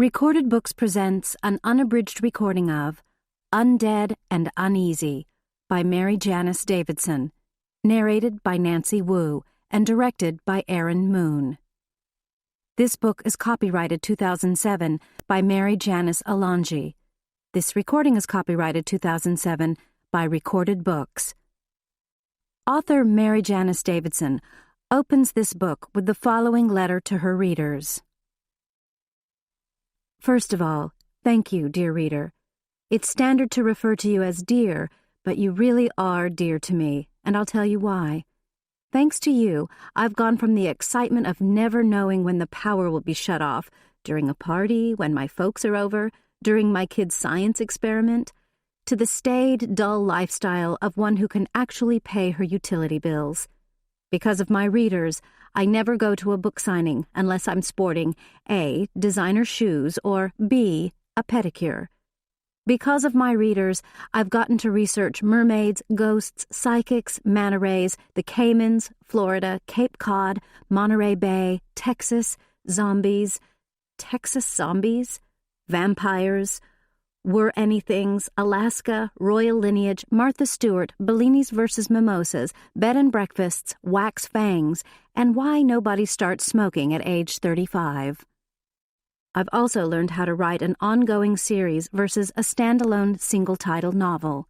Recorded Books presents an unabridged recording of Undead and Uneasy by MaryJanice Davidson, narrated by Nancy Wu and directed by Aaron Moon. This book is copyrighted 2007 by MaryJanice Alonji. This recording is copyrighted 2007 by Recorded Books. Author MaryJanice Davidson opens this book with the following letter to her readers. First of all, thank you, dear reader. It's standard to refer to you as dear, but you really are dear to me, and I'll tell you why. Thanks to you, I've gone from the excitement of never knowing when the power will be shut off, during a party, when my folks are over, during my kid's science experiment, to the staid, dull lifestyle of one who can actually pay her utility bills. Because of my readers, I never go to a book signing unless I'm sporting A, designer shoes, or B, a pedicure. Because of my readers, I've gotten to research mermaids, ghosts, psychics, manta rays, the Caymans, Florida, Cape Cod, Monterey Bay, Texas zombies, vampires, were anythings, Alaska, royal lineage, Martha Stewart, Bellinis versus Mimosas, bed and breakfasts, wax fangs, and why nobody starts smoking at age 35. I've also learned how to write an ongoing series versus a standalone single-title novel,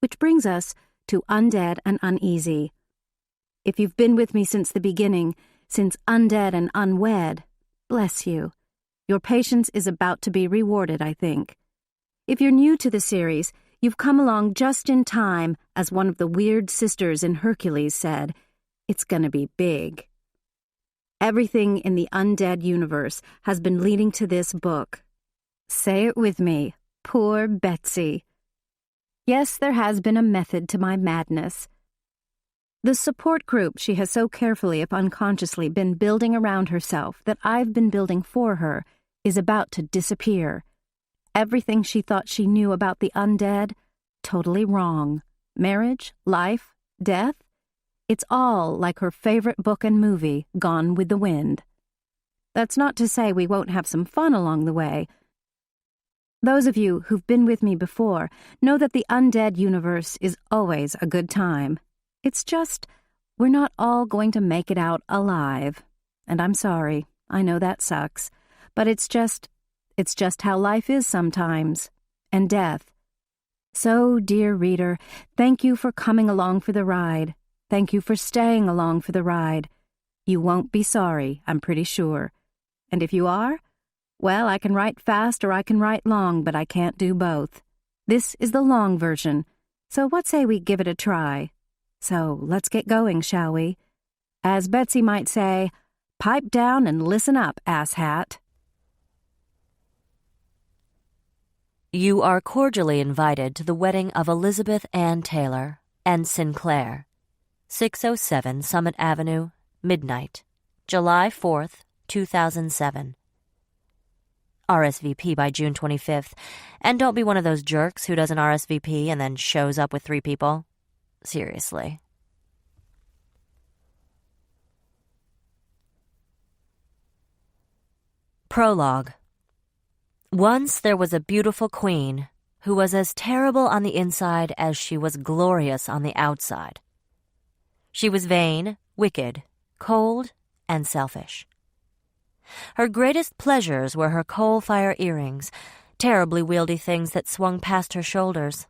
which brings us to Undead and Uneasy. If you've been with me since the beginning, since Undead and Unwed, bless you. Your patience is about to be rewarded, I think. If you're new to the series, you've come along just in time, as one of the weird sisters in Hercules said, it's gonna be big. Everything in the undead universe has been leading to this book. Say it with me, poor Betsy. Yes, there has been a method to my madness. The support group she has so carefully, if unconsciously, been building around herself that I've been building for her is about to disappear. Everything she thought she knew about the undead, totally wrong. Marriage, life, death, it's all like her favorite book and movie, Gone with the Wind. That's not to say we won't have some fun along the way. Those of you who've been with me before know that the undead universe is always a good time. It's just, we're not all going to make it out alive. And I'm sorry, I know that sucks, but it's just how life is sometimes, and death. So, dear reader, thank you for coming along for the ride. Thank you for staying along for the ride. You won't be sorry, I'm pretty sure. And if you are, well, I can write fast or I can write long, but I can't do both. This is the long version, so what say we give it a try? So, let's get going, shall we? As Betsy might say, pipe down and listen up, asshat. You are cordially invited to the wedding of Elizabeth Ann Taylor and Sinclair, 607 Summit Avenue, midnight, July 4th, 2007. RSVP by June 25th, and don't be one of those jerks who doesn't RSVP and then shows up with 3 people. Seriously. Prologue. Once there was a beautiful queen who was as terrible on the inside as she was glorious on the outside. She was vain, wicked, cold, and selfish. Her greatest pleasures were her coal-fire earrings, terribly wieldy things that swung past her shoulders.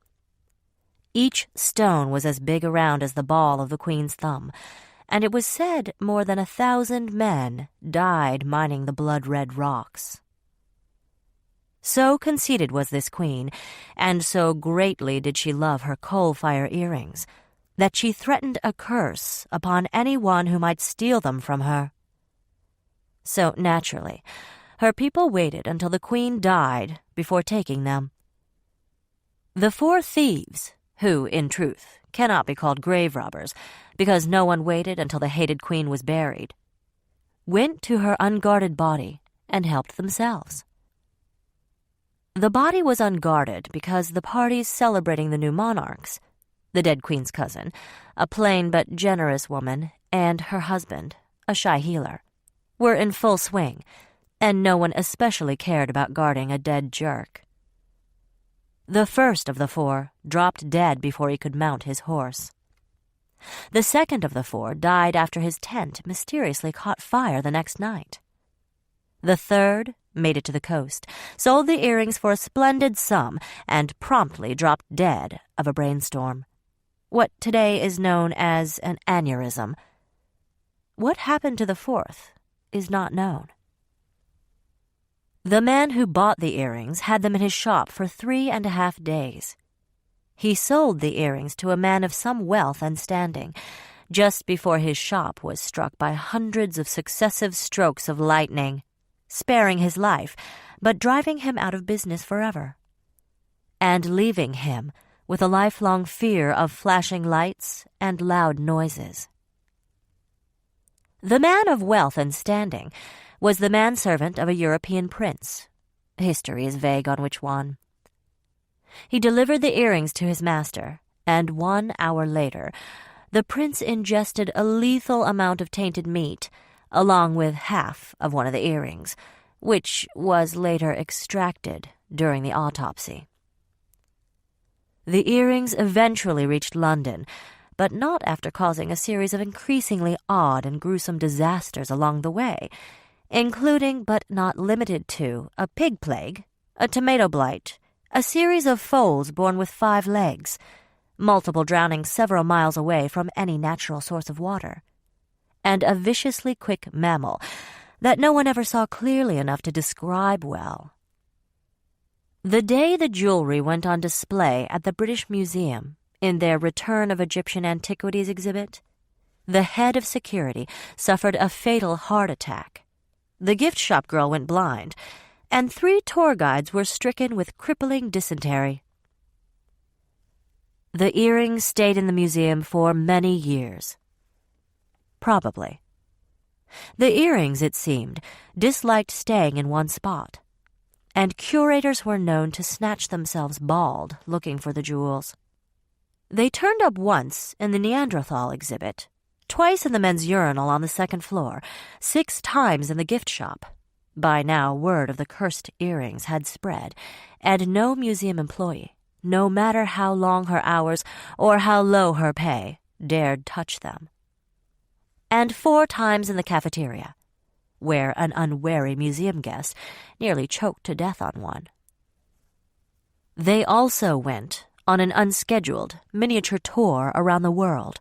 Each stone was as big around as the ball of the queen's thumb, and it was said more than 1,000 men died mining the blood-red rocks. So conceited was this queen, and so greatly did she love her coal-fire earrings, that she threatened a curse upon anyone who might steal them from her. So, naturally, her people waited until the queen died before taking them. The 4 thieves, who, in truth, cannot be called grave robbers, because no one waited until the hated queen was buried, went to her unguarded body and helped themselves. The body was unguarded because the parties celebrating the new monarchs, the dead queen's cousin, a plain but generous woman, and her husband, a shy healer, were in full swing, and no one especially cared about guarding a dead jerk. The first of the 4 dropped dead before he could mount his horse. The second of the 4 died after his tent mysteriously caught fire the next night. The third made it to the coast, sold the earrings for a splendid sum, and promptly dropped dead of a brainstorm. What today is known as an aneurysm. What happened to the 4th is not known. The man who bought the earrings had them in his shop for 3.5 days. He sold the earrings to a man of some wealth and standing, just before his shop was struck by hundreds of successive strokes of lightning, sparing his life, but driving him out of business forever, and leaving him with a lifelong fear of flashing lights and loud noises. The man of wealth and standing was the manservant of a European prince. History is vague on which one. He delivered the earrings to his master, and 1 hour later, the prince ingested a lethal amount of tainted meat, along with half of one of the earrings, which was later extracted during the autopsy. The earrings eventually reached London, but not after causing a series of increasingly odd and gruesome disasters along the way, including but not limited to a pig plague, a tomato blight, a series of foals born with 5 legs, multiple drownings several miles away from any natural source of water, and a viciously quick mammal that no one ever saw clearly enough to describe well. The day the jewelry went on display at the British Museum in their Return of Egyptian Antiquities exhibit, the head of security suffered a fatal heart attack. The gift shop girl went blind, and 3 tour guides were stricken with crippling dysentery. The earrings stayed in the museum for many years. Probably. The earrings, it seemed, disliked staying in one spot, and curators were known to snatch themselves bald looking for the jewels. They turned up once in the Neanderthal exhibit, twice in the men's urinal on the 2nd floor, 6 times in the gift shop. By now, word of the cursed earrings had spread, and no museum employee, no matter how long her hours or how low her pay, dared touch them. And 4 times in the cafeteria, where an unwary museum guest nearly choked to death on one. They also went on an unscheduled miniature tour around the world,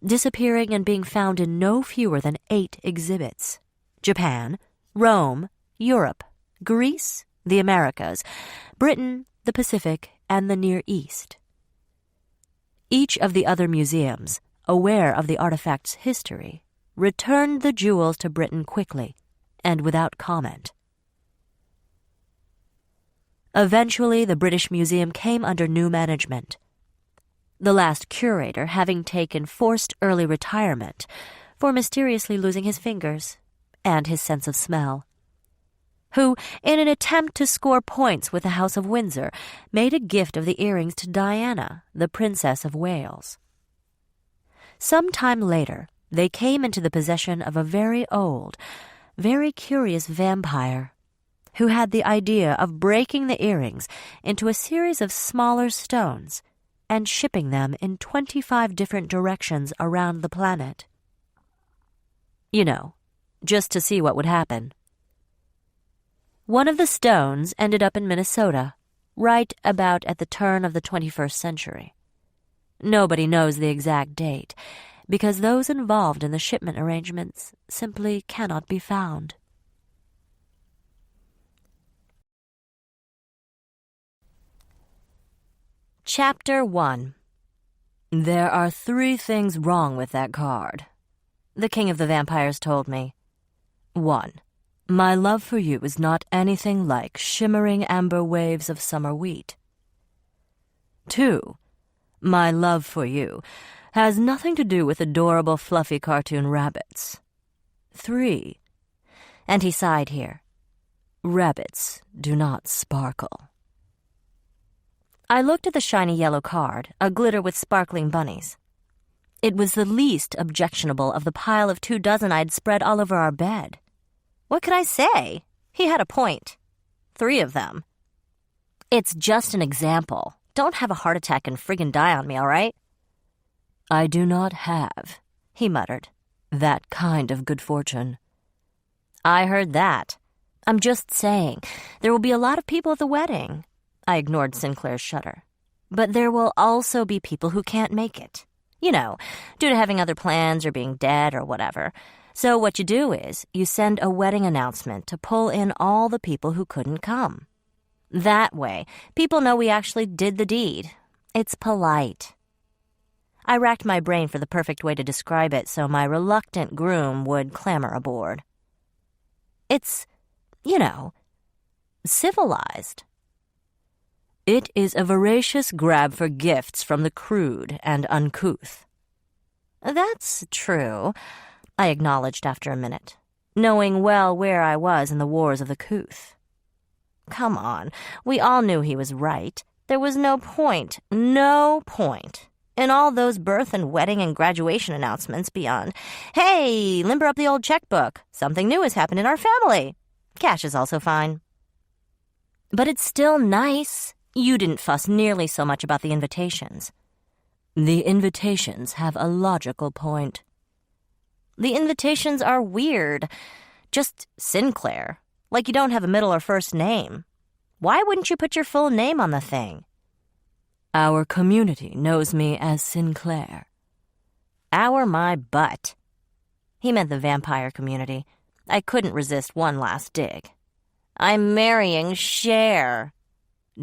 disappearing and being found in no fewer than 8 exhibits: Japan, Rome, Europe, Greece, the Americas, Britain, the Pacific, and the Near East. Each of the other museums, aware of the artifact's history, returned the jewels to Britain quickly and without comment. Eventually, the British Museum came under new management, the last curator having taken forced early retirement for mysteriously losing his fingers and his sense of smell, who, in an attempt to score points with the House of Windsor, made a gift of the earrings to Diana, the Princess of Wales. Some time later, they came into the possession of a very old, very curious vampire, who had the idea of breaking the earrings into a series of smaller stones and shipping them in 25 different directions around the planet. You know, just to see what would happen. One of the stones ended up in Minnesota, right about at the turn of the 21st century. Nobody knows the exact date, because those involved in the shipment arrangements simply cannot be found. Chapter 1. There are 3 things wrong with that card, the King of the Vampires told me. 1. My love for you is not anything like shimmering amber waves of summer wheat. 2. My love for you has nothing to do with adorable fluffy cartoon rabbits. 3. And he sighed here. Rabbits do not sparkle. I looked at the shiny yellow card, aglitter with sparkling bunnies. It was the least objectionable of the pile of 24 I'd spread all over our bed. What could I say? He had a point. 3 of them. It's just an example. Don't have a heart attack and friggin' die on me, all right? I do not have, he muttered, that kind of good fortune. I heard that. I'm just saying, there will be a lot of people at the wedding. I ignored Sinclair's shudder. But there will also be people who can't make it. You know, due to having other plans or being dead or whatever. So what you do is you send a wedding announcement to pull in all the people who couldn't come. That way, people know we actually did the deed. It's polite. I racked my brain for the perfect way to describe it so my reluctant groom would clamber aboard. It's, you know, civilized. It is a voracious grab for gifts from the crude and uncouth. That's true, I acknowledged after a minute, knowing well where I was in the wars of the couth. Come on, we all knew he was right. There was no point in all those birth and wedding and graduation announcements beyond, hey, limber up the old checkbook. Something new has happened in our family. Cash is also fine. But it's still nice. You didn't fuss nearly so much about the invitations. The invitations have a logical point. The invitations are weird. Just Sinclair. Like you don't have a middle or first name. Why wouldn't you put your full name on the thing? Our community knows me as Sinclair. Our my butt. He meant the vampire community. I couldn't resist one last dig. I'm marrying Cher.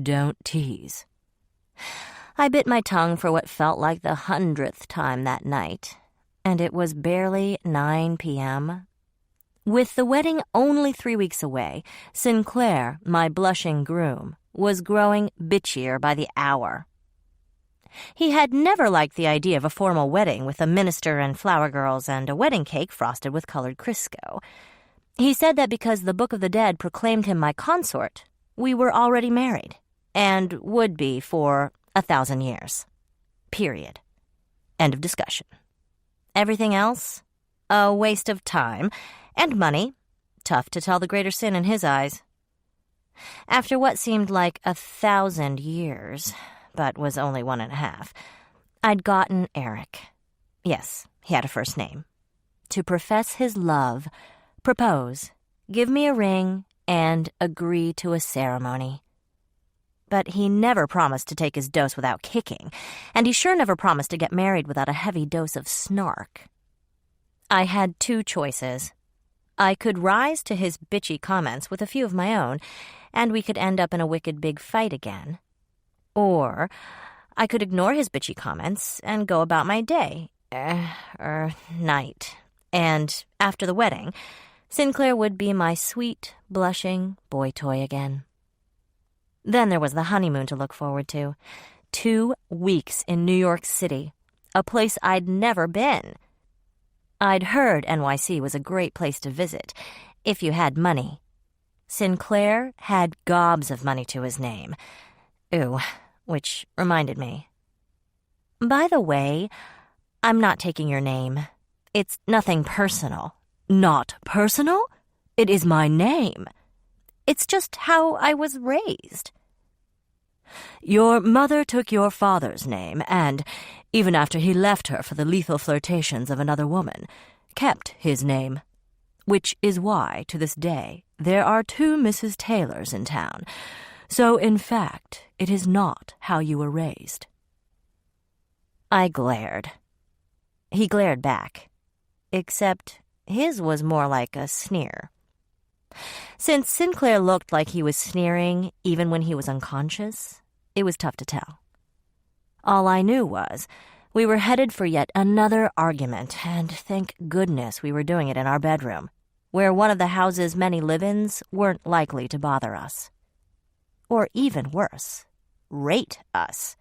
Don't tease. I bit my tongue for what felt like the 100th time that night, and it was barely 9 p.m. With the wedding only 3 weeks away, Sinclair, my blushing groom, was growing bitchier by the hour. He had never liked the idea of a formal wedding with a minister and flower girls and a wedding cake frosted with colored Crisco. He said that because the Book of the Dead proclaimed him my consort, we were already married, and would be for 1,000 years. Period. End of discussion. Everything else? A waste of time and money. Tough to tell the greater sin in his eyes. After what seemed like 1,000 years, but was only 1.5, I'd gotten Eric. Yes, he had a first name. To profess his love, propose, give me a ring, and agree to a ceremony. But he never promised to take his dose without kicking, and he sure never promised to get married without a heavy dose of snark. I had 2 choices. I could rise to his bitchy comments with a few of my own, and we could end up in a wicked big fight again. Or I could ignore his bitchy comments and go about my day, night. And after the wedding, Sinclair would be my sweet, blushing boy toy again. Then there was the honeymoon to look forward to. 2 weeks in New York City, a place I'd never been. I'd heard NYC was a great place to visit, if you had money. Sinclair had gobs of money to his name. Ooh, which reminded me. By the way, I'm not taking your name. It's nothing personal. Not personal? It is my name. It's just how I was raised. Your mother took your father's name and, even after he left her for the lethal flirtations of another woman, kept his name. Which is why, to this day, there are 2 Mrs. Taylors in town. So, in fact, it is not how you were raised. I glared. He glared back. Except his was more like a sneer. Since Sinclair looked like he was sneering even when he was unconscious, it was tough to tell. All I knew was we were headed for yet another argument, and thank goodness we were doing it in our bedroom, where one of the house's many live-ins weren't likely to bother us. Or even worse, rate us.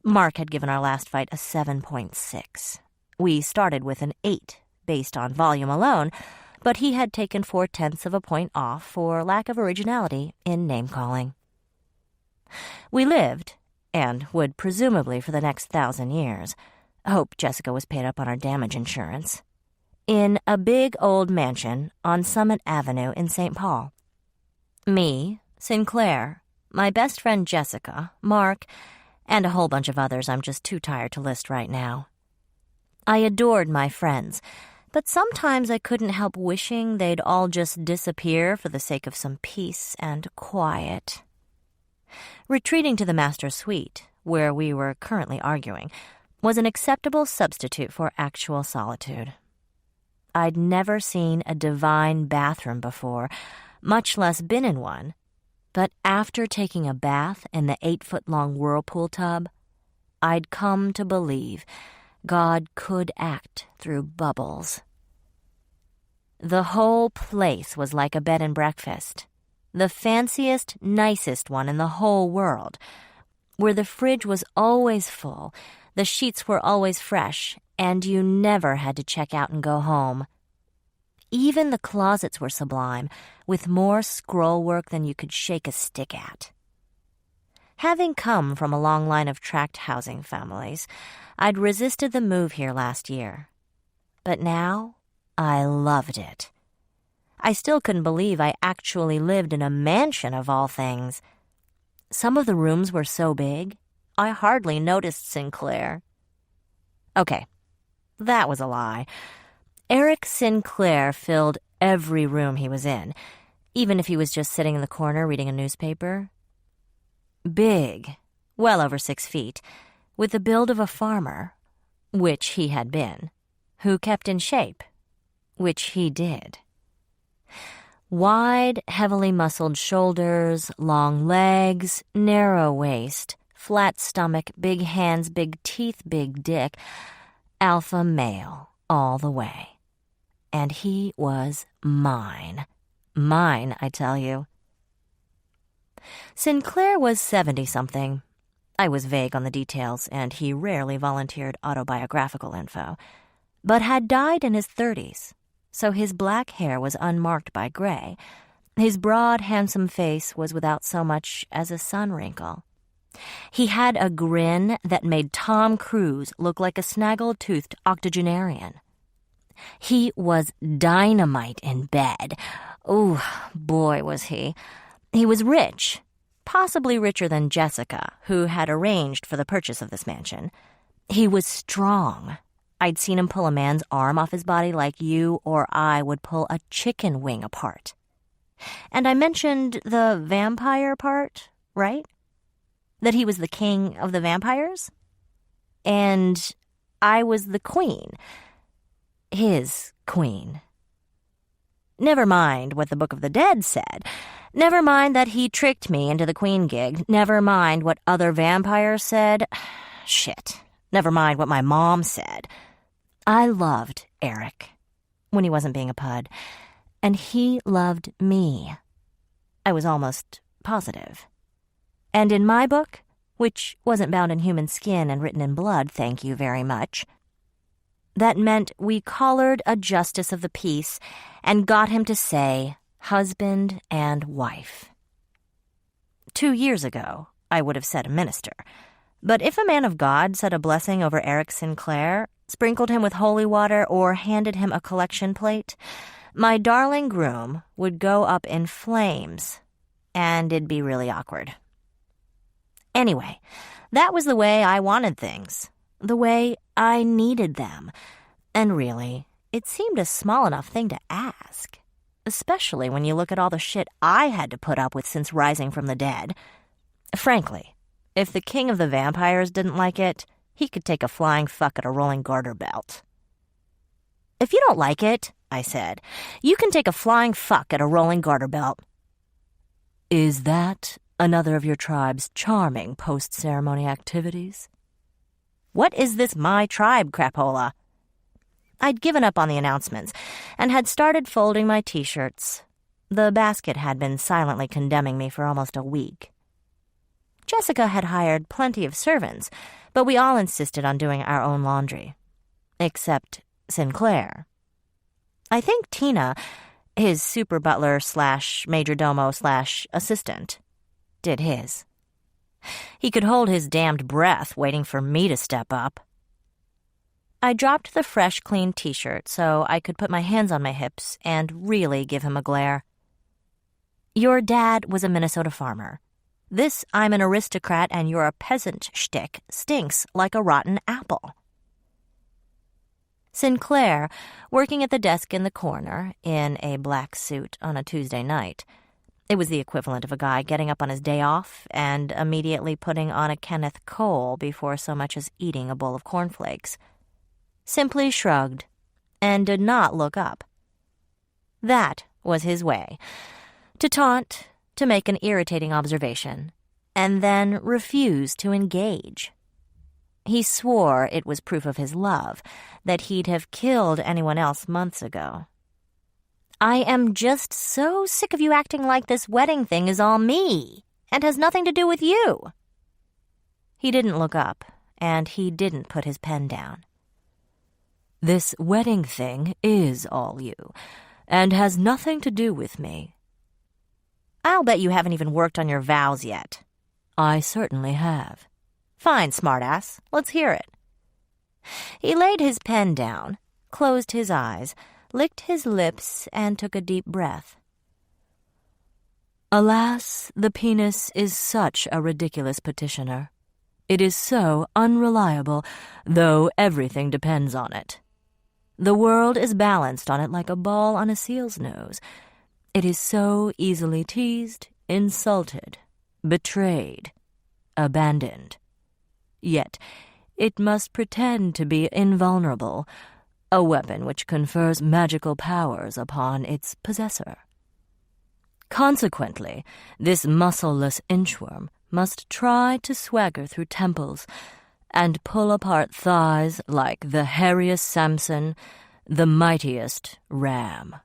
Mark had given our last fight a 7.6. We started with an 8, based on volume alone, but he had taken 0.4 of a point off for lack of originality in name-calling. We lived, and would presumably for the next 1,000 years, hope Jessica was paid up on our damage insurance, in a big old mansion on Summit Avenue in St. Paul. Me, Sinclair, my best friend Jessica, Mark, and a whole bunch of others I'm just too tired to list right now. I adored my friends, but sometimes I couldn't help wishing they'd all just disappear for the sake of some peace and quiet. Retreating to the master suite, where we were currently arguing, was an acceptable substitute for actual solitude. I'd never seen a divine bathroom before, much less been in one, but after taking a bath in the 8-foot-long whirlpool tub, I'd come to believe God could act through bubbles. The whole place was like a bed and breakfast, the fanciest, nicest one in the whole world, where the fridge was always full, the sheets were always fresh, and you never had to check out and go home. Even the closets were sublime, with more scroll work than you could shake a stick at. Having come from a long line of tract housing families, I'd resisted the move here last year. But now, I loved it. I still couldn't believe I actually lived in a mansion of all things. Some of the rooms were so big, I hardly noticed Sinclair. Okay, that was a lie. Eric Sinclair filled every room he was in, even if he was just sitting in the corner reading a newspaper. Big, well over 6 feet, with the build of a farmer, which he had been, who kept in shape, which he did. Wide, heavily muscled shoulders, long legs, narrow waist, flat stomach, big hands, big teeth, big dick. Alpha male all the way. And he was mine. Mine, I tell you. Sinclair was 70-something. I was vague on the details, and he rarely volunteered autobiographical info, but had died in his 30s. So his black hair was unmarked by gray. His broad, handsome face was without so much as a sun wrinkle. He had a grin that made Tom Cruise look like a snaggle-toothed octogenarian. He was dynamite in bed. Oh, boy, was he. He was rich, possibly richer than Jessica, who had arranged for the purchase of this mansion. He was strong. I'd seen him pull a man's arm off his body like you or I would pull a chicken wing apart. And I mentioned the vampire part, right? That he was the king of the vampires? And I was the queen. His queen. Never mind what the Book of the Dead said. Never mind that he tricked me into the queen gig. Never mind what other vampires said. Shit. Never mind what my mom said. I loved Eric when he wasn't being a pud, and he loved me. I was almost positive. And in my book, which wasn't bound in human skin and written in blood, thank you very much, that meant we collared a justice of the peace and got him to say husband and wife. 2 years ago, I would have said a minister. But if a man of God said a blessing over Eric Sinclair, sprinkled him with holy water, or handed him a collection plate, my darling groom would go up in flames, and it'd be really awkward. Anyway, that was the way I wanted things, the way I needed them, and really, it seemed a small enough thing to ask, especially when you look at all the shit I had to put up with since rising from the dead. Frankly, if the king of the vampires didn't like it, he could take a flying fuck at a rolling garter belt. If you don't like it, I said, you can take a flying fuck at a rolling garter belt. Is that another of your tribe's charming post-ceremony activities? What is this my tribe, crapola? I'd given up on the announcements and had started folding my T-shirts. The basket had been silently condemning me for almost a week. Jessica had hired plenty of servants, but we all insisted on doing our own laundry. Except Sinclair. I think Tina, his super butler / major domo / assistant, did his. He could hold his damned breath waiting for me to step up. I dropped the fresh, clean T-shirt so I could put my hands on my hips and really give him a glare. Your dad was a Minnesota farmer. This I'm an aristocrat and you're a peasant shtick stinks like a rotten apple. Sinclair, working at the desk in the corner, in a black suit on a Tuesday night. It was the equivalent of a guy getting up on his day off and immediately putting on a Kenneth Cole before so much as eating a bowl of cornflakes. Simply shrugged and did not look up. That was his way. To taunt, to make an irritating observation, and then refuse to engage. He swore it was proof of his love, that he'd have killed anyone else months ago. I am just so sick of you acting like this wedding thing is all me, and has nothing to do with you. He didn't look up, and he didn't put his pen down. This wedding thing is all you, and has nothing to do with me. I'll bet you haven't even worked on your vows yet. I certainly have. Fine, smartass. Let's hear it. He laid his pen down, closed his eyes, licked his lips, and took a deep breath. Alas, the penis is such a ridiculous petitioner. It is so unreliable, though everything depends on it. The world is balanced on it like a ball on a seal's nose. It is so easily teased, insulted, betrayed, abandoned. Yet it must pretend to be invulnerable, a weapon which confers magical powers upon its possessor. Consequently, this muscleless inchworm must try to swagger through temples and pull apart thighs like the hairiest Samson, the mightiest Ram.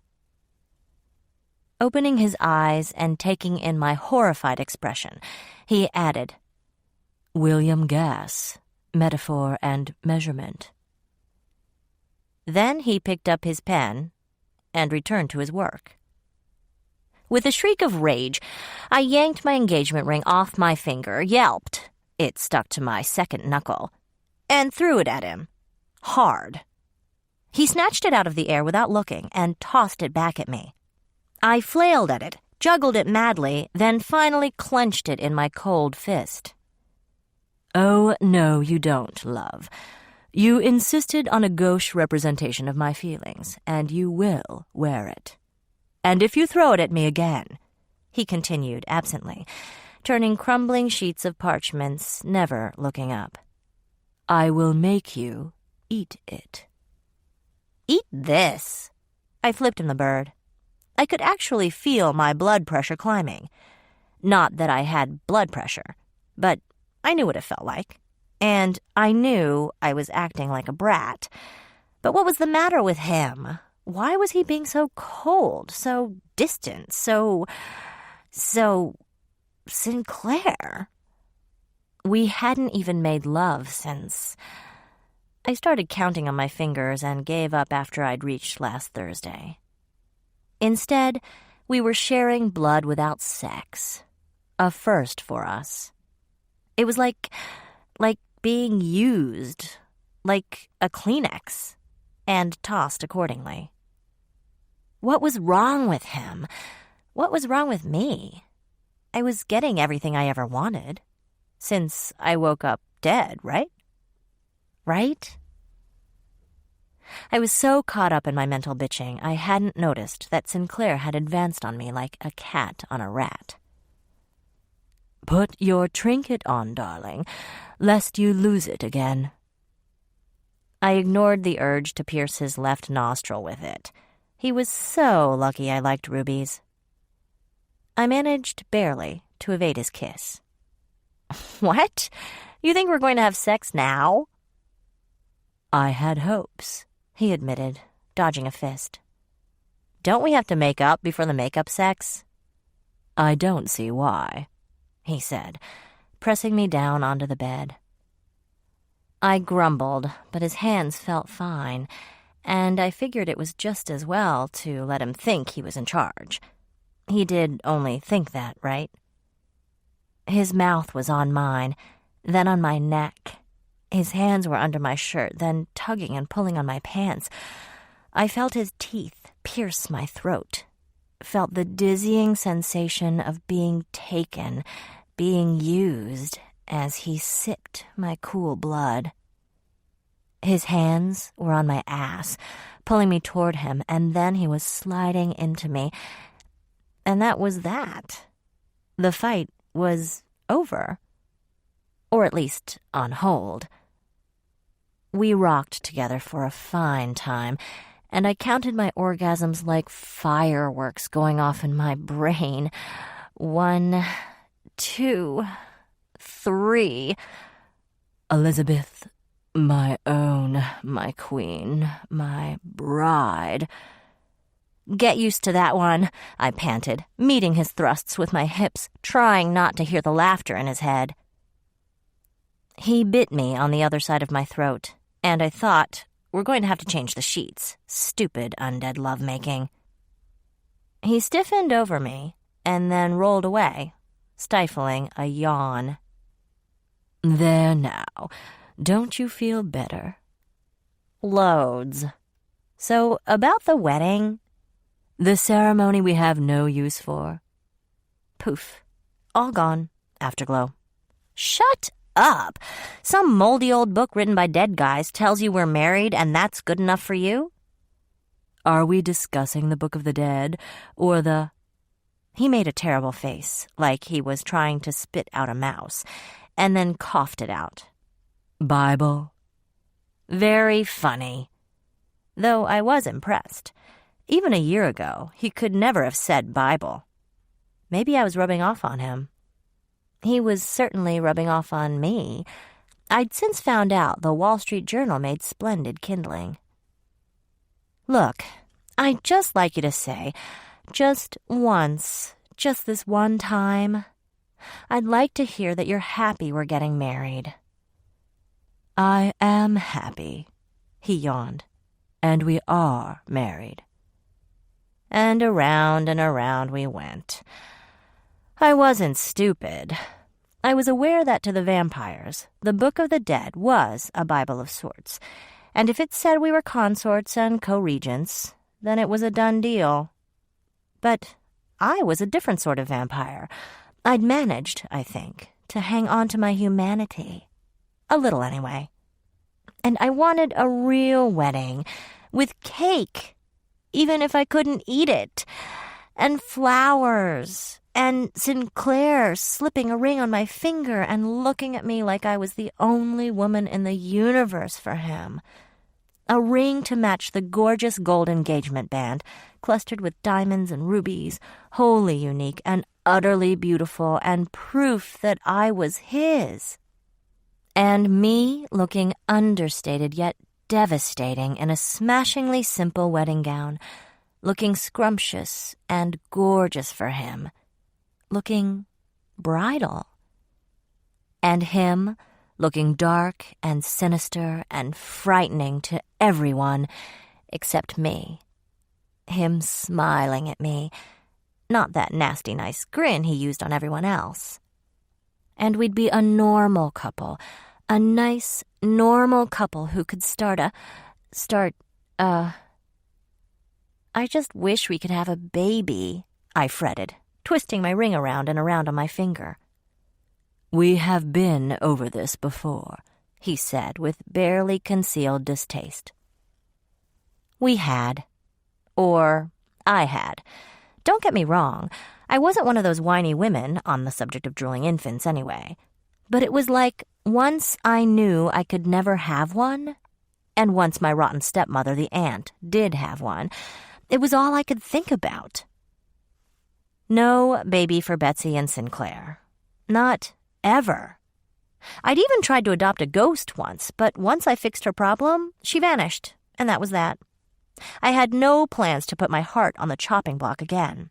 Opening his eyes and taking in my horrified expression, he added, William Gass, metaphor and measurement. Then he picked up his pen and returned to his work. With a shriek of rage, I yanked my engagement ring off my finger, yelped, it stuck to my second knuckle, and threw it at him, hard. He snatched it out of the air without looking and tossed it back at me. I flailed at it, juggled it madly, then finally clenched it in my cold fist. Oh, no, you don't, love. You insisted on a gauche representation of my feelings, and you will wear it. And if you throw it at me again, he continued absently, turning crumbling sheets of parchments, never looking up, I will make you eat it. Eat this. I flipped him the bird. I could actually feel my blood pressure climbing. Not that I had blood pressure, but I knew what it felt like. And I knew I was acting like a brat. But what was the matter with him? Why was he being so cold, so distant, so Sinclair? We hadn't even made love since... I started counting on my fingers and gave up after I'd reached last Thursday. Instead, we were sharing blood without sex. A first for us. It was like being used, like a Kleenex, and tossed accordingly. What was wrong with him? What was wrong with me? I was getting everything I ever wanted. Since I woke up dead, right? Right? I was so caught up in my mental bitching, I hadn't noticed that Sinclair had advanced on me like a cat on a rat. Put your trinket on, darling, lest you lose it again. I ignored the urge to pierce his left nostril with it. He was so lucky I liked rubies. I managed barely to evade his kiss. What? You think we're going to have sex now? I had hopes, he admitted, dodging a fist. Don't we have to make up before the make-up sex? I don't see why, he said, pressing me down onto the bed. I grumbled, but his hands felt fine, and I figured it was just as well to let him think he was in charge. He did only think that, right? His mouth was on mine, then on my neck. His hands were under my shirt, then tugging and pulling on my pants. I felt his teeth pierce my throat, felt the dizzying sensation of being taken, being used, as he sipped my cool blood. His hands were on my ass, pulling me toward him, and then he was sliding into me. And that was that. The fight was over. Or at least on hold. We rocked together for a fine time, and I counted my orgasms like fireworks going off in my brain. 1, 2, 3. Elizabeth, my own, my queen, my bride. Get used to that one, I panted, meeting his thrusts with my hips, trying not to hear the laughter in his head. He bit me on the other side of my throat, and I thought, we're going to have to change the sheets. Stupid undead lovemaking. He stiffened over me and then rolled away, stifling a yawn. There now. Don't you feel better? Loads. So, about the wedding? The ceremony we have no use for. Poof. All gone. Afterglow. Shut up. Some moldy old book written by dead guys tells you we're married and that's good enough for you? Are we discussing the Book of the Dead or the... He made a terrible face, like he was trying to spit out a mouse, and then coughed it out. Bible? Very funny. Though I was impressed. Even a year ago, he could never have said Bible. Maybe I was rubbing off on him. He was certainly rubbing off on me. I'd since found out the Wall Street Journal made splendid kindling. Look, I'd just like you to say, just once, just this one time, I'd like to hear that you're happy we're getting married. I am happy, he yawned, and we are married. And around we went. I wasn't stupid. I was aware that to the vampires, the Book of the Dead was a Bible of sorts, and if it said we were consorts and co-regents, then it was a done deal. But I was a different sort of vampire. I'd managed, I think, to hang on to my humanity. A little, anyway. And I wanted a real wedding, with cake, even if I couldn't eat it, and flowers, and Sinclair slipping a ring on my finger and looking at me like I was the only woman in the universe for him. A ring to match the gorgeous gold engagement band, clustered with diamonds and rubies, wholly unique and utterly beautiful, and proof that I was his. And me looking understated yet devastating in a smashingly simple wedding gown, looking scrumptious and gorgeous for him, looking bridal. And him looking dark and sinister and frightening to everyone except me. Him smiling at me, not that nasty nice grin he used on everyone else. And we'd be a normal couple, a nice, normal couple who could I just wish we could have a baby, I fretted, twisting my ring around and around on my finger. We have been over this before, he said with barely concealed distaste. We had. Or I had. Don't get me wrong, I wasn't one of those whiny women on the subject of drooling infants anyway. But it was like once I knew I could never have one, and once my rotten stepmother, the aunt, did have one, it was all I could think about. No baby for Betsy and Sinclair. Not ever. I'd even tried to adopt a ghost once, but once I fixed her problem, she vanished, and that was that. I had no plans to put my heart on the chopping block again.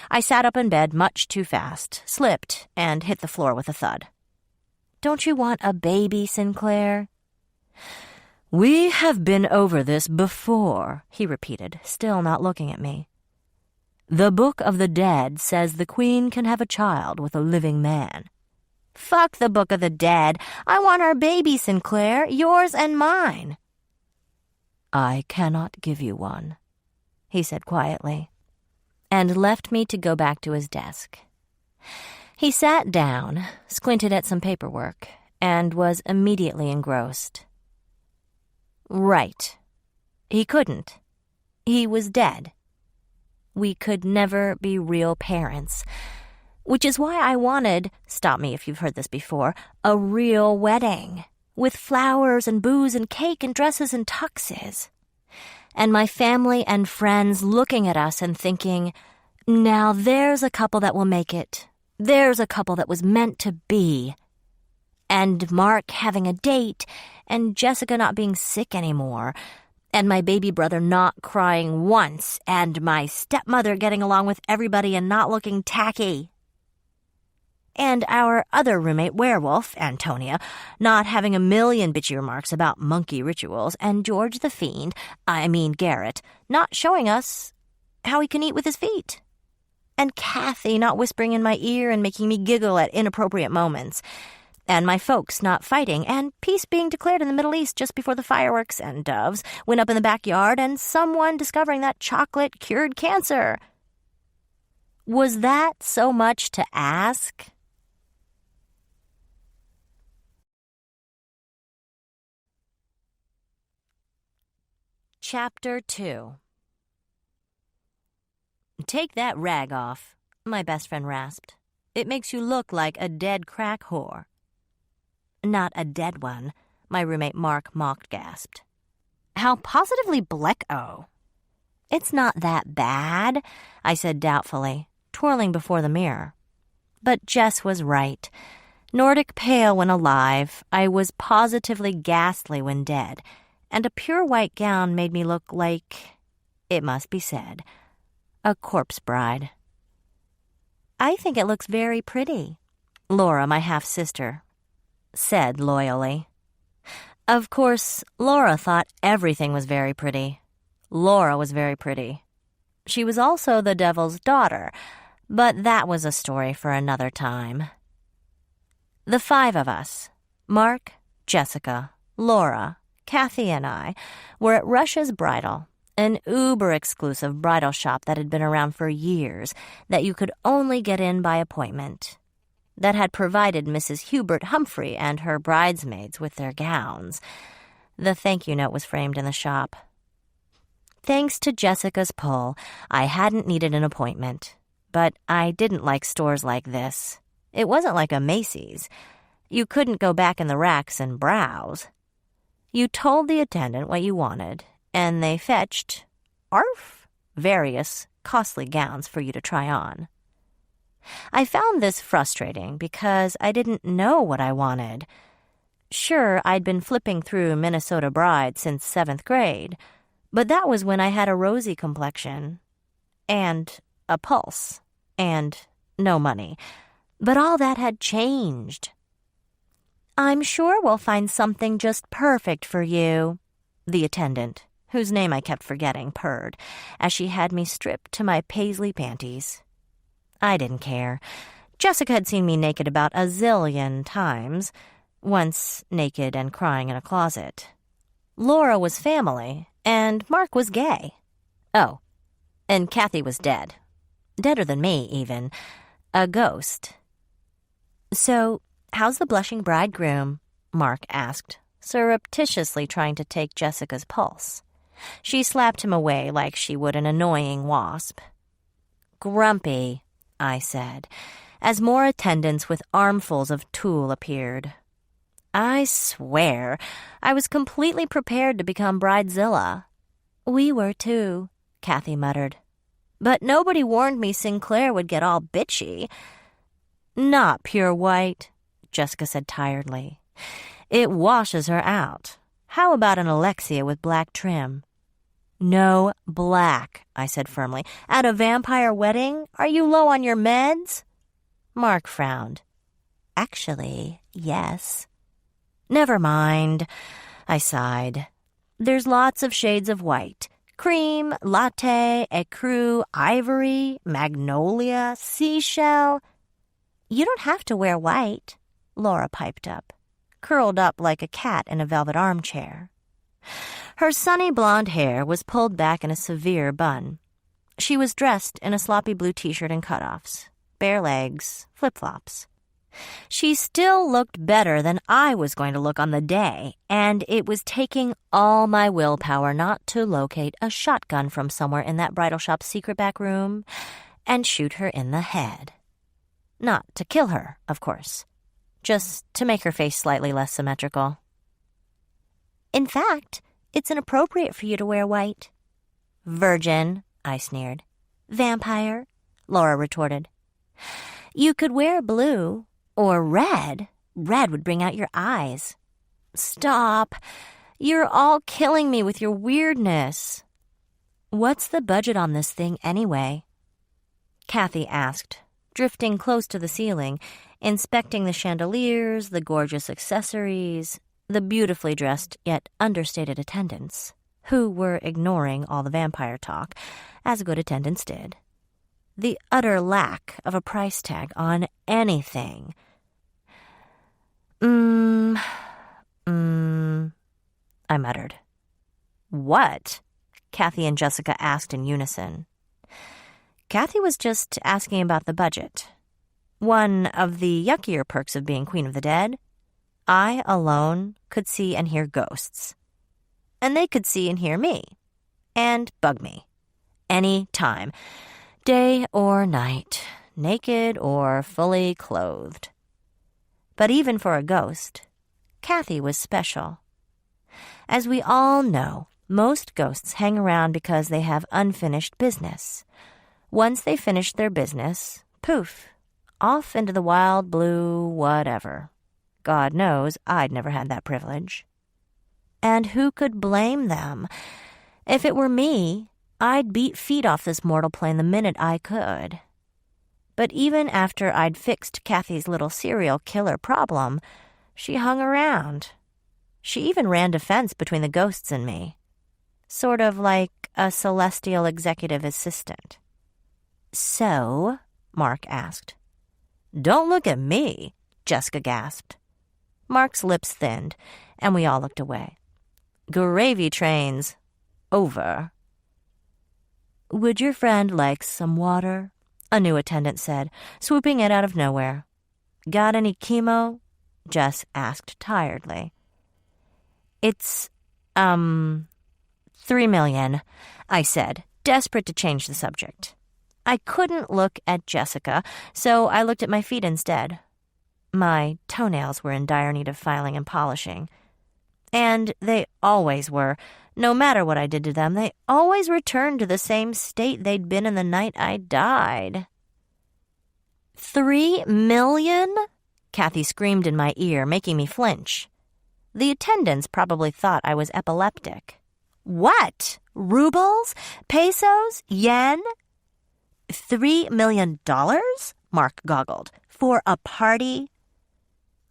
I sat up in bed much too fast, slipped, and hit the floor with a thud. Don't you want a baby, Sinclair? We have been over this before, he repeated, still not looking at me. The Book of the Dead says the Queen can have a child with a living man. Fuck the Book of the Dead. I want our baby, Sinclair, yours and mine. I cannot give you one, he said quietly. and left me to go back to his desk. He sat down, squinted at some paperwork, and was immediately engrossed. Right. He couldn't. He was dead. We could never be real parents. Which is why I wanted, stop me if you've heard this before, a real wedding, with flowers and booze and cake and dresses and tuxes. And my family and friends looking at us and thinking, now there's a couple that will make it. There's a couple that was meant to be. And Mark having a date, and Jessica not being sick anymore, and my baby brother not crying once, and my stepmother getting along with everybody and not looking tacky. And our other roommate, werewolf, Antonia, not having a million bitchy remarks about monkey rituals, and George the Fiend, Garrett, not showing us how he can eat with his feet. And Kathy not whispering in my ear and making me giggle at inappropriate moments. And my folks not fighting, and peace being declared in the Middle East just before the fireworks and doves went up in the backyard, and someone discovering that chocolate cured cancer. Was that so much to ask? Chapter 2. Take that rag off, my best friend rasped. It makes you look like a dead crack whore. Not a dead one, my roommate Mark mocked gasped. How positively bleck-o. It's not that bad, I said doubtfully, twirling before the mirror. But Jess was right. Nordic pale when alive, I was positively ghastly when dead, and a pure white gown made me look like, it must be said, a corpse bride. I think it looks very pretty, Laura, my half-sister, said loyally. Of course, Laura thought everything was very pretty. Laura was very pretty. She was also the devil's daughter, but that was a story for another time. The 5 of us, Mark, Jessica, Laura, Kathy, and I, were at Russia's Bridal, an uber-exclusive bridal shop that had been around for years, that you could only get in by appointment, that had provided Mrs. Hubert Humphrey and her bridesmaids with their gowns. The thank you note was framed in the shop. Thanks to Jessica's pull, I hadn't needed an appointment, but I didn't like stores like this. It wasn't like a Macy's. You couldn't go back in the racks and browse. You told the attendant what you wanted, and they fetched, various costly gowns for you to try on. I found this frustrating because I didn't know what I wanted. Sure, I'd been flipping through Minnesota Bride since 7th grade, but that was when I had a rosy complexion, and a pulse, and no money. But all that had changed. I'm sure we'll find something just perfect for you, the attendant, whose name I kept forgetting, purred, as she had me stripped to my paisley panties. I didn't care. Jessica had seen me naked about a zillion times, once naked and crying in a closet. Laura was family, and Mark was gay. Oh, and Kathy was dead. Deader than me, even. A ghost. So, how's the blushing bridegroom? Mark asked, surreptitiously trying to take Jessica's pulse. She slapped him away like she would an annoying wasp. Grumpy, I said, as more attendants with armfuls of tulle appeared. I swear, I was completely prepared to become Bridezilla. We were too, Kathy muttered. But nobody warned me Sinclair would get all bitchy. Not pure white, Jessica said tiredly. It washes her out. How about an Alexia with black trim? No black, I said firmly. At a vampire wedding? Are you low on your meds? Mark frowned. Actually, yes. Never mind, I sighed. There's lots of shades of white. Cream, latte, ecru, ivory, magnolia, seashell. You don't have to wear white, Laura piped up, curled up like a cat in a velvet armchair. Her sunny blonde hair was pulled back in a severe bun. She was dressed in a sloppy blue t-shirt and cutoffs, bare legs, flip-flops. She still looked better than I was going to look on the day, and it was taking all my willpower not to locate a shotgun from somewhere in that bridal shop's secret back room and shoot her in the head. Not to kill her, of course, just to make her face slightly less symmetrical. In fact, it's inappropriate for you to wear white. Virgin, I sneered. Vampire, Laura retorted. You could wear blue. Or red. Red would bring out your eyes. Stop. You're all killing me with your weirdness. What's the budget on this thing anyway? Kathy asked, drifting close to the ceiling, inspecting the chandeliers, the gorgeous accessories, the beautifully dressed yet understated attendants, who were ignoring all the vampire talk, as good attendants did. The utter lack of a price tag on anything. I muttered. What? Kathy and Jessica asked in unison. Kathy was just asking about the budget. One of the yuckier perks of being Queen of the Dead, I alone could see and hear ghosts. And they could see and hear me. And bug me. Any time. Day or night, naked or fully clothed. But even for a ghost, Kathy was special. As we all know, most ghosts hang around because they have unfinished business. Once they finish their business, poof, off into the wild blue whatever. God knows I'd never had that privilege. And who could blame them? If it were me, I'd beat feet off this mortal plane the minute I could. But even after I'd fixed Kathy's little serial killer problem, she hung around. She even ran defense between the ghosts and me. Sort of like a celestial executive assistant. So, Mark asked. Don't look at me, Jessica gasped. Mark's lips thinned, and we all looked away. Gravy trains. Over. Would your friend like some water? A new attendant said, swooping in out of nowhere. Got any chemo? Jess asked tiredly. It's, $3 million, I said, desperate to change the subject. I couldn't look at Jessica, so I looked at my feet instead. My toenails were in dire need of filing and polishing. And they always were. No matter what I did to them, they always returned to the same state they'd been in the night I died. $3 million? Kathy screamed in my ear, making me flinch. The attendants probably thought I was epileptic. What? Rubles? Pesos? Yen? $3 million? Mark goggled. For a party?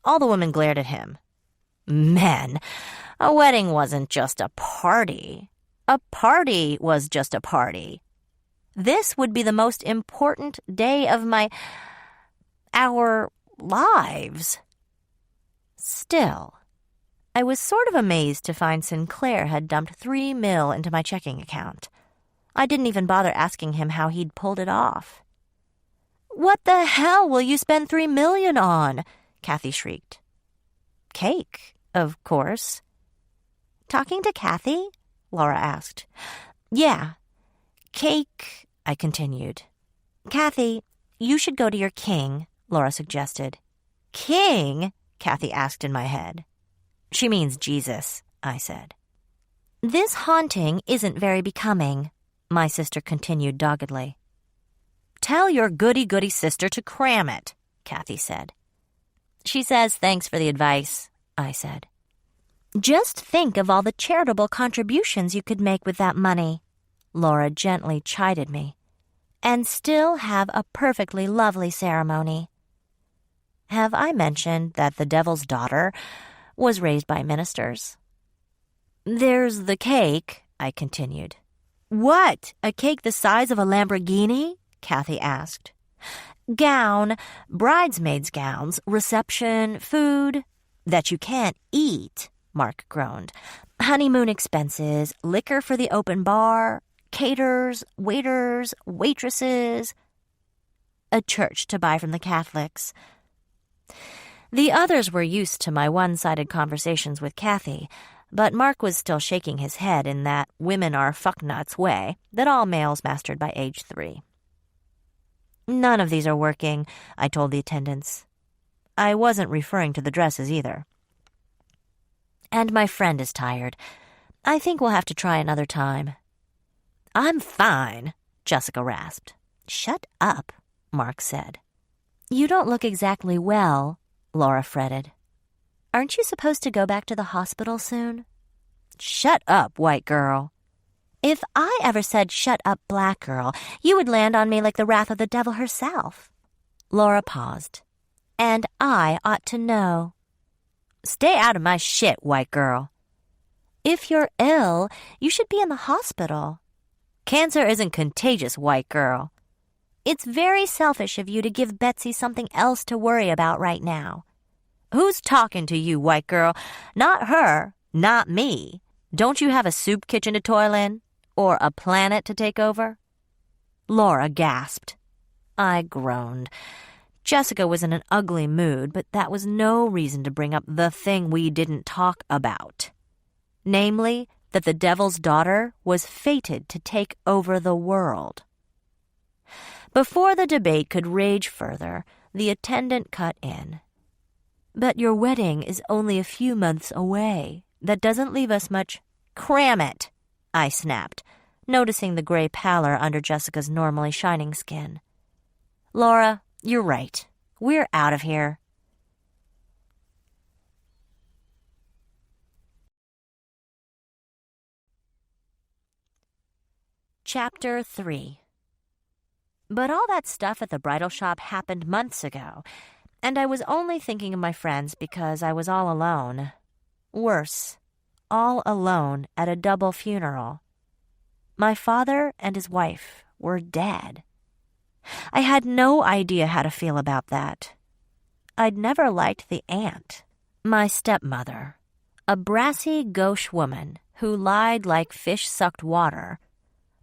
All the women glared at him. Men, a wedding wasn't just a party. A party was just a party. This would be the most important day of our lives. Still, I was sort of amazed to find Sinclair had dumped $3 million into my checking account. I didn't even bother asking him how he'd pulled it off. What the hell will you spend $3 million on? Kathy shrieked. Cake, of course. Talking to Kathy? Laura asked. Yeah. Cake, I continued. Kathy, you should go to your king, Laura suggested. King? Kathy asked in my head. She means Jesus, I said. This haunting isn't very becoming, my sister continued doggedly. Tell your goody-goody sister to cram it, Kathy said. She says thanks for the advice, I said. Just think of all the charitable contributions you could make with that money, Laura gently chided me, and still have a perfectly lovely ceremony. Have I mentioned that the devil's daughter was raised by ministers? There's the cake, I continued. What, a cake the size of a Lamborghini? Kathy asked. Gown, bridesmaids' gowns, reception, food that you can't eat, Mark groaned. Honeymoon expenses, liquor for the open bar, caterers, waiters, waitresses, a church to buy from the Catholics. The others were used to my one-sided conversations with Kathy, but Mark was still shaking his head in that women are fucknuts way that all males mastered by age 3. None of these are working, I told the attendants. I wasn't referring to the dresses either. And my friend is tired. I think we'll have to try another time. I'm fine, Jessica rasped. Shut up, Mark said. You don't look exactly well, Laura fretted. Aren't you supposed to go back to the hospital soon? Shut up, white girl. If I ever said shut up, black girl, you would land on me like the wrath of the devil herself. Laura paused. And I ought to know. Stay out of my shit, white girl. If you're ill, you should be in the hospital. Cancer isn't contagious, white girl. It's very selfish of you to give Betsy something else to worry about right now. Who's talking to you, white girl? Not her, not me. Don't you have a soup kitchen to toil in? Or a planet to take over? Laura gasped. I groaned. Jessica was in an ugly mood, but that was no reason to bring up the thing we didn't talk about. Namely, that the devil's daughter was fated to take over the world. Before the debate could rage further, the attendant cut in. But your wedding is only a few months away. That doesn't leave us much. Cram it, I snapped, noticing the gray pallor under Jessica's normally shining skin. Laura, you're right. We're out of here. Chapter 3. But all that stuff at the bridal shop happened months ago, and I was only thinking of my friends because I was all alone. Worse, all alone at a double funeral. My father and his wife were dead. I had no idea how to feel about that. I'd never liked the aunt, my stepmother, a brassy gauche woman who lied like fish sucked water,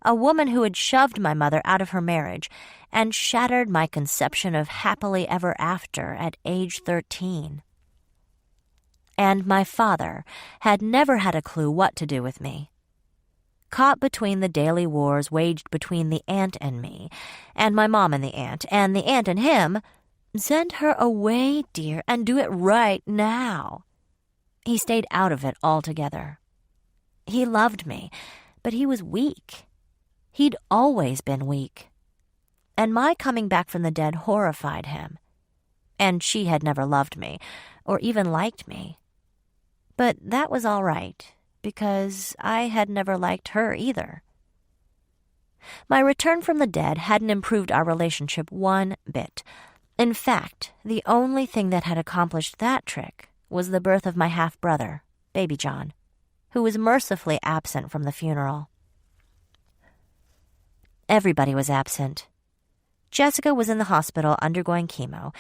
a woman who had shoved my mother out of her marriage and shattered my conception of happily ever after at age 13. And my father had never had a clue what to do with me. Caught between the daily wars waged between the aunt and me, and my mom and the aunt and him, send her away, dear, and do it right now. He stayed out of it altogether. He loved me, but he was weak. He'd always been weak. And my coming back from the dead horrified him. And she had never loved me, or even liked me. But that was all right, because I had never liked her either. My return from the dead hadn't improved our relationship one bit. In fact, the only thing that had accomplished that trick was the birth of my half-brother, Baby John, who was mercifully absent from the funeral. Everybody was absent. Jessica was in the hospital undergoing chemo,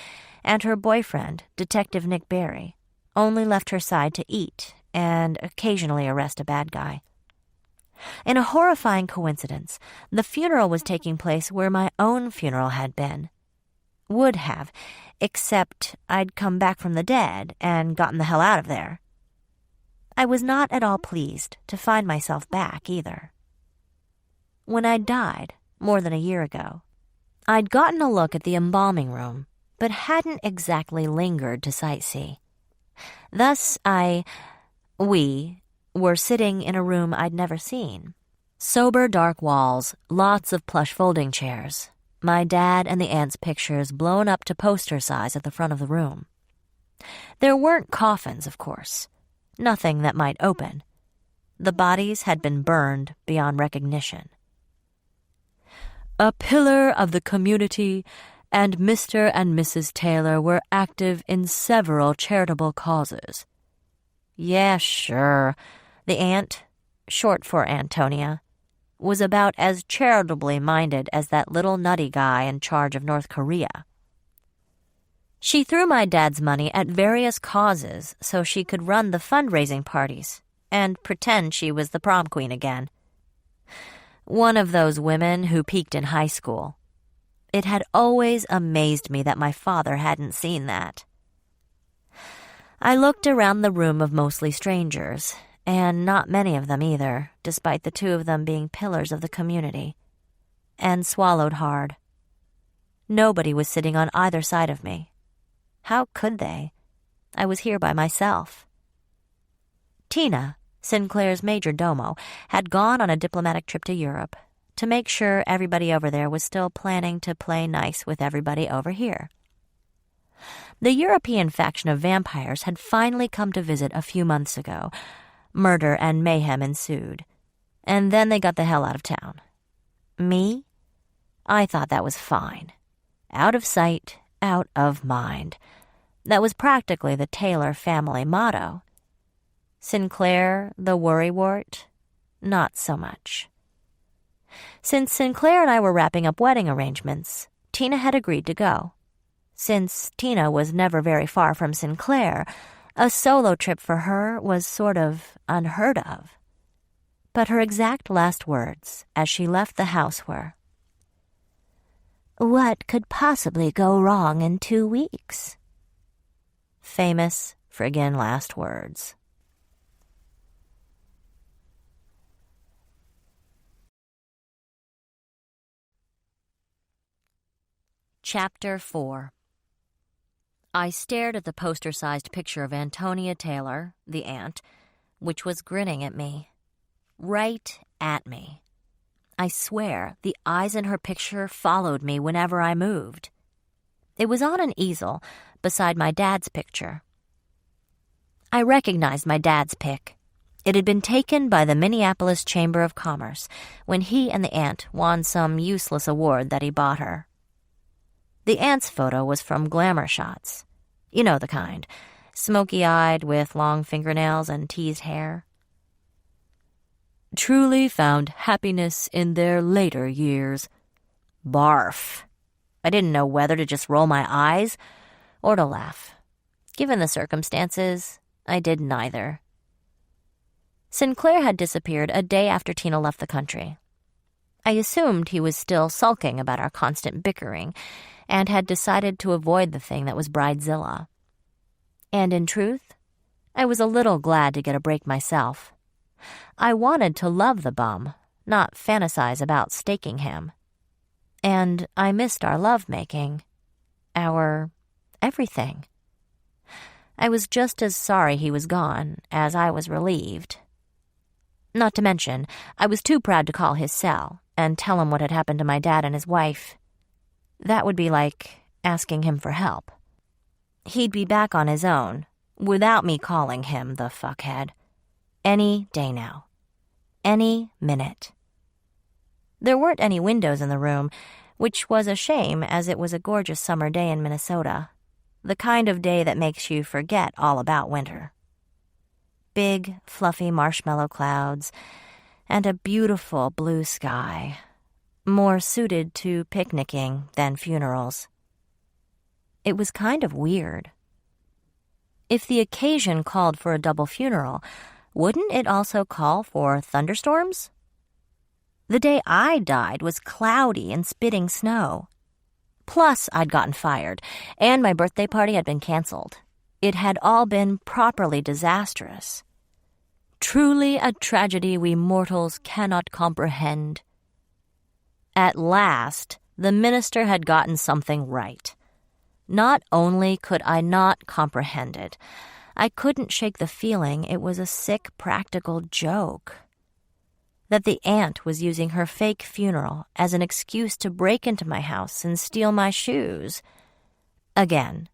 and her boyfriend, Detective Nick Barry, only left her side to eat and occasionally arrest a bad guy. In a horrifying coincidence, the funeral was taking place where my own funeral had been. Would have, except I'd come back from the dead and gotten the hell out of there. I was not at all pleased to find myself back either. When I'd died, more than a year ago, I'd gotten a look at the embalming room, but hadn't exactly lingered to sightsee. Thus we were sitting in a room I'd never seen. Sober dark walls, lots of plush folding chairs, my dad and the aunt's pictures blown up to poster size at the front of the room. There weren't coffins, of course. Nothing that might open. The bodies had been burned beyond recognition. A pillar of the community, and Mr. and Mrs. Taylor were active in several charitable causes. Yeah, sure. The aunt, short for Antonia, was about as charitably minded as that little nutty guy in charge of North Korea. She threw my dad's money at various causes so she could run the fundraising parties and pretend she was the prom queen again. One of those women who peaked in high school. It had always amazed me that my father hadn't seen that. I looked around the room of mostly strangers, and not many of them either, despite the two of them being pillars of the community, and swallowed hard. Nobody was sitting on either side of me. How could they? I was here by myself. Tina, Sinclair's major domo, had gone on a diplomatic trip to Europe to make sure everybody over there was still planning to play nice with everybody over here. The European faction of vampires had finally come to visit a few months ago. Murder and mayhem ensued, and then they got the hell out of town. Me? I thought that was fine. Out of sight, out of mind. That was practically the Taylor family motto. Sinclair, the worrywart? Not so much. Since Sinclair and I were wrapping up wedding arrangements, Tina had agreed to go. Since Tina was never very far from Sinclair, a solo trip for her was sort of unheard of. But her exact last words as she left the house were, "What could possibly go wrong in 2 weeks?" Famous friggin' last words. Chapter 4. I stared at the poster-sized picture of Antonia Taylor, the aunt, which was grinning at me. Right at me. I swear, the eyes in her picture followed me whenever I moved. It was on an easel beside my dad's picture. I recognized my dad's pic. It had been taken by the Minneapolis Chamber of Commerce when he and the aunt won some useless award that he bought her. The aunt's photo was from Glamour Shots. You know the kind. Smoky-eyed with long fingernails and teased hair. Truly found happiness in their later years. Barf. I didn't know whether to just roll my eyes or to laugh. Given the circumstances, I did neither. Sinclair had disappeared a day after Tina left the country. I assumed he was still sulking about our constant bickering and had decided to avoid the thing that was bridezilla. And in truth, I was a little glad to get a break myself. I wanted to love the bum, not fantasize about staking him. And I missed our lovemaking, our everything. I was just as sorry he was gone as I was relieved. Not to mention, I was too proud to call his cell and tell him what had happened to my dad and his wife. That would be like asking him for help. He'd be back on his own, without me calling him the fuckhead. Any day now. Any minute. There weren't any windows in the room, which was a shame as it was a gorgeous summer day in Minnesota. The kind of day that makes you forget all about winter. Big, fluffy marshmallow clouds, and a beautiful blue sky. More suited to picnicking than funerals. It was kind of weird. If the occasion called for a double funeral, wouldn't it also call for thunderstorms? The day I died was cloudy and spitting snow. Plus, I'd gotten fired, and my birthday party had been canceled. It had all been properly disastrous. Truly a tragedy we mortals cannot comprehend. At last, the minister had gotten something right. Not only could I not comprehend it, I couldn't shake the feeling it was a sick practical joke. That the aunt was using her fake funeral as an excuse to break into my house and steal my shoes. Again.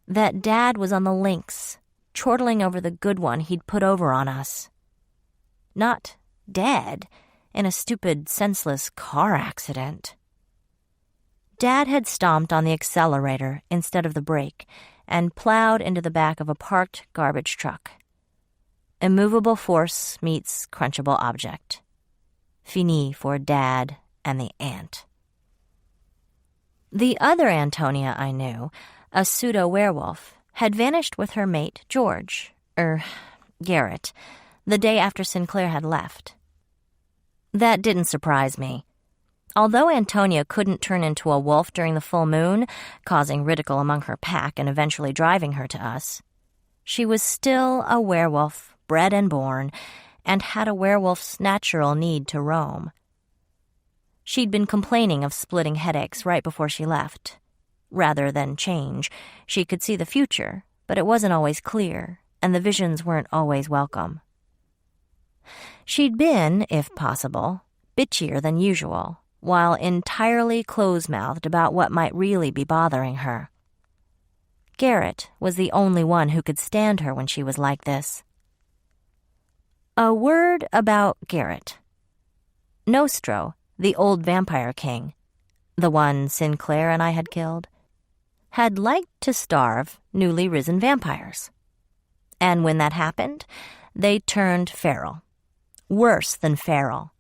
That Dad was on the links, chortling over the good one he'd put over on us. Not dead in a stupid, senseless car accident. Dad had stomped on the accelerator instead of the brake and plowed into the back of a parked garbage truck. Immovable force meets crunchable object. Fini for Dad and the aunt. The other Antonia I knew, a pseudo-werewolf, had vanished with her mate, Garrett, the day after Sinclair had left. That didn't surprise me. Although Antonia couldn't turn into a wolf during the full moon, causing ridicule among her pack and eventually driving her to us, she was still a werewolf, bred and born, and had a werewolf's natural need to roam. She'd been complaining of splitting headaches right before she left. Rather than change, she could see the future, but it wasn't always clear, and the visions weren't always welcome. She'd been, if possible, bitchier than usual, while entirely close-mouthed about what might really be bothering her. Garrett was the only one who could stand her when she was like this. A word about Garrett. Nostro, the old vampire king, the one Sinclair and I had killed, had liked to starve newly risen vampires. And when that happened, they turned feral. Worse than feral.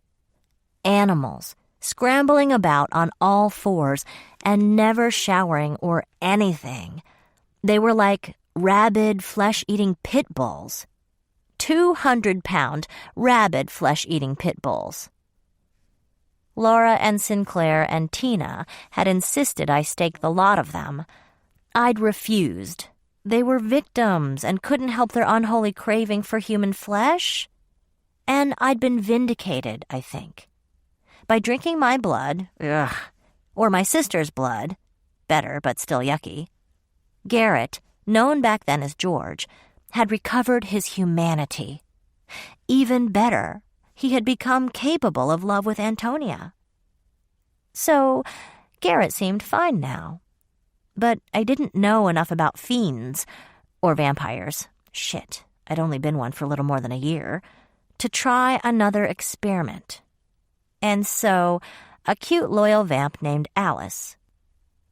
Animals, scrambling about on all fours and never showering or anything. They were like rabid, flesh-eating pit bulls. 200-pound, rabid, flesh-eating pit bulls. Laura and Sinclair and Tina had insisted I stake the lot of them. I'd refused. They were victims and couldn't help their unholy craving for human flesh. And I'd been vindicated, I think. By drinking my blood, or my sister's blood, better but still yucky, Garrett, known back then as George, had recovered his humanity. Even better, he had become capable of love with Antonia. So, Garrett seemed fine now. But I didn't know enough about fiends, or vampires, shit, I'd only been one for a little more than a year, to try another experiment. And so, a cute loyal vamp named Alice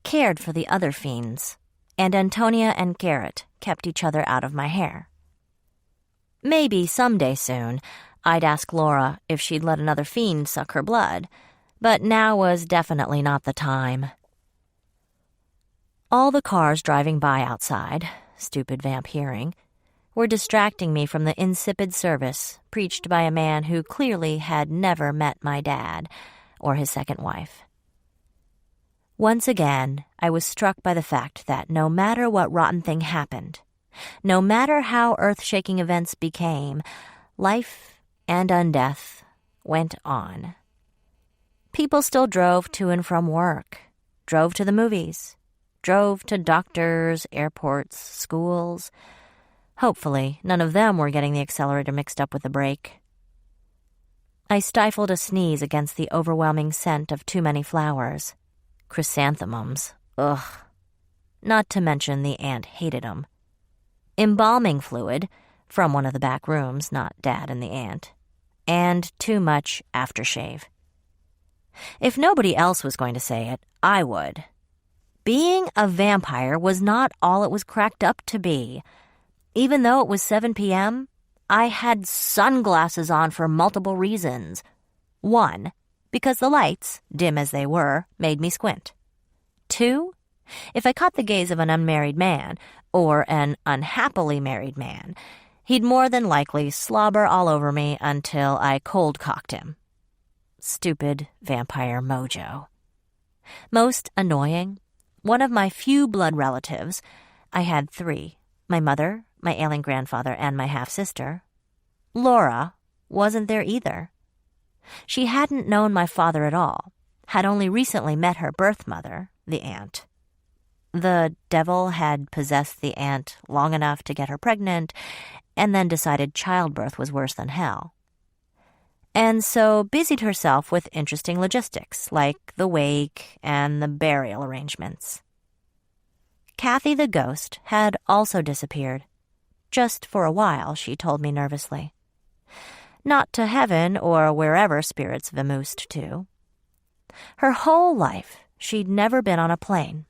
cared for the other fiends, and Antonia and Garrett kept each other out of my hair. Maybe someday soon, I'd ask Laura if she'd let another fiend suck her blood, but now was definitely not the time. All the cars driving by outside, stupid vamp hearing, were distracting me from the insipid service preached by a man who clearly had never met my dad or his second wife. Once again, I was struck by the fact that no matter what rotten thing happened, no matter how earth-shaking events became, life and undeath went on. People still drove to and from work, drove to the movies, drove to doctors, airports, schools. Hopefully, none of them were getting the accelerator mixed up with the brake. I stifled a sneeze against the overwhelming scent of too many flowers. Chrysanthemums. Ugh. Not to mention the aunt hated 'em. Embalming fluid, from one of the back rooms, not Dad and the aunt. And too much aftershave. If nobody else was going to say it, I would. Being a vampire was not all it was cracked up to be. Even though it was 7 p.m., I had sunglasses on for multiple reasons. 1, because the lights, dim as they were, made me squint. 2, if I caught the gaze of an unmarried man, or an unhappily married man, he'd more than likely slobber all over me until I cold-cocked him. Stupid vampire mojo. Most annoying, one of my few blood relatives, I had 3, my mother, my ailing grandfather, and my half-sister, Laura, wasn't there either. She hadn't known my father at all, had only recently met her birth mother, the aunt. The devil had possessed the aunt long enough to get her pregnant, and then decided childbirth was worse than hell. And so busied herself with interesting logistics, like the wake and the burial arrangements. Kathy the ghost had also disappeared. Just for a while, she told me nervously. Not to heaven or wherever spirits vamoosed to. Her whole life, she'd never been on a plane,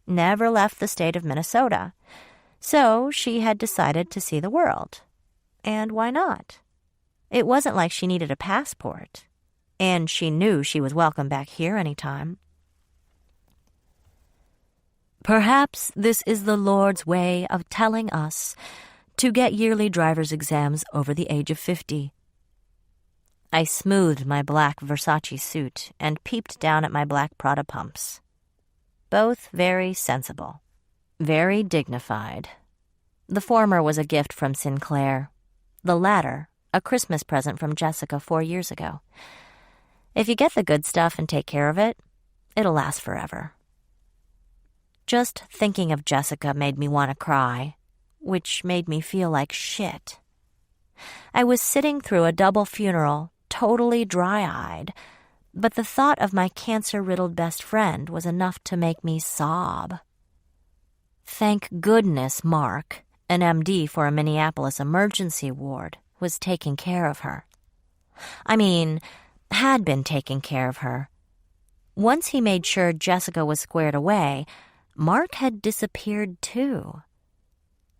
never left the state of Minnesota, so she had decided to see the world. And why not? It wasn't like she needed a passport, and she knew she was welcome back here anytime. Perhaps this is the Lord's way of telling us to get yearly driver's exams over the age of 50. I smoothed my black Versace suit and peeped down at my black Prada pumps. Both very sensible, very dignified. The former was a gift from Sinclair. The latter, a Christmas present from Jessica 4 years ago. If you get the good stuff and take care of it, it'll last forever. Just thinking of Jessica made me want to cry, which made me feel like shit. I was sitting through a double funeral, totally dry-eyed, but the thought of my cancer-riddled best friend was enough to make me sob. Thank goodness Mark, an MD for a Minneapolis emergency ward, was taking care of her. I mean, had been taking care of her. Once he made sure Jessica was squared away, Mark had disappeared too.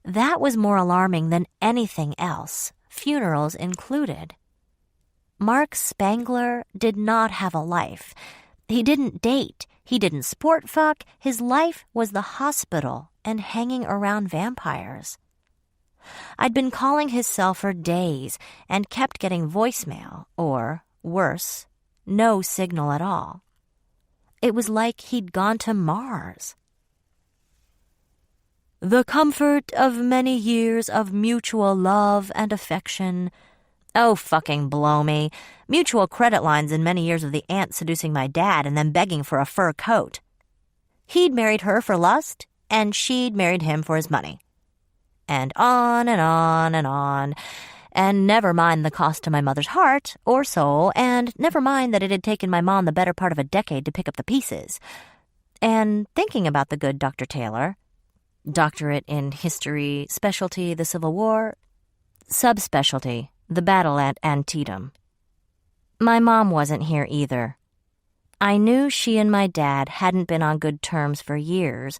That was more alarming than anything else, funerals included. Mark Spangler did not have a life. He didn't date. He didn't sport fuck. His life was the hospital and hanging around vampires. I'd been calling his cell for days and kept getting voicemail, or, worse, no signal at all. It was like he'd gone to Mars. The comfort of many years of mutual love and affection. Oh, fucking blow me. Mutual credit lines and many years of the aunt seducing my dad and then begging for a fur coat. He'd married her for lust, and she'd married him for his money. And on and on and on. And never mind the cost to my mother's heart or soul, and never mind that it had taken my mom the better part of a decade to pick up the pieces. And thinking about the good Dr. Taylor, doctorate in history, specialty, the Civil War, subspecialty, the battle at Antietam. My mom wasn't here either. I knew she and my dad hadn't been on good terms for years,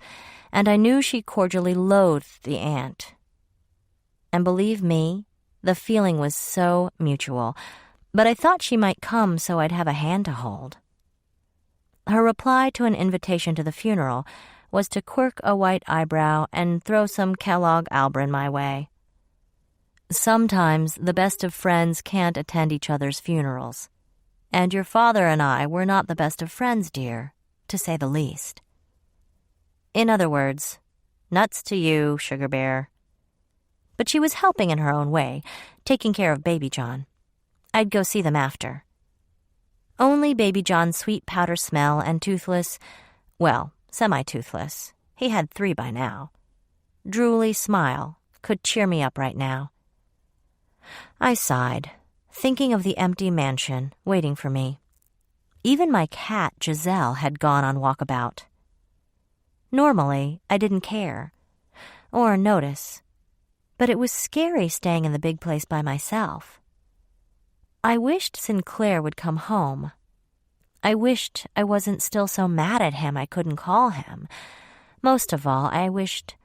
and I knew she cordially loathed the aunt. And believe me, the feeling was so mutual, but I thought she might come so I'd have a hand to hold. Her reply to an invitation to the funeral was to quirk a white eyebrow and throw some Kellogg Albrin my way. Sometimes the best of friends can't attend each other's funerals, and your father and I were not the best of friends, dear, to say the least. In other words, nuts to you, Sugar Bear. But she was helping in her own way, taking care of Baby John. I'd go see them after. Only Baby John's sweet powder smell and toothless, well, semi-toothless, he had 3 by now, drooly smile could cheer me up right now. I sighed, thinking of the empty mansion waiting for me. Even my cat, Giselle, had gone on walkabout. Normally, I didn't care, or notice, but it was scary staying in the big place by myself. I wished Sinclair would come home. I wished I wasn't still so mad at him I couldn't call him. Most of all, I wished...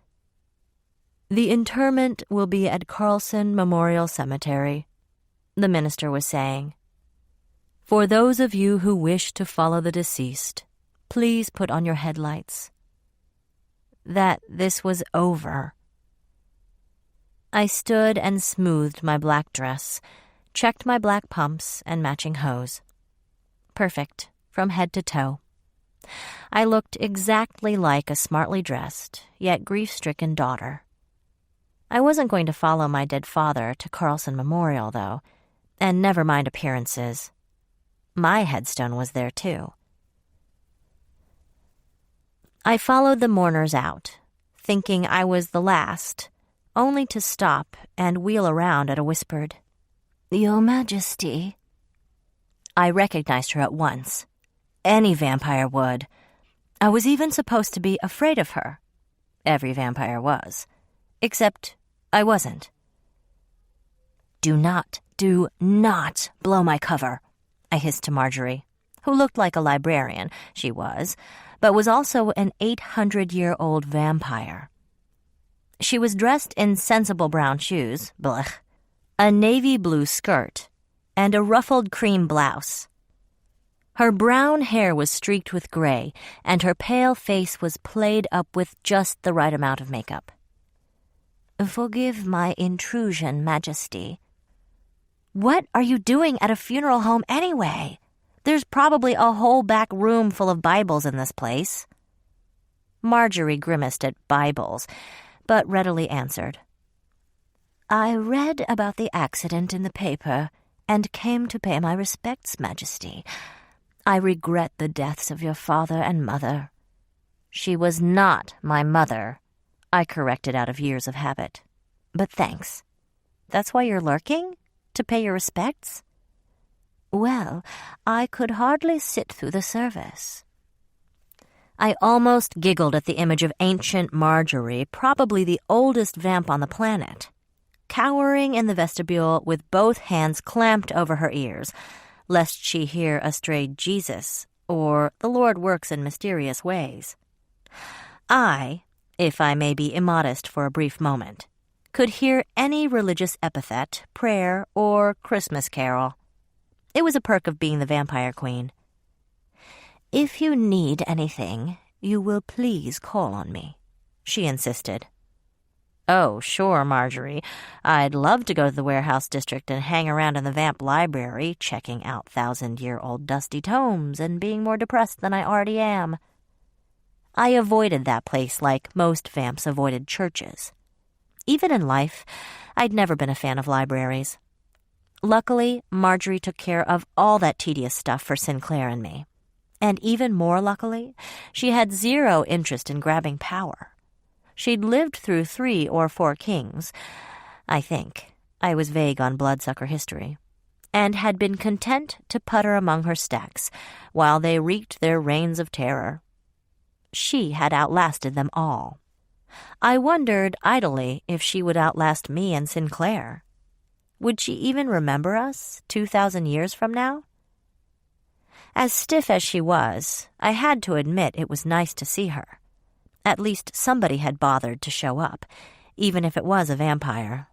The interment will be at Carlson Memorial Cemetery, the minister was saying. For those of you who wish to follow the deceased, please put on your headlights. That this was over. I stood and smoothed my black dress, checked my black pumps and matching hose. Perfect, from head to toe. I looked exactly like a smartly dressed, yet grief-stricken daughter. I wasn't going to follow my dead father to Carlson Memorial, though, and never mind appearances. My headstone was there, too. I followed the mourners out, thinking I was the last, only to stop and wheel around at a whispered, "Your Majesty." I recognized her at once. Any vampire would. I was even supposed to be afraid of her. Every vampire was. Except I wasn't. Do not blow my cover, I hissed to Marjorie, who looked like a librarian, she was, but was also an 800-year-old vampire. She was dressed in sensible brown shoes, blech, a navy blue skirt, and a ruffled cream blouse. Her brown hair was streaked with gray, and her pale face was played up with just the right amount of makeup. "Forgive my intrusion, Majesty." What are you doing at a funeral home anyway? There's probably a whole back room full of Bibles in this place." Marjorie grimaced at Bibles, but readily answered, "I read about the accident in the paper and came to pay my respects, Majesty. I regret the deaths of your father and mother." "She was not my mother," I corrected out of years of habit. "But thanks. That's why you're lurking? To pay your respects?" "Well, I could hardly sit through the service." I almost giggled at the image of ancient Marjorie, probably the oldest vamp on the planet, cowering in the vestibule with both hands clamped over her ears, lest she hear a strayed Jesus, or the Lord works in mysterious ways. I, if I may be immodest for a brief moment, could hear any religious epithet, prayer, or Christmas carol. It was a perk of being the Vampire Queen. "If you need anything, you will please call on me," she insisted. "Oh, sure, Marjorie. I'd love to go to the warehouse district and hang around in the vamp library, checking out 1,000-year-old dusty tomes and being more depressed than I already am." I avoided that place like most vamps avoided churches. Even in life, I'd never been a fan of libraries. Luckily, Marjorie took care of all that tedious stuff for Sinclair and me. And even more luckily, she had zero interest in grabbing power. She'd lived through 3 or 4 kings, I think. I was vague on bloodsucker history. And had been content to putter among her stacks while they wreaked their reigns of terror. She had outlasted them all. I wondered idly if she would outlast me and Sinclair. Would she even remember us 2,000 years from now? As stiff as she was, I had to admit it was nice to see her. At least somebody had bothered to show up, even if it was a vampire.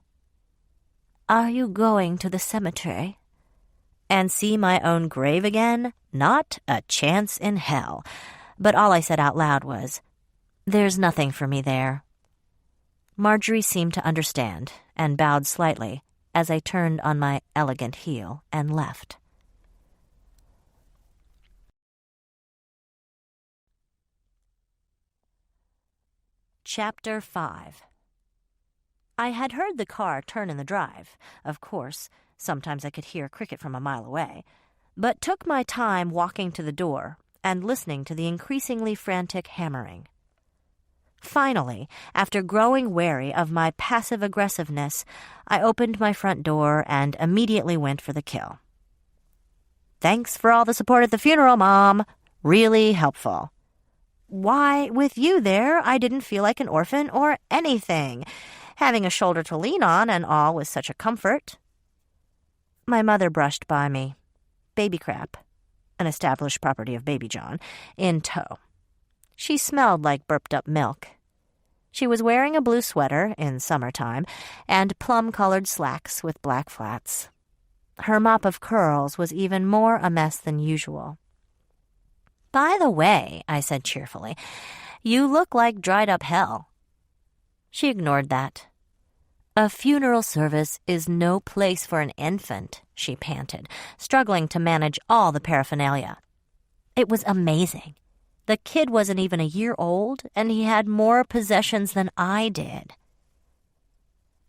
"Are you going to the cemetery?" And see my own grave again? Not a chance in hell. But all I said out loud was, "There's nothing for me there." Marjorie seemed to understand and bowed slightly as I turned on my elegant heel and left. Chapter 5. I had heard the car turn in the drive, of course. Sometimes I could hear cricket from a mile away, but took my time walking to the door and listening to the increasingly frantic hammering. Finally, after growing wary of my passive aggressiveness, I opened my front door and immediately went for the kill. "Thanks for all the support at the funeral, Mom. Really helpful." "Why, with you there, I didn't feel like an orphan or anything. Having a shoulder to lean on and all was such a comfort." My mother brushed by me. Baby crap, an established property of Baby John, in tow. She smelled like burped-up milk. She was wearing a blue sweater in summertime and plum-colored slacks with black flats. Her mop of curls was even more a mess than usual. "By the way," I said cheerfully, "you look like dried-up hell." She ignored that. "A funeral service is no place for an infant," she panted, struggling to manage all the paraphernalia. It was amazing. The kid wasn't even a year old, and he had more possessions than I did.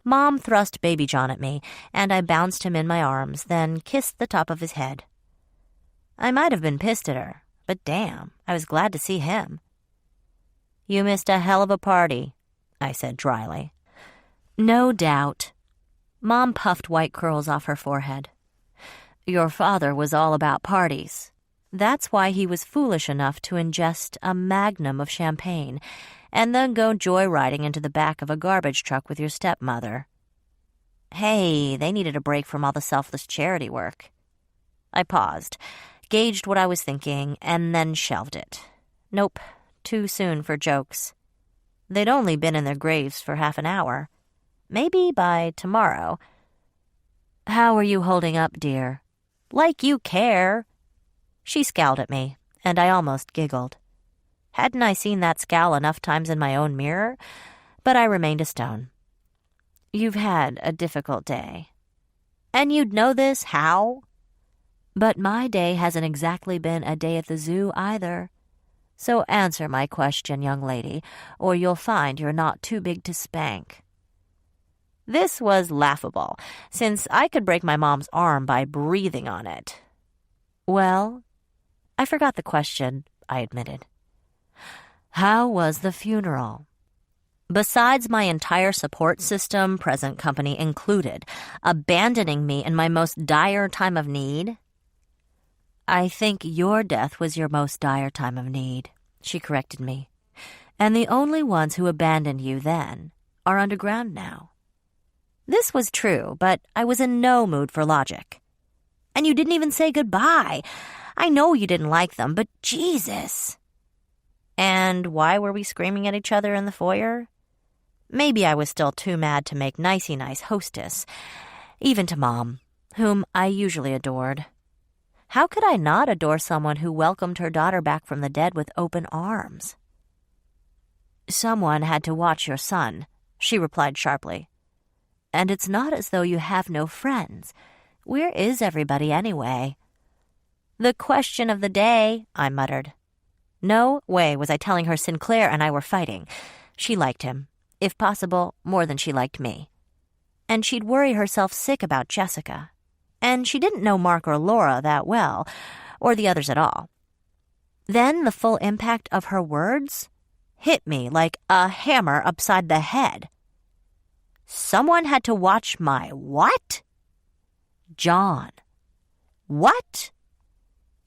Mom thrust Baby John at me, and I bounced him in my arms, then kissed the top of his head. I might have been pissed at her, but damn, I was glad to see him. "You missed a hell of a party," I said dryly. "No doubt." Mom puffed white curls off her forehead. "Your father was all about parties. That's why he was foolish enough to ingest a magnum of champagne and then go joyriding into the back of a garbage truck with your stepmother. Hey, they needed a break from all the selfless charity work." I paused, gauged what I was thinking, and then shelved it. Nope, too soon for jokes. They'd only been in their graves for half an hour. Maybe by tomorrow. "How are you holding up, dear?" "Like you care." She scowled at me, and I almost giggled. Hadn't I seen that scowl enough times in my own mirror? But I remained a stone. "You've had a difficult day." And you'd know this how? But my day hasn't exactly been a day at the zoo either. So answer my question, young lady, or you'll find you're not too big to spank. This was laughable, since I could break my mom's arm by breathing on it. Well, I forgot the question, I admitted. How was the funeral? Besides my entire support system, present company included, abandoning me in my most dire time of need? I think your death was your most dire time of need, she corrected me. And the only ones who abandoned you then are underground now. This was true, but I was in no mood for logic. And you didn't even say goodbye. I know you didn't like them, but Jesus. And why were we screaming at each other in the foyer? Maybe I was still too mad to make nicey-nice hostess, even to Mom, whom I usually adored. How could I not adore someone who welcomed her daughter back from the dead with open arms? Someone had to watch your son, she replied sharply. And it's not as though you have no friends. Where is everybody anyway? The question of the day, I muttered. No way was I telling her Sinclair and I were fighting. She liked him, if possible, more than she liked me. And she'd worry herself sick about Jessica. And she didn't know Mark or Laura that well, or the others at all. Then the full impact of her words hit me like a hammer upside the head. Someone had to watch my what? John. What?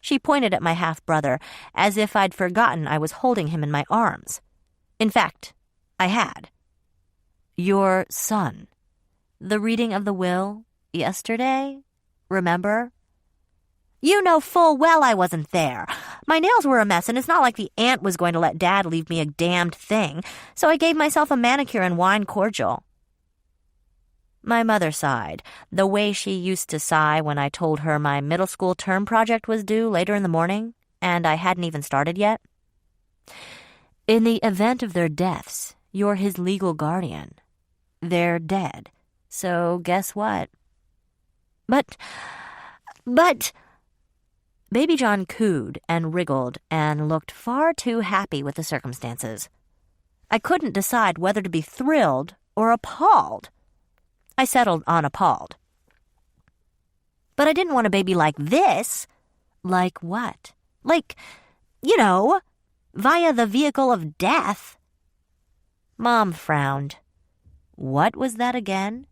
She pointed at my half-brother as if I'd forgotten I was holding him in my arms. In fact, I had. Your son. The reading of the will yesterday? Remember? You know full well I wasn't there. My nails were a mess, and it's not like the aunt was going to let Dad leave me a damned thing, so I gave myself a manicure and wine cordial. My mother sighed, the way she used to sigh when I told her my middle school term project was due later in the morning, and I hadn't even started yet. In the event of their deaths, you're his legal guardian. They're dead, so guess what? But... Baby John cooed and wriggled and looked far too happy with the circumstances. I couldn't decide whether to be thrilled or appalled. I settled on appalled. But I didn't want a baby like this. Like what? Like, you know, via the vehicle of death. Mom frowned. What was that again?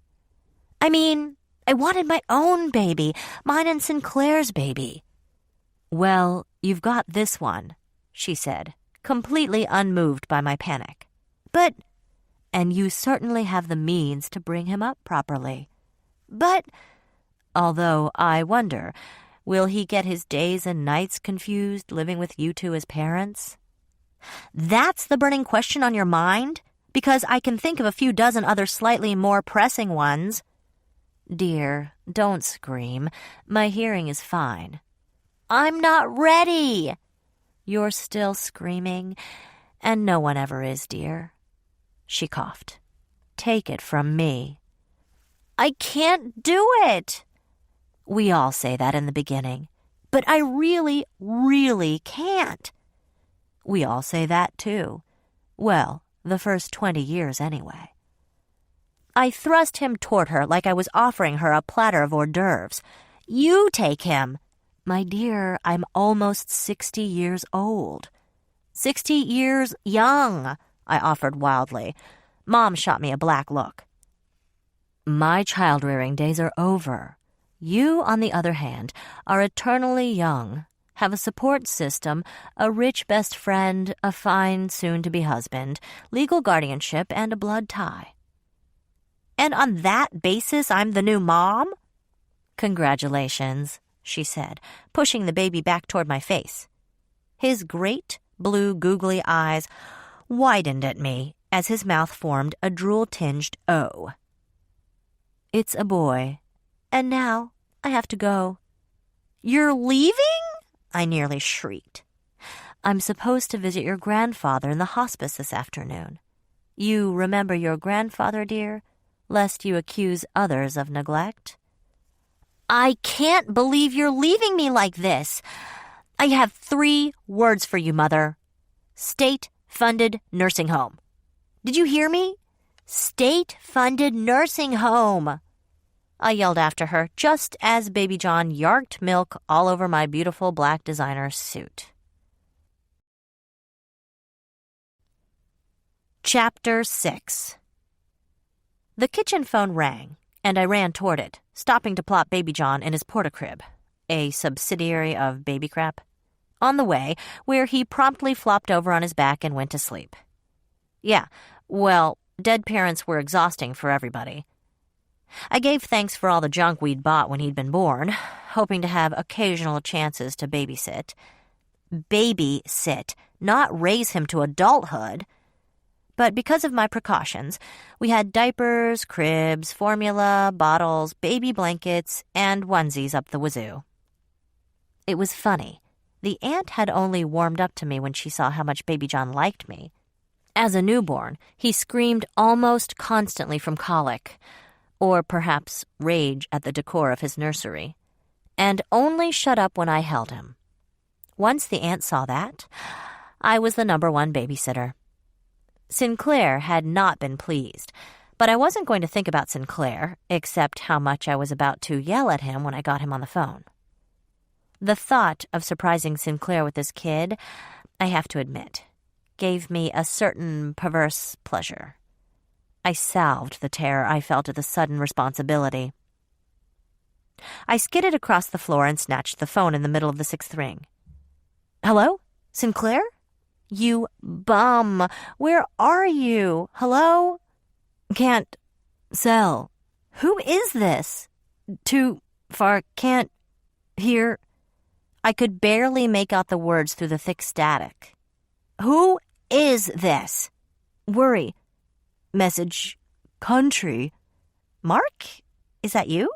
I mean, I wanted my own baby, mine and Sinclair's baby. Well, you've got this one, she said, completely unmoved by my panic. But, and you certainly have the means to bring him up properly. But, although I wonder, will he get his days and nights confused living with you two as parents? That's the burning question on your mind? Because I can think of a few dozen other slightly more pressing ones. Dear, don't scream. My hearing is fine. I'm not ready. You're still screaming, and no one ever is, dear. She coughed. Take it from me. I can't do it. We all say that in the beginning, but I really, really can't. We all say that too. Well, the first 20 years anyway. I thrust him toward her like I was offering her a platter of hors d'oeuvres. You take him. My dear, I'm almost 60 years old. 60 years young, I offered wildly. Mom shot me a black look. My child-rearing days are over. You, on the other hand, are eternally young, have a support system, a rich best friend, a fine soon-to-be husband, legal guardianship, and a blood tie. And on that basis, I'm the new mom? Congratulations, she said, pushing the baby back toward my face. His great, blue, googly eyes widened at me as his mouth formed a drool-tinged O. It's a boy, and now I have to go. You're leaving? I nearly shrieked. I'm supposed to visit your grandfather in the hospice this afternoon. You remember your grandfather, dear? Lest you accuse others of neglect. I can't believe you're leaving me like this. I have 3 words for you, Mother. State-funded nursing home. Did you hear me? State-funded nursing home. I yelled after her just as Baby John yarked milk all over my beautiful black designer suit. Chapter 6. The kitchen phone rang, and I ran toward it, stopping to plop Baby John in his porta-crib, a subsidiary of Baby Crap, on the way, where he promptly flopped over on his back and went to sleep. Yeah, well, dead parents were exhausting for everybody. I gave thanks for all the junk we'd bought when he'd been born, hoping to have occasional chances to babysit. Babysit, not raise him to adulthood. But because of my precautions, we had diapers, cribs, formula, bottles, baby blankets, and onesies up the wazoo. It was funny. The aunt had only warmed up to me when she saw how much Baby John liked me. As a newborn, he screamed almost constantly from colic, or perhaps rage at the decor of his nursery, and only shut up when I held him. Once the aunt saw that, I was the #1 babysitter. Sinclair had not been pleased, but I wasn't going to think about Sinclair, except how much I was about to yell at him when I got him on the phone. The thought of surprising Sinclair with this kid, I have to admit, gave me a certain perverse pleasure. I salved the terror I felt at the sudden responsibility. I skidded across the floor and snatched the phone in the middle of the 6th ring. Hello? Sinclair? You bum. Where are you? Hello? Can't sell. Who is this? Too far. Can't hear. I could barely make out the words through the thick static. Who is this? Worry. Message. Country. Mark? Is that you?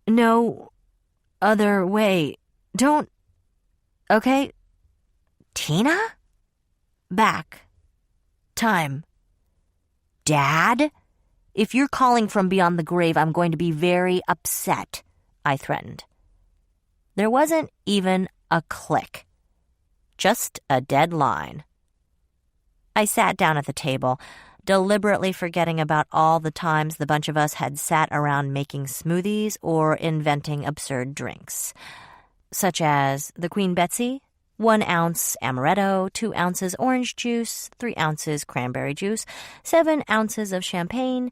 No other way. Don't. Okay. Tina? Back. Time. Dad? If you're calling from beyond the grave, I'm going to be very upset, I threatened. There wasn't even a click. Just a dead line. I sat down at the table, deliberately forgetting about all the times the bunch of us had sat around making smoothies or inventing absurd drinks, such as the Queen Betsy, 1 ounce amaretto, 2 ounces orange juice, 3 ounces cranberry juice, 7 ounces of champagne,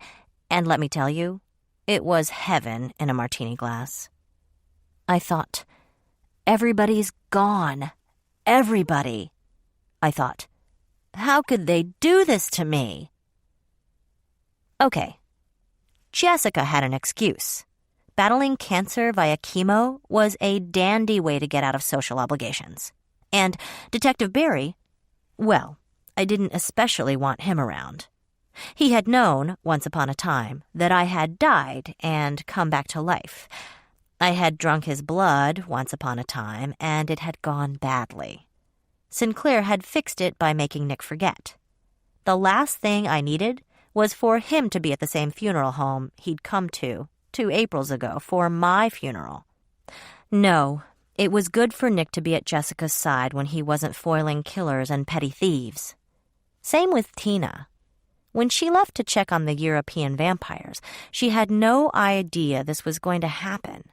and let me tell you, it was heaven in a martini glass. I thought, everybody's gone. Everybody. I thought, how could they do this to me? Okay, Jessica had an excuse. Battling cancer via chemo was a dandy way to get out of social obligations. And Detective Barry, well, I didn't especially want him around. He had known, once upon a time, that I had died and come back to life. I had drunk his blood once upon a time, and it had gone badly. Sinclair had fixed it by making Nick forget. The last thing I needed was for him to be at the same funeral home he'd come to 2 Aprils ago for my funeral. No, it was good for Nick to be at Jessica's side when he wasn't foiling killers and petty thieves. Same with Tina. When she left to check on the European vampires, she had no idea this was going to happen.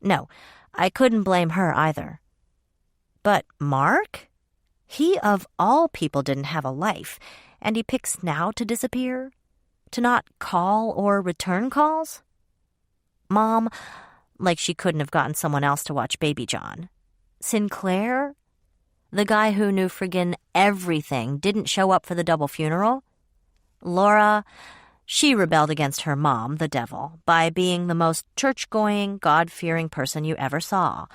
No, I couldn't blame her either. But Mark? He of all people didn't have a life, and he picks now to disappear? To not call or return calls? Mom, like she couldn't have gotten someone else to watch Baby John. Sinclair? The guy who knew friggin' everything didn't show up for the double funeral? Laura, she rebelled against her mom, the devil, by being the most church-going, God-fearing person you ever saw,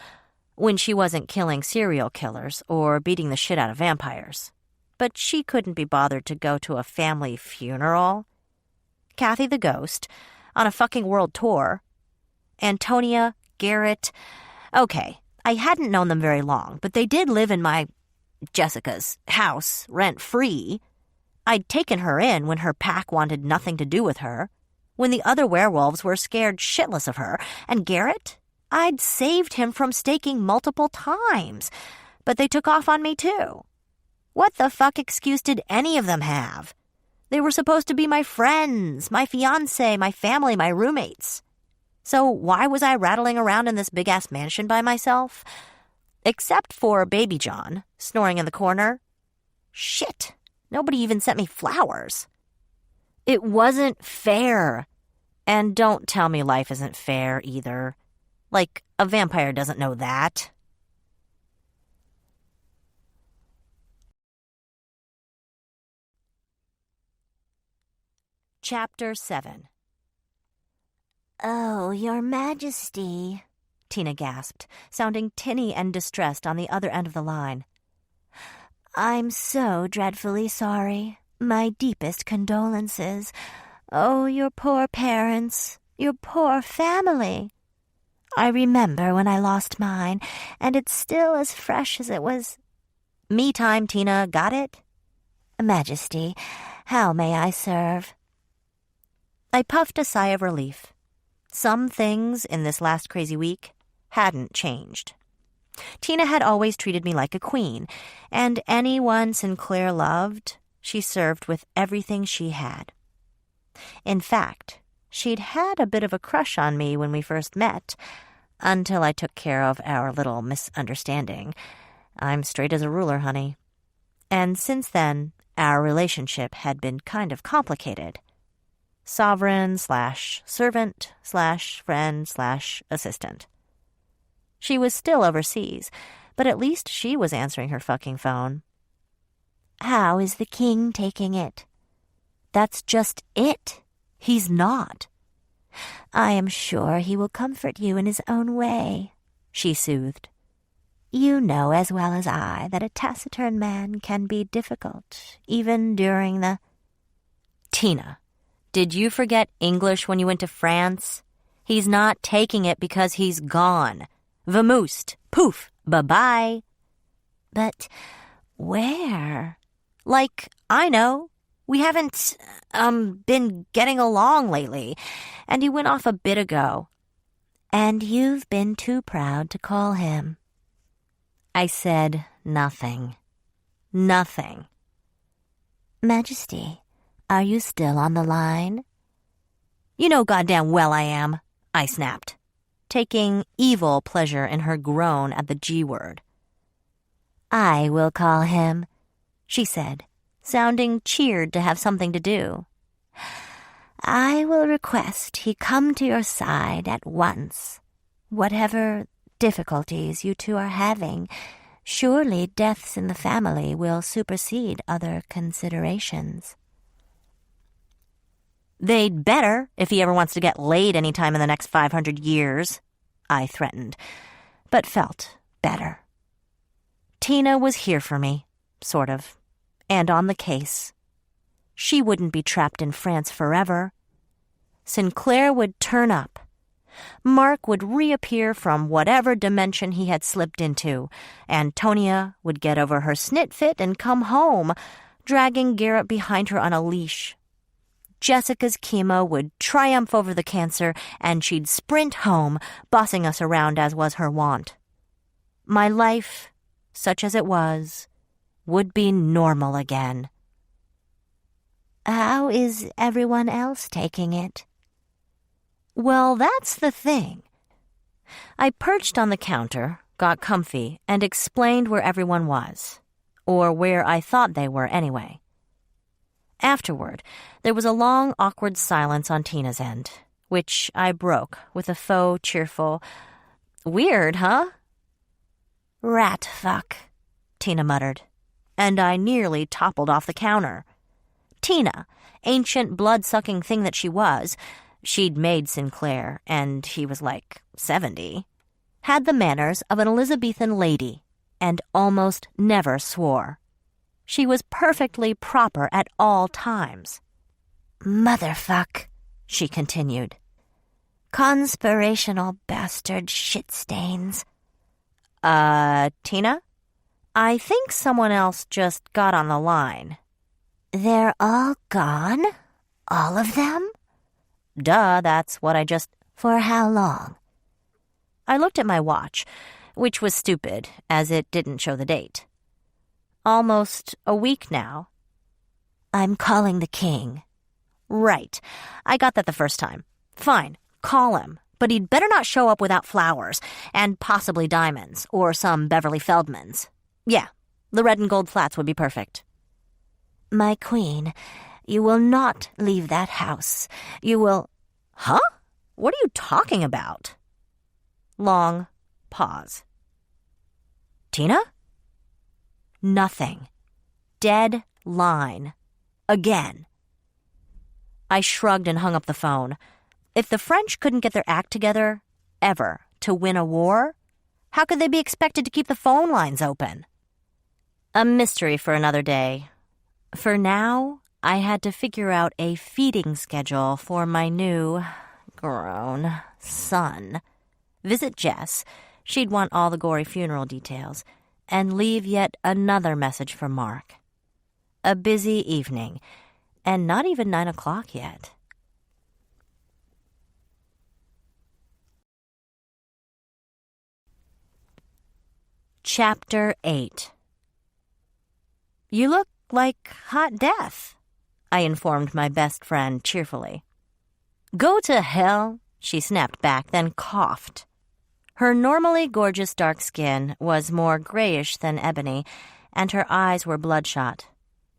when she wasn't killing serial killers or beating the shit out of vampires. But she couldn't be bothered to go to a family funeral. Kathy the ghost, on a fucking world tour. Antonia, Garrett. Okay, I hadn't known them very long, but they did live in Jessica's house, rent-free. I'd taken her in when her pack wanted nothing to do with her. when the other werewolves were scared shitless of her, and Garrett, I'd saved him from staking multiple times, but they took off on me too. What the fuck excuse did any of them have? They were supposed to be my friends, my fiancé, my family, my roommates. So why was I rattling around in this big-ass mansion by myself? Except for Baby John, snoring in the corner. Shit, nobody even sent me flowers. It wasn't fair. And don't tell me life isn't fair either. Like, a vampire doesn't know that. Chapter 7. "Oh, Your Majesty," Tina gasped, sounding tinny and distressed on the other end of the line. "I'm so dreadfully sorry. My deepest condolences. Oh, your poor parents, your poor family. I remember when I lost mine, and it's still as fresh as it was." "Me time, Tina, got it?" "Majesty, how may I serve?" I puffed a sigh of relief. Some things in this last crazy week hadn't changed. Tina had always treated me like a queen, and anyone Sinclair loved, she served with everything she had. In fact, she'd had a bit of a crush on me when we first met, until I took care of our little misunderstanding. I'm straight as a ruler, honey. And since then, our relationship had been kind of complicated. Sovereign/servant/friend/assistant. She was still overseas, but at least she was answering her fucking phone. "How is the king taking it?" "That's just it. He's not." "I am sure he will comfort you in his own way," she soothed. "You know as well as I that a taciturn man can be difficult, even during the—" "Tina, did you forget English when you went to France? He's not taking it because he's gone. Vamoosed. Poof. Bye-bye." "But where?" "Like, I know. We haven't, been getting along lately, and he went off a bit ago." "And you've been too proud to call him." I said nothing. Nothing. "Majesty, are you still on the line?" "You know goddamn well I am," I snapped, taking evil pleasure in her groan at the G word. "I will call him," she said, sounding cheered to have something to do. "I will request he come to your side at once. Whatever difficulties you two are having, surely deaths in the family will supersede other considerations." "They'd better if he ever wants to get laid any time in the next 500 years, I threatened, but felt better. Tina was here for me, sort of, and on the case. She wouldn't be trapped in France forever. Sinclair would turn up. Mark would reappear from whatever dimension he had slipped into. Antonia would get over her snit fit and come home, dragging Garrett behind her on a leash. Jessica's chemo would triumph over the cancer, and she'd sprint home, bossing us around as was her wont. My life, such as it was, would be normal again. How is everyone else taking it? Well, that's the thing. I perched on the counter, got comfy, and explained where everyone was, or where I thought they were anyway. Afterward, there was a long, awkward silence on Tina's end, which I broke with a faux, cheerful, "Weird, huh?" "Rat fuck," Tina muttered, and I nearly toppled off the counter. Tina, ancient blood-sucking thing that she was, she'd made Sinclair, and he was like 70, had the manners of an Elizabethan lady, and almost never swore. She was perfectly proper at all times. "Motherfuck," she continued. "Conspirational bastard shit stains." Tina? I think someone else just got on the line." "They're all gone? All of them?" Duh, that's what I just... For how long? I looked at my watch, which was stupid, as it didn't show the date. Almost a week now. I'm calling the king. Right. I got that the first time. Fine, call him. But he'd better not show up without flowers, and possibly diamonds, or some Beverly Feldmans. Yeah, the red and gold flats would be perfect. My queen, you will not leave that house. You will... Huh? What are you talking about? Long pause. Tina? Nothing. Dead line. Again. I shrugged and hung up the phone. If the French couldn't get their act together, ever, to win a war, how could they be expected to keep the phone lines open? A mystery for another day. For now, I had to figure out a feeding schedule for my new, grown son. Visit Jess, she'd want all the gory funeral details, and leave yet another message for Mark. A busy evening, and not even 9 o'clock yet. Chapter 8. You look like hot death, I informed my best friend cheerfully. Go to hell, she snapped back, then coughed. Her normally gorgeous dark skin was more grayish than ebony, and her eyes were bloodshot.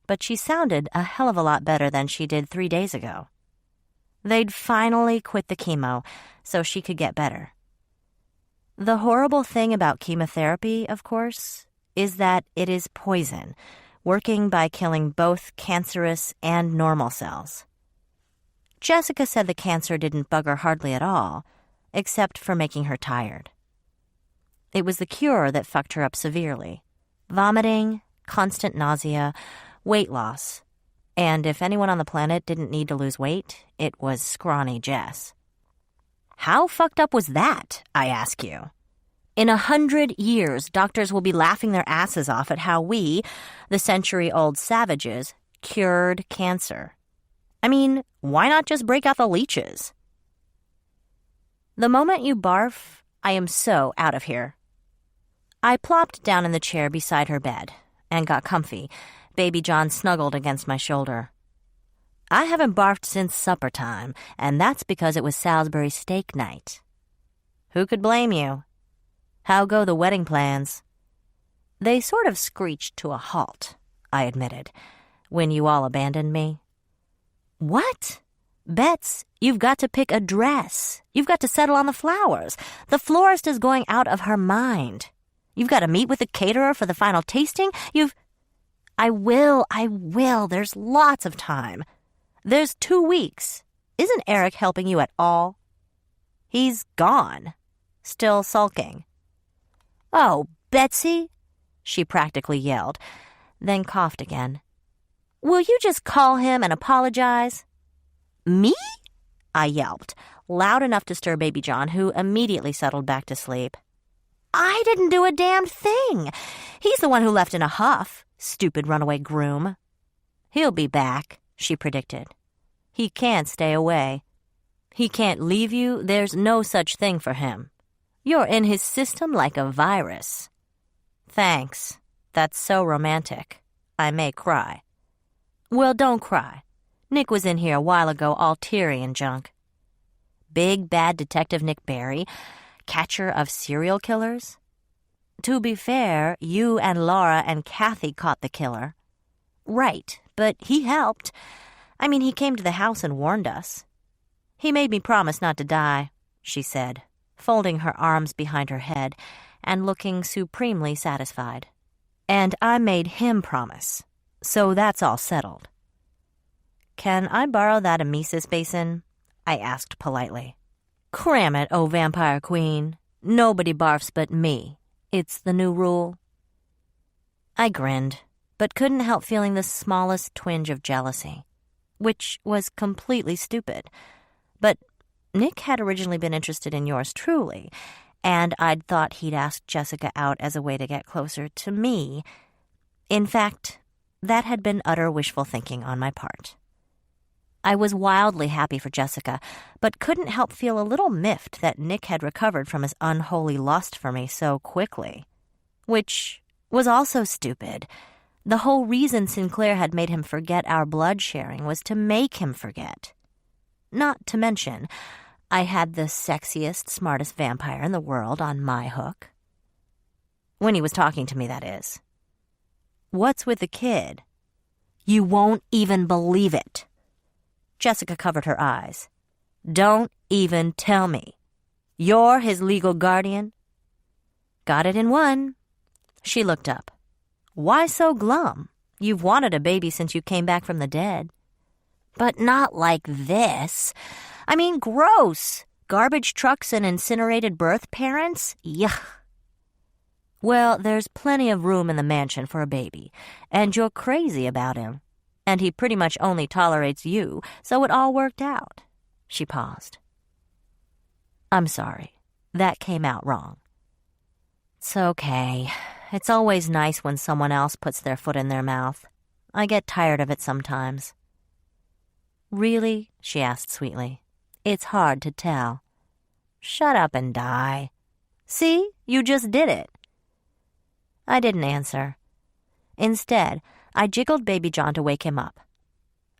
But she sounded a hell of a lot better than she did 3 days ago. They'd finally quit the chemo, so she could get better. The horrible thing about chemotherapy, of course, is that it is poison, working by killing both cancerous and normal cells. Jessica said the cancer didn't bug her hardly at all, except for making her tired. It was the cure that fucked her up severely. Vomiting, constant nausea, weight loss. And if anyone on the planet didn't need to lose weight, it was scrawny Jess. How fucked up was that, I ask you? In 100 years, doctors will be laughing their asses off at how we, the century-old savages, cured cancer. I mean, why not just break out the leeches? The moment you barf, I am so out of here. I plopped down in the chair beside her bed and got comfy, Baby John snuggled against my shoulder. I haven't barfed since supper time, and that's because it was Salisbury steak night. Who could blame you? How go the wedding plans? They sort of screeched to a halt, I admitted, when you all abandoned me. What? Bets, you've got to pick a dress. You've got to settle on the flowers. The florist is going out of her mind. You've got to meet with the caterer for the final tasting. I will. There's lots of time. There's 2 weeks. Isn't Eric helping you at all? He's gone. Still sulking. Oh, Betsy, she practically yelled, then coughed again. Will you just call him and apologize? Me? I yelped, loud enough to stir Baby John, who immediately settled back to sleep. I didn't do a damn thing. He's the one who left in a huff, stupid runaway groom. He'll be back, she predicted. He can't stay away. He can't leave you. There's no such thing for him. You're in his system like a virus. Thanks. That's so romantic. I may cry. Well, don't cry. Nick was in here a while ago all teary and junk. Big bad Detective Nick Barry, catcher of serial killers? To be fair, you and Laura and Kathy caught the killer. Right, but he helped. I mean, he came to the house and warned us. He made me promise not to die, she said, folding her arms behind her head and looking supremely satisfied. And I made him promise, so that's all settled. Can I borrow that emesis basin? I asked politely. Cram it, oh Vampire Queen. Nobody barfs but me. It's the new rule. I grinned, but couldn't help feeling the smallest twinge of jealousy, which was completely stupid. But Nick had originally been interested in yours truly, and I'd thought he'd asked Jessica out as a way to get closer to me. In fact, that had been utter wishful thinking on my part. I was wildly happy for Jessica, but couldn't help feel a little miffed that Nick had recovered from his unholy lust for me so quickly. Which was also stupid. The whole reason Sinclair had made him forget our blood sharing was to make him forget. Not to mention, I had the sexiest, smartest vampire in the world on my hook. When he was talking to me, that is. What's with the kid? You won't even believe it. Jessica covered her eyes. Don't even tell me. You're his legal guardian? Got it in one. She looked up. Why so glum? You've wanted a baby since you came back from the dead. But not like this. I mean, gross. Garbage trucks and incinerated birth parents? Yuck. Well, there's plenty of room in the mansion for a baby, and you're crazy about him. And he pretty much only tolerates you, so it all worked out. She paused. I'm sorry. That came out wrong. It's okay. It's always nice when someone else puts their foot in their mouth. I get tired of it sometimes. Really? She asked sweetly. It's hard to tell. Shut up and die. See? You just did it. I didn't answer. Instead, I jiggled Baby John to wake him up.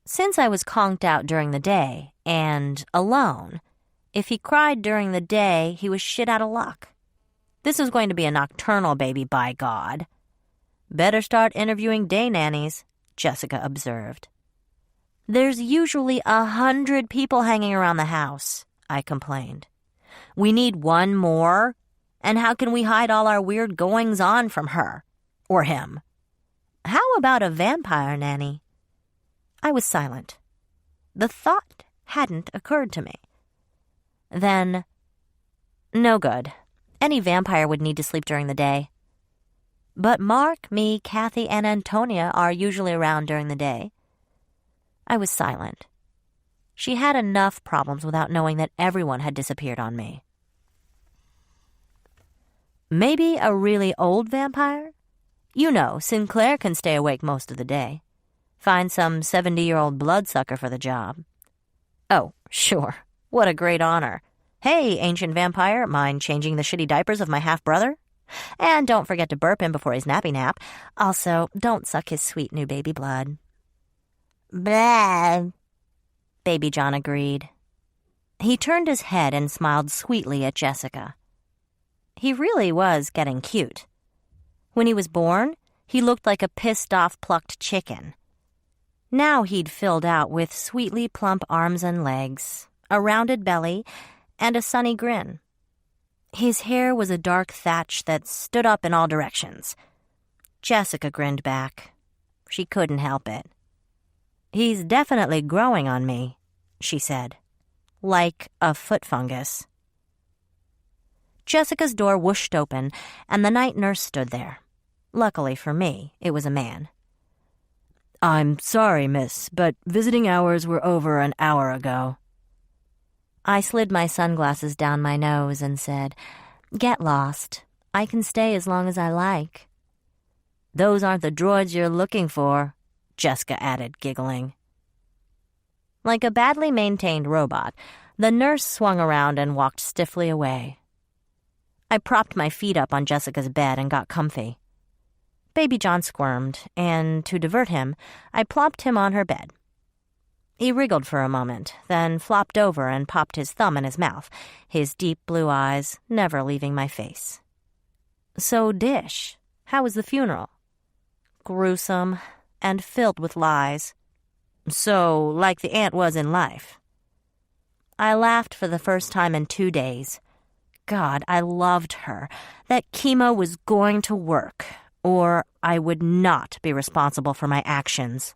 Since I was conked out during the day, and alone, if he cried during the day, he was shit out of luck. This was going to be a nocturnal baby, by God. Better start interviewing day nannies, Jessica observed. There's usually 100 people hanging around the house, I complained. We need one more, and how can we hide all our weird goings-on from her, or him? How about a vampire nanny? I was silent. The thought hadn't occurred to me. Then, no good. Any vampire would need to sleep during the day. But Mark, me, Kathy, and Antonia are usually around during the day. I was silent. She had enough problems without knowing that everyone had disappeared on me. Maybe a really old vampire? You know, Sinclair can stay awake most of the day. Find some 70-year-old bloodsucker for the job. Oh, sure. What a great honor. Hey, ancient vampire, mind changing the shitty diapers of my half-brother? And don't forget to burp him before his nappy nap. Also, don't suck his sweet new baby blood. Blah, Baby John agreed. He turned his head and smiled sweetly at Jessica. He really was getting cute. When he was born, he looked like a pissed-off plucked chicken. Now he'd filled out with sweetly plump arms and legs, a rounded belly, and a sunny grin. His hair was a dark thatch that stood up in all directions. Jessica grinned back. She couldn't help it. He's definitely growing on me, she said, like a foot fungus. Jessica's door whooshed open, and the night nurse stood there. Luckily for me, it was a man. I'm sorry, miss, but visiting hours were over an hour ago. I slid my sunglasses down my nose and said, Get lost. I can stay as long as I like. Those aren't the droids you're looking for, Jessica added, giggling. Like a badly maintained robot, the nurse swung around and walked stiffly away. I propped my feet up on Jessica's bed and got comfy. Baby John squirmed, and to divert him, I plopped him on her bed. He wriggled for a moment, then flopped over and popped his thumb in his mouth, his deep blue eyes never leaving my face. So, Dish, how was the funeral? Gruesome and filled with lies. So, like the aunt was in life. I laughed for the first time in 2 days. God, I loved her. That chemo was going to work, or I would not be responsible for my actions.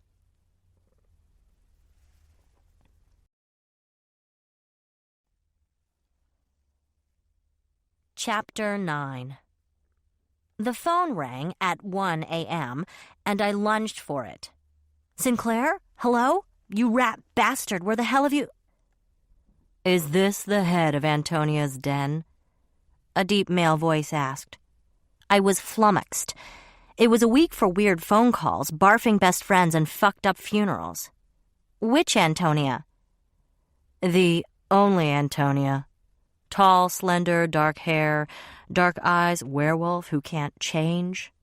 Chapter 9. The phone rang at 1 a.m., and I lunged for it. Sinclair? Hello? You rat bastard, where the hell have you... Is this the head of Antonia's den? A deep male voice asked. I was flummoxed. It was a week for weird phone calls, barfing best friends, and fucked up funerals. Which Antonia? The only Antonia. Tall, slender, dark hair, dark eyes, werewolf who can't change.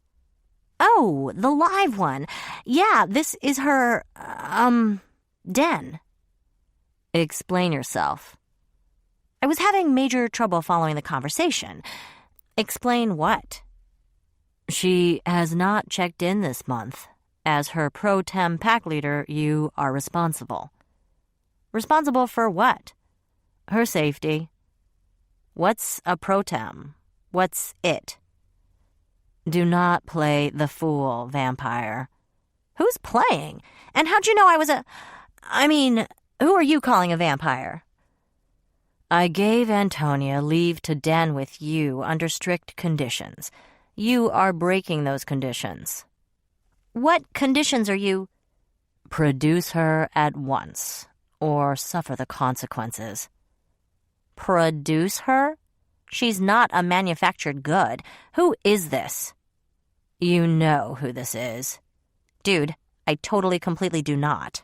Oh, the live one. Yeah, this is her, den. Explain yourself. I was having major trouble following the conversation. Explain what? She has not checked in this month. As her pro tem pack leader, you are responsible. Responsible for what? Her safety. What's a pro tem? What's it? Do not play the fool, vampire. Who's playing? And how'd you know I was who are you calling a vampire? I gave Antonia leave to den with you under strict conditions. You are breaking those conditions. What conditions are you? Produce her at once, or suffer the consequences. Produce her? She's not a manufactured good. Who is this? You know who this is. Dude, I totally, completely do not.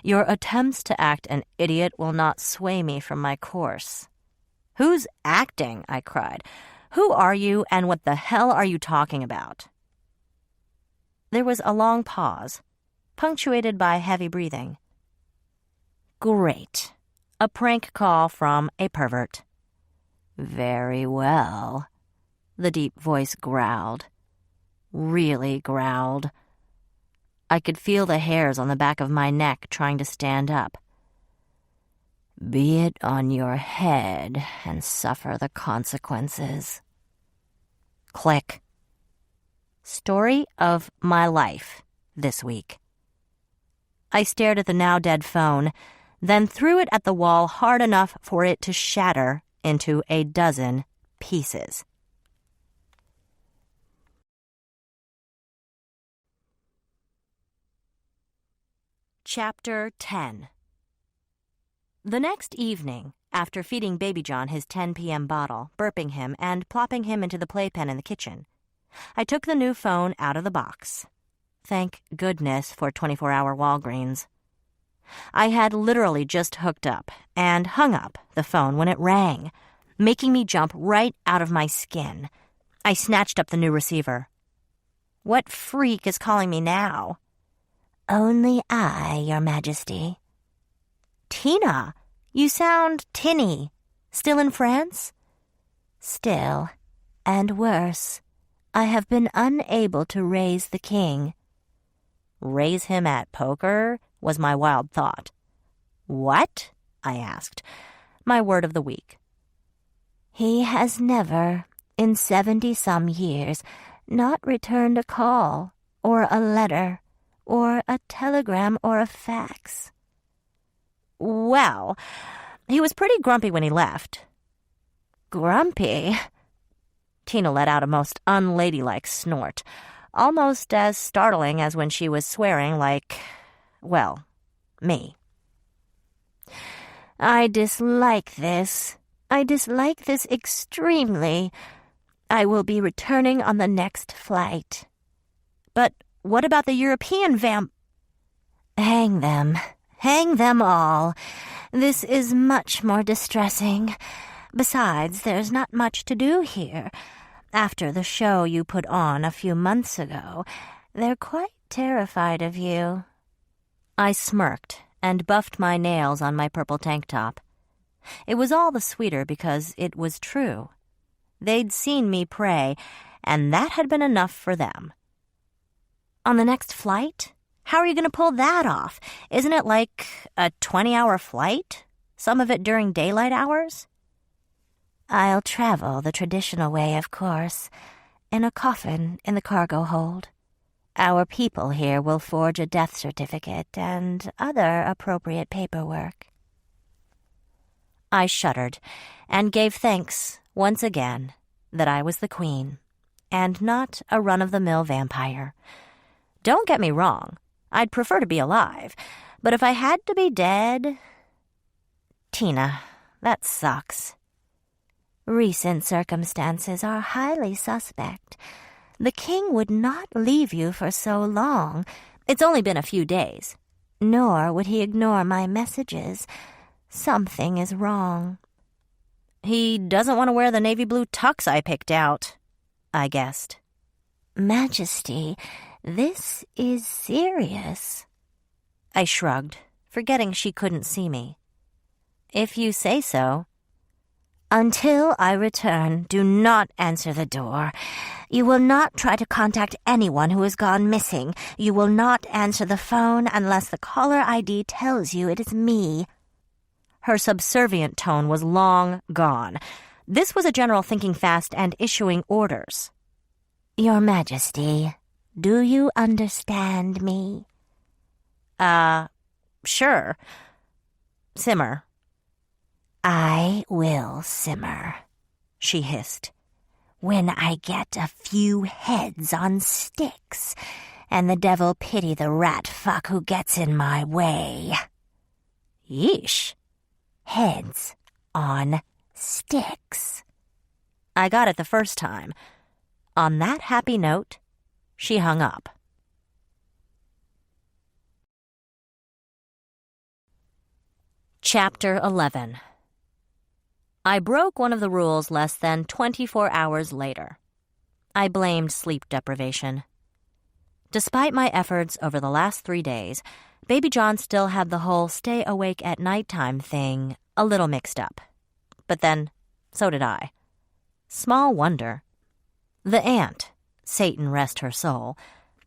Your attempts to act an idiot will not sway me from my course. Who's acting? I cried. Who are you, and what the hell are you talking about? There was a long pause, punctuated by heavy breathing. Great. A prank call from a pervert. Very well, the deep voice growled. Really growled. I could feel the hairs on the back of my neck trying to stand up. Be it on your head and suffer the consequences. Click. Story of my life this week. I stared at the now dead phone, then threw it at the wall hard enough for it to shatter into a dozen pieces. Chapter 10. The next evening, after feeding Baby John his 10 p.m. bottle, burping him, and plopping him into the playpen in the kitchen, I took the new phone out of the box. Thank goodness for 24-hour Walgreens. I had literally just hooked up and hung up the phone when it rang, making me jump right out of my skin. I snatched up the new receiver. What freak is calling me now? Only I, Your Majesty. Tina, you sound tinny. Still in France? Still, and worse. I have been unable to raise the king. Raise him at poker was my wild thought. What? I asked, my word of the week. He has never, in 70-some years, not returned a call, or a letter, or a telegram, or a fax. Well, he was pretty grumpy when he left. Grumpy? Tina let out a most unladylike snort, almost as startling as when she was swearing like, well, me. I dislike this. I dislike this extremely. I will be returning on the next flight. But what about the European Hang them. Hang them all. This is much more distressing. Besides, there's not much to do here. After the show you put on a few months ago, they're quite terrified of you. I smirked and buffed my nails on my purple tank top. It was all the sweeter because it was true. They'd seen me pray, and that had been enough for them. On the next flight? How are you going to pull that off? Isn't it like a 20-hour flight? Some of it during daylight hours? I'll travel the traditional way, of course, in a coffin in the cargo hold. Our people here will forge a death certificate and other appropriate paperwork. I shuddered and gave thanks, once again, that I was the queen, and not a run-of-the-mill vampire. Don't get me wrong, I'd prefer to be alive, but if I had to be dead... Tina, that sucks. Recent circumstances are highly suspect. The king would not leave you for so long. It's only been a few days. Nor would he ignore my messages. Something is wrong. He doesn't want to wear the navy blue tux I picked out, I guessed. Majesty, this is serious. I shrugged, forgetting she couldn't see me. If you say so. Until I return, do not answer the door. You will not try to contact anyone who has gone missing. You will not answer the phone unless the caller ID tells you it is me. Her subservient tone was long gone. This was a general thinking fast and issuing orders. Your Majesty, do you understand me? Sure. Simmer. I will simmer, she hissed, when I get a few heads on sticks, and the devil pity the rat fuck who gets in my way. Yeesh. Heads on sticks. I got it the first time. On that happy note, she hung up. Chapter 11. I broke one of the rules less than 24 hours later. I blamed sleep deprivation. Despite my efforts over the last 3 days, Baby John still had the whole stay awake at nighttime thing a little mixed up. But then, so did I. Small wonder. The aunt, Satan rest her soul,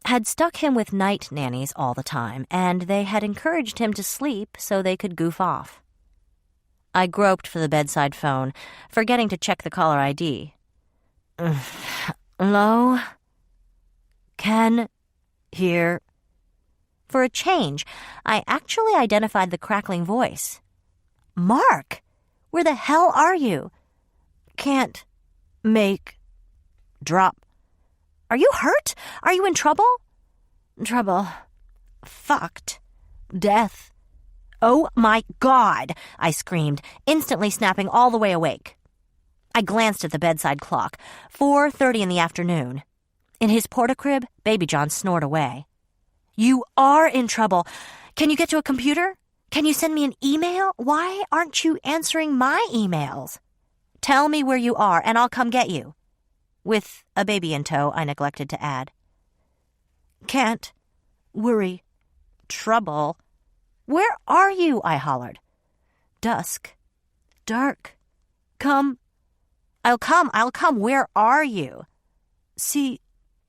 had stuck him with night nannies all the time, and they had encouraged him to sleep so they could goof off. I groped for the bedside phone, forgetting to check the caller ID. Hello? Can hear. For a change, I actually identified the crackling voice. Mark, where the hell are you? Can't make drop. Are you hurt? Are you in trouble? Trouble. Fucked. Death. Oh my God, I screamed, instantly snapping all the way awake. I glanced at the bedside clock, 4:30 in the afternoon. In his portacrib, Baby John snored away. You are in trouble. Can you get to a computer? Can you send me an email? Why aren't you answering my emails? Tell me where you are, and I'll come get you. With a baby in tow, I neglected to add. Can't. Worry. Trouble. Where are you? I hollered. Dusk. Dark. Come. I'll come. Where are you? See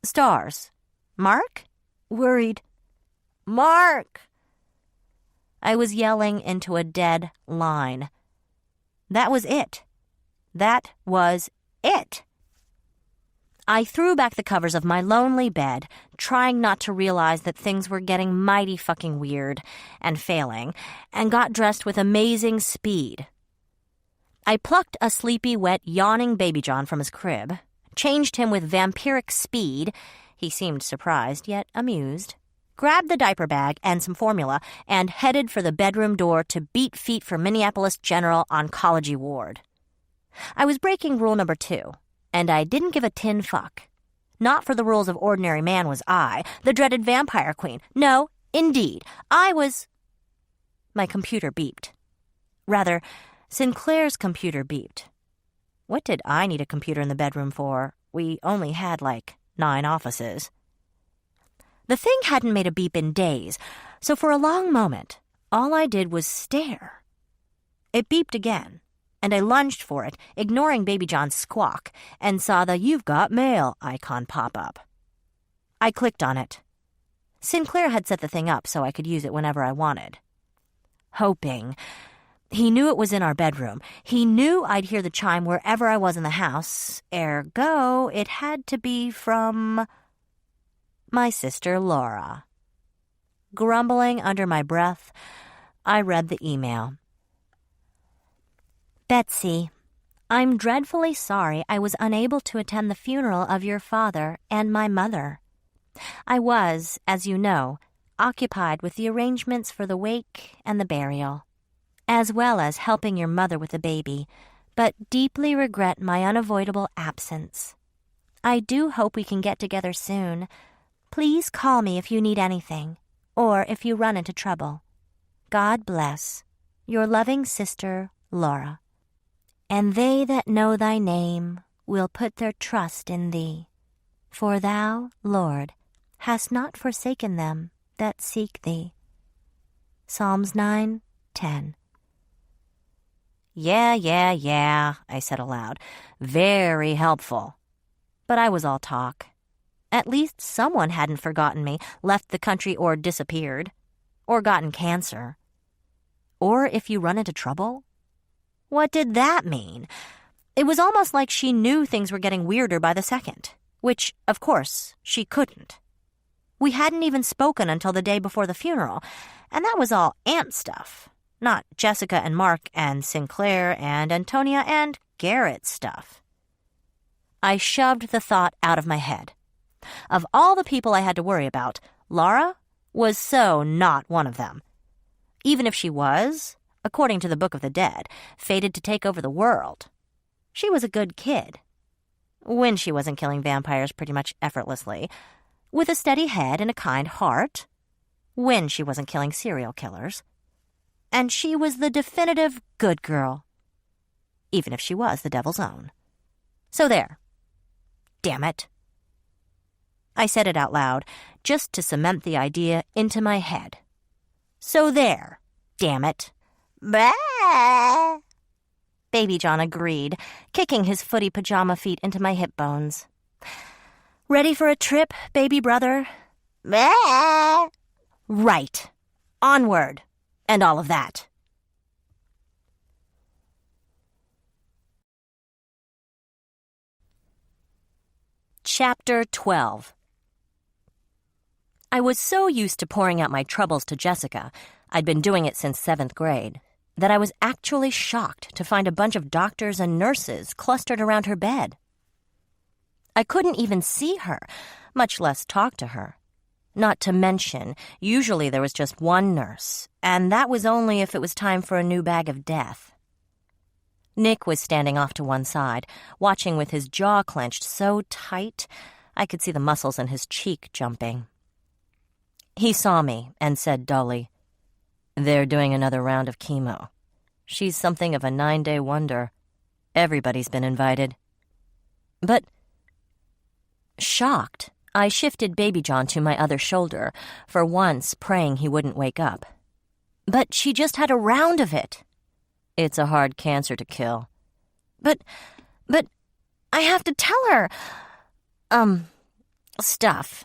stars. Mark? Worried. Mark! I was yelling into a dead line. That was it. That was it. I threw back the covers of my lonely bed, trying not to realize that things were getting mighty fucking weird and failing, and got dressed with amazing speed. I plucked a sleepy, wet, yawning Baby John from his crib, changed him with vampiric speed — he seemed surprised yet amused — grabbed the diaper bag and some formula, and headed for the bedroom door to beat feet for Minneapolis General Oncology Ward. I was breaking rule number 2. And I didn't give a tin fuck. Not for the rules of ordinary man was I, the dreaded Vampire Queen. No, indeed, I was... My computer beeped. Rather, Sinclair's computer beeped. What did I need a computer in the bedroom for? We only had, 9 offices. The thing hadn't made a beep in days, so for a long moment, all I did was stare. It beeped again, and I lunged for it, ignoring Baby John's squawk, and saw the "You've got mail" icon pop up. I clicked on it. Sinclair had set the thing up so I could use it whenever I wanted. Hoping. He knew it was in our bedroom. He knew I'd hear the chime wherever I was in the house. Ergo, it had to be from my sister Laura. Grumbling under my breath, I read the email. Betsy, I'm dreadfully sorry I was unable to attend the funeral of your father and my mother. I was, as you know, occupied with the arrangements for the wake and the burial, as well as helping your mother with the baby, but deeply regret my unavoidable absence. I do hope we can get together soon. Please call me if you need anything. or if you run into trouble. God bless. Your loving sister, Laura. And they that know thy name will put their trust in thee. For thou, Lord, hast not forsaken them that seek thee. Psalms 9:10. Yeah, I said aloud. Very helpful. But I was all talk. At least someone hadn't forgotten me, left the country, or disappeared, or gotten cancer. Or if you run into trouble? What did that mean? It was almost like she knew things were getting weirder by the second, which, of course, she couldn't. We hadn't even spoken until the day before the funeral, and that was all Aunt stuff, not Jessica and Mark and Sinclair and Antonia and Garrett stuff. I shoved the thought out of my head. Of all the people I had to worry about, Laura was so not one of them. Even if she was, according to the Book of the Dead, fated to take over the world, she was a good kid. When she wasn't killing vampires pretty much effortlessly, with a steady head and a kind heart, when she wasn't killing serial killers. And she was the definitive good girl, even if she was the devil's own. So there. Damn it. I said it out loud, just to cement the idea into my head. So there, damn it. Bah! Baby John agreed, kicking his footy pajama feet into my hip bones. Ready for a trip, baby brother? Bah! Right. Onward. And all of that. Chapter 12. I was so used to pouring out my troubles to Jessica, I'd been doing it since 7th grade, that I was actually shocked to find a bunch of doctors and nurses clustered around her bed. I couldn't even see her, much less talk to her. Not to mention, usually there was just one nurse, and that was only if it was time for a new bag of death. Nick was standing off to one side, watching with his jaw clenched so tight I could see the muscles in his cheek jumping. He saw me and said dully, "They're doing another round of chemo. She's something of a 9-day wonder. Everybody's been invited." But, shocked, I shifted Baby John to my other shoulder, for once praying he wouldn't wake up. But she just had a round of it. It's a hard cancer to kill. But, I have to tell her, stuff.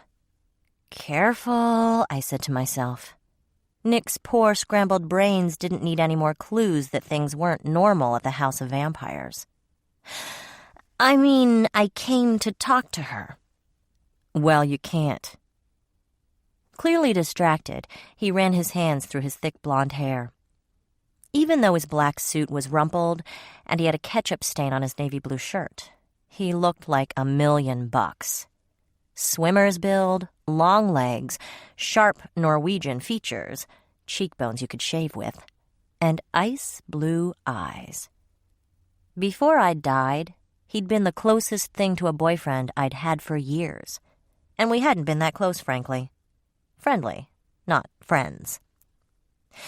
Careful, I said to myself. Nick's poor scrambled brains didn't need any more clues that things weren't normal at the House of Vampires. I mean, I came to talk to her. Well, you can't. Clearly distracted, he ran his hands through his thick blonde hair. Even though his black suit was rumpled and he had a ketchup stain on his navy blue shirt, he looked like $1,000,000. Swimmer's build, long legs, sharp Norwegian features, cheekbones you could shave with, and ice blue eyes. Before I'd died, he'd been the closest thing to a boyfriend I'd had for years, and we hadn't been that close, frankly. Friendly, not friends.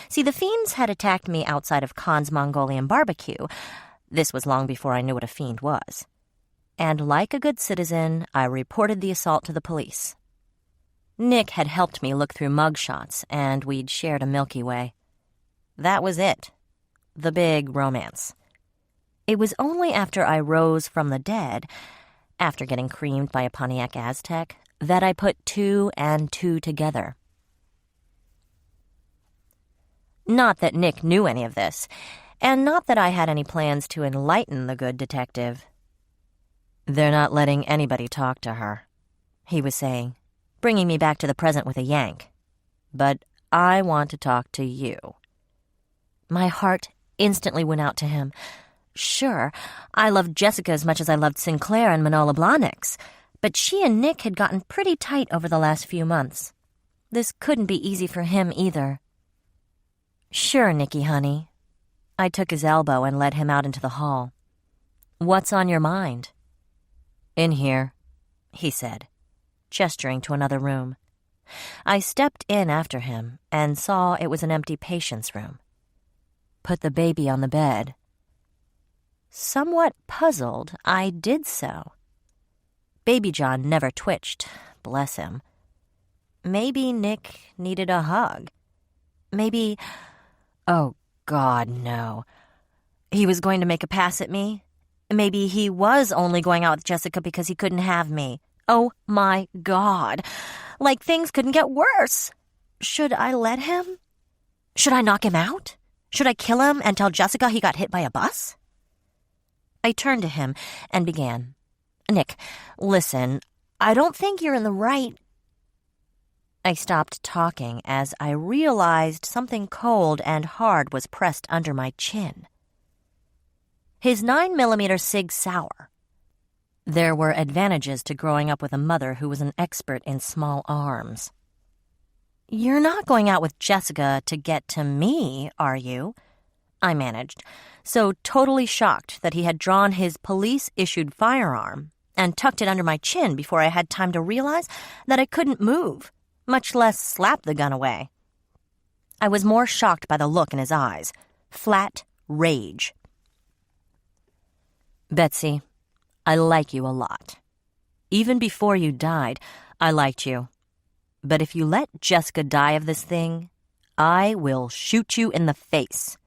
See, the Fiends had attacked me outside of Khan's Mongolian barbecue. This was long before I knew what a Fiend was. And like a good citizen, I reported the assault to the police. Nick had helped me look through mugshots, and we'd shared a Milky Way. That was it. The big romance. It was only after I rose from the dead, after getting creamed by a Pontiac Aztec, that I put 2 and 2 together. Not that Nick knew any of this, and not that I had any plans to enlighten the good detective. "They're not letting anybody talk to her," he was saying, bringing me back to the present with a yank. "But I want to talk to you." My heart instantly went out to him. Sure, I loved Jessica as much as I loved Sinclair and Manola Blahniks, but she and Nick had gotten pretty tight over the last few months. This couldn't be easy for him either. "Sure, Nicky, honey." I took his elbow and led him out into the hall. "What's on your mind?" "In here," he said, gesturing to another room. I stepped in after him and saw it was an empty patient's room. Put the baby on the bed. Somewhat puzzled, I did so. Baby John never twitched, bless him. Maybe Nick needed a hug. Maybe, oh God, no. He was going to make a pass at me. Maybe he was only going out with Jessica because he couldn't have me. Oh my God. Like things couldn't get worse. Should I let him? Should I knock him out? Should I kill him and tell Jessica he got hit by a bus? I turned to him and began. Nick, listen, I don't think you're in the right... I stopped talking as I realized something cold and hard was pressed under my chin. His 9mm Sig Sauer. There were advantages to growing up with a mother who was an expert in small arms. You're not going out with Jessica to get to me, are you? I managed, so totally shocked that he had drawn his police-issued firearm and tucked it under my chin before I had time to realize that I couldn't move, much less slap the gun away. I was more shocked by the look in his eyes, flat rage. Betsy, I like you a lot. Even before you died, I liked you. But if you let Jessica die of this thing, I will shoot you in the face.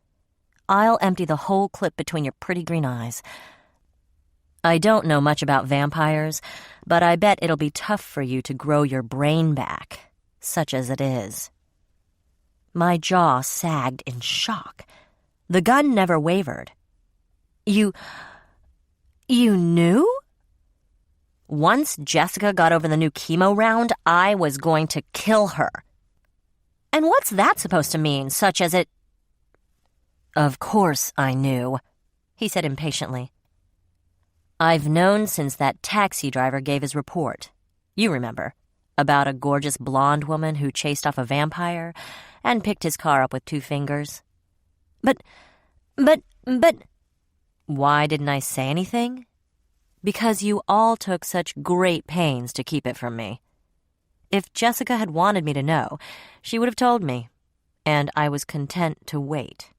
I'll empty the whole clip between your pretty green eyes. I don't know much about vampires, but I bet it'll be tough for you to grow your brain back, such as it is. My jaw sagged in shock. The gun never wavered. You knew? Once Jessica got over the new chemo round, I was going to kill her. And what's that supposed to mean, such as it... Of course I knew, he said impatiently. I've known since that taxi driver gave his report. You remember, about a gorgeous blonde woman who chased off a vampire and picked his car up with 2 fingers. But... Why didn't I say anything? Because you all took such great pains to keep it from me. If Jessica had wanted me to know, she would have told me, and I was content to wait.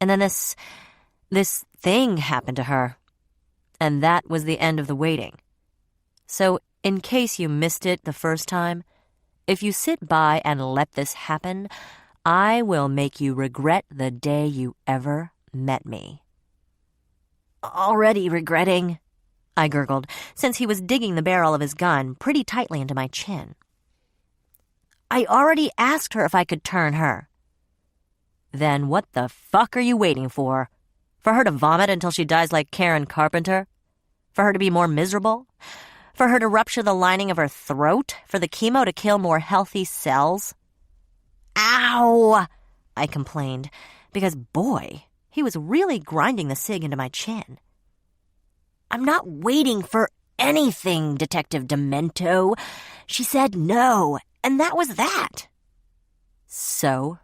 And then this thing happened to her, and that was the end of the waiting. So, in case you missed it the first time, if you sit by and let this happen, I will make you regret the day you ever met me. Already regretting, I gurgled, since he was digging the barrel of his gun pretty tightly into my chin. I already asked her if I could turn her. Then what the fuck are you waiting for? For her to vomit until she dies like Karen Carpenter? For her to be more miserable? For her to rupture the lining of her throat? For the chemo to kill more healthy cells? Ow! I complained, because boy, he was really grinding the cig into my chin. I'm not waiting for anything, Detective Demento. She said no, and that was that. So,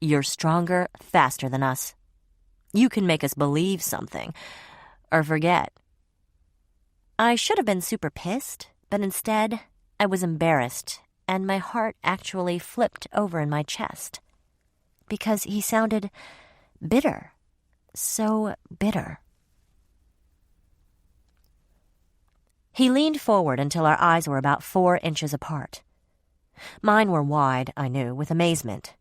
you're stronger, faster than us. You can make us believe something, or forget. I should have been super pissed, but instead, I was embarrassed, and my heart actually flipped over in my chest. Because he sounded bitter. So bitter. He leaned forward until our eyes were about 4 inches apart. Mine were wide, I knew, with amazement.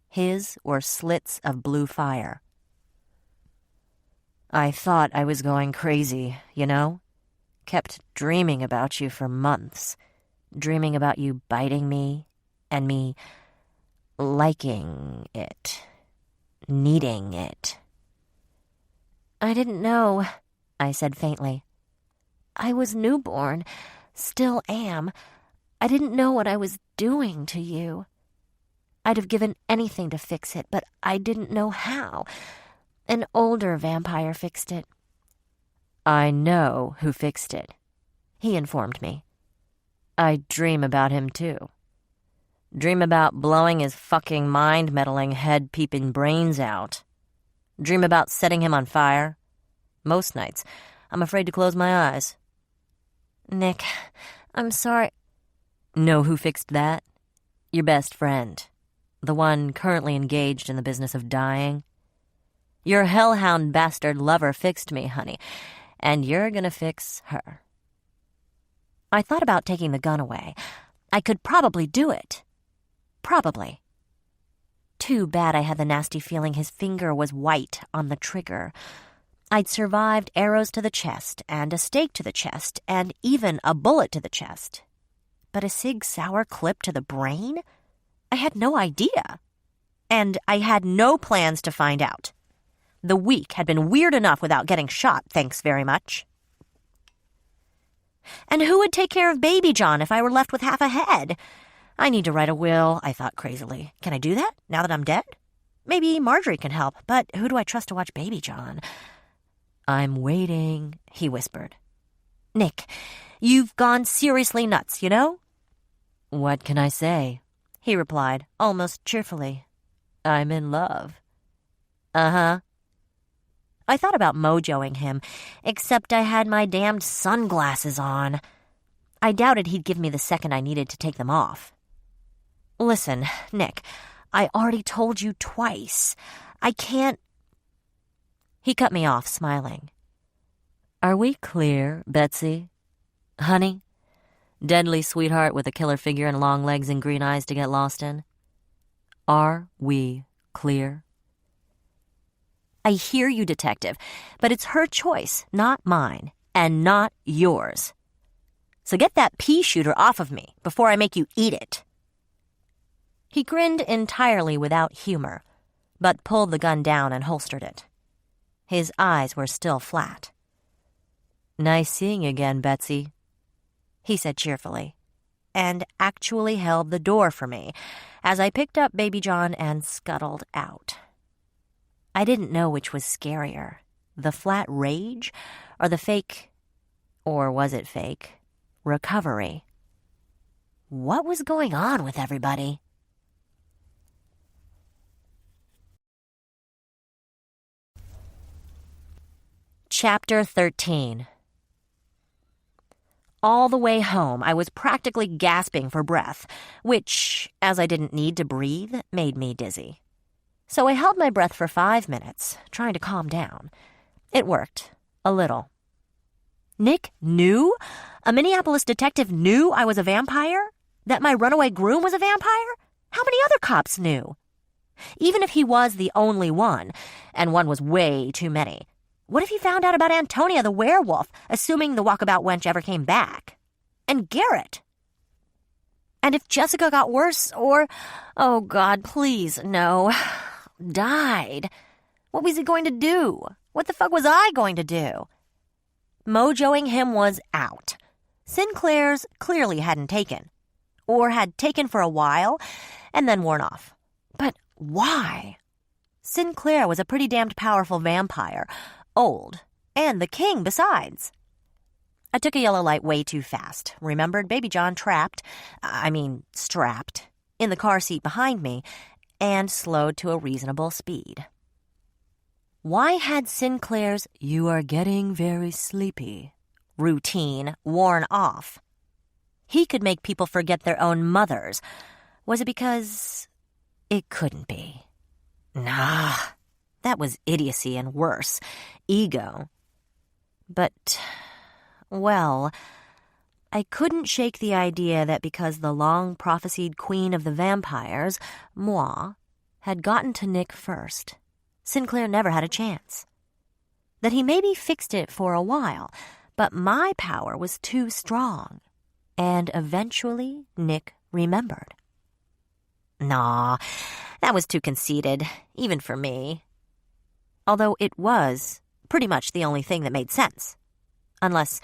His were slits of blue fire. I thought I was going crazy, you know? Kept dreaming about you for months. Dreaming about you biting me, and me liking it. Needing it. I didn't know, I said faintly. I was newborn, still am. I didn't know what I was doing to you. I'd have given anything to fix it, but I didn't know how. An older vampire fixed it. I know who fixed it, he informed me. I dream about him, too. Dream about blowing his fucking mind-meddling, head-peeping brains out. Dream about setting him on fire. Most nights, I'm afraid to close my eyes. Nick, I'm sorry. Know who fixed that? Your best friend. The one currently engaged in the business of dying. Your hellhound bastard lover fixed me, honey, and you're gonna fix her. I thought about taking the gun away. I could probably do it. Probably. Too bad I had the nasty feeling his finger was white on the trigger. I'd survived arrows to the chest, and a stake to the chest, and even a bullet to the chest. But a Sig Sauer clip to the brain? I had no idea. And I had no plans to find out. The week had been weird enough without getting shot, thanks very much. And who would take care of Baby John if I were left with half a head? I need to write a will, I thought crazily. Can I do that, now that I'm dead? Maybe Marjorie can help, but who do I trust to watch Baby John? I'm waiting, he whispered. Nick, you've gone seriously nuts, you know? What can I say? He replied, almost cheerfully. I'm in love. Uh-huh. I thought about mojoing him, except I had my damned sunglasses on. I doubted he'd give me the second I needed to take them off. Listen, Nick, I already told you twice. I can't... He cut me off, smiling. Are we clear, Betsy? Honey? Deadly sweetheart with a killer figure and long legs and green eyes to get lost in? Are we clear? I hear you, detective, but it's her choice, not mine, and not yours. So get that pea shooter off of me before I make you eat it. He grinned entirely without humor, but pulled the gun down and holstered it. His eyes were still flat. Nice seeing you again, Betsy, he said cheerfully, and actually held the door for me as I picked up Baby John and scuttled out. I didn't know which was scarier, the flat rage or the fake, or was it fake, recovery. What was going on with everybody? Chapter 13. All the way home, I was practically gasping for breath, which, as I didn't need to breathe, made me dizzy. So I held my breath for 5 minutes, trying to calm down. It worked. A little. Nick knew? A Minneapolis detective knew I was a vampire? That my runaway groom was a vampire? How many other cops knew? Even if he was the only one, and one was way too many, what if he found out about Antonia the werewolf, assuming the walkabout wench ever came back? And Garrett? And if Jessica got worse, or, oh God, please, no, died? What was he going to do? What the fuck was I going to do? Mojoing him was out. Sinclair's clearly hadn't taken. Or had taken for a while, and then worn off. But why? Sinclair was a pretty damned powerful vampire, old, and the king besides. I took a yellow light way too fast, remembered Baby John strapped, in the car seat behind me, and slowed to a reasonable speed. Why had Sinclair's "you are getting very sleepy" routine worn off? He could make people forget their own mothers. Was it because... It couldn't be. Nah, that was idiocy and worse. Ego. But, well, I couldn't shake the idea that because the long-prophesied queen of the vampires, moi, had gotten to Nick first, Sinclair never had a chance. That he maybe fixed it for a while, but my power was too strong. And eventually Nick remembered. Nah, that was too conceited, even for me. Although it was pretty much the only thing that made sense. Unless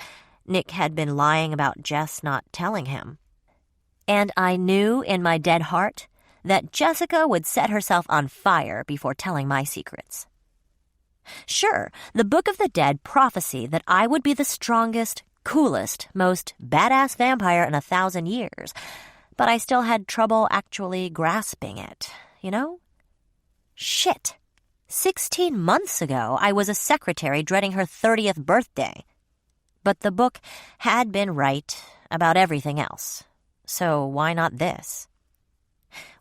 Nick had been lying about Jess not telling him. And I knew in my dead heart that Jessica would set herself on fire before telling my secrets. Sure, the Book of the Dead prophesied that I would be the strongest, coolest, most badass vampire in 1,000 years, but I still had trouble actually grasping it, you know? Shit. 16 months ago, I was a secretary dreading her 30th birthday. But the book had been right about everything else. So why not this?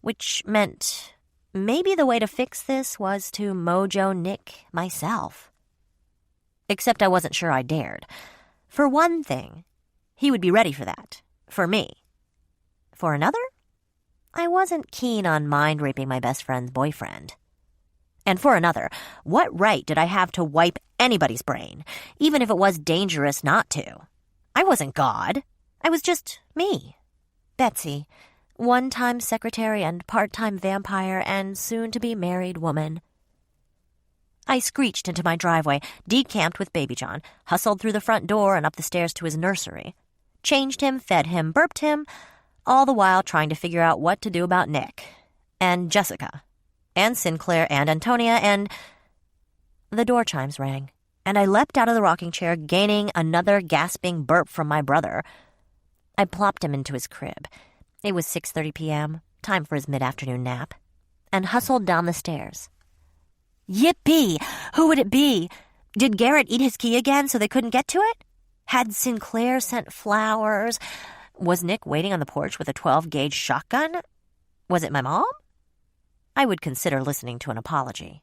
which meant maybe the way to fix this was to mojo Nick myself. Except I wasn't sure I dared. For one thing, he would be ready for that, for me. For another, I wasn't keen on mind-raping my best friend's boyfriend. And for another, what right did I have to wipe anybody's brain, even if it was dangerous not to? I wasn't God. I was just me. Betsy, one-time secretary and part-time vampire and soon-to-be married woman. I screeched into my driveway, decamped with Baby John, hustled through the front door and up the stairs to his nursery. Changed him, fed him, burped him, all the while trying to figure out what to do about Nick, and Jessica, and Sinclair, and Antonia, and... The door chimes rang, and I leapt out of the rocking chair, gaining another gasping burp from my brother. I plopped him into his crib. It was 6:30 p.m., time for his mid-afternoon nap, and hustled down the stairs. Yippee! Who would it be? Did Garrett eat his key again so they couldn't get to it? Had Sinclair sent flowers? Was Nick waiting on the porch with a 12-gauge shotgun? Was it my mom? I would consider listening to an apology.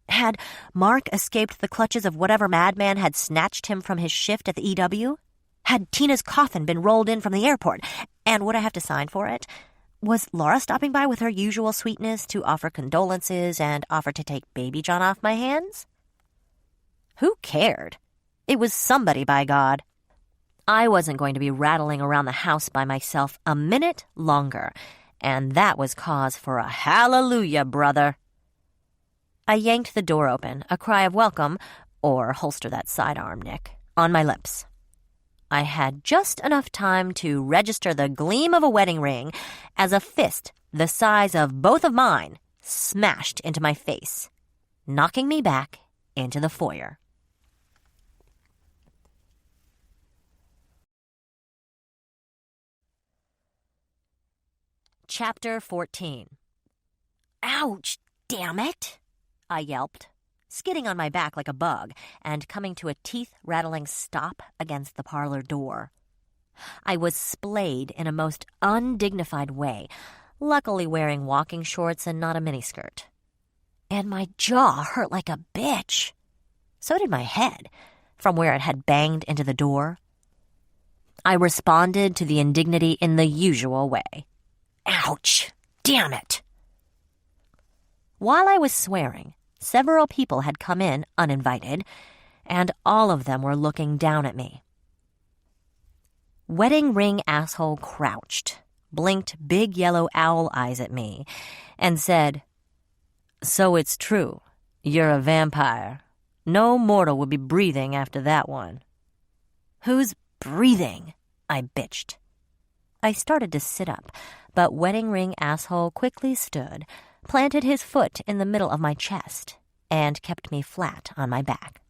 Had Mark escaped the clutches of whatever madman had snatched him from his shift at the EW? Had Tina's coffin been rolled in from the airport? And would I have to sign for it? Was Laura stopping by with her usual sweetness to offer condolences and offer to take Baby John off my hands? Who cared? It was somebody, by God. I wasn't going to be rattling around the house by myself a minute longer, and that was cause for a hallelujah, brother. I yanked the door open, a cry of welcome, or holster that sidearm, Nick, on my lips. I had just enough time to register the gleam of a wedding ring as a fist the size of both of mine smashed into my face, knocking me back into the foyer. Chapter 14. Ouch, damn it, I yelped, skidding on my back like a bug and coming to a teeth-rattling stop against the parlor door. I was splayed in a most undignified way, luckily wearing walking shorts and not a miniskirt. And my jaw hurt like a bitch. So did my head, from where it had banged into the door. I responded to the indignity in the usual way. Ouch! Damn it! While I was swearing, several people had come in uninvited, and all of them were looking down at me. Wedding ring asshole crouched, blinked big yellow owl eyes at me, and said, "So it's true. You're a vampire. No mortal would be breathing after that one." "Who's breathing?" I bitched. I started to sit up, but wedding ring asshole quickly stood, planted his foot in the middle of my chest, and kept me flat on my back.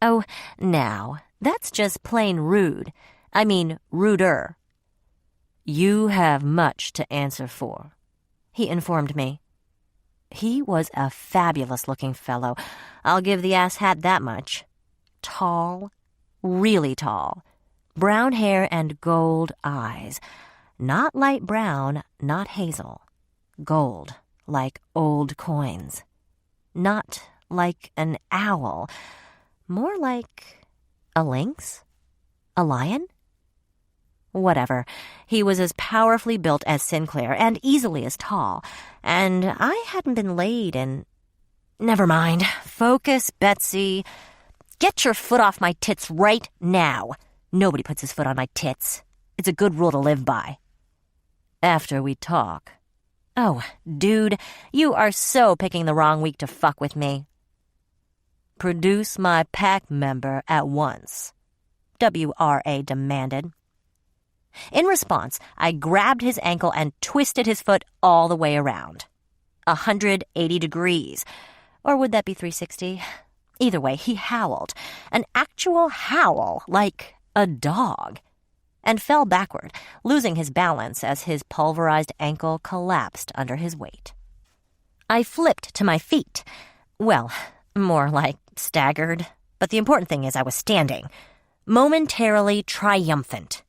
"Oh, now, that's just plain rude. I mean, ruder." "You have much to answer for," he informed me. He was a fabulous-looking fellow. I'll give the asshat that much. Tall, really tall, brown hair and gold eyes. Not light brown, not hazel. Gold, like old coins. Not like an owl. More like a lynx? A lion? Whatever. He was as powerfully built as Sinclair and easily as tall. And I hadn't been laid in... Never mind. Focus, Betsy. Get your foot off my tits right now. Nobody puts his foot on my tits. It's a good rule to live by. After we talk. Oh, dude, you are so picking the wrong week to fuck with me. Produce my pack member at once, WRA demanded. In response, I grabbed his ankle and twisted his foot all the way around. 180 degrees. Or would that be 360? Either way, he howled. An actual howl, like a dog. And fell backward, losing his balance as his pulverized ankle collapsed under his weight. I flipped to my feet. Well, more like staggered. But the important thing is I was standing, momentarily triumphant.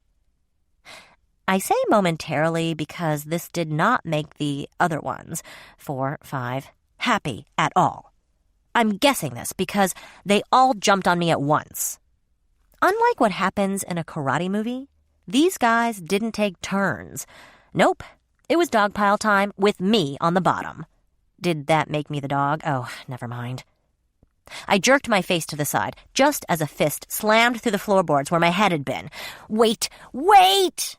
I say momentarily because this did not make the other ones, 4, 5, happy at all. I'm guessing this because they all jumped on me at once. Unlike what happens in a karate movie, these guys didn't take turns. Nope, it was dogpile time with me on the bottom. Did that make me the dog? Oh, never mind. I jerked my face to the side, just as a fist slammed through the floorboards where my head had been. Wait! Wait!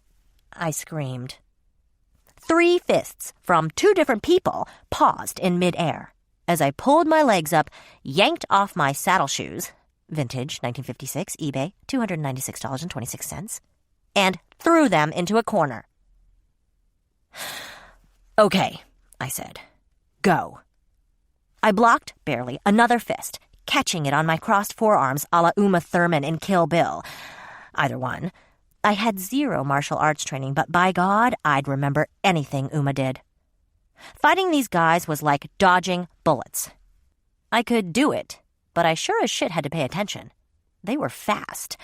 I screamed. 3 fists from 2 different people paused in midair as I pulled my legs up, yanked off my saddle shoes, vintage 1956, eBay, $296.26, and threw them into a corner. Okay, I said. Go. I blocked, barely, another fist, catching it on my crossed forearms a la Uma Thurman in Kill Bill. Either one. I had 0 martial arts training, but by God, I'd remember anything Uma did. Fighting these guys was like dodging bullets. I could do it, but I sure as shit had to pay attention. They were fast.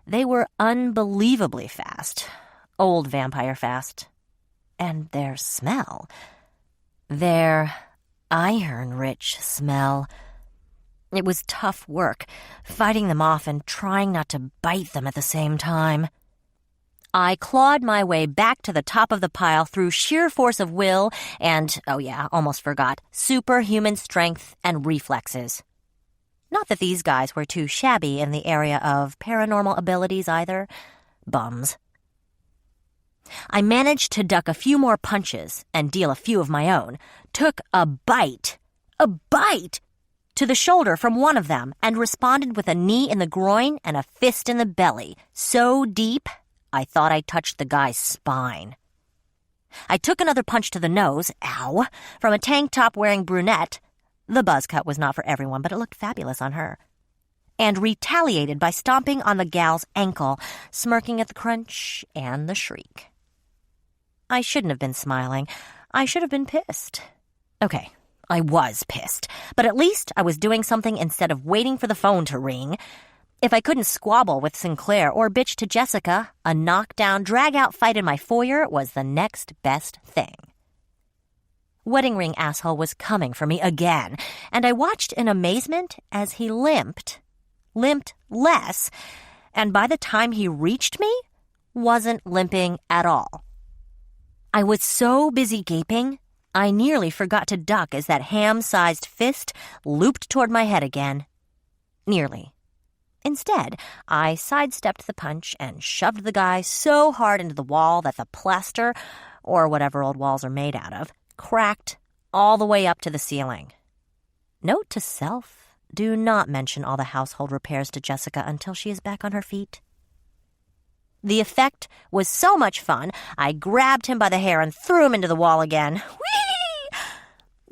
They were unbelievably fast. Old vampire fast. And their smell. Their iron-rich smell. It was tough work, fighting them off and trying not to bite them at the same time. I clawed my way back to the top of the pile through sheer force of will and, oh yeah, almost forgot, superhuman strength and reflexes. Not that these guys were too shabby in the area of paranormal abilities either. Bums. I managed to duck a few more punches and deal a few of my own, took a bite to the shoulder from one of them and responded with a knee in the groin and a fist in the belly, so deep I thought I touched the guy's spine. I took another punch to the nose, ow, from a tank top wearing brunette. The buzz cut was not for everyone, but it looked fabulous on her. And retaliated by stomping on the gal's ankle, smirking at the crunch and the shriek. I shouldn't have been smiling. I should have been pissed. Okay, I was pissed, but at least I was doing something instead of waiting for the phone to ring. If I couldn't squabble with Sinclair or bitch to Jessica, a knockdown, drag-out fight in my foyer was the next best thing. Wedding ring asshole was coming for me again, and I watched in amazement as he limped less, and by the time he reached me, wasn't limping at all. I was so busy gaping, I nearly forgot to duck as that ham-sized fist looped toward my head again. Nearly. Instead, I sidestepped the punch and shoved the guy so hard into the wall that the plaster, or whatever old walls are made out of, cracked all the way up to the ceiling. Note to self, do not mention all the household repairs to Jessica until she is back on her feet. The effect was so much fun, I grabbed him by the hair and threw him into the wall again. Whee!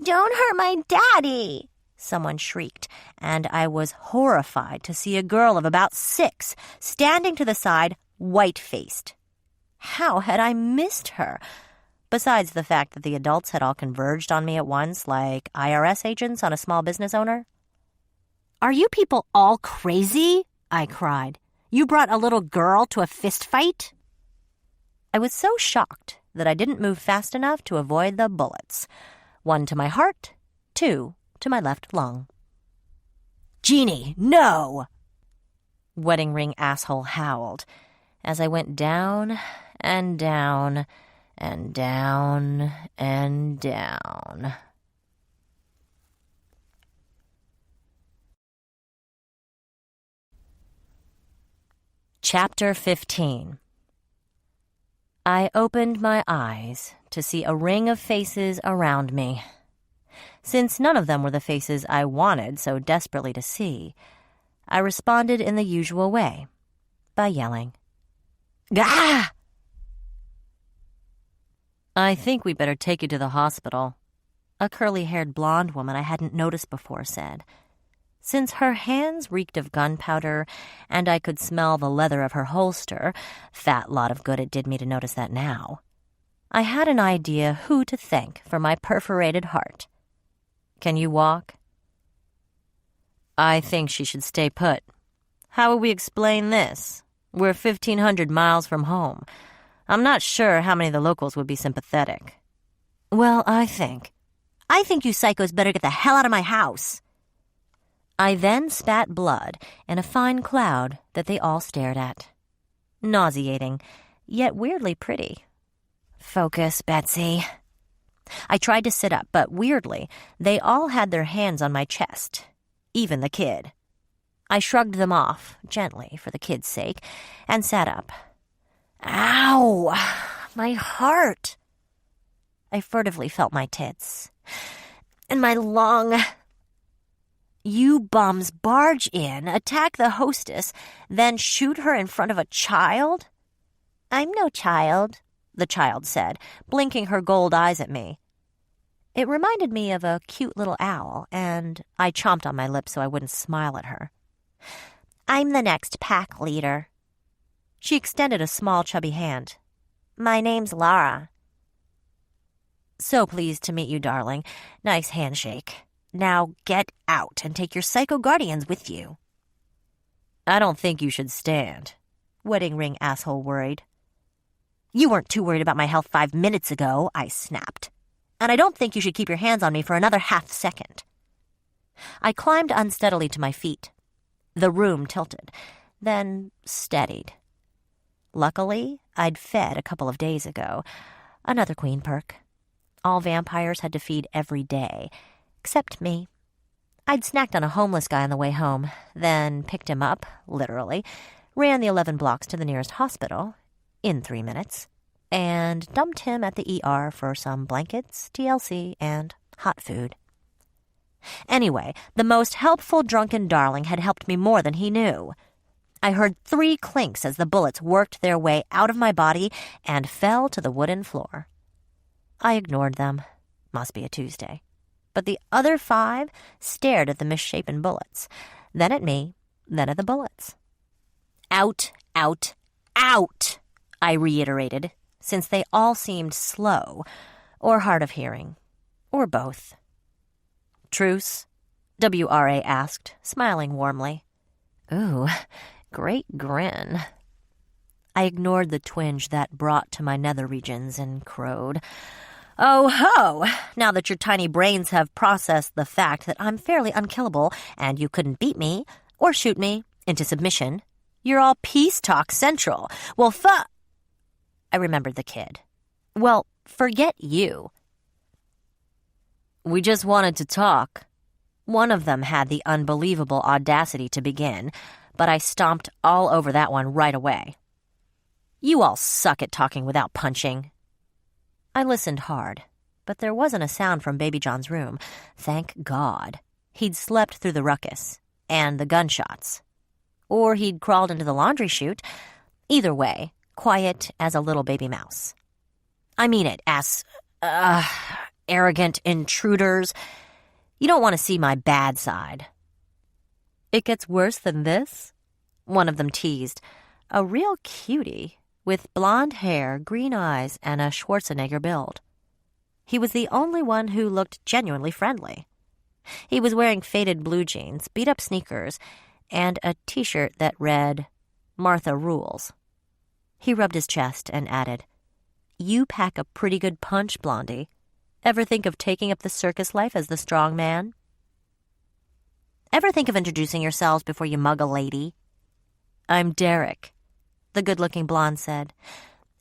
Don't hurt my daddy! Someone shrieked, and I was horrified to see a girl of about 6 standing to the side, white-faced. How had I missed her? Besides the fact that the adults had all converged on me at once like IRS agents on a small business owner. "Are you people all crazy?" I cried. "You brought a little girl to a fist fight?" I was so shocked that I didn't move fast enough to avoid the bullets. 1 to my heart, 2 to my left lung. "Jeannie, no!" Wedding ring asshole howled as I went down and down and down and down. Chapter 15. I opened my eyes to see a ring of faces around me. Since none of them were the faces I wanted so desperately to see, I responded in the usual way, by yelling, "Gah!" "I think we better take you to the hospital," a curly-haired blonde woman I hadn't noticed before said. Since her hands reeked of gunpowder and I could smell the leather of her holster, fat lot of good it did me to notice that now, I had an idea who to thank for my perforated heart. "Can you walk?" "I think she should stay put. How will we explain this? We're 1,500 miles from home. I'm not sure how many of the locals would be sympathetic. Well, I think you psychos better get the hell out of my house. I then spat blood in a fine cloud that they all stared at. Nauseating, yet weirdly pretty. Focus, Betsy. I tried to sit up, but weirdly, they all had their hands on my chest, even the kid. I shrugged them off, gently, for the kid's sake, and sat up. Ow! My heart! I furtively felt my tits. And my lung. You bums barge in, attack the hostess, then shoot her in front of a child? I'm no child, the child said, blinking her gold eyes at me. It reminded me of a cute little owl, and I chomped on my lips so I wouldn't smile at her. I'm the next pack leader. She extended a small, chubby hand. My name's Lara. So pleased to meet you, darling. Nice handshake. Now get out and take your psycho guardians with you. I don't think you should stand, wedding ring asshole worried. You weren't too worried about my health 5 minutes ago, I snapped. And I don't think you should keep your hands on me for another half second. I climbed unsteadily to my feet. The room tilted, then steadied. Luckily, I'd fed a couple of days ago. Another queen perk. All vampires had to feed every day, except me. I'd snacked on a homeless guy on the way home, then picked him up, literally, ran the 11 blocks to the nearest hospital, in 3 minutes, and dumped him at the ER for some blankets, TLC, and hot food. Anyway, the most helpful drunken darling had helped me more than he knew. I heard 3 clinks as the bullets worked their way out of my body and fell to the wooden floor. I ignored them. Must be a Tuesday. But the other 5 stared at the misshapen bullets, then at me, then at the bullets. Out, out, out, I reiterated, since they all seemed slow, or hard of hearing, or both. Truce? W.R.A. asked, smiling warmly. Ooh, great grin. I ignored the twinge that brought to my nether regions and crowed. Oh ho! Now that your tiny brains have processed the fact that I'm fairly unkillable and you couldn't beat me, or shoot me, into submission, you're all peace talk central. Well, I remembered the kid. Well, forget you. We just wanted to talk. One of them had the unbelievable audacity to begin, but I stomped all over that one right away. You all suck at talking without punching. I listened hard, but there wasn't a sound from Baby John's room. Thank God. He'd slept through the ruckus and the gunshots. Or he'd crawled into the laundry chute. Either way, quiet as a little baby mouse. I mean it, arrogant intruders. You don't want to see my bad side. It gets worse than this? One of them teased. A real cutie, with blonde hair, green eyes, and a Schwarzenegger build. He was the only one who looked genuinely friendly. He was wearing faded blue jeans, beat-up sneakers, and a T-shirt that read, Martha Rules. He rubbed his chest and added, You pack a pretty good punch, Blondie. Ever think of taking up the circus life as the strong man? Ever think of introducing yourselves before you mug a lady? I'm Derek, the good-looking blonde said,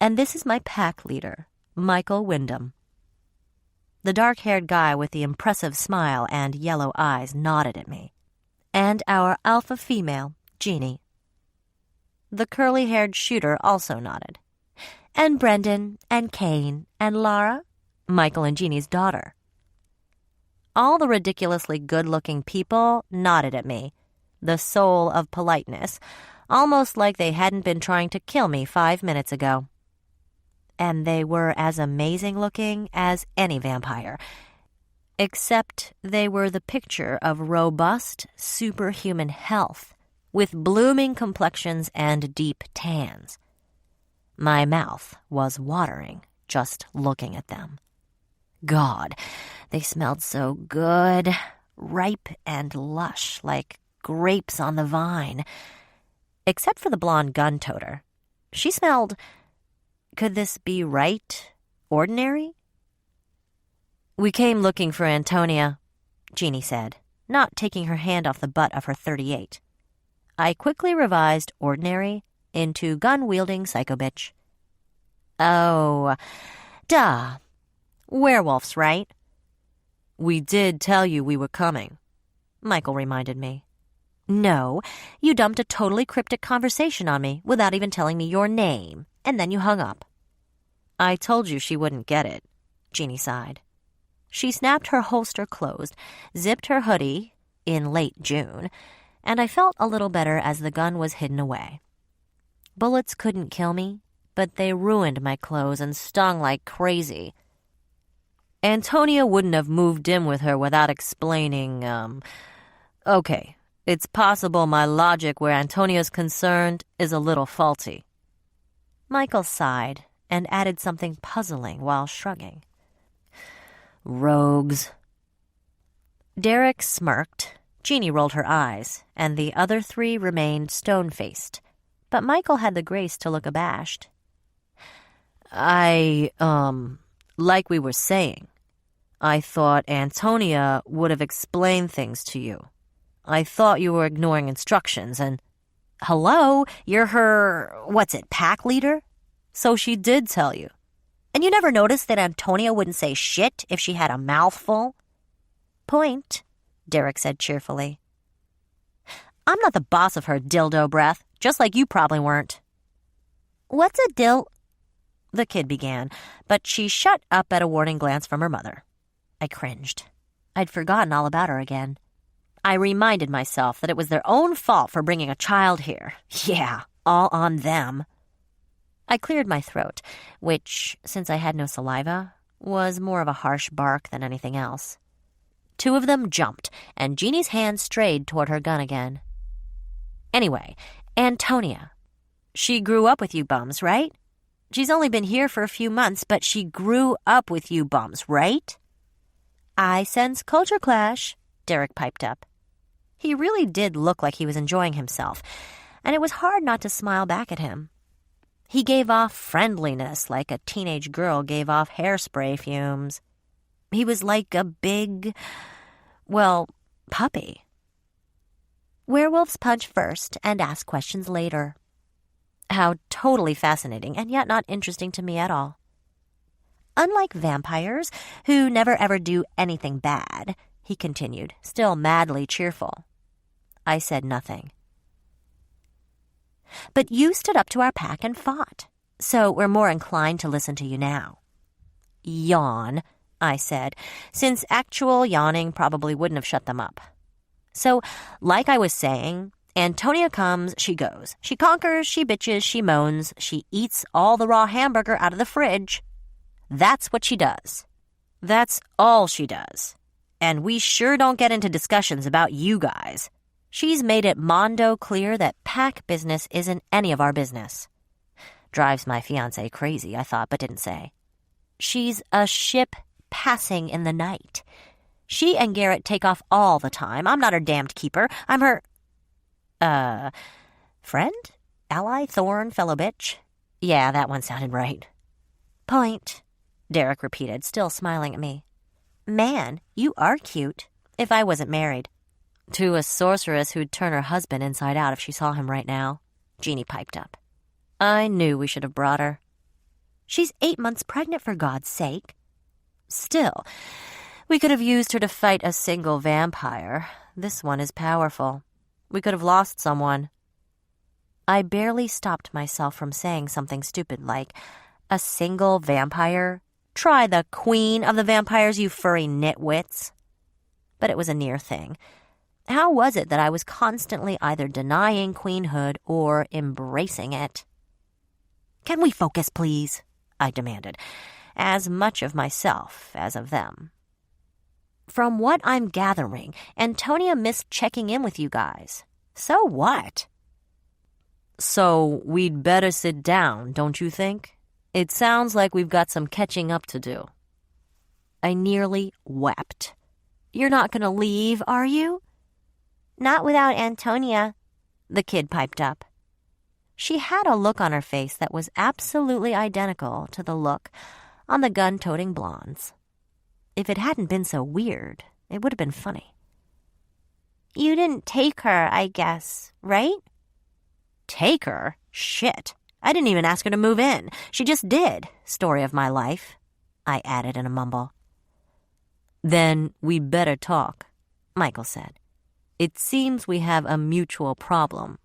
and this is my pack leader, Michael Wyndham. The dark-haired guy with the impressive smile and yellow eyes nodded at me. And our alpha female, Jeannie. The curly-haired shooter also nodded. And Brendan, and Kane, and Lara, Michael and Jeannie's daughter. All the ridiculously good-looking people nodded at me, the soul of politeness, almost like they hadn't been trying to kill me 5 minutes ago. And they were as amazing-looking as any vampire, except they were the picture of robust, superhuman health, with blooming complexions and deep tans. My mouth was watering just looking at them. God, they smelled so good, ripe and lush, like grapes on the vine. Except for the blonde gun-toter. She smelled... Could this be right? Ordinary? We came looking for Antonia, Jeannie said, not taking her hand off the butt of her .38. I quickly revised ordinary into gun-wielding psycho-bitch. Oh, duh. Werewolves, right? We did tell you we were coming, Michael reminded me. No, you dumped a totally cryptic conversation on me without even telling me your name, and then you hung up. I told you she wouldn't get it, Jeannie sighed. She snapped her holster closed, zipped her hoodie, in late June, and I felt a little better as the gun was hidden away. Bullets couldn't kill me, but they ruined my clothes and stung like crazy. Antonia wouldn't have moved in with her without explaining, Okay, it's possible my logic where Antonia's concerned is a little faulty. Michael sighed and added something puzzling while shrugging. Rogues. Derek smirked, Jeannie rolled her eyes, and the other three remained stone-faced, but Michael had the grace to look abashed. Like we were saying, I thought Antonia would have explained things to you. I thought you were ignoring instructions and... Hello? You're her, pack leader? So she did tell you. And you never noticed that Antonia wouldn't say shit if she had a mouthful? Point, Derek said cheerfully. I'm not the boss of her dildo breath, just like you probably weren't. What's a the kid began, but she shut up at a warning glance from her mother. I cringed. I'd forgotten all about her again. I reminded myself that it was their own fault for bringing a child here. Yeah, all on them. I cleared my throat, which, since I had no saliva, was more of a harsh bark than anything else. Two of them jumped, and Jeannie's hand strayed toward her gun again. Anyway, Antonia. She grew up with you bums, right? She's only been here for a few months, but she grew up with you bums, right? I sense culture clash, Derek piped up. He really did look like he was enjoying himself, and it was hard not to smile back at him. He gave off friendliness like a teenage girl gave off hairspray fumes. He was like a big, puppy. Werewolves punch first and ask questions later. How totally fascinating, and yet not interesting to me at all. Unlike vampires, who never ever do anything bad, he continued, still madly cheerful. I said nothing. But you stood up to our pack and fought, so we're more inclined to listen to you now. Yawn, I said, since actual yawning probably wouldn't have shut them up. So, like I was saying, Antonia comes, she goes. She conquers, she bitches, she moans, she eats all the raw hamburger out of the fridge. That's what she does. That's all she does. And we sure don't get into discussions about you guys. She's made it mondo clear that pack business isn't any of our business. Drives my fiancé crazy, I thought, but didn't say. She's a ship passing in the night. She and Garrett take off all the time. I'm not her damned keeper. I'm her... friend? Ally? Thorn? Fellow bitch? Yeah, that one sounded right. Point, Derek repeated, still smiling at me. Man, you are cute, if I wasn't married. To a sorceress who'd turn her husband inside out if she saw him right now, Jeannie piped up. I knew we should have brought her. She's 8 months pregnant, for God's sake. Still, we could have used her to fight a single vampire. This one is powerful. We could have lost someone. I barely stopped myself from saying something stupid like, a single vampire? Try the queen of the vampires, you furry nitwits. But it was a near thing. How was it that I was constantly either denying queenhood or embracing it? Can we focus, please? I demanded, as much of myself as of them. From what I'm gathering, Antonia missed checking in with you guys. So what? So we'd better sit down, don't you think? It sounds like we've got some catching up to do. I nearly wept. You're not going to leave, are you? Not without Antonia, the kid piped up. She had a look on her face that was absolutely identical to the look on the gun-toting blondes. If it hadn't been so weird, it would have been funny. "You didn't take her, I guess, right?" "Take her? Shit. I didn't even ask her to move in. She just did. Story of my life," I added in a mumble. "Then we better talk," Michael said. "It seems we have a mutual problem."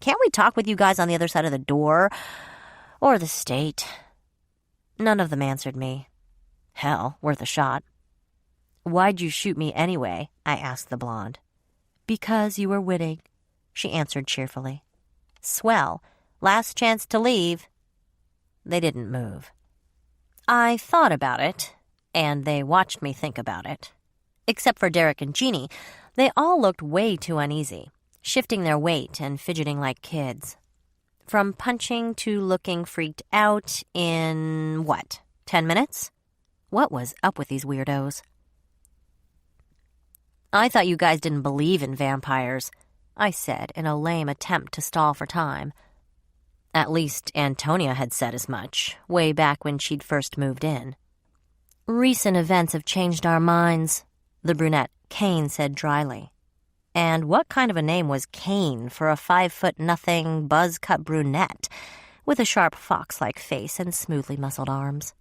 "Can't we talk with you guys on the other side of the door? Or the state?" None of them answered me. Hell, worth a shot. "Why'd you shoot me anyway?" I asked the blonde. "Because you were winning," she answered cheerfully. "Swell. Last chance to leave." They didn't move. I thought about it, and they watched me think about it. Except for Derek and Jeannie, they all looked way too uneasy, shifting their weight and fidgeting like kids. From punching to looking freaked out in, 10 minutes? What was up with these weirdos? "I thought you guys didn't believe in vampires," I said in a lame attempt to stall for time. At least Antonia had said as much, way back when she'd first moved in. "Recent events have changed our minds," the brunette Kane said dryly. And what kind of a name was Kane for a 5'0", buzz-cut brunette with a sharp fox-like face and smoothly muscled arms?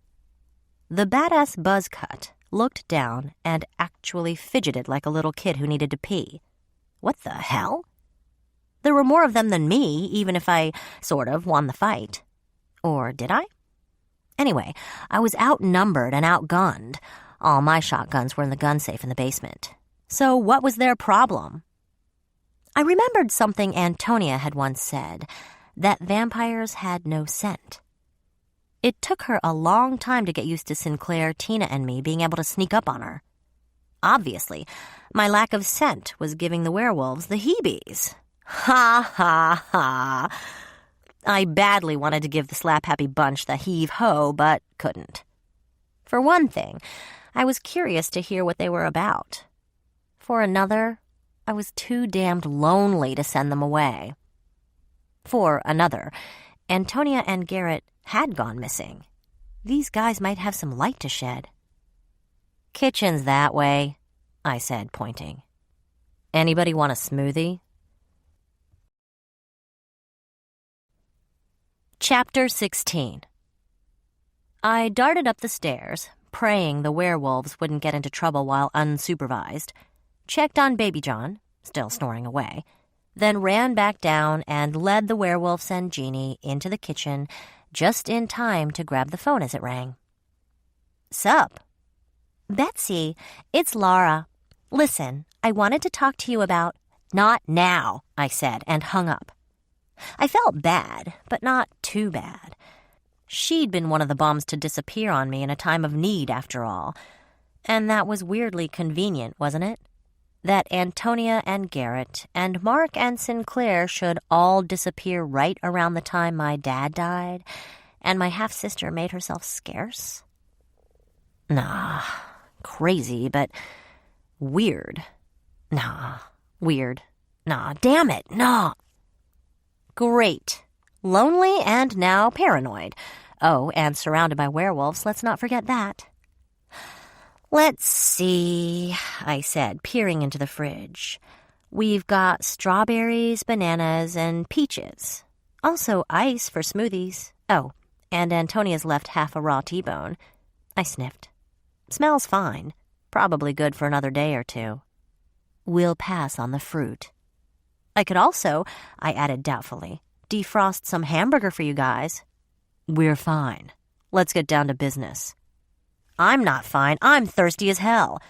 The badass buzz-cut looked down and actually fidgeted like a little kid who needed to pee. What the hell? There were more of them than me, even if I sort of won the fight. Or did I? Anyway, I was outnumbered and outgunned. All my shotguns were in the gun safe in the basement. So what was their problem? I remembered something Antonia had once said, that vampires had no scent. It took her a long time to get used to Sinclair, Tina, and me being able to sneak up on her. Obviously, my lack of scent was giving the werewolves the heebies. Ha, ha, ha. I badly wanted to give the slap-happy bunch the heave-ho, but couldn't. For one thing, I was curious to hear what they were about. For another, I was too damned lonely to send them away. For another, Antonia and Garrett had gone missing. These guys might have some light to shed. "Kitchen's that way," I said, pointing. "Anybody want a smoothie?" Chapter 16. I darted up the stairs, praying the werewolves wouldn't get into trouble while unsupervised, checked on Baby John, still snoring away, then ran back down and led the werewolves and Jeannie into the kitchen just in time to grab the phone as it rang. "Sup?" "Betsy, it's Laura. Listen, I wanted to talk to you about—" "Not now," I said, and hung up. I felt bad, but not too bad. She'd been one of the bums to disappear on me in a time of need, after all. And that was weirdly convenient, wasn't it? That Antonia and Garrett and Mark and Sinclair should all disappear right around the time my dad died, and my half-sister made herself scarce? Nah, crazy, but weird. Nah, weird. Nah, damn it, nah. Great. Lonely and now paranoid. Oh, and surrounded by werewolves, let's not forget that. "Let's see," I said, peering into the fridge. "We've got strawberries, bananas, and peaches. Also ice for smoothies. Oh, and Antonia's left half a raw T-bone." I sniffed. "Smells fine. Probably good for another day or two. We'll pass on the fruit. I could also," I added doubtfully, "defrost some hamburger for you guys." "We're fine. Let's get down to business." "I'm not fine. I'm thirsty as hell."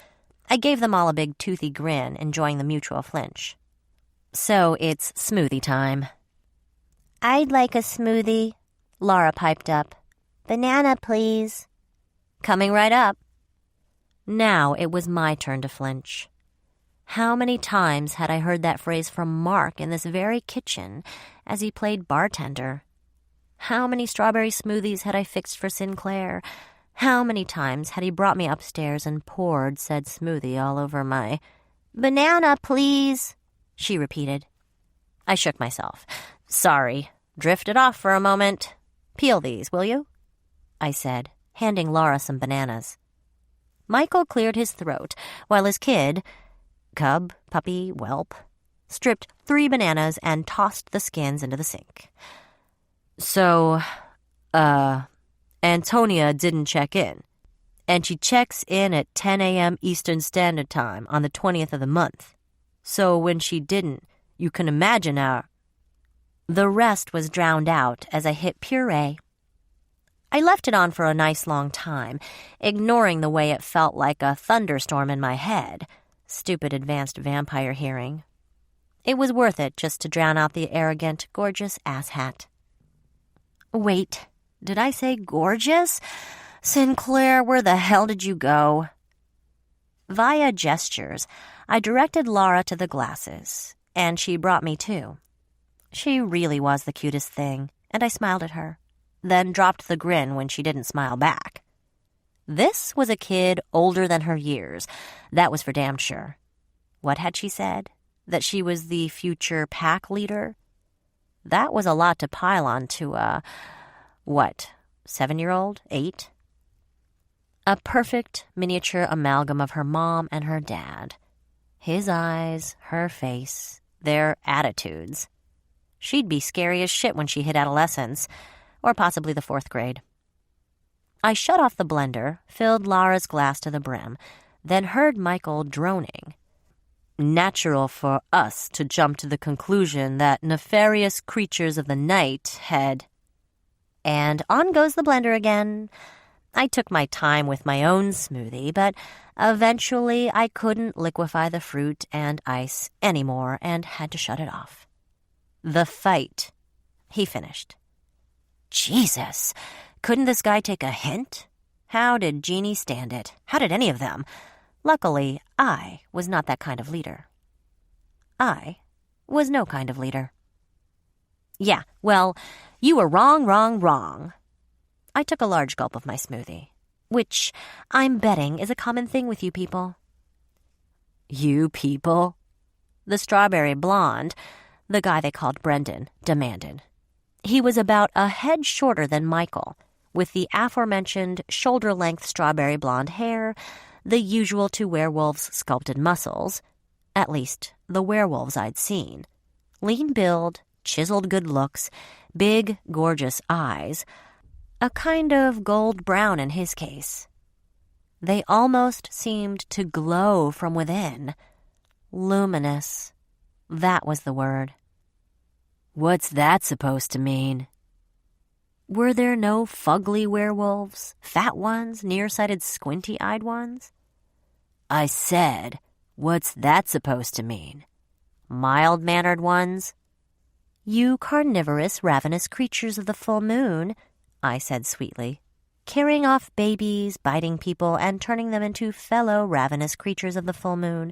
I gave them all a big toothy grin, enjoying the mutual flinch. "So it's smoothie time." "I'd like a smoothie," Laura piped up. "Banana, please." "Coming right up." Now it was my turn to flinch. How many times had I heard that phrase from Mark in this very kitchen as he played bartender? How many strawberry smoothies had I fixed for Sinclair? How many times had he brought me upstairs and poured said smoothie all over my— "Banana, please," she repeated. I shook myself. Sorry, drifted off for a moment. Peel these, will you? I said, handing Laura some bananas. Michael cleared his throat, while his kid, cub, puppy, whelp, stripped 3 bananas and tossed the skins into the sink. So, Antonia didn't check in, and she checks in at 10 a.m. Eastern Standard Time on the 20th of the month. So when she didn't, you can imagine how... The rest was drowned out as I hit puree. I left it on for a nice long time, ignoring the way it felt like a thunderstorm in my head. Stupid advanced vampire hearing. It was worth it just to drown out the arrogant, gorgeous asshat. Wait, did I say gorgeous? Sinclair, where the hell did you go? Via gestures, I directed Laura to the glasses, and she brought me 2. She really was the cutest thing, and I smiled at her, then dropped the grin when she didn't smile back. This was a kid older than her years. That was for damn sure. What had she said? That she was the future pack leader? That was a lot to pile on to a, 7-year-old? 8? A perfect miniature amalgam of her mom and her dad. His eyes, her face, their attitudes. She'd be scary as shit when she hit adolescence, or possibly the 4th grade. I shut off the blender, filled Laura's glass to the brim, then heard Michael droning. Natural for us to jump to the conclusion that nefarious creatures of the night had... And on goes the blender again. I took my time with my own smoothie, but eventually I couldn't liquefy the fruit and ice anymore and had to shut it off. The fight, he finished. Jesus, couldn't this guy take a hint? How did Jeannie stand it? How did any of them? Luckily, I was not that kind of leader. I was no kind of leader. Yeah, well, you were wrong. I took a large gulp of my smoothie, which I'm betting is a common thing with you people. You people? The strawberry blonde, the guy they called Brendan, demanded. He was about a head shorter than Michael, with the aforementioned shoulder-length strawberry blonde hair, the usual to werewolves' sculpted muscles, at least the werewolves I'd seen. Lean build, chiseled good looks, big, gorgeous eyes, a kind of gold brown in his case. They almost seemed to glow from within. Luminous. That was the word. What's that supposed to mean? Were there no fugly werewolves, fat ones, nearsighted, squinty-eyed ones? I said, what's that supposed to mean? Mild-mannered ones? You carnivorous, ravenous creatures of the full moon, I said sweetly, carrying off babies, biting people, and turning them into fellow ravenous creatures of the full moon,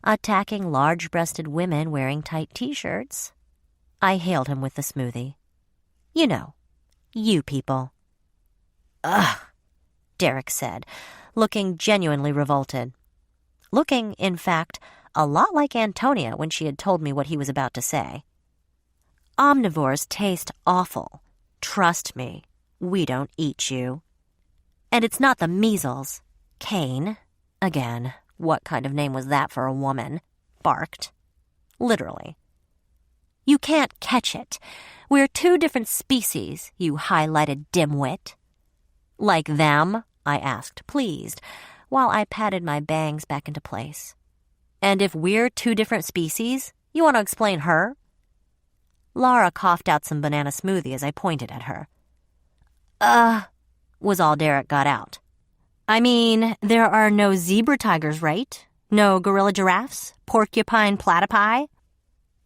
attacking large-breasted women wearing tight T-shirts. I hailed him with the smoothie. You know, you people. Ugh, Derek said, looking genuinely revolted. Looking, in fact, a lot like Antonia when she had told me what he was about to say. Omnivores taste awful. Trust me, we don't eat you. And it's not the measles. Kane, again, what kind of name was that for a woman, barked. Literally. You can't catch it. We're 2 different species, you highlighted dimwit. Like them? I asked, pleased, while I patted my bangs back into place. And if we're 2 different species, you want to explain her? Laura coughed out some banana smoothie as I pointed at her. Was all Derek got out. I mean, there are no zebra tigers, right? No gorilla giraffes? Porcupine platypi?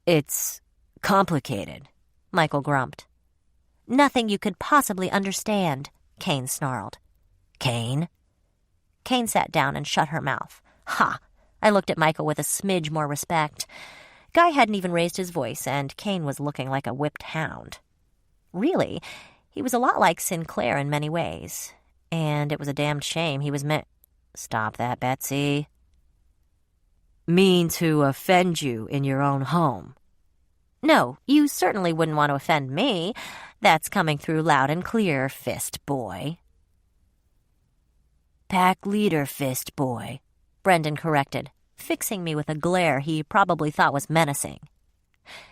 It's complicated, Michael grumped. Nothing you could possibly understand, Kane snarled. Kane? Kane sat down and shut her mouth. Ha! I looked at Michael with a smidge more respect. Guy hadn't even raised his voice, and Kane was looking like a whipped hound. Really, he was a lot like Sinclair in many ways, and it was a damned shame he was meant... Stop that, Betsy. Mean to offend you in your own home. No, you certainly wouldn't want to offend me. That's coming through loud and clear, Fist Boy. Pack leader, Fist Boy, Brendan corrected, fixing me with a glare he probably thought was menacing.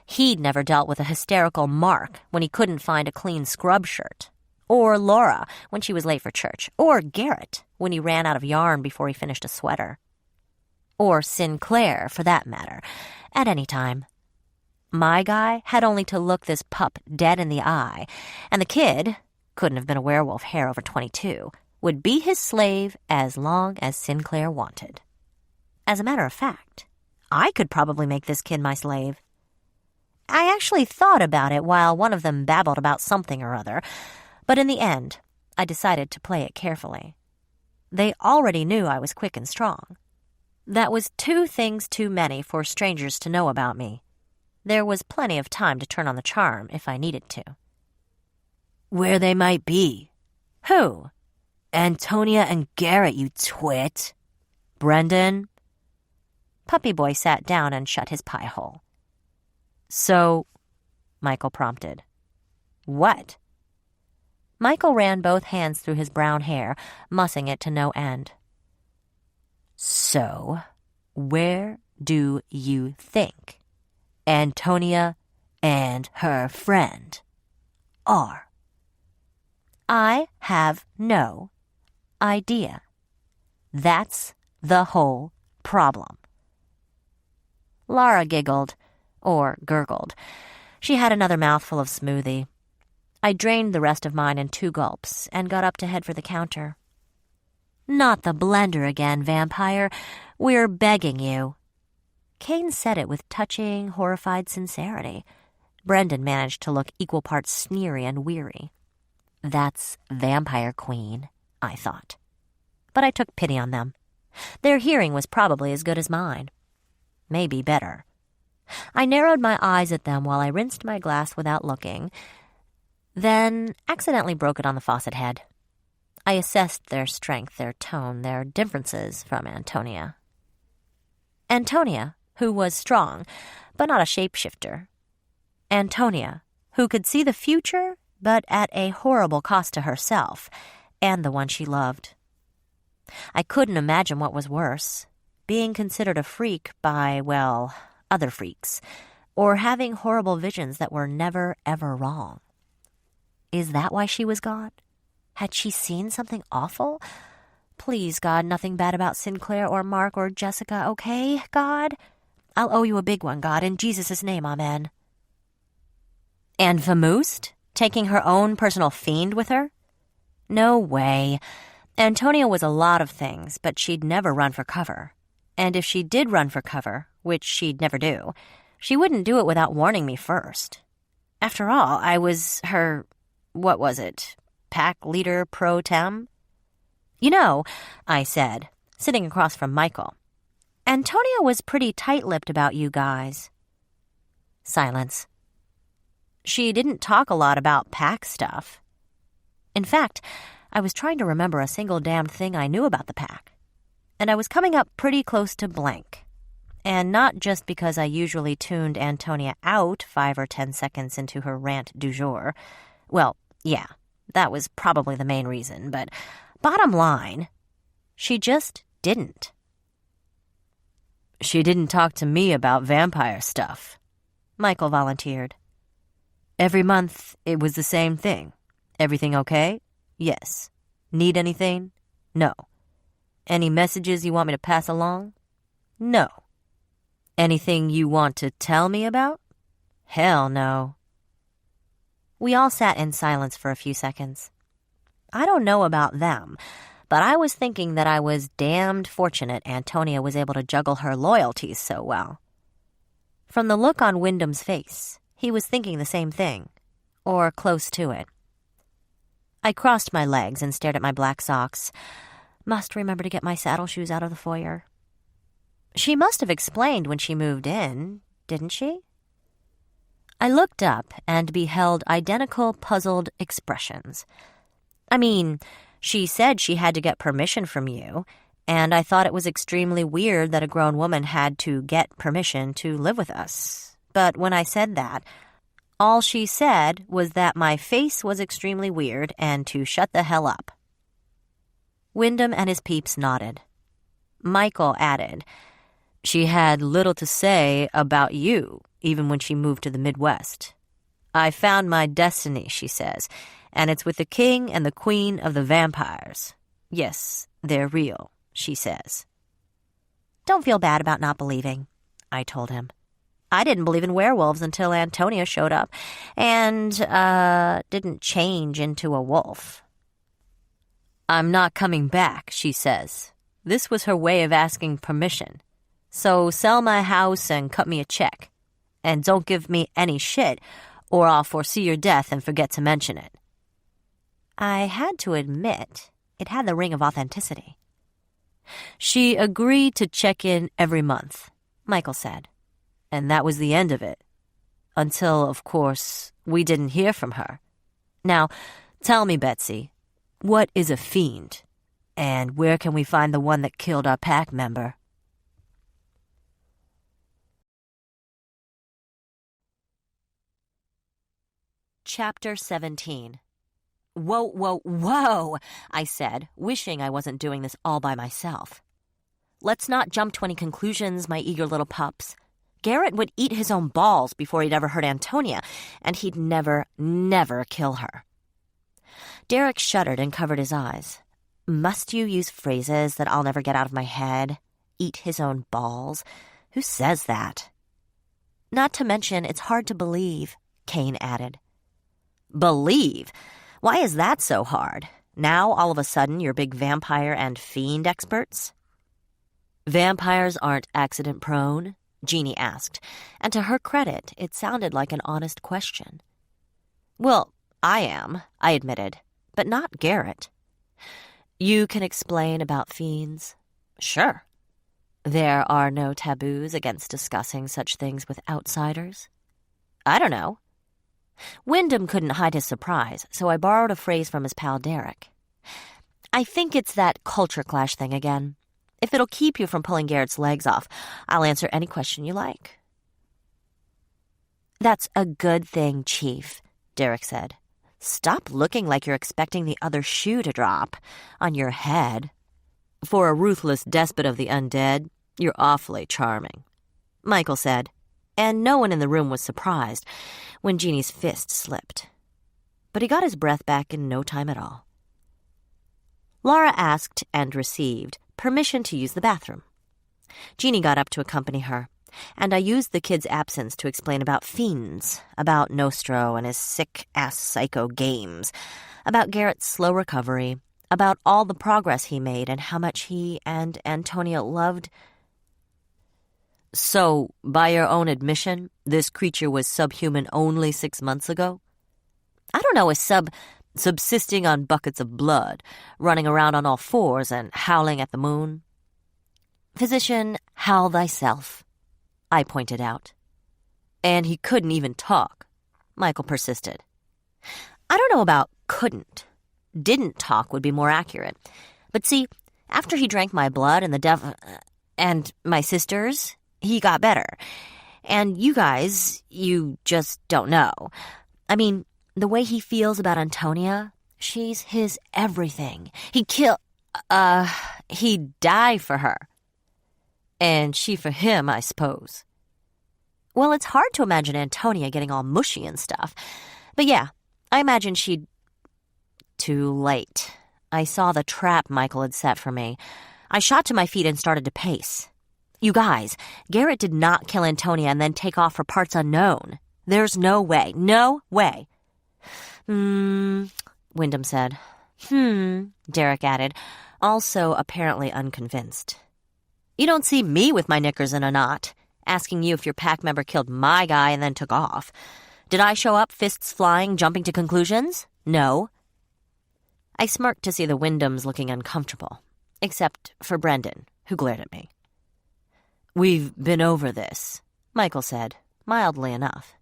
He'd never dealt with a hysterical Mark when he couldn't find a clean scrub shirt, or Laura when she was late for church, or Garrett when he ran out of yarn before he finished a sweater, or Sinclair, for that matter, at any time. My guy had only to look this pup dead in the eye, and the kid, couldn't have been a werewolf hair over 22, would be his slave as long as Sinclair wanted. As a matter of fact, I could probably make this kid my slave. I actually thought about it while one of them babbled about something or other, but in the end, I decided to play it carefully. They already knew I was quick and strong. That was 2 things too many for strangers to know about me. There was plenty of time to turn on the charm if I needed to. Where they might be? Who? Antonia and Garrett, you twit. Brendan? Puppy Boy sat down and shut his pie hole. So, Michael prompted. What? Michael ran both hands through his brown hair, mussing it to no end. So, where do you think Antonia and her friend are? I have no idea. That's the whole problem. Laura giggled, or gurgled. She had another mouthful of smoothie. I drained the rest of mine in 2 gulps and got up to head for the counter. Not the blender again, vampire. We're begging you. Kane said it with touching, horrified sincerity. Brendan managed to look equal parts sneery and weary. That's Vampire Queen, I thought. But I took pity on them. Their hearing was probably as good as mine. Maybe better. I narrowed my eyes at them while I rinsed my glass without looking, then accidentally broke it on the faucet head. I assessed their strength, their tone, their differences from Antonia. Antonia, who was strong, but not a shapeshifter. Antonia, who could see the future, but at a horrible cost to herself and the one she loved. I couldn't imagine what was worse, being considered a freak by, well, other freaks, or having horrible visions that were never, ever wrong. Is that why she was gone? Had she seen something awful? Please, God, nothing bad about Sinclair or Mark or Jessica, okay, God? I'll owe you a big one, God, in Jesus' name, amen. And Vamoosed? Taking her own personal fiend with her? No way. Antonia was a lot of things, but she'd never run for cover. And if she did run for cover, which she'd never do, she wouldn't do it without warning me first. After all, I was her, what was it, pack leader pro tem? You know, I said, sitting across from Michael, Antonia was pretty tight-lipped about you guys. Silence. She didn't talk a lot about pack stuff. In fact, I was trying to remember a single damned thing I knew about the pack, and I was coming up pretty close to blank. And not just because I usually tuned Antonia out 5 or 10 seconds into her rant du jour. Well, yeah, that was probably the main reason, but bottom line, she just didn't. She didn't talk to me about vampire stuff, Michael volunteered. Every month, it was the same thing. Everything okay? Yes. Need anything? No. Any messages you want me to pass along? No. Anything you want to tell me about? Hell no. We all sat in silence for a few seconds. I don't know about them, but I was thinking that I was damned fortunate Antonia was able to juggle her loyalties so well. From the look on Wyndham's face, he was thinking the same thing, or close to it. I crossed my legs and stared at my black socks. Must remember to get my saddle shoes out of the foyer. She must have explained when she moved in, didn't she? I looked up and beheld identical puzzled expressions. I mean, she said she had to get permission from you, and I thought it was extremely weird that a grown woman had to get permission to live with us. But when I said that, all she said was that my face was extremely weird and to shut the hell up. Wyndham and his peeps nodded. Michael added, "She had little to say about you, even when she moved to the Midwest. I found my destiny," she says, "and it's with the king and the queen of the vampires. Yes, they're real," she says. "Don't feel bad about not believing," I told him. "I didn't believe in werewolves until Antonia showed up and, didn't change into a wolf." "I'm not coming back," she says. This was her way of asking permission. "So sell my house and cut me a check. And don't give me any shit, or I'll foresee your death and forget to mention it." I had to admit, it had the ring of authenticity. "She agreed to check in every month," Michael said. "And that was the end of it. Until, of course, we didn't hear from her. Now, tell me, Betsy, what is a fiend? And where can we find the one that killed our pack member?" Chapter 17. "Whoa, whoa, whoa," I said, wishing I wasn't doing this all by myself. "Let's not jump to any conclusions, my eager little pups. Garrett would eat his own balls before he'd ever hurt Antonia, and he'd never, never kill her." Derek shuddered and covered his eyes. "Must you use phrases that I'll never get out of my head? Eat his own balls? Who says that?" "Not to mention, it's hard to believe," Kane added. "Believe? Why is that so hard? Now, all of a sudden, you're big vampire and fiend experts?" "Vampires aren't accident-prone?" Jeannie asked, and to her credit, it sounded like an honest question. "Well, I am," I admitted, "but not Garrett." "You can explain about fiends?" "Sure." "There are no taboos against discussing such things with outsiders?" "I don't know." Wyndham couldn't hide his surprise, so I borrowed a phrase from his pal Derek. "I think it's that culture clash thing again. If it'll keep you from pulling Garrett's legs off, I'll answer any question you like." "That's a good thing, Chief," Derek said. "Stop looking like you're expecting the other shoe to drop on your head. For a ruthless despot of the undead, you're awfully charming," Michael said, and no one in the room was surprised when Jeannie's fist slipped. But he got his breath back in no time at all. Laura asked and received permission to use the bathroom. Jeannie got up to accompany her, and I used the kid's absence to explain about fiends, about Nostro and his sick-ass psycho games, about Garrett's slow recovery, about all the progress he made and how much he and Antonia loved. "So, by your own admission, this creature was subhuman only 6 months ago?" "I don't know, subsisting on buckets of blood, running around on all fours and howling at the moon." "Physician, howl thyself," I pointed out. "And he couldn't even talk," Michael persisted. "I don't know about couldn't. Didn't talk would be more accurate. But see, after he drank my blood and my sister's, he got better. And you guys, you just don't know. I mean, the way he feels about Antonia, she's his everything. He'd die for her. And she for him, I suppose." "Well, it's hard to imagine Antonia getting all mushy and stuff. But yeah, I imagine she'd..." Too late. I saw the trap Michael had set for me. I shot to my feet and started to pace. "You guys, Garrett did not kill Antonia and then take off for parts unknown. There's no way. No way." Wyndham said. Derek added, also apparently unconvinced. "You don't see me with my knickers in a knot, asking you if your pack member killed my guy and then took off. Did I show up, fists flying, jumping to conclusions? No." I smirked to see the Wyndhams looking uncomfortable, except for Brendan, who glared at me. "We've been over this," Michael said, mildly enough.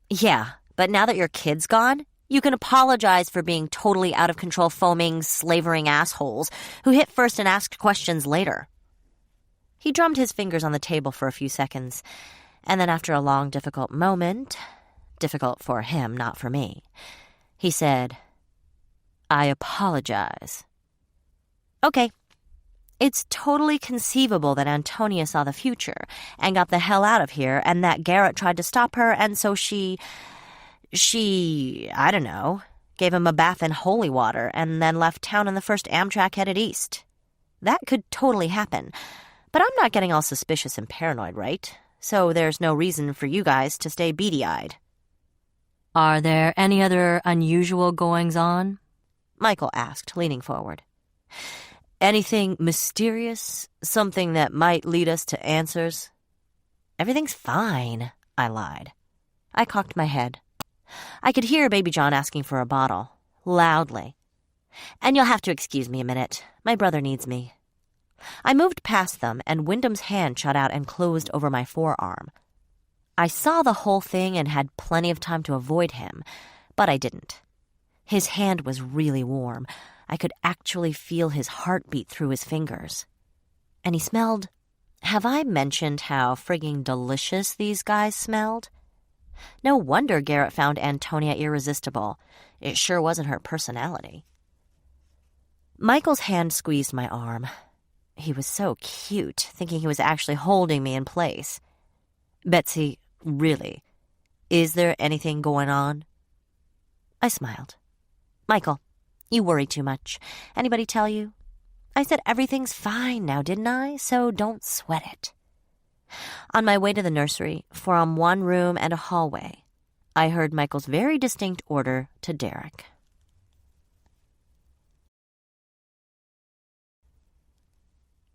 "Yeah, but now that your kid's gone, you can apologize for being totally out-of-control foaming, slavering assholes who hit first and asked questions later." He drummed his fingers on the table for a few seconds, And then after a long, difficult moment, difficult for him, not for me, he said, "I apologize." Okay. It's totally conceivable that Antonia saw the future and got the hell out of here, and that Garrett tried to stop her, and so she, I don't know, gave him a bath in holy water and then left town in the first Amtrak headed east. That could totally happen, but I'm not getting all suspicious and paranoid, right? So there's no reason for you guys to stay beady-eyed. Are there any other unusual goings-on? Michael asked, leaning forward. Anything mysterious? Something that might lead us to answers? Everything's fine, I lied. I cocked my head. I could hear Baby John asking for a bottle, loudly. And you'll have to excuse me a minute. My brother needs me. I moved past them, and Wyndham's hand shot out and closed over my forearm. I saw the whole thing and had plenty of time to avoid him, but I didn't. His hand was really warm. I could actually feel his heartbeat through his fingers. And he smelled... Have I mentioned how frigging delicious these guys smelled? No wonder Garrett found Antonia irresistible. It sure wasn't her personality. Michael's hand squeezed my arm. He was so cute, thinking he was actually holding me in place. Betsy, really, is there anything going on? I smiled. Michael, you worry too much. Anybody tell you? I said everything's fine now, didn't I? So don't sweat it. On my way to the nursery, from one room and a hallway, I heard Michael's very distinct order to Derek.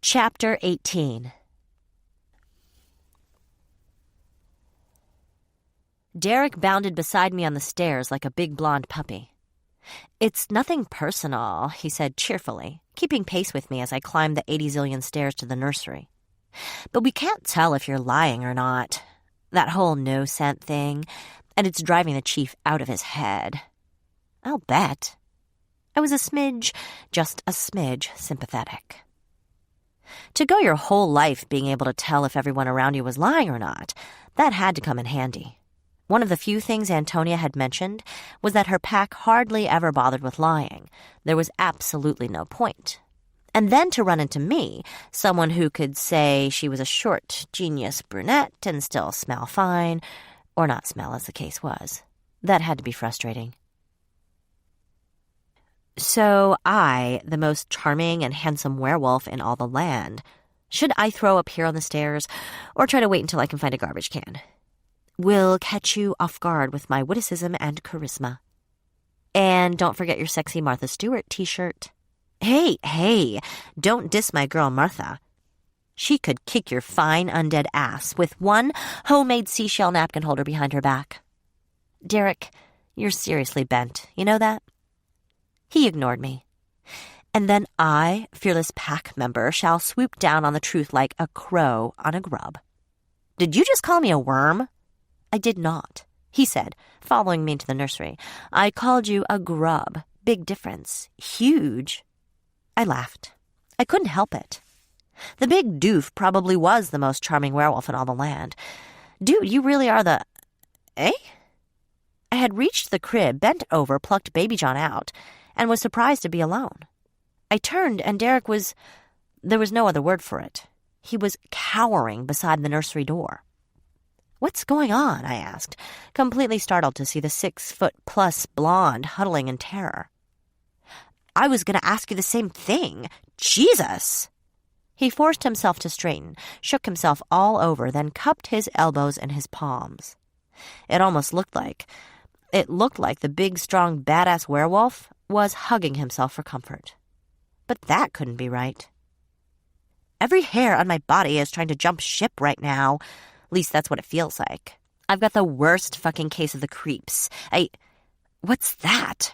Chapter 18. Derek bounded beside me on the stairs like a big blonde puppy. "It's nothing personal," he said cheerfully, keeping pace with me as I climbed the 80 zillion stairs to the nursery. "But we can't tell if you're lying or not. That whole no scent thing, and it's driving the chief out of his head." I'll bet. I was a smidge, just a smidge, sympathetic. To go your whole life being able to tell if everyone around you was lying or not, that had to come in handy. One of the few things Antonia had mentioned was that her pack hardly ever bothered with lying. There was absolutely no point. And then to run into me, someone who could say she was a short, genius brunette and still smell fine, or not smell as the case was. That had to be frustrating. So I, the most charming and handsome werewolf in all the land, should I throw up here on the stairs or try to wait until I can find a garbage can? Will catch you off guard with my witticism and charisma. And don't forget your sexy Martha Stewart t-shirt. Hey, don't diss my girl Martha. She could kick your fine undead ass with one homemade seashell napkin holder behind her back. Derek, you're seriously bent, you know that? He ignored me. And then I, fearless pack member, shall swoop down on the truth like a crow on a grub. Did you just call me a worm? I did not, he said, following me into the nursery. I called you a grub. Big difference. Huge. I laughed. I couldn't help it. The big doof probably was the most charming werewolf in all the land. Dude, you really are the... Eh? I had reached the crib, bent over, plucked Baby John out, and was surprised to be alone. I turned, and Derek was... There was no other word for it. He was cowering beside the nursery door. "What's going on?" I asked, completely startled to see the 6-foot-plus blonde huddling in terror. "I was going to ask you the same thing. Jesus!" He forced himself to straighten, shook himself all over, then cupped his elbows in his palms. It looked like the big, strong, badass werewolf was hugging himself for comfort. But that couldn't be right. Every hair on my body is trying to jump ship right now. At least that's what it feels like. I've got the worst fucking case of the creeps. What's that?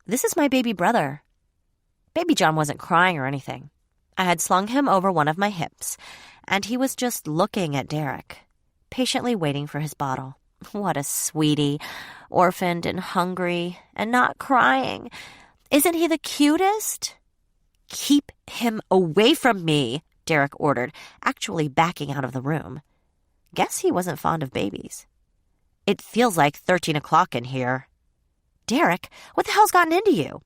This is my baby brother. Baby John wasn't crying or anything. I had slung him over one of my hips, and he was just looking at Derek, patiently waiting for his bottle. What a sweetie, orphaned and hungry, and not crying. Isn't he the cutest? "Keep him away from me," Derek ordered, actually backing out of the room. Guess he wasn't fond of babies. It feels like 13 o'clock in here. Derek, what the hell's gotten into you?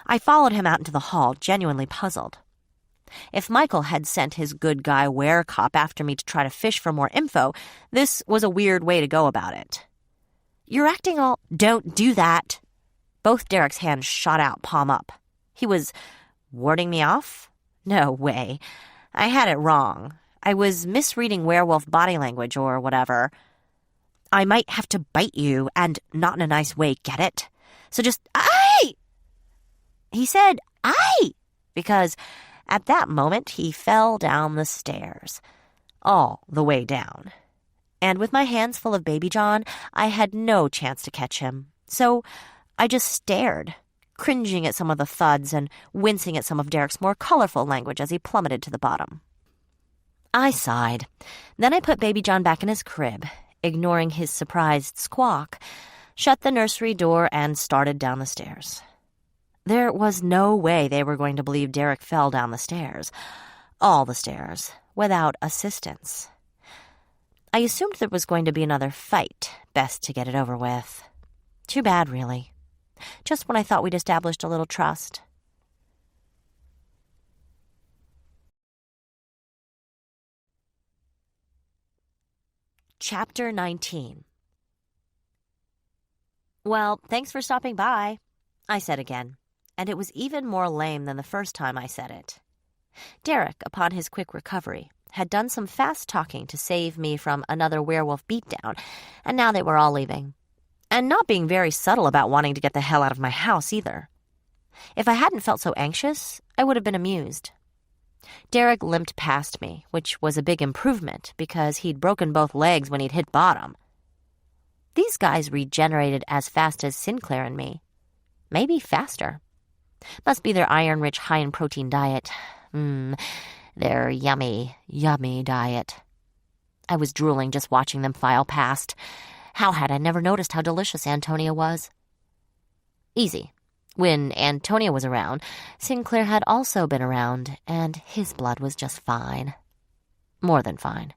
I followed him out into the hall, genuinely puzzled. If Michael had sent his good guy werecop after me to try to fish for more info, this was a weird way to go about it. You're acting all... Don't do that. Both Derek's hands shot out, palm up. He was warding me off? No way. I had it wrong. I was misreading werewolf body language or whatever. I might have to bite you, and not in a nice way, get it? So just, aye! He said, aye! Because at that moment he fell down the stairs. All the way down. And with my hands full of Baby John, I had no chance to catch him. So I just stared, cringing at some of the thuds and wincing at some of Derek's more colorful language as he plummeted to the bottom. I sighed. Then I put Baby John back in his crib, ignoring his surprised squawk, shut the nursery door, and started down the stairs. There was no way they were going to believe Derek fell down the stairs. All the stairs, without assistance. I assumed there was going to be another fight, best to get it over with. Too bad, really. Just when I thought we'd established a little trust. Chapter 19. Well, thanks for stopping by, I said again, and it was even more lame than the first time I said it. Derek, upon his quick recovery, had done some fast talking to save me from another werewolf beatdown, and now they were all leaving. And not being very subtle about wanting to get the hell out of my house, either. If I hadn't felt so anxious, I would have been amused. Derek limped past me, which was a big improvement because he'd broken both legs when he'd hit bottom. These guys regenerated as fast as Sinclair and me. Maybe faster. Must be their iron-rich, high-in-protein diet. Their yummy, yummy diet. I was drooling just watching them file past. How had I never noticed how delicious Antonia was? Easy. When Antonia was around, Sinclair had also been around, and his blood was just fine. More than fine.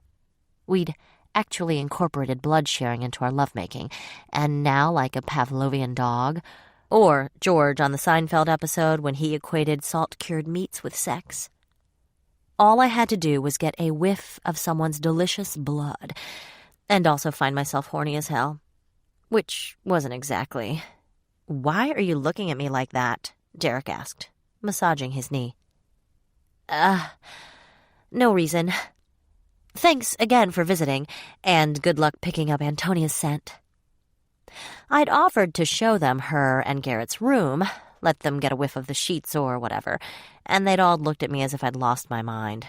We'd actually incorporated blood sharing into our lovemaking, and now, like a Pavlovian dog, or George on the Seinfeld episode when he equated salt-cured meats with sex. All I had to do was get a whiff of someone's delicious blood, and also find myself horny as hell. Which wasn't exactly... Why are you looking at me like that? Derek asked, massaging his knee. No reason. Thanks again for visiting, and good luck picking up Antonia's scent. I'd offered to show them her and Garrett's room, let them get a whiff of the sheets or whatever, and they'd all looked at me as if I'd lost my mind.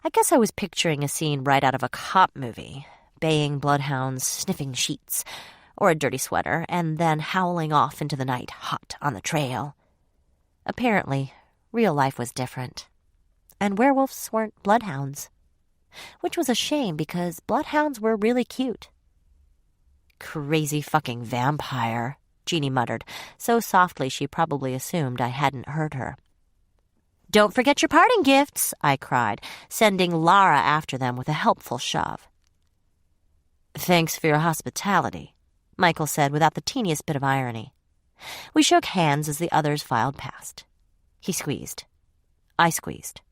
I guess I was picturing a scene right out of a cop movie, baying bloodhounds, sniffing sheets, or a dirty sweater, and then howling off into the night, hot on the trail. Apparently, real life was different. And werewolves weren't bloodhounds. Which was a shame, because bloodhounds were really cute. Crazy fucking vampire, Jeannie muttered, so softly she probably assumed I hadn't heard her. Don't forget your parting gifts, I cried, sending Lara after them with a helpful shove. Thanks for your hospitality, Michael said without the teeniest bit of irony. We shook hands as the others filed past. He squeezed. I squeezed.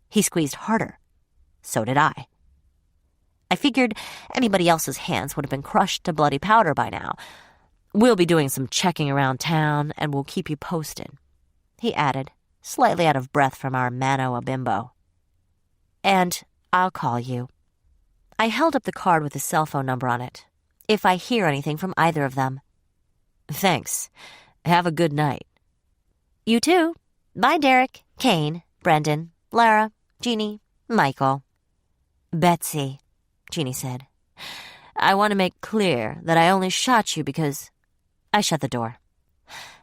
He squeezed harder. So did I. I figured anybody else's hands would have been crushed to bloody powder by now. We'll be doing some checking around town, and we'll keep you posted, he added, slightly out of breath from our mano a bimbo. And I'll call you. I held up the card with his cell phone number on it, if I hear anything from either of them. Thanks. Have a good night. You too. Bye, Derek, Kane, Brendan, Lara, Jeannie, Michael. Betsy, Jeannie said. I want to make clear that I only shot you because... I shut the door.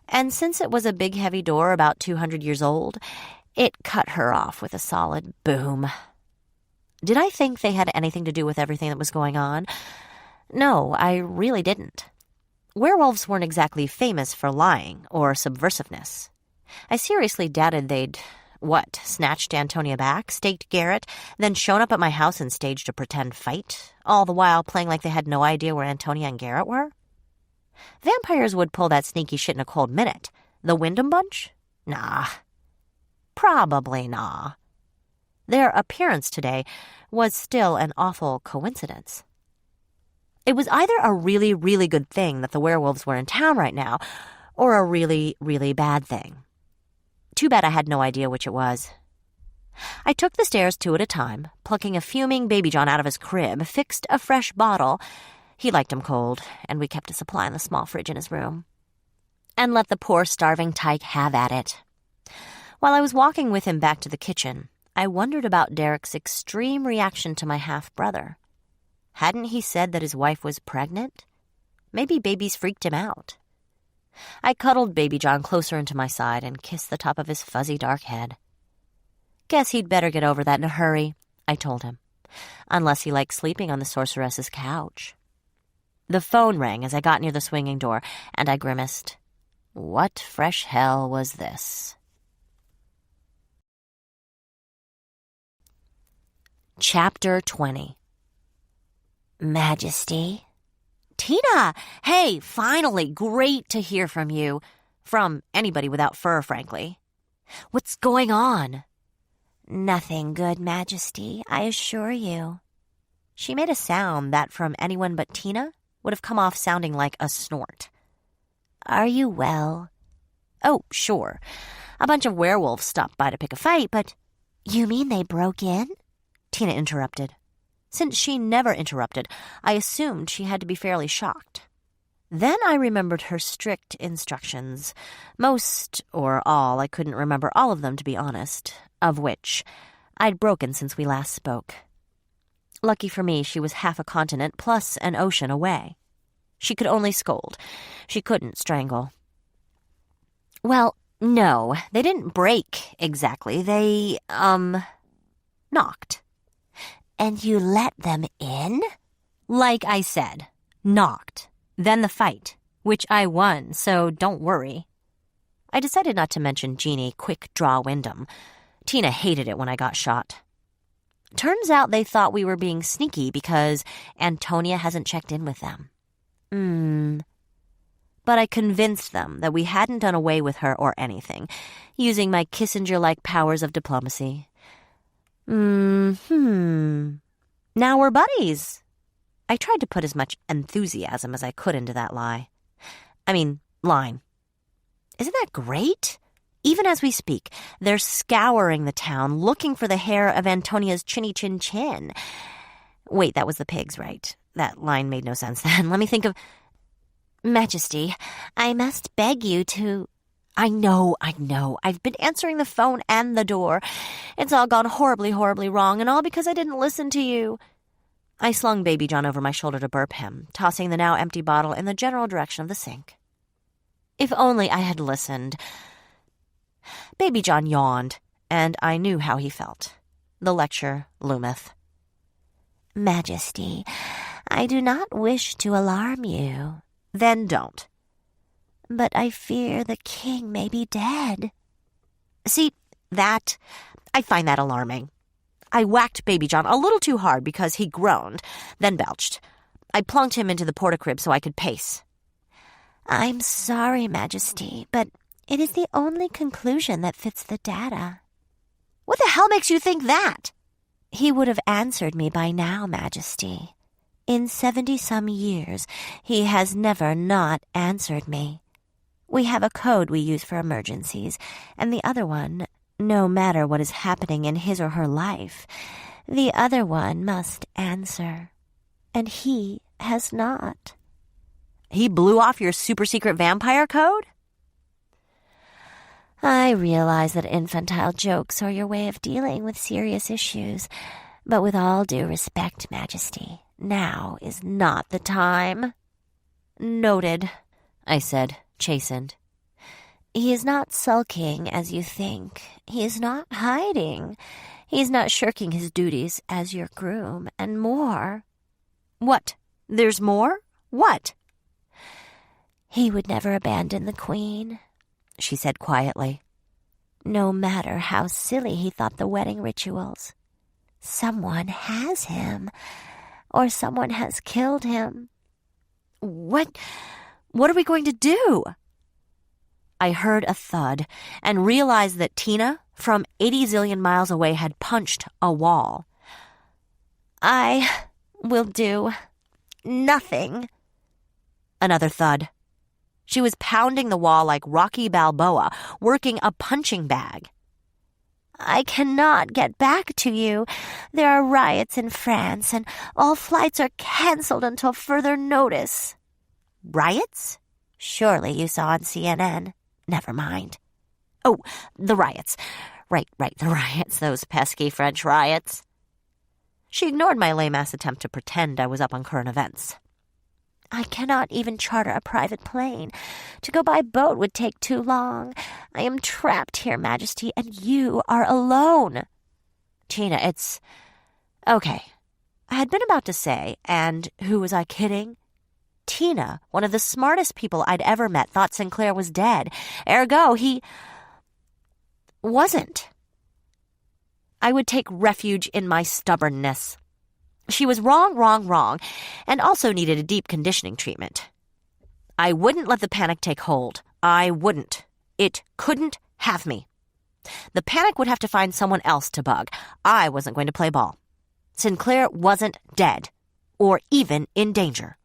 And since it was a big heavy door about 200 years old, it cut her off with a solid boom. Did I think they had anything to do with everything that was going on? No, I really didn't. Werewolves weren't exactly famous for lying or subversiveness. I seriously doubted they'd What, snatched Antonia back, staked Garrett, then shown up at my house and staged a pretend fight, all the while playing like they had no idea where Antonia and Garrett were? Vampires would pull that sneaky shit in a cold minute. The Wyndham bunch? Nah. Probably nah. Their appearance today was still an awful coincidence. It was either a really, really good thing that the werewolves were in town right now, or a really, really bad thing. Too bad I had no idea which it was. I took the stairs 2 at a time, plucking a fuming Baby John out of his crib, fixed a fresh bottle — he liked him cold, and we kept a supply in the small fridge in his room — and let the poor starving tyke have at it. While I was walking with him back to the kitchen, I wondered about Derek's extreme reaction to my half-brother. Hadn't he said that his wife was pregnant? Maybe babies freaked him out. I cuddled Baby John closer into my side and kissed the top of his fuzzy dark head. Guess he'd better get over that in a hurry, I told him, unless he liked sleeping on the sorceress's couch. The phone rang as I got near the swinging door, and I grimaced. What fresh hell was this? Chapter 20. Majesty. Tina! Hey, finally, great to hear from you. From anybody without fur, frankly. What's going on? Nothing good, Majesty, I assure you. She made a sound that from anyone but Tina would have come off sounding like a snort. Are you well? Oh, sure. A bunch of werewolves stopped by to pick a fight, but... You mean they broke in? Tina interrupted. Since she never interrupted, I assumed she had to be fairly shocked. Then I remembered her strict instructions. Most, or all, I couldn't remember all of them, to be honest, of which I'd broken since we last spoke. Lucky for me, she was half a continent plus an ocean away. She could only scold. She couldn't strangle. Well, no, they didn't break exactly. They, knocked. And you let them in? Like I said, knocked. Then the fight, which I won, so don't worry. I decided not to mention Jeannie Quick Draw Wyndham. Tina hated it when I got shot. Turns out they thought we were being sneaky because Antonia hasn't checked in with them. But I convinced them that we hadn't done away with her or anything, using my Kissinger-like powers of diplomacy. Now we're buddies. I tried to put as much enthusiasm as I could into that line. Isn't that great? Even as we speak, they're scouring the town, looking for the hair of Antonia's chinny chin chin. Wait, that was the pigs, right? That line made no sense then. Let me think of... Majesty, I must beg you to... I know. I've been answering the phone and the door. It's all gone horribly, horribly wrong, and all because I didn't listen to you. I slung Baby John over my shoulder to burp him, tossing the now empty bottle in the general direction of the sink. If only I had listened. Baby John yawned, and I knew how he felt. The lecture loometh. Majesty, I do not wish to alarm you. Then don't. But I fear the king may be dead. See, I find that alarming. I whacked Baby John a little too hard because he groaned, then belched. I plunked him into the porta-crib so I could pace. I'm sorry, Majesty, but it is the only conclusion that fits the data. What the hell makes you think that? He would have answered me by now, Majesty. In 70-some years, he has never not answered me. We have a code we use for emergencies, and the other one, no matter what is happening in his or her life, the other one must answer. And he has not. He blew off your super-secret vampire code? I realize that infantile jokes are your way of dealing with serious issues, but with all due respect, Majesty, now is not the time. Noted, I said, chastened. He is not sulking as you think. He is not hiding. He is not shirking his duties as your groom, and more. What? There's more? What? He would never abandon the queen, she said quietly. No matter how silly he thought the wedding rituals. Someone has him, or someone has killed him. What are we going to do? I heard a thud and realized that Tina, from 80 zillion miles away, had punched a wall. I will do nothing. Another thud. She was pounding the wall like Rocky Balboa, working a punching bag. I cannot get back to you. There are riots in France, and all flights are cancelled until further notice. Riots? Surely you saw on CNN. Never mind. Oh, the riots. Right, the riots, those pesky French riots. She ignored my lame-ass attempt to pretend I was up on current events. I cannot even charter a private plane. To go by boat would take too long. I am trapped here, Majesty, and you are alone. Tina, it's... Okay. I had been about to say, and who was I kidding? Tina, one of the smartest people I'd ever met, thought Sinclair was dead. Ergo, he... wasn't. I would take refuge in my stubbornness. She was wrong, and also needed a deep conditioning treatment. I wouldn't let the panic take hold. I wouldn't. It couldn't have me. The panic would have to find someone else to bug. I wasn't going to play ball. Sinclair wasn't dead, or even in danger.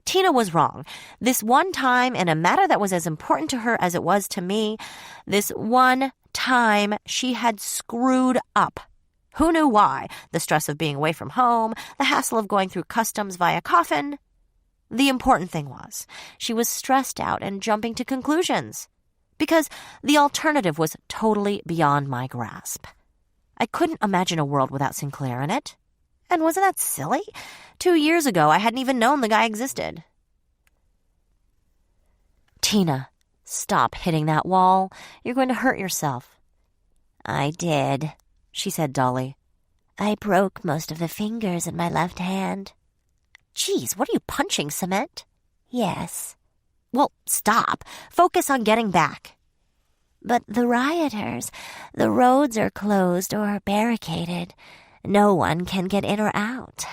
Tina was wrong. This one time, in a matter that was as important to her as it was to me, this one time she had screwed up. Who knew why? The stress of being away from home, the hassle of going through customs via coffin. The important thing was, she was stressed out and jumping to conclusions, because the alternative was totally beyond my grasp. I couldn't imagine a world without Sinclair in it. And wasn't that silly? 2 years ago, I hadn't even known the guy existed. Tina, stop hitting that wall. You're going to hurt yourself. I did, she said dully. I broke most of the fingers in my left hand. Geez, what are you punching, cement? Yes. Well, stop. Focus on getting back. But the rioters, the roads are closed or barricaded. No one can get in or out.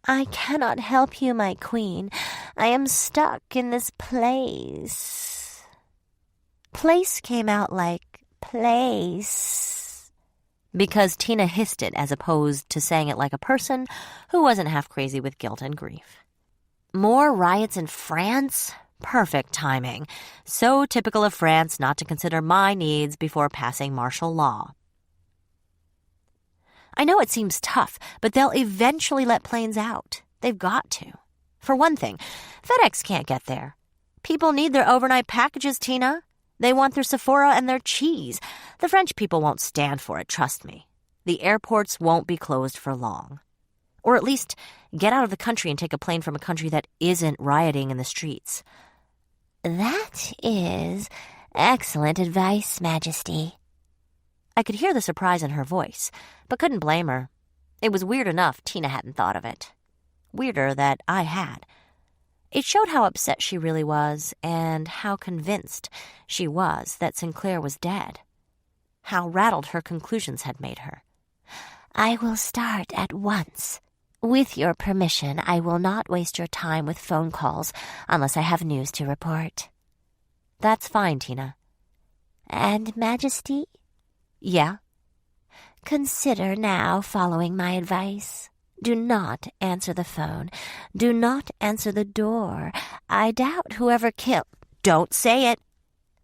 I cannot help you, my queen. I am stuck in this place. Place came out like place. Because Tina hissed it as opposed to saying it like a person who wasn't half crazy with guilt and grief. More riots in France? Perfect timing. So typical of France not to consider my needs before passing martial law. I know it seems tough, but they'll eventually let planes out. They've got to. For one thing, FedEx can't get there. People need their overnight packages, Tina. They want their Sephora and their cheese. The French people won't stand for it, trust me. The airports won't be closed for long. Or at least get out of the country and take a plane from a country that isn't rioting in the streets. That is excellent advice, Majesty. I could hear the surprise in her voice, but couldn't blame her. It was weird enough Tina hadn't thought of it. Weirder that I had. It showed how upset she really was and how convinced she was that Sinclair was dead. How rattled her conclusions had made her. I will start at once. With your permission, I will not waste your time with phone calls unless I have news to report. That's fine, Tina. And Majesty? Yeah? Consider now following my advice. Do not answer the phone. Do not answer the door. I doubt whoever killed... Don't say it.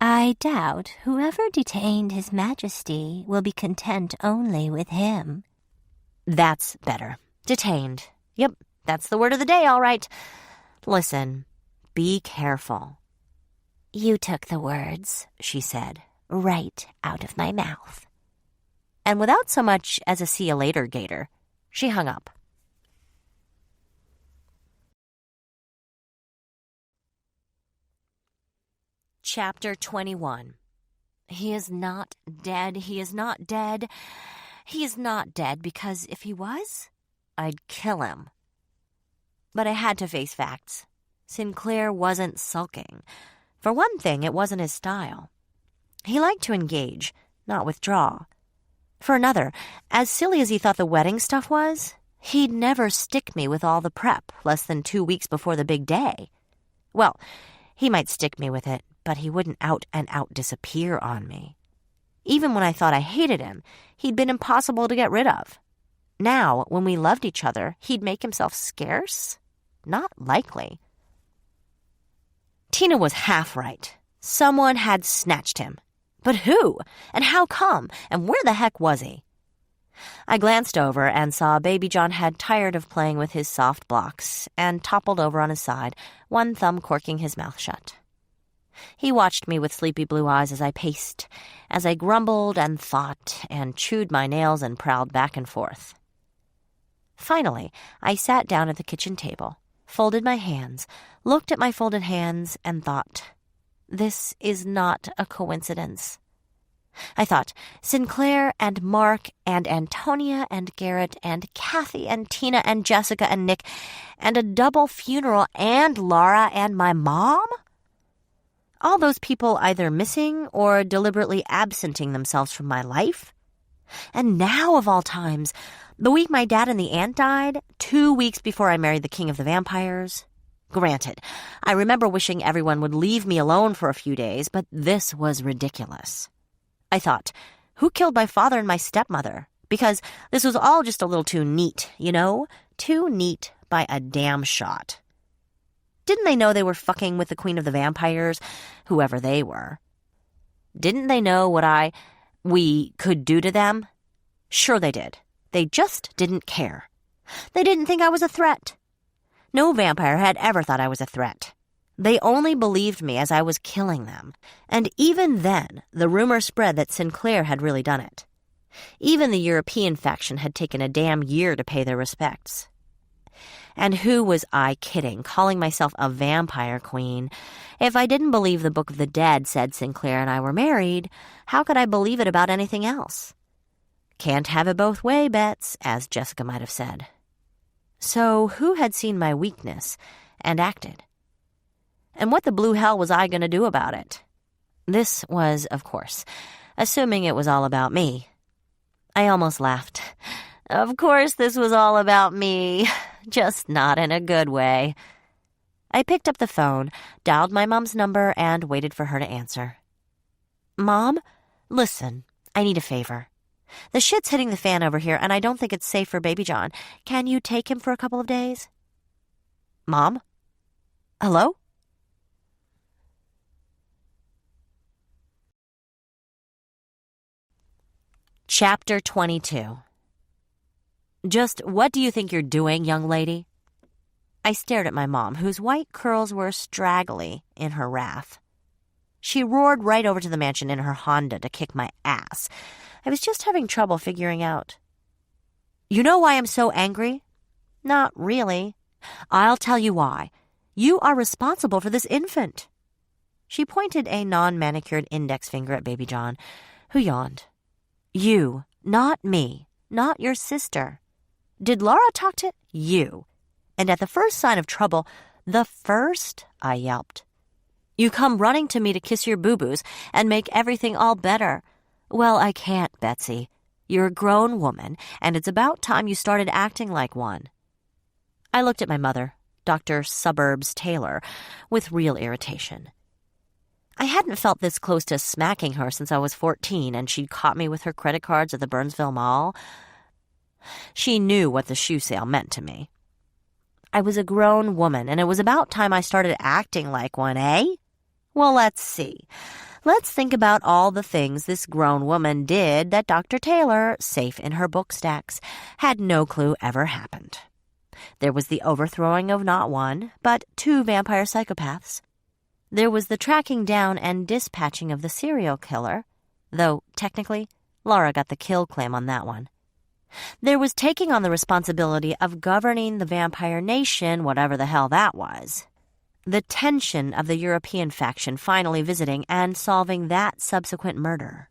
I doubt whoever detained His Majesty will be content only with him. That's better. Detained. Yep, that's the word of the day, all right. Listen, be careful. You took the words, she said, right out of my mouth. And without so much as a see you later, Gator, she hung up. Chapter 21. He is not dead. He is not dead. He is not dead because if he was, I'd kill him. But I had to face facts. Sinclair wasn't sulking. For one thing, it wasn't his style. He liked to engage, not withdraw. For another, as silly as he thought the wedding stuff was, he'd never stick me with all the prep less than 2 weeks before the big day. Well, he might stick me with it, but he wouldn't out-and-out disappear on me. Even when I thought I hated him, he'd been impossible to get rid of. Now, when we loved each other, he'd make himself scarce? Not likely. Tina was half right. Someone had snatched him. But who? And how come? And where the heck was he? I glanced over and saw Baby John had tired of playing with his soft blocks and toppled over on his side, one thumb corking his mouth shut. He watched me with sleepy blue eyes as I paced, as I grumbled and thought and chewed my nails and prowled back and forth. Finally, I sat down at the kitchen table, folded my hands, looked at my folded hands, and thought, this is not a coincidence. I thought, Sinclair and Mark and Antonia and Garrett and Kathy and Tina and Jessica and Nick and a double funeral and Laura and my mom? All those people either missing or deliberately absenting themselves from my life? And now, of all times, the week my dad and the aunt died, 2 weeks before I married the king of the vampires. Granted, I remember wishing everyone would leave me alone for a few days, but this was ridiculous. I thought, who killed my father and my stepmother? Because this was all just a little too neat, you know? Too neat by a damn shot. Didn't they know they were fucking with the queen of the vampires, whoever they were? Didn't they know what we could do to them? Sure they did. They just didn't care. They didn't think I was a threat. No vampire had ever thought I was a threat. They only believed me as I was killing them. And even then, the rumor spread that Sinclair had really done it. Even the European faction had taken a damn year to pay their respects. And who was I kidding, calling myself a vampire queen? If I didn't believe the Book of the Dead said Sinclair and I were married, how could I believe it about anything else? Can't have it both ways, Bets, as Jessica might have said. So who had seen my weakness and acted? And what the blue hell was I going to do about it? This was, of course, assuming it was all about me. I almost laughed. Of course this was all about me, just not in a good way. I picked up the phone, dialed my mom's number, and waited for her to answer. Mom, listen, I need a favor. The shit's hitting the fan over here, and I don't think it's safe for Baby John. Can you take him for a couple of days? Mom? Hello? Chapter 22. Just what do you think you're doing, young lady? I stared at my mom, whose white curls were straggly in her wrath. She roared right over to the mansion in her Honda to kick my ass. I was just having trouble figuring out. You know why I'm so angry? Not really. I'll tell you why. You are responsible for this infant. She pointed a non-manicured index finger at Baby John, who yawned. You, not me, not your sister. Did Laura talk to you? And at the first sign of trouble, the first, I yelped. You come running to me to kiss your boo-boos and make everything all better. Well, I can't, Betsy. You're a grown woman, and it's about time you started acting like one. I looked at my mother, Dr. Suburbs Taylor, with real irritation. I hadn't felt this close to smacking her since I was 14, and she'd caught me with her credit cards at the Burnsville Mall. She knew what the shoe sale meant to me. I was a grown woman, and it was about time I started acting like one, eh? Well, let's see. Let's think about all the things this grown woman did that Dr. Taylor, safe in her book stacks, had no clue ever happened. There was the overthrowing of not one, but 2 vampire psychopaths. There was the tracking down and dispatching of the serial killer, though, technically, Laura got the kill claim on that one. There was taking on the responsibility of governing the vampire nation, whatever the hell that was. The tension of the European faction finally visiting and solving that subsequent murder.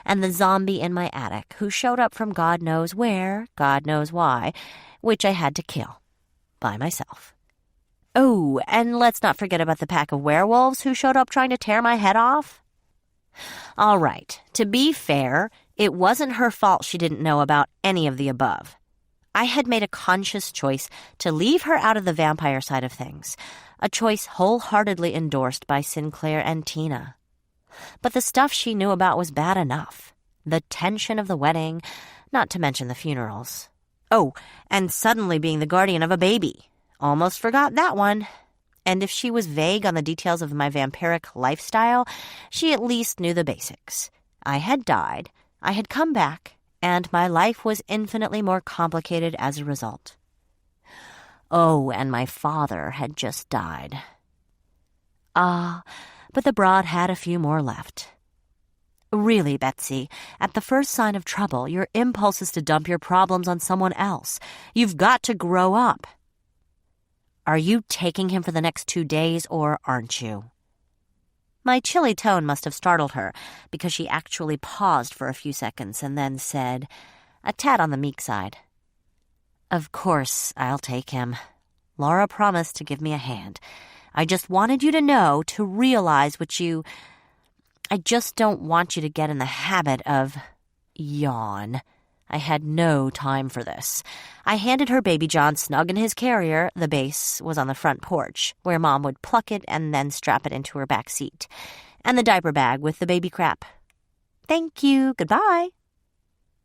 And the zombie in my attic who showed up from God knows where, God knows why, which I had to kill. By myself. Oh, and let's not forget about the pack of werewolves who showed up trying to tear my head off. All right, to be fair, it wasn't her fault she didn't know about any of the above. I had made a conscious choice to leave her out of the vampire side of things, a choice wholeheartedly endorsed by Sinclair and Tina. But the stuff she knew about was bad enough. The tension of the wedding, not to mention the funerals. Oh, and suddenly being the guardian of a baby. Almost forgot that one. And if she was vague on the details of my vampiric lifestyle, she at least knew the basics. I had died, I had come back, and my life was infinitely more complicated as a result. Oh, and my father had just died. But the broad had a few more left. Really, Betsy, at the first sign of trouble, your impulse is to dump your problems on someone else. You've got to grow up. Are you taking him for the next 2 days, or aren't you? My chilly tone must have startled her, because she actually paused for a few seconds and then said, a tad on the meek side, "Of course, I'll take him. Laura promised to give me a hand. I just wanted you to know, to realize what you... I just don't want you to get in the habit of..." Yawn. I had no time for this. I handed her Baby John snug in his carrier. The base was on the front porch, where Mom would pluck it and then strap it into her back seat, and the diaper bag with the baby crap. "Thank you. Goodbye."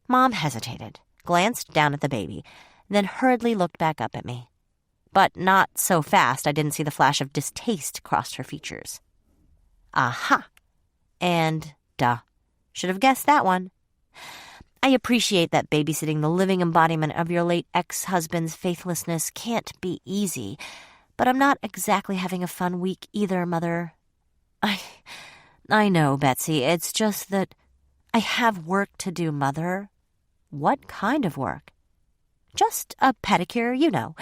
Mom hesitated, glanced down at the baby, then hurriedly looked back up at me. But not so fast I didn't see the flash of distaste cross her features. Aha! And duh. Should have guessed that one. I appreciate that babysitting the living embodiment of your late ex-husband's faithlessness can't be easy, but I'm not exactly having a fun week either, Mother. I know, Betsy, it's just that I have work to do, Mother. What kind of work? Just a pedicure, you know.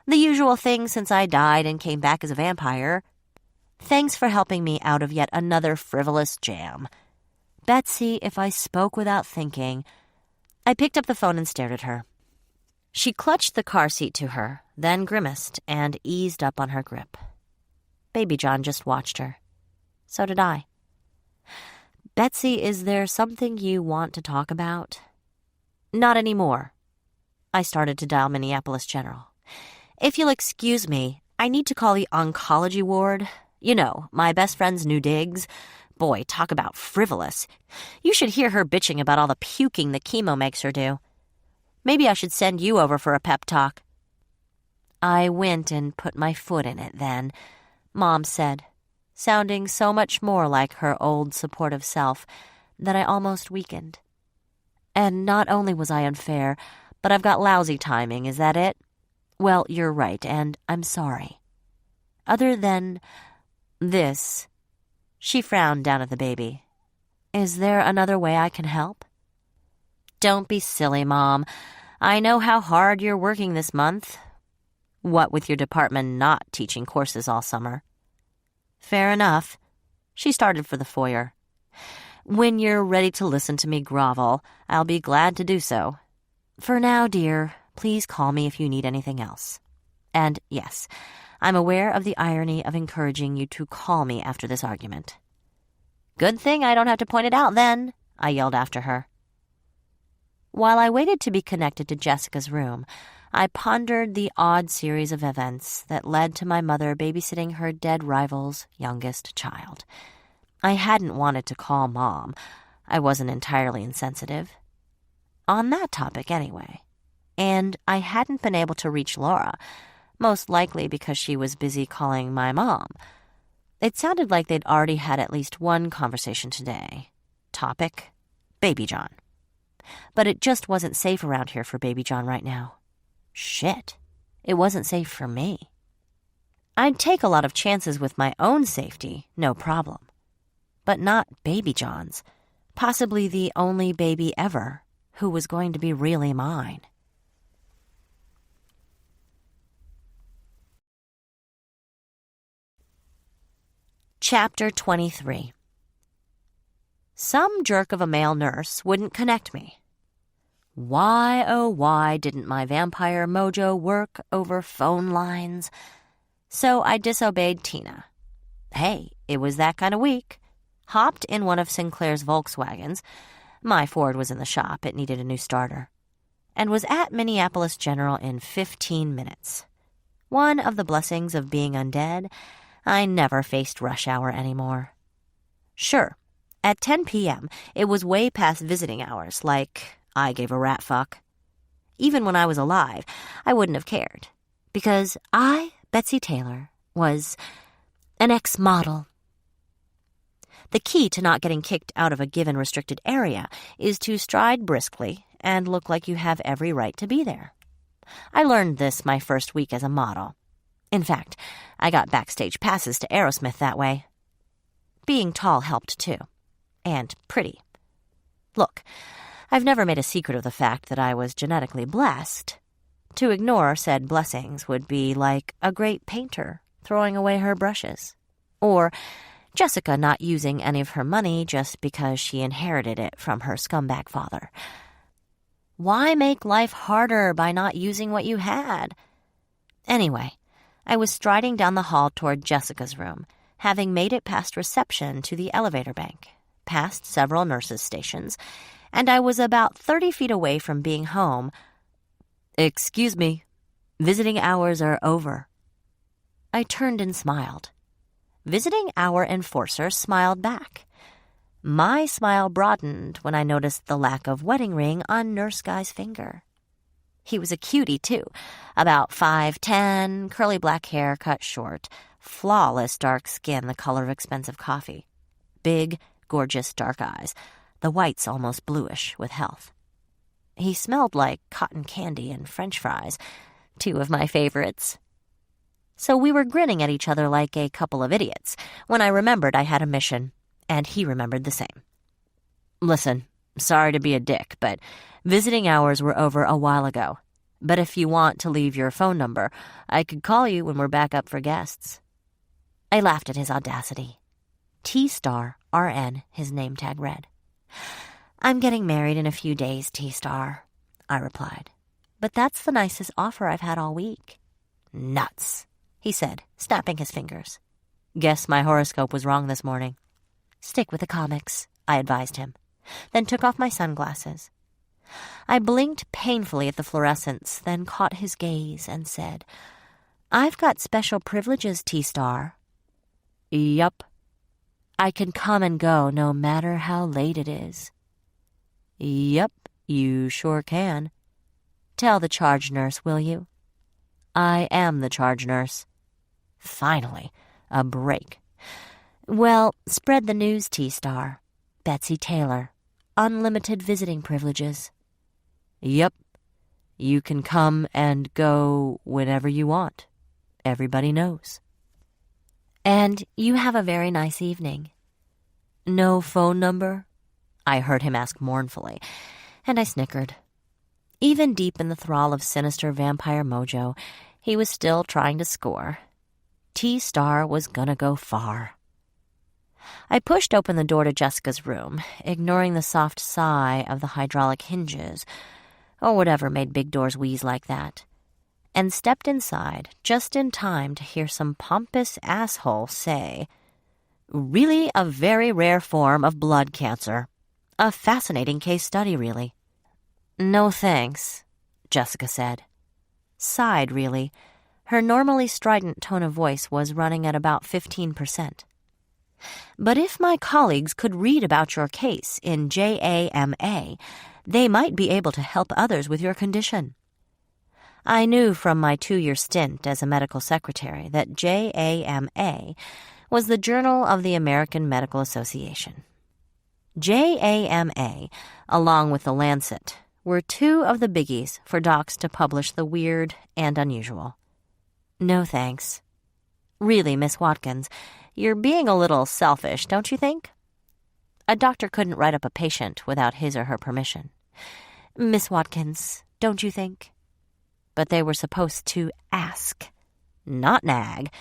The usual thing since I died and came back as a vampire. Thanks for helping me out of yet another frivolous jam. Betsy, if I spoke without thinking... I picked up the phone and stared at her. She clutched the car seat to her, then grimaced and eased up on her grip. Baby John just watched her. So did I. "Betsy, is there something you want to talk about?" "Not anymore." I started to dial Minneapolis General. "If you'll excuse me, I need to call the oncology ward. You know, my best friend's new digs. Boy, talk about frivolous. You should hear her bitching about all the puking the chemo makes her do. Maybe I should send you over for a pep talk." "I went and put my foot in it then," Mom said, sounding so much more like her old supportive self that I almost weakened. "And not only was I unfair, but I've got lousy timing, is that it? Well, you're right, and I'm sorry. Other than this..." She frowned down at the baby. "Is there another way I can help?" "Don't be silly, Mom. I know how hard you're working this month. What with your department not teaching courses all summer." "Fair enough." She started for the foyer. "When you're ready to listen to me grovel, I'll be glad to do so. For now, dear, please call me if you need anything else. And yes, I'm aware of the irony of encouraging you to call me after this argument." "Good thing I don't have to point it out then," I yelled after her. While I waited to be connected to Jessica's room, I pondered the odd series of events that led to my mother babysitting her dead rival's youngest child. I hadn't wanted to call Mom. I wasn't entirely insensitive. On that topic, anyway. And I hadn't been able to reach Laura, most likely because she was busy calling my mom. It sounded like they'd already had at least one conversation today. Topic: Baby John. But it just wasn't safe around here for Baby John right now. Shit. It wasn't safe for me. I'd take a lot of chances with my own safety, no problem. But not Baby John's, possibly the only baby ever who was going to be really mine. Chapter 23. Some jerk of a male nurse wouldn't connect me. Why, oh why didn't my vampire mojo work over phone lines? So I disobeyed Tina. Hey, it was that kind of week. hopped in one of Sinclair's Volkswagens — my Ford was in the shop, it needed a new starter — and was at Minneapolis General in 15 minutes. One of the blessings of being undead, I never faced rush hour anymore. Sure, at 10 p.m., it was way past visiting hours, like I gave a rat fuck. Even when I was alive, I wouldn't have cared, because I, Betsy Taylor, was an ex-model. The key to not getting kicked out of a given restricted area is to stride briskly and look like you have every right to be there. I learned this my first week as a model. In fact, I got backstage passes to Aerosmith that way. Being tall helped, too. And pretty. Look, I've never made a secret of the fact that I was genetically blessed. To ignore said blessings would be like a great painter throwing away her brushes. Or Jessica not using any of her money just because she inherited it from her scumbag father. Why make life harder by not using what you had? Anyway, I was striding down the hall toward Jessica's room, having made it past reception to the elevator bank, past several nurses' stations, and I was about 30 feet away from being home. "Excuse me, visiting hours are over." I turned and smiled. Visiting hour enforcer smiled back. My smile broadened when I noticed the lack of wedding ring on Nurse Guy's finger. He was a cutie, too, about 5'10", curly black hair cut short, flawless dark skin the color of expensive coffee, big, gorgeous dark eyes, the whites almost bluish with health. He smelled like cotton candy and French fries, two of my favorites. So we were grinning at each other like a couple of idiots when I remembered I had a mission, and he remembered the same. "Listen, sorry to be a dick, but visiting hours were over a while ago. But if you want to leave your phone number, I could call you when we're back up for guests." I laughed at his audacity. T-Star RN, his name tag read. "I'm getting married in a few days, T-Star," I replied. "But that's the nicest offer I've had all week." "Nuts," he said, snapping his fingers. "Guess my horoscope was wrong this morning." "Stick with the comics," I advised him, then took off my sunglasses. I blinked painfully at the fluorescents, then caught his gaze and said, "I've got special privileges, T-Star." "Yup. I can come and go no matter how late it is." "Yup, you sure can. Tell the charge nurse, will you?" "I am the charge nurse." Finally, a break. "Well, spread the news, T-Star. Betsy Taylor. Unlimited visiting privileges." "Yep. You can come and go whenever you want. Everybody knows." "And you have a very nice evening." "No phone number?" I heard him ask mournfully, and I snickered. Even deep in the thrall of sinister vampire mojo, he was still trying to score. T-Star was gonna go far. I pushed open the door to Jessica's room, ignoring the soft sigh of the hydraulic hinges, or whatever made big doors wheeze like that, and stepped inside just in time to hear some pompous asshole say, "Really a very rare form of blood cancer. A fascinating case study, really." "No thanks," Jessica said. Sighed, really. Her normally strident tone of voice was running at about 15%. "But if my colleagues could read about your case in JAMA, they might be able to help others with your condition." I knew from my 2-year stint as a medical secretary that JAMA was the Journal of the American Medical Association. JAMA, along with the Lancet, were two of the biggies for docs to publish the weird and unusual. "No thanks." "Really, Miss Watkins, you're being a little selfish, don't you think?" A doctor couldn't write up a patient without his or her permission. "Miss Watkins, don't you think?" But they were supposed to ask, not nag,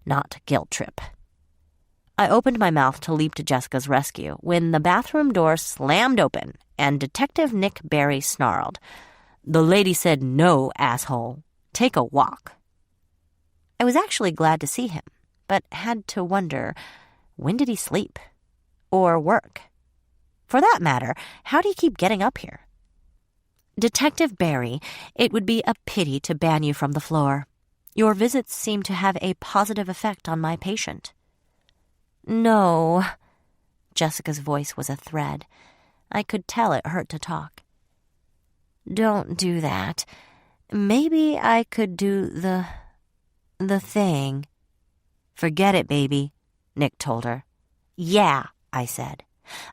not guilt trip. I opened my mouth to leap to Jessica's rescue when the bathroom door slammed open and Detective Nick Barry snarled, "The lady said no, asshole. Take a walk." I was actually glad to see him, but had to wonder, when did he sleep? or work. For that matter, how do you keep getting up here? Detective Barry, it would be a pity to ban you from the floor. Your visits seem to have a positive effect on my patient. No. Jessica's voice was a thread. I could tell it hurt to talk. Don't do that. Maybe I could do the thing. Forget it, baby, Nick told her. Yeah, I said.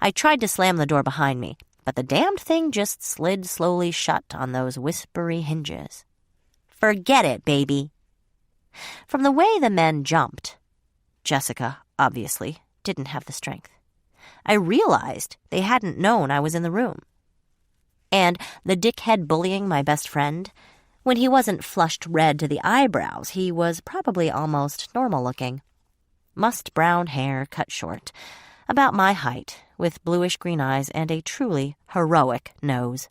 I tried to slam the door behind me, but the damned thing just slid slowly shut on those whispery hinges. Forget it, baby. From the way the men jumped, Jessica, obviously, didn't have the strength. I realized they hadn't known I was in the room. And the dickhead bullying my best friend, when he wasn't flushed red to the eyebrows, he was probably almost normal-looking. Mussed brown hair cut short, about my height, with bluish-green eyes and a truly heroic nose.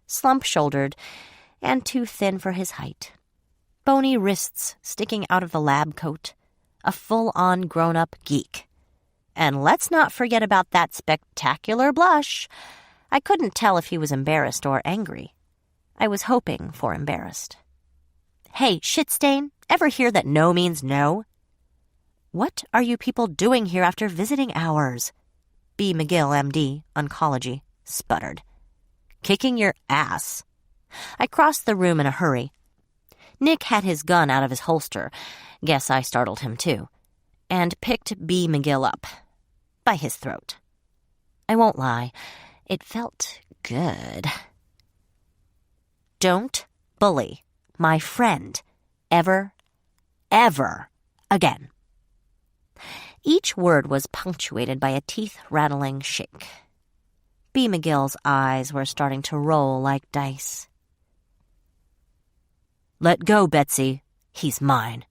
Slump-shouldered and too thin for his height. Bony wrists sticking out of the lab coat. A full-on grown-up geek. And let's not forget about that spectacular blush. I couldn't tell if he was embarrassed or angry. I was hoping for embarrassed. Hey, shitstain, ever hear that no means no? What are you people doing here after visiting hours? B. McGill, M.D., Oncology, sputtered. Kicking your ass. I crossed the room in a hurry. Nick had his gun out of his holster. Guess I startled him too. And picked B. McGill up. By his throat. I won't lie. It felt good. Don't bully my friend. Ever again. Each word was punctuated by a teeth-rattling shake. B. McGill's eyes were starting to roll like dice. Let go, Betsy. He's mine.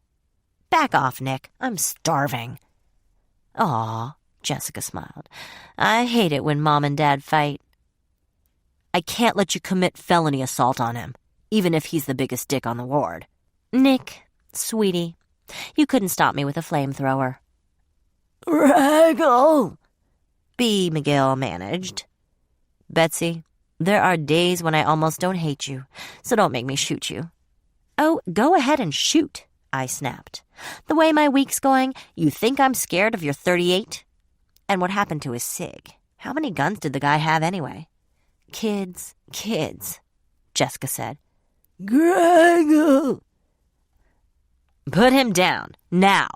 Back off, Nick. I'm starving. Aw, Jessica smiled. I hate it when Mom and Dad fight. I can't let you commit felony assault on him, even if he's the biggest dick on the ward. Nick, sweetie, you couldn't stop me with a flamethrower. Raggle, B. McGill managed. Betsy, there are days when I almost don't hate you, so don't make me shoot you. Oh, go ahead and shoot, I snapped. The way my week's going, you think I'm scared of your 38? And what happened to his SIG? How many guns did the guy have anyway? Kids, Jessica said. Gregor! Put him down, now.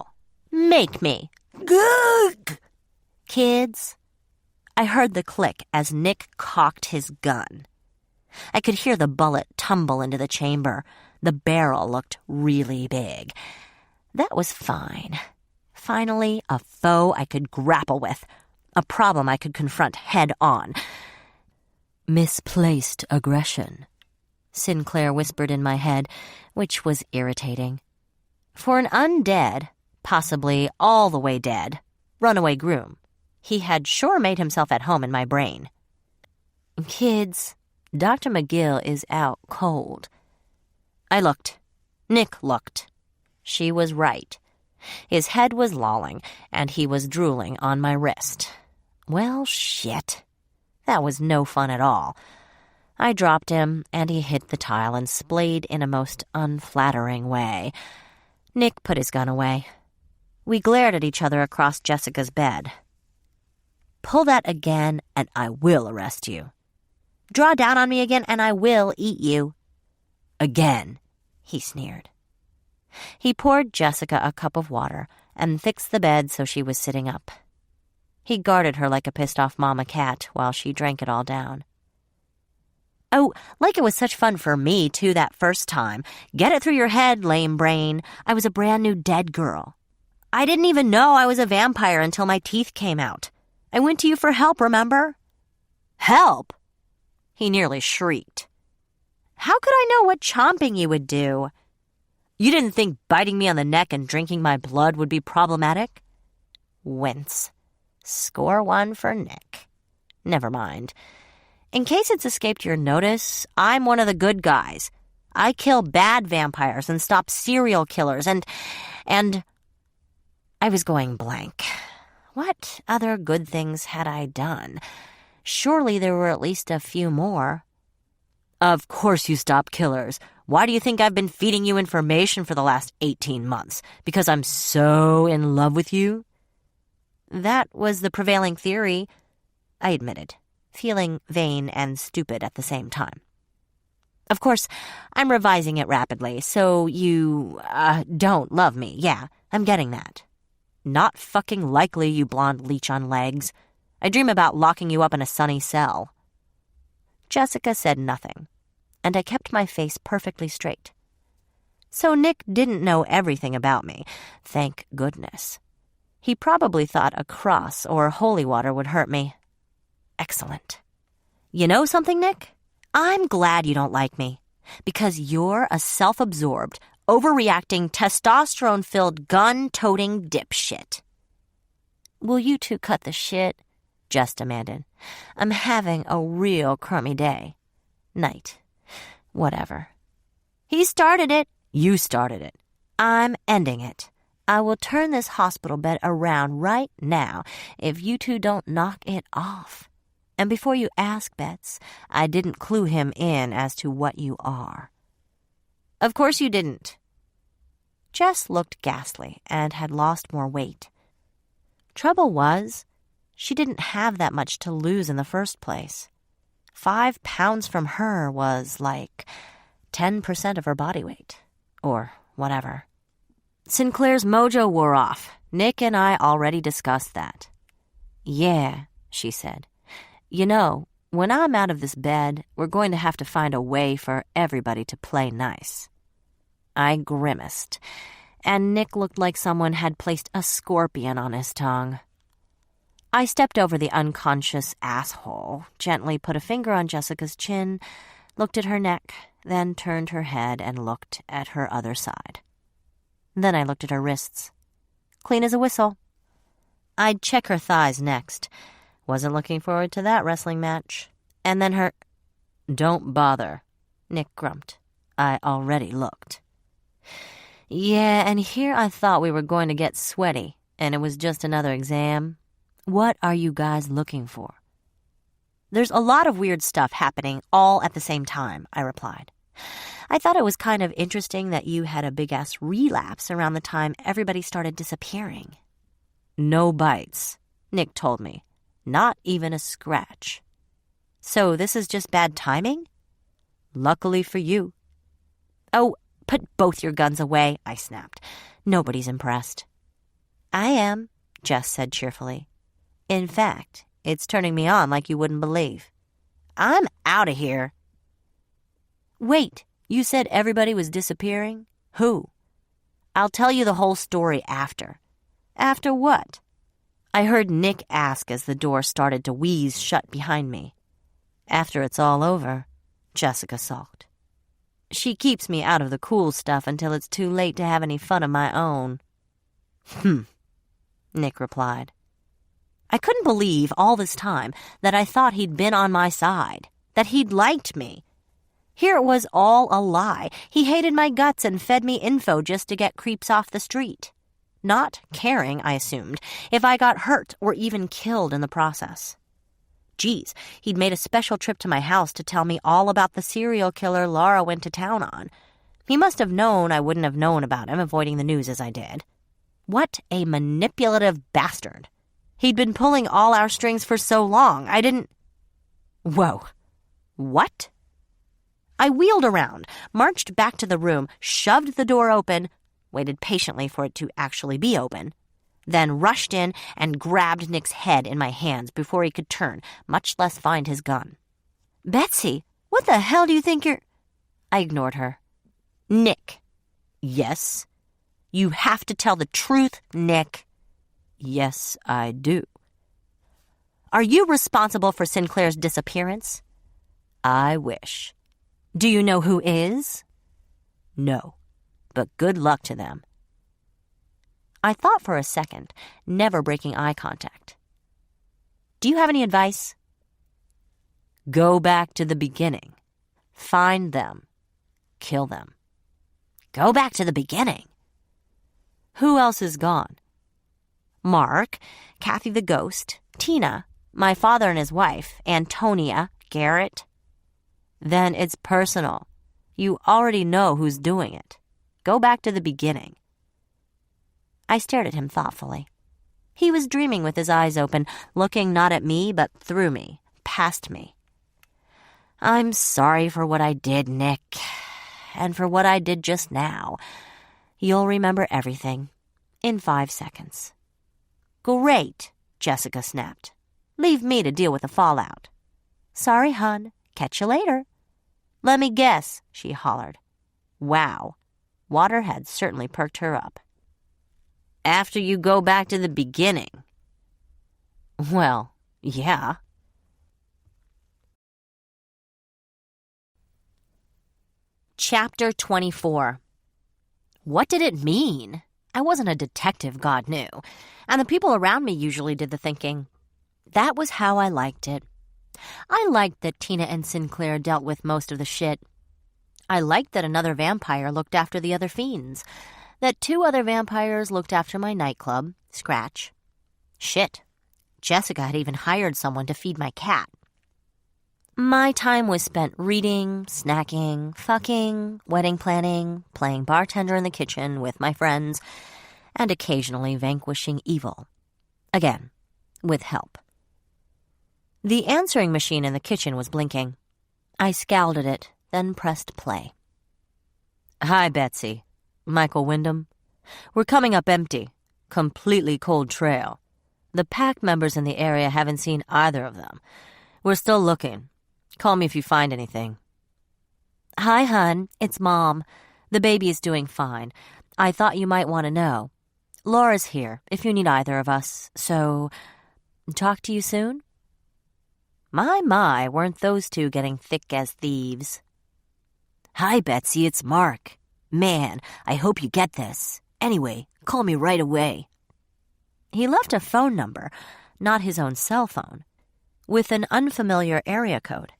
Make me. Gug! Kids. I heard the click as Nick cocked his gun. I could hear the bullet tumble into the chamber. The barrel looked really big. That was fine. Finally, a foe I could grapple with. A problem I could confront head on. Misplaced aggression, Sinclair whispered in my head, which was irritating. For an undead, possibly all the way dead, runaway groom, he had sure made himself at home in my brain. Kids, Dr. McGill is out cold. I looked. Nick looked. She was right. His head was lolling, and he was drooling on my wrist. Well, shit. That was no fun at all. I dropped him, and he hit the tile and splayed in a most unflattering way. Nick put his gun away. We glared at each other across Jessica's bed. Pull that again, and I will arrest you. Draw down on me again, and I will eat you. Again, he sneered. He poured Jessica a cup of water and fixed the bed so she was sitting up. He guarded her like a pissed-off mama cat while she drank it all down. Oh, like it was such fun for me, too, that first time. Get it through your head, lame brain. I was a brand new dead girl. I didn't even know I was a vampire until my teeth came out. I went to you for help, remember? Help? He nearly shrieked. How could I know what chomping you would do? You didn't think biting me on the neck and drinking my blood would be problematic? Wince. Score one for Nick. Never mind. In case it's escaped your notice, I'm one of the good guys. I kill bad vampires and stop serial killers and I was going blank. What other good things had I done? Surely there were at least a few more. Of course you stop killers. Why do you think I've been feeding you information for the last 18 months? Because I'm so in love with you? That was the prevailing theory, I admitted, feeling vain and stupid at the same time. Of course, I'm revising it rapidly, so you, don't love me. Yeah, I'm getting that. Not fucking likely, you blonde leech on legs. I dream about locking you up in a sunny cell. Jessica said nothing, and I kept my face perfectly straight. So Nick didn't know everything about me, thank goodness. He probably thought a cross or holy water would hurt me. Excellent. You know something, Nick? I'm glad you don't like me, because you're a self-absorbed, overreacting, testosterone-filled, gun-toting dipshit. Will you two cut the shit? Jess demanded. I'm having a real crummy day. Night. Whatever. He started it. You started it. I'm ending it. I will turn this hospital bed around right now if you two don't knock it off. And before you ask, Bets, I didn't clue him in as to what you are. Of course you didn't. Jess looked ghastly and had lost more weight. Trouble was, she didn't have that much to lose in the first place. 5 pounds from her was like 10% of her body weight, or whatever. Sinclair's mojo wore off. Nick and I already discussed that. Yeah, she said. You know, when I'm out of this bed, we're going to have to find a way for everybody to play nice. I grimaced, and Nick looked like someone had placed a scorpion on his tongue. I stepped over the unconscious asshole, gently put a finger on Jessica's chin, looked at her neck, then turned her head and looked at her other side. Then I looked at her wrists. Clean as a whistle. I'd check her thighs next. Wasn't looking forward to that wrestling match. And then her... Don't bother, Nick grumped. I already looked. Yeah, and here I thought we were going to get sweaty, and it was just another exam. What are you guys looking for? There's a lot of weird stuff happening all at the same time, I replied. I thought it was kind of interesting that you had a big-ass relapse around the time everybody started disappearing. No bites, Nick told me. Not even a scratch. So this is just bad timing? Luckily for you. Oh, put both your guns away, I snapped. Nobody's impressed. I am, Jess said cheerfully. In fact, it's turning me on like you wouldn't believe. I'm out of here. Wait, you said everybody was disappearing? Who? I'll tell you the whole story after. After what? I heard Nick ask as the door started to wheeze shut behind me. After it's all over, Jessica sulked. She keeps me out of the cool stuff until it's too late to have any fun of my own. Nick replied. I couldn't believe all this time that I thought he'd been on my side, that he'd liked me. Here it was all a lie. He hated my guts and fed me info just to get creeps off the street. Not caring, I assumed, if I got hurt or even killed in the process. Geez, he'd made a special trip to my house to tell me all about the serial killer Laura went to town on. He must have known I wouldn't have known about him, avoiding the news as I did. What a manipulative bastard. He'd been pulling all our strings for so long, I didn't... Whoa. What? I wheeled around, marched back to the room, shoved the door open, waited patiently for it to actually be open, then rushed in and grabbed Nick's head in my hands before he could turn, much less find his gun. Betsy, what the hell do you think you're... I ignored her. Nick. Yes? You have to tell the truth, Nick. Yes, I do. Are you responsible for Sinclair's disappearance? I wish. Do you know who is? No, but good luck to them. I thought for a second, never breaking eye contact. Do you have any advice? Go back to the beginning. Find them. Kill them. Go back to the beginning? Who else is gone? Mark, Kathy the ghost, Tina, my father and his wife, Antonia, Garrett. Then it's personal. You already know who's doing it. Go back to the beginning. I stared at him thoughtfully. He was dreaming with his eyes open, looking not at me, but through me, past me. I'm sorry for what I did, Nick, and for what I did just now. You'll remember everything in 5 seconds. Great, Jessica snapped. Leave me to deal with the fallout. Sorry, hun. Catch you later. Let me guess, she hollered. Wow, water had certainly perked her up. After you go back to the beginning. Well, yeah. Chapter 24. What did it mean? I wasn't a detective, God knew, and the people around me usually did the thinking. That was how I liked it. I liked that Tina and Sinclair dealt with most of the shit. I liked that another vampire looked after the other fiends, that 2 other vampires looked after my nightclub, Scratch. Shit, Jessica had even hired someone to feed my cat. My time was spent reading, snacking, fucking, wedding planning, playing bartender in the kitchen with my friends, and occasionally vanquishing evil. Again, with help. The answering machine in the kitchen was blinking. I scowled at it, then pressed play. Hi, Betsy. Michael Wyndham. We're coming up empty. Completely cold trail. The pack members in the area haven't seen either of them. We're still looking. Call me if you find anything. Hi, hun. It's Mom. The baby is doing fine. I thought you might want to know. Laura's here, if you need either of us. So, talk to you soon? My, weren't those 2 getting thick as thieves? Hi, Betsy, it's Mark. Man, I hope you get this. Anyway, call me right away. He left a phone number, not his own cell phone, with an unfamiliar area code.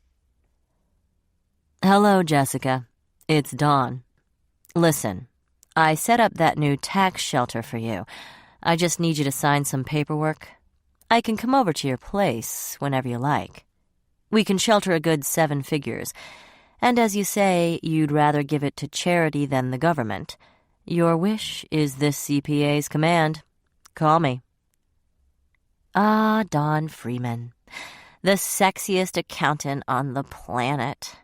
Hello, Jessica. It's Dawn. Listen, I set up that new tax shelter for you. I just need you to sign some paperwork. I can come over to your place whenever you like. We can shelter a good 7 figures. And as you say, you'd rather give it to charity than the government. Your wish is this CPA's command. Call me. Ah, Don Freeman, the sexiest accountant on the planet.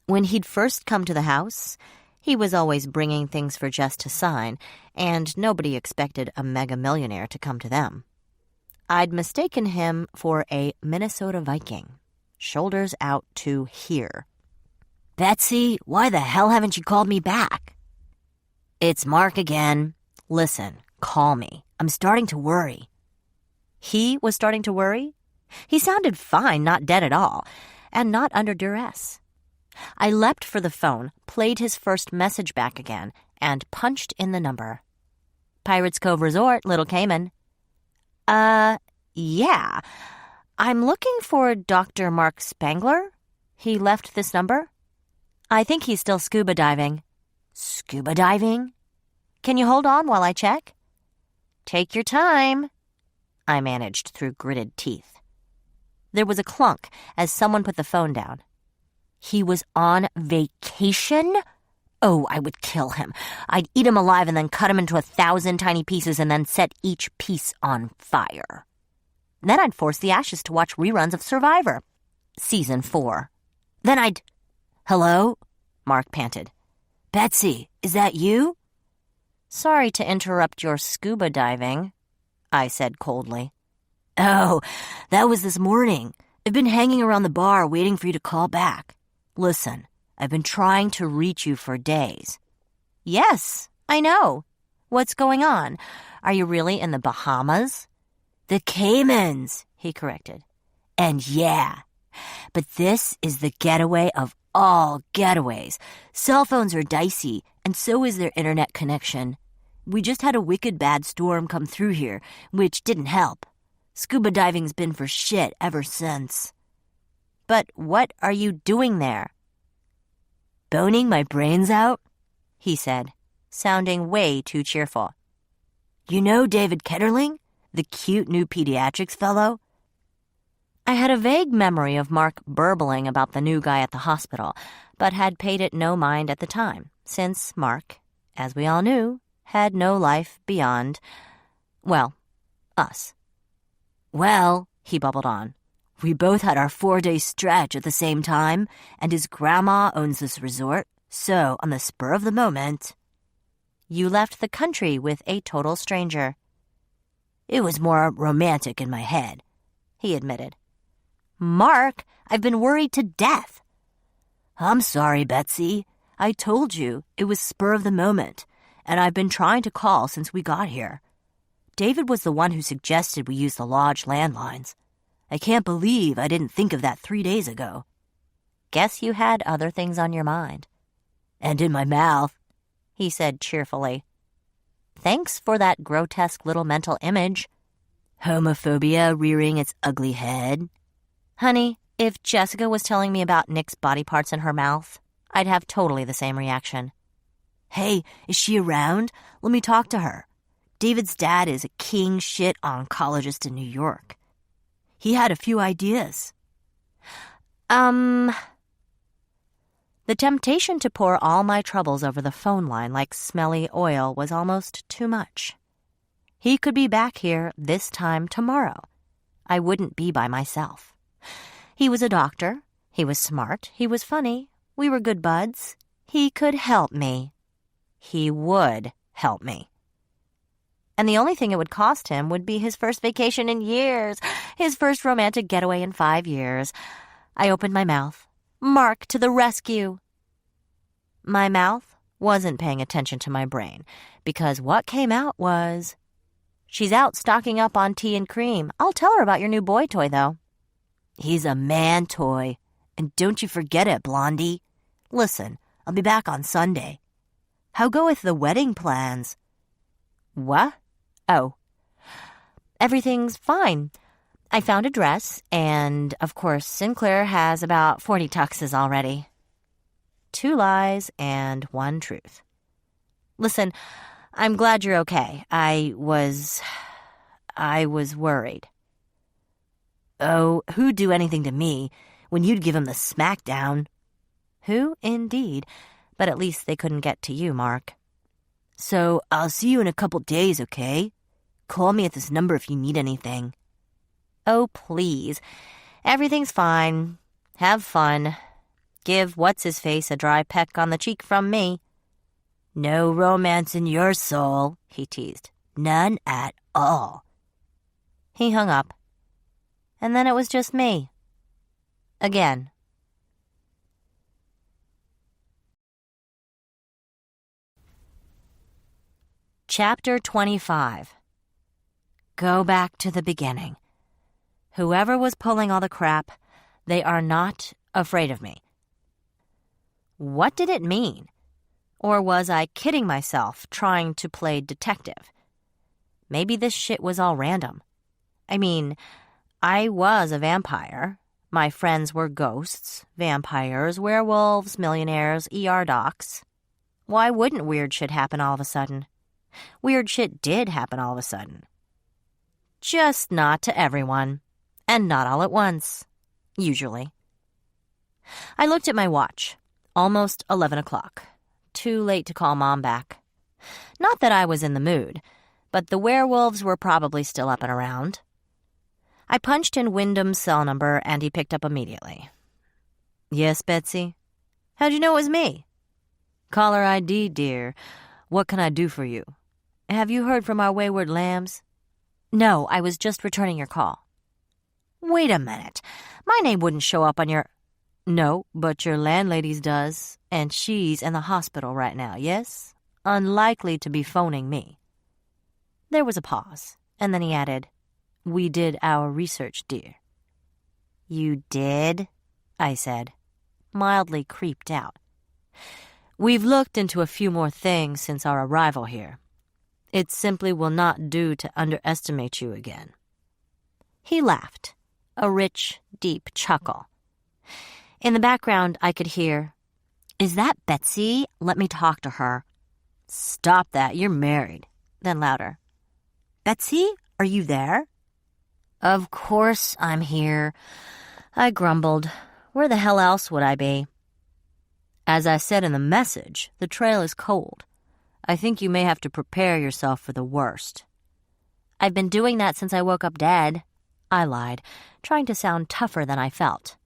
When he'd first come to the house, he was always bringing things for Jess to sign, and nobody expected a mega-millionaire to come to them. I'd mistaken him for a Minnesota Viking, shoulders out to here. Betsy, why the hell haven't you called me back? It's Mark again. Listen, call me. I'm starting to worry. He was starting to worry? He sounded fine, not dead at all, and not under duress. I leapt for the phone, played his first message back again, and punched in the number. Pirates Cove Resort, Little Cayman. Yeah. I'm looking for Dr. Mark Spangler. He left this number. I think he's still scuba diving. Scuba diving? Can you hold on while I check? Take your time, I managed through gritted teeth. There was a clunk as someone put the phone down. He was on vacation? Oh, I would kill him. I'd eat him alive and then cut him into 1,000 tiny pieces and then set each piece on fire. Then I'd force the ashes to watch reruns of Survivor. Season 4. Then I'd... Hello? Mark panted. Betsy, is that you? Sorry to interrupt your scuba diving, I said coldly. Oh, that was this morning. I've been hanging around the bar waiting for you to call back. Listen, I've been trying to reach you for days. Yes, I know. What's going on? Are you really in the Bahamas? The Caymans, he corrected. And yeah, but this is the getaway of all getaways. Cell phones are dicey, and so is their internet connection. We just had a wicked bad storm come through here, which didn't help. Scuba diving's been for shit ever since. But what are you doing there? Boning my brains out, he said, sounding way too cheerful. You know David Ketterling, the cute new pediatrics fellow? I had a vague memory of Mark burbling about the new guy at the hospital, but had paid it no mind at the time, since Mark, as we all knew, had no life beyond, well, us. Well, he bubbled on, we both had our 4-day stretch at the same time, and his grandma owns this resort, so on the spur of the moment... You left the country with a total stranger. It was more romantic in my head, he admitted. Mark, I've been worried to death. I'm sorry, Betsy. I told you it was spur of the moment, and I've been trying to call since we got here. David was the one who suggested we use the lodge landlines. I can't believe I didn't think of that 3 days ago. Guess you had other things on your mind. And in my mouth, he said cheerfully. Thanks for that grotesque little mental image. Homophobia rearing its ugly head. Honey, if Jessica was telling me about Nick's body parts in her mouth, I'd have totally the same reaction. Hey, is she around? Let me talk to her. David's dad is a king shit oncologist in New York. He had a few ideas. The temptation to pour all my troubles over the phone line like smelly oil was almost too much. He could be back here this time tomorrow. I wouldn't be by myself. He was a doctor. He was smart. He was funny. We were good buds. He could help me. He would help me. And the only thing it would cost him would be his first vacation in years, his first romantic getaway in 5 years. I opened my mouth. Mark to the rescue. My mouth wasn't paying attention to my brain, because what came out was, she's out stocking up on tea and cream. I'll tell her about your new boy toy, though. He's a man toy, and don't you forget it, Blondie. Listen, I'll be back on Sunday. How go with the wedding plans? What? Oh. Everything's fine. I found a dress, and, of course, Sinclair has about 40 tuxes already. 2 lies and 1 truth. Listen, I'm glad you're okay. I was worried. Oh, who'd do anything to me when you'd give him the smackdown? Who, indeed, but at least they couldn't get to you, Mark. So I'll see you in a couple days, okay? Call me at this number if you need anything. Oh, please. Everything's fine. Have fun. Give what's-his-face a dry peck on the cheek from me. No romance in your soul, he teased. None at all. He hung up. And then it was just me. Again. Chapter 25. Go back to the beginning. Whoever was pulling all the crap, they are not afraid of me. What did it mean? Or was I kidding myself trying to play detective? Maybe this shit was all random. I mean, I was a vampire. My friends were ghosts, vampires, werewolves, millionaires, ER docs. Why wouldn't weird shit happen all of a sudden? Weird shit did happen all of a sudden. Just not to everyone. And not all at once, usually. I looked at my watch. Almost 11 o'clock. Too late to call Mom back. Not that I was in the mood, but the werewolves were probably still up and around. I punched in Wyndham's cell number, and he picked up immediately. Yes, Betsy? How'd you know it was me? Caller ID, dear. What can I do for you? Have you heard from our wayward lambs? No, I was just returning your call. Wait a minute. My name wouldn't show up on your... No, but your landlady's does, and she's in the hospital right now, yes? Unlikely to be phoning me. There was a pause, and then he added, We did our research, dear. You did? I said, mildly creeped out. We've looked into a few more things since our arrival here. It simply will not do to underestimate you again. He laughed, a rich, deep chuckle. In the background, I could hear, Is that Betsy? Let me talk to her. Stop that, you're married. Then louder. Betsy, are you there?" "Of course I'm here," I grumbled. Where the hell else would I be? "As I said in the message, the trail is cold. I think you may have to prepare yourself for the worst." "I've been doing that since I woke up dead," I lied, trying to sound tougher than I felt.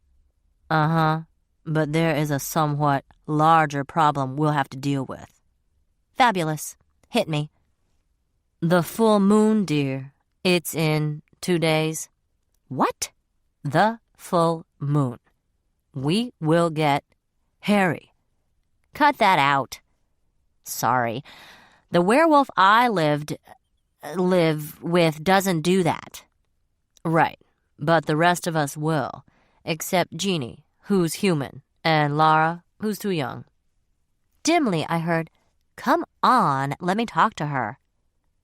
"Uh-huh, but there is a somewhat larger problem we'll have to deal with." "Fabulous. Hit me." "The full moon, dear. It's in 2 days." "What?" "The full moon. We will get hairy." "Cut that out." "Sorry. The werewolf I live with doesn't do that." "Right, but the rest of us will, except Jeannie, who's human, and Lara, who's too young." Dimly I heard, "Come on, let me talk to her."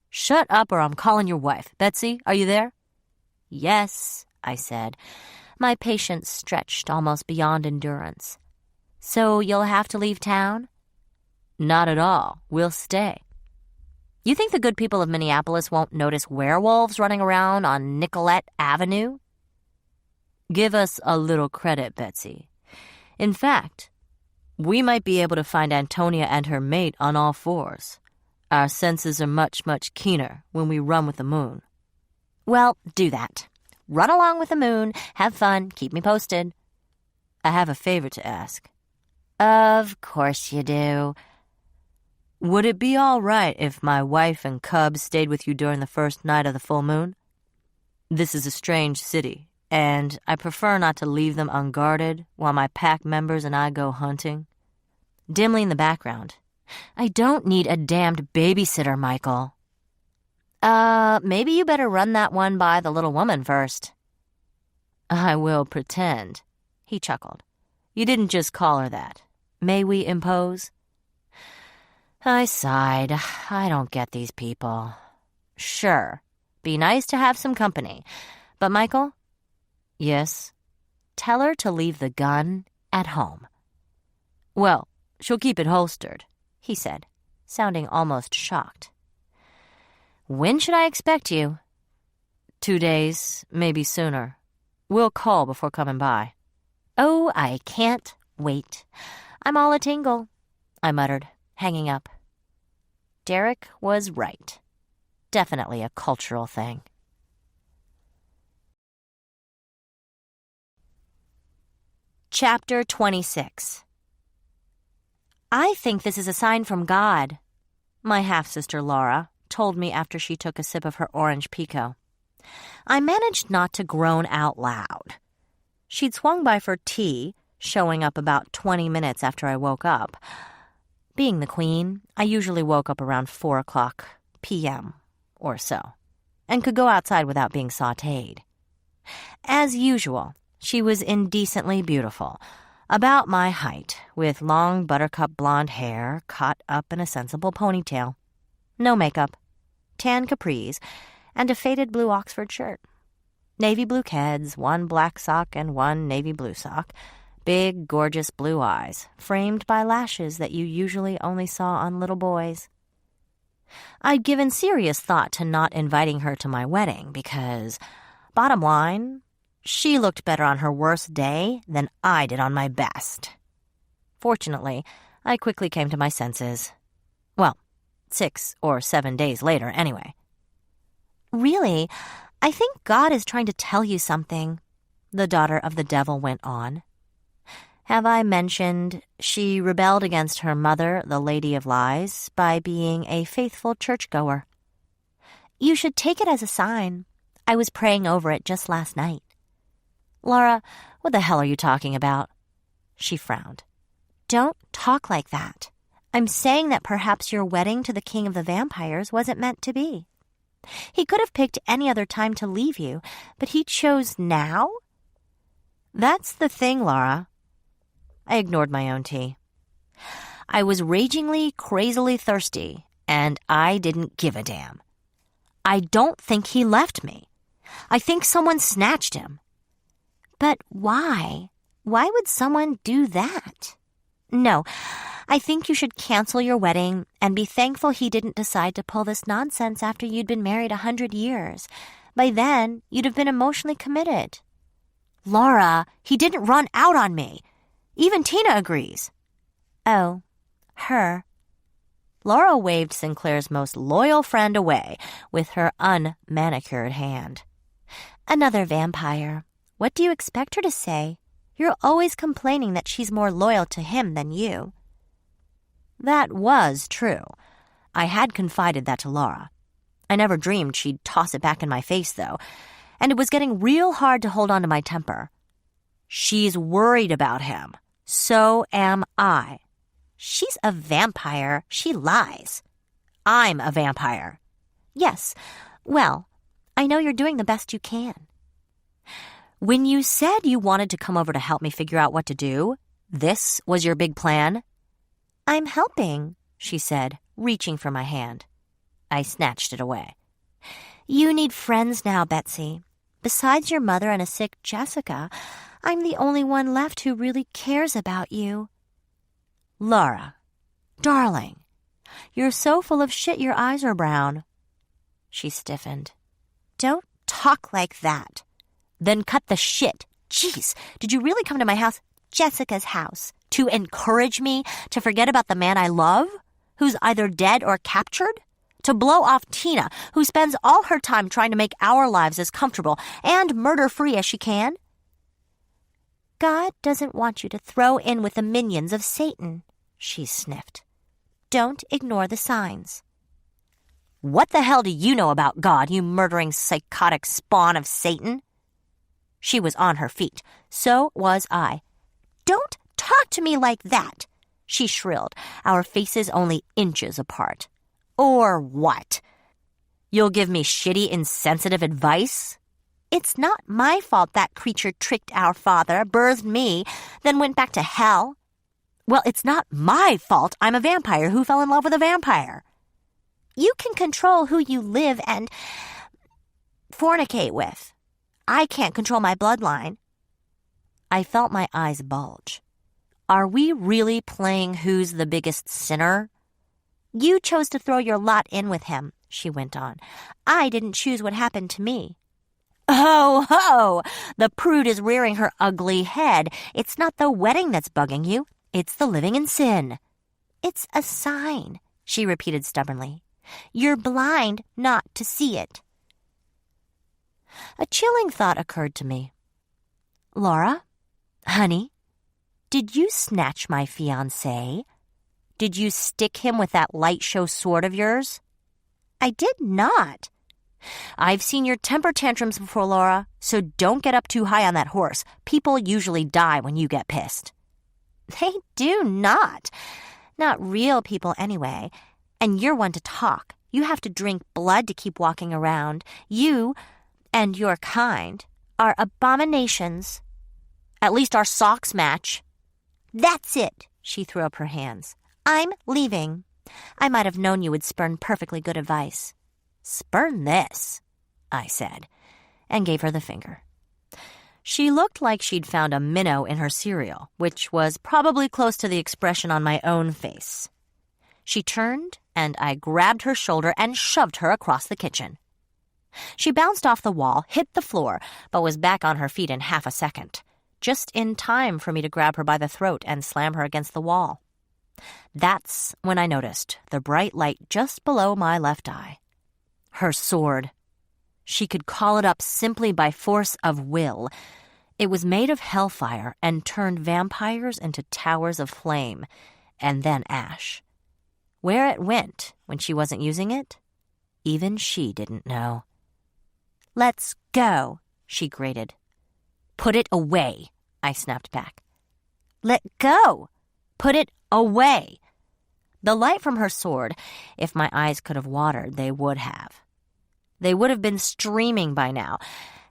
"Shut up or I'm calling your wife. Betsy, are you there?" "Yes," I said, my patience stretched almost beyond endurance. "So you'll have to leave town?" "Not at all. We'll stay." "You think the good people of Minneapolis won't notice werewolves running around on Nicollet Avenue?" "Give us a little credit, Betsy. In fact, we might be able to find Antonia and her mate on all fours. Our senses are much, much keener when we run with the moon." "Well, do that. Run along with the moon, have fun, keep me posted." "I have a favor to ask." "Of course you do." "Would it be all right if my wife and cubs stayed with you during the first night of the full moon? This is a strange city, and I prefer not to leave them unguarded while my pack members and I go hunting." Dimly in the background, "I don't need a damned babysitter, Michael." Maybe you better run that one by the little woman first." "I will pretend," he chuckled. "You didn't just call her that. May we impose?" I sighed. I don't get these people. Sure, be nice to have some company. But Michael? Yes? Tell her to leave the gun at home. "Well, she'll keep it holstered," he said, sounding almost shocked. "When should I expect you?" 2 days, maybe sooner. We'll call before coming by." "Oh, I can't wait. I'm all a tingle," I muttered, hanging up. Derek was right. Definitely a cultural thing. Chapter 26. "I think this is a sign from God," my half-sister Laura told me after she took a sip of her orange Pico. I managed not to groan out loud. She'd swung by for tea, showing up about 20 minutes after I woke up. Being the queen, I usually woke up around 4 o'clock p.m. or so, and could go outside without being sautéed. As usual, she was indecently beautiful, about my height, with long buttercup blonde hair caught up in a sensible ponytail. No makeup, tan capris, and a faded blue Oxford shirt. Navy blue keds, 1 black sock and 1 navy blue sock. Big, gorgeous blue eyes, framed by lashes that you usually only saw on little boys. I'd given serious thought to not inviting her to my wedding because, bottom line, she looked better on her worst day than I did on my best. Fortunately, I quickly came to my senses. Well, 6 or 7 days later, anyway. "Really, I think God is trying to tell you something," the daughter of the devil went on. "Have I mentioned she rebelled against her mother, the Lady of Lies, by being a faithful churchgoer? You should take it as a sign. I was praying over it just last night." "Laura, what the hell are you talking about?" She frowned. "Don't talk like that. I'm saying that perhaps your wedding to the king of the vampires wasn't meant to be. He could have picked any other time to leave you, but he chose now?" "That's the thing, Laura." I ignored my own tea. I was ragingly, crazily thirsty, and I didn't give a damn. "I don't think he left me. I think someone snatched him." "But why? Why would someone do that?" "No, I think you should cancel your wedding and be thankful he didn't decide to pull this nonsense after you'd been married 100 years. By then, you'd have been emotionally committed. Laura, he didn't run out on me. Even Tina agrees. Oh, her. Laura waved Sinclair's most loyal friend away with her unmanicured hand. Another vampire. What do you expect her to say? You're always complaining that she's more loyal to him than you. That was true. I had confided that to Laura. I never dreamed she'd toss it back in my face, though, and it was getting real hard to hold on to my temper. She's worried about him. So am I. She's a vampire. She lies. I'm a vampire. Yes. Well, I know you're doing the best you can. When you said you wanted to come over to help me figure out what to do, this was your big plan? I'm helping, she said, reaching for my hand. I snatched it away. You need friends now, Betsy. Besides your mother and a sick Jessica, I'm the only one left who really cares about you. Laura, darling, you're so full of shit your eyes are brown. She stiffened. Don't talk like that. Then cut the shit. Jeez, did you really come to my house, Jessica's house, to encourage me to forget about the man I love, who's either dead or captured? To blow off Tina, who spends all her time trying to make our lives as comfortable and murder-free as she can? God doesn't want you to throw in with the minions of Satan, she sniffed. Don't ignore the signs. What the hell do you know about God, you murdering psychotic spawn of Satan? She was on her feet. So was I. Don't talk to me like that, she shrilled, our faces only inches apart. Or what? You'll give me shitty, insensitive advice? It's not my fault that creature tricked our father, birthed me, then went back to hell. Well, it's not my fault I'm a vampire who fell in love with a vampire. You can control who you live and fornicate with. I can't control my bloodline. I felt my eyes bulge. Are we really playing who's the biggest sinner? You chose to throw your lot in with him, she went on. I didn't choose what happened to me. Oh, ho! The prude is rearing her ugly head. It's not the wedding that's bugging you. It's the living in sin. It's a sign, she repeated stubbornly. You're blind not to see it. A chilling thought occurred to me. Laura, honey, did you snatch my fiancé? Did you stick him with that light show sword of yours? I did not. I've seen your temper tantrums before, Laura, so don't get up too high on that horse. People usually die when you get pissed. They do not. Not real people anyway. And you're one to talk. You have to drink blood to keep walking around. You and your kind are abominations. At least our socks match. That's it, she threw up her hands. I'm leaving. I might have known you would spurn perfectly good advice. Spurn this, I said, and gave her the finger. She looked like she'd found a minnow in her cereal, which was probably close to the expression on my own face. She turned, and I grabbed her shoulder and shoved her across the kitchen. She bounced off the wall, hit the floor, but was back on her feet in half a second, just in time for me to grab her by the throat and slam her against the wall. That's when I noticed the bright light just below my left eye. Her sword. She could call it up simply by force of will. It was made of hellfire and turned vampires into towers of flame, and then ash. Where it went when she wasn't using it, even she didn't know. Let's go, she grated. Put it away, I snapped back. Let go. Put it away. The light from her sword, if my eyes could have watered, they would have. They would have been streaming by now.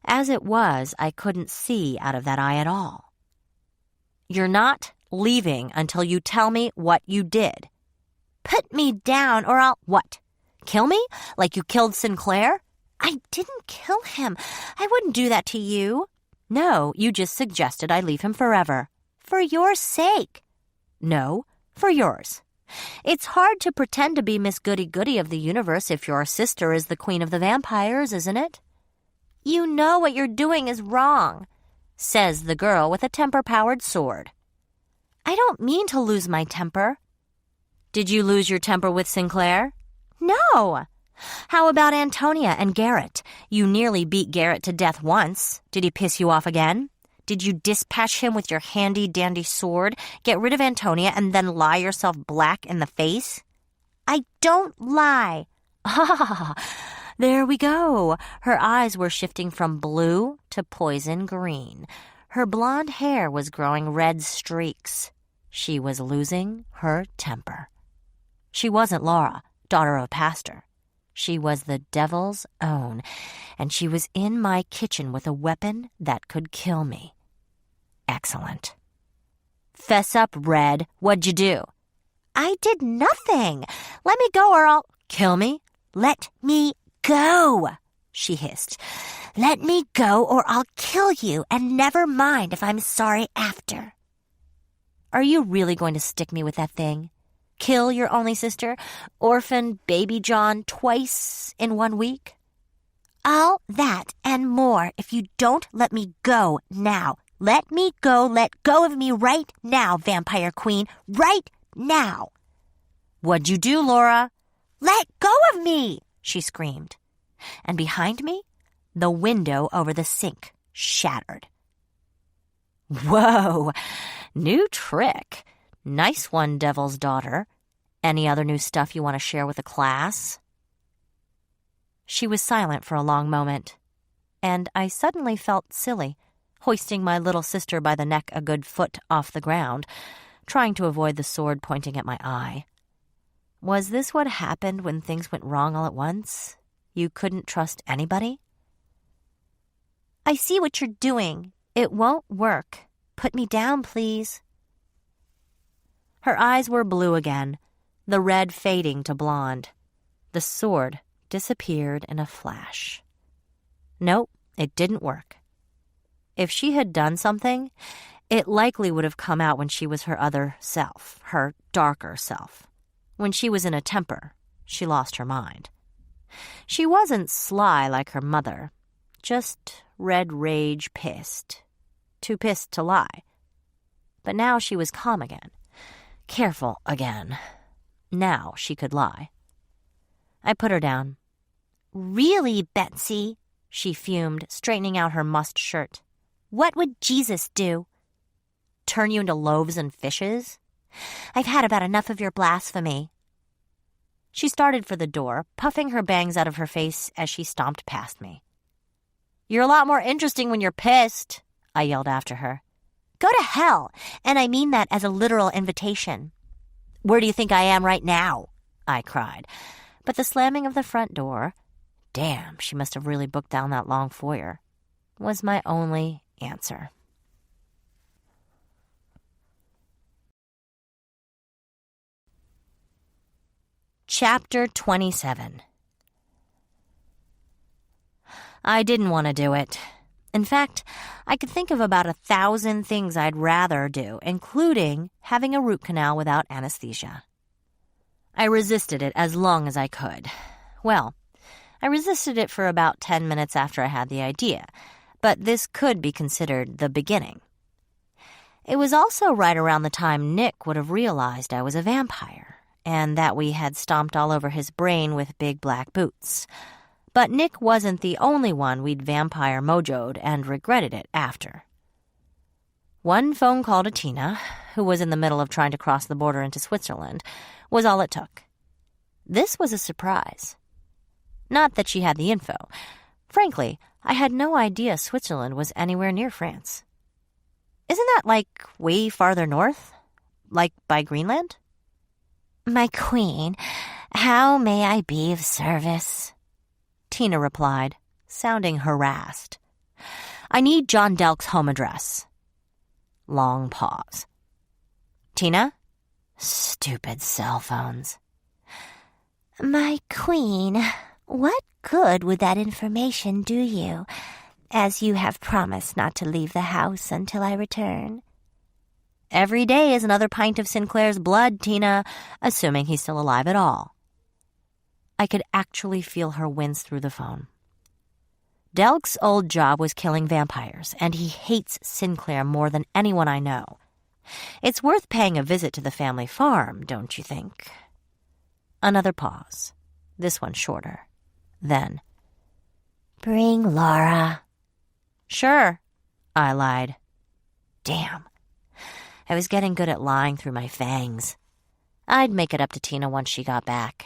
As it was, I couldn't see out of that eye at all. You're not leaving until you tell me what you did. Put me down or I'll... What? Kill me? Like you killed Sinclair? I didn't kill him. I wouldn't do that to you. No, you just suggested I leave him forever. For your sake. No, For yours. It's hard to pretend to be Miss Goody-Goody of the universe if your sister is the queen of the vampires, isn't it? You know what you're doing is wrong, says the girl with a temper-powered sword. I don't mean to lose my temper. Did you lose your temper with Sinclair? No. How about Antonia and Garrett? You nearly beat Garrett to death once. Did he piss you off again? Did you dispatch him with your handy-dandy sword, get rid of Antonia, and then lie yourself black in the face? I don't lie. Ah, there we go. Her eyes were shifting from blue to poison green. Her blonde hair was growing red streaks. She was losing her temper. She wasn't Laura, daughter of a pastor. She was the devil's own, and she was in my kitchen with a weapon that could kill me. Excellent. Fess up, Red. What'd you do? I did nothing. Let me go or I'll... Kill me? Let me go, she hissed. Let me go or I'll kill you, and never mind if I'm sorry after. Are you really going to stick me with that thing? Kill your only sister, orphan baby John, twice in 1 week? All that and more if you don't let me go now. Let me go. Let go of me right now, Vampire Queen. Right now. What'd you do, Laura? Let go of me, she screamed. And behind me, the window over the sink shattered. Whoa, new trick. Nice one, Devil's Daughter. Any other new stuff you want to share with the class? She was silent for a long moment, and I suddenly felt silly, hoisting my little sister by the neck a good foot off the ground, trying to avoid the sword pointing at my eye. Was this what happened when things went wrong all at once? You couldn't trust anybody? I see what you're doing. It won't work. Put me down, please. Her eyes were blue again, the red fading to blonde. The sword disappeared in a flash. Nope, it didn't work. If she had done something, it likely would have come out when she was her other self, her darker self. When she was in a temper, she lost her mind. She wasn't sly like her mother, just red rage pissed. Too pissed to lie. But now she was calm again. Careful again. Now she could lie. I put her down. Really, Betsy? She fumed, straightening out her mussed shirt. What would Jesus do? Turn you into loaves and fishes? I've had about enough of your blasphemy. She started for the door, puffing her bangs out of her face as she stomped past me. You're a lot more interesting when you're pissed, I yelled after her. Go to hell, and I mean that as a literal invitation. Where do you think I am right now? I cried. But the slamming of the front door, damn, she must have really booked down that long foyer, was my only answer. Chapter 27. I didn't want to do it. In fact, I could think of about 1,000 things I'd rather do, including having a root canal without anesthesia. I resisted it as long as I could. Well, I resisted it for about 10 minutes after I had the idea, but this could be considered the beginning. It was also right around the time Nick would have realized I was a vampire, and that we had stomped all over his brain with big black boots. But Nick wasn't the only one we'd vampire mojoed and regretted it after. One phone call to Tina, who was in the middle of trying to cross the border into Switzerland, was all it took. This was a surprise. Not that she had the info. Frankly, I had no idea Switzerland was anywhere near France. Isn't that, like, way farther north? Like by Greenland? My queen, how may I be of service? Tina replied, sounding harassed. I need John Delk's home address. Long pause. Tina? Stupid cell phones. My queen, what good would that information do you, as you have promised not to leave the house until I return? Every day is another pint of Sinclair's blood, Tina, assuming he's still alive at all. I could actually feel her wince through the phone. Delk's old job was killing vampires, and he hates Sinclair more than anyone I know. It's worth paying a visit to the family farm, don't you think? Another pause, this one shorter. Then, "Bring Laura." "Sure," I lied. Damn. I was getting good at lying through my fangs. I'd make it up to Tina once she got back.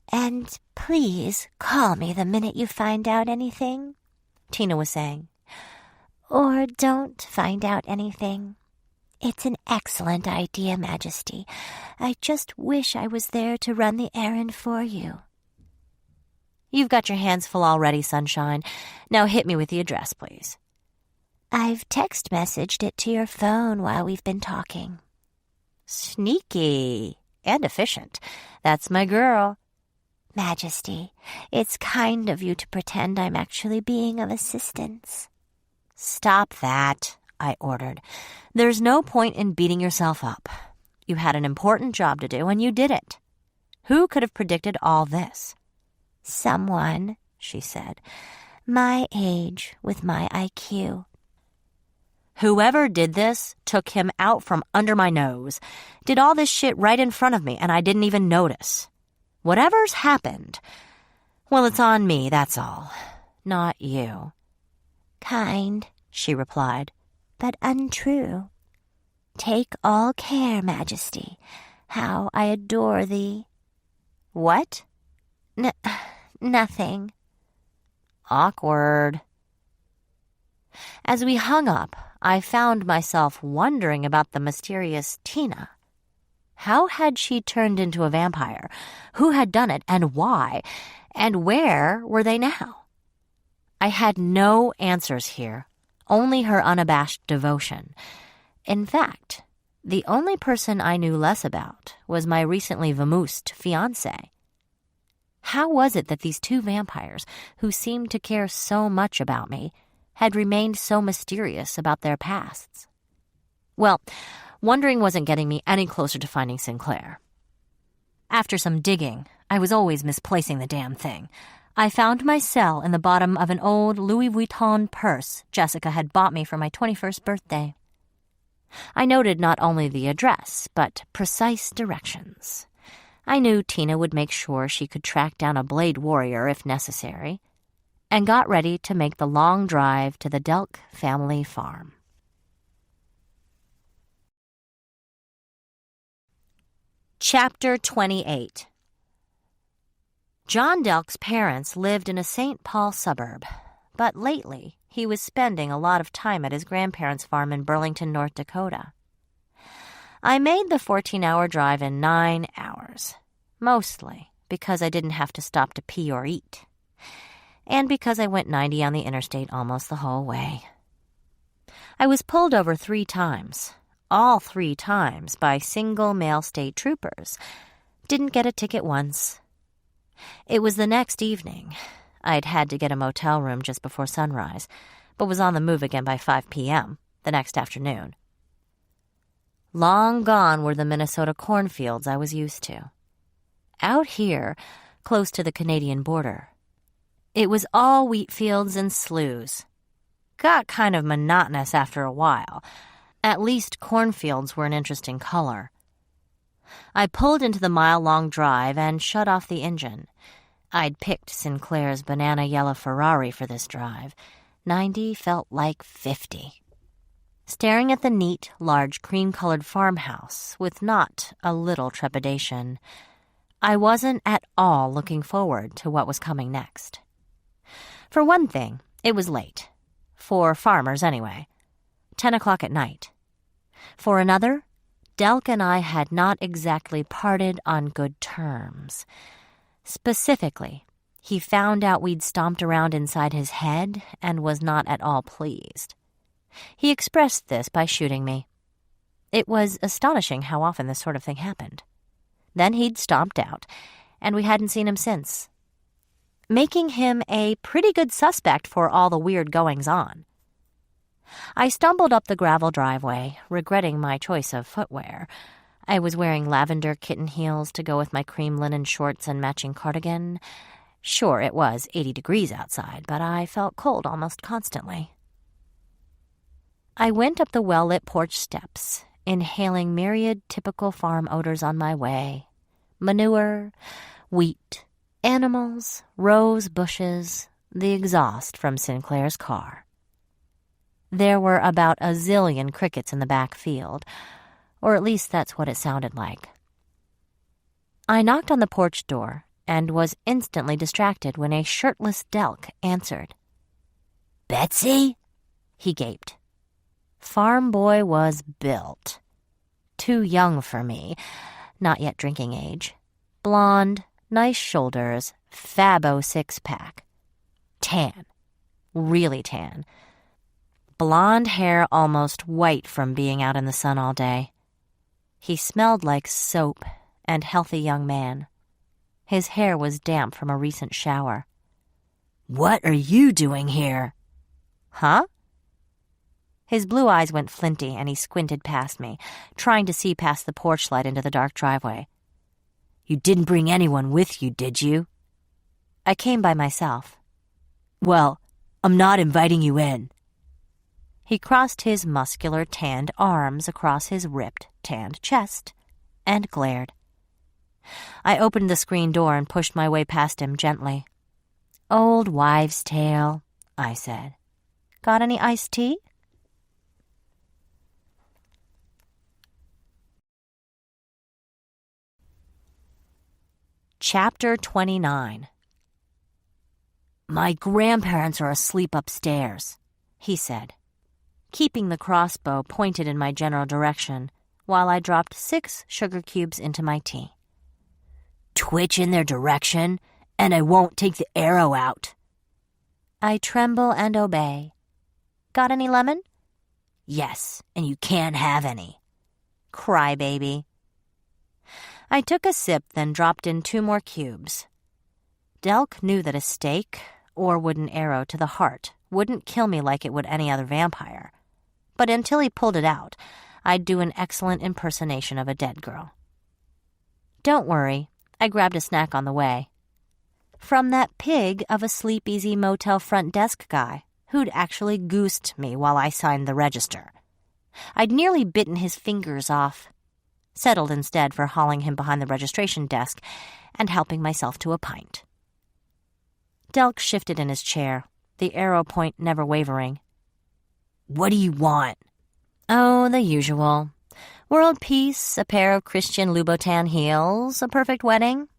"And please call me the minute you find out anything," Tina was saying. "Or don't find out anything. It's an excellent idea, Majesty. I just wish I was there to run the errand for you." "You've got your hands full already, Sunshine. Now hit me with the address, please." "I've text messaged it to your phone while we've been talking." "Sneaky and efficient. That's my girl." "Majesty, it's kind of you to pretend I'm actually being of assistance." "Stop that," I ordered. "There's no point in beating yourself up. You had an important job to do, and you did it. Who could have predicted all this?" "Someone," she said. "My age with my IQ." Whoever did this took him out from under my nose, did all this shit right in front of me, and I didn't even notice. Whatever's happened, well, it's on me, that's all. Not you. "Kind," she replied, "but untrue. Take all care, Majesty. How I adore thee." "What?" Nothing." Awkward. As we hung up, I found myself wondering about the mysterious Tina. How had she turned into a vampire? Who had done it, and why? And where were they now? I had no answers here, only her unabashed devotion. In fact, the only person I knew less about was my recently vamoosed fiancé. How was it that these two vampires, who seemed to care so much about me, had remained so mysterious about their pasts? Well, wondering wasn't getting me any closer to finding Sinclair. After some digging, I was always misplacing the damn thing, I found my cell in the bottom of an old Louis Vuitton purse Jessica had bought me for my 21st birthday. I noted not only the address, but precise directions. I knew Tina would make sure she could track down a blade warrior if necessary, and got ready to make the long drive to the Delk family farm. Chapter 28. John Delk's parents lived in a St. Paul suburb, but lately he was spending a lot of time at his grandparents' farm in Burlington, North Dakota. I made the 14-hour drive in 9 hours, mostly because I didn't have to stop to pee or eat, and because I went 90 on the interstate almost the whole way. I was pulled over 3 times, all 3 times by single male state troopers. Didn't get a ticket once. It was the next evening. I'd had to get a motel room just before sunrise, but was on the move again by 5 p.m. the next afternoon. Long gone were the Minnesota cornfields I was used to. Out here, close to the Canadian border, it was all wheat fields and sloughs. Got kind of monotonous after a while. At least cornfields were an interesting color. I pulled into the mile-long drive and shut off the engine. I'd picked Sinclair's banana yellow Ferrari for this drive. 90 felt like 50. Staring at the neat, large, cream-colored farmhouse with not a little trepidation, I wasn't at all looking forward to what was coming next. For one thing, it was late. For farmers, anyway. 10 o'clock at night. For another, Delk and I had not exactly parted on good terms. Specifically, he found out we'd stomped around inside his head and was not at all pleased. He expressed this by shooting me. It was astonishing how often this sort of thing happened. Then he'd stomped out, and we hadn't seen him since, making him a pretty good suspect for all the weird goings-on. I stumbled up the gravel driveway, regretting my choice of footwear. I was wearing lavender kitten heels to go with my cream linen shorts and matching cardigan. Sure, it was 80 degrees outside, but I felt cold almost constantly. I went up the well-lit porch steps, inhaling myriad typical farm odors on my way. Manure, wheat, animals, rose bushes, the exhaust from Sinclair's car. There were about a zillion crickets in the back field, or at least that's what it sounded like. I knocked on the porch door and was instantly distracted when a shirtless Delk answered. "Betsy?" He gaped. Farm boy was built. Too young for me, not yet drinking age. Blonde, nice shoulders, fabo six-pack. Tan. Really tan. Blonde hair almost white from being out in the sun all day. He smelled like soap and healthy young man. His hair was damp from a recent shower. "What are you doing here?" Huh? His blue eyes went flinty and he squinted past me, trying to see past the porch light into the dark driveway. "You didn't bring anyone with you, did you?" I came by myself. "Well, I'm not inviting you in." He crossed his muscular tanned arms across his ripped tanned chest and glared. I opened the screen door and pushed my way past him gently. "Old wives' tale," I said. "Got any iced tea?" Chapter 29. "My grandparents are asleep upstairs," he said, keeping the crossbow pointed in my general direction while I dropped 6 sugar cubes into my tea. "Twitch in their direction, and I won't take the arrow out." I tremble and obey. "Got any lemon?" "Yes, and you can't have any." Crybaby. I took a sip, then dropped in 2 more cubes. Delk knew that a stake, or wooden arrow to the heart, wouldn't kill me like it would any other vampire. But until he pulled it out, I'd do an excellent impersonation of a dead girl. Don't worry, I grabbed a snack on the way. From that pig of a sleep-easy motel front desk guy who'd actually goosed me while I signed the register. I'd nearly bitten his fingers off. Settled instead for hauling him behind the registration desk and helping myself to a pint. Delk shifted in his chair, the arrow point never wavering. "What do you want?" "Oh, the usual. World peace, a pair of Christian Louboutin heels, a perfect wedding."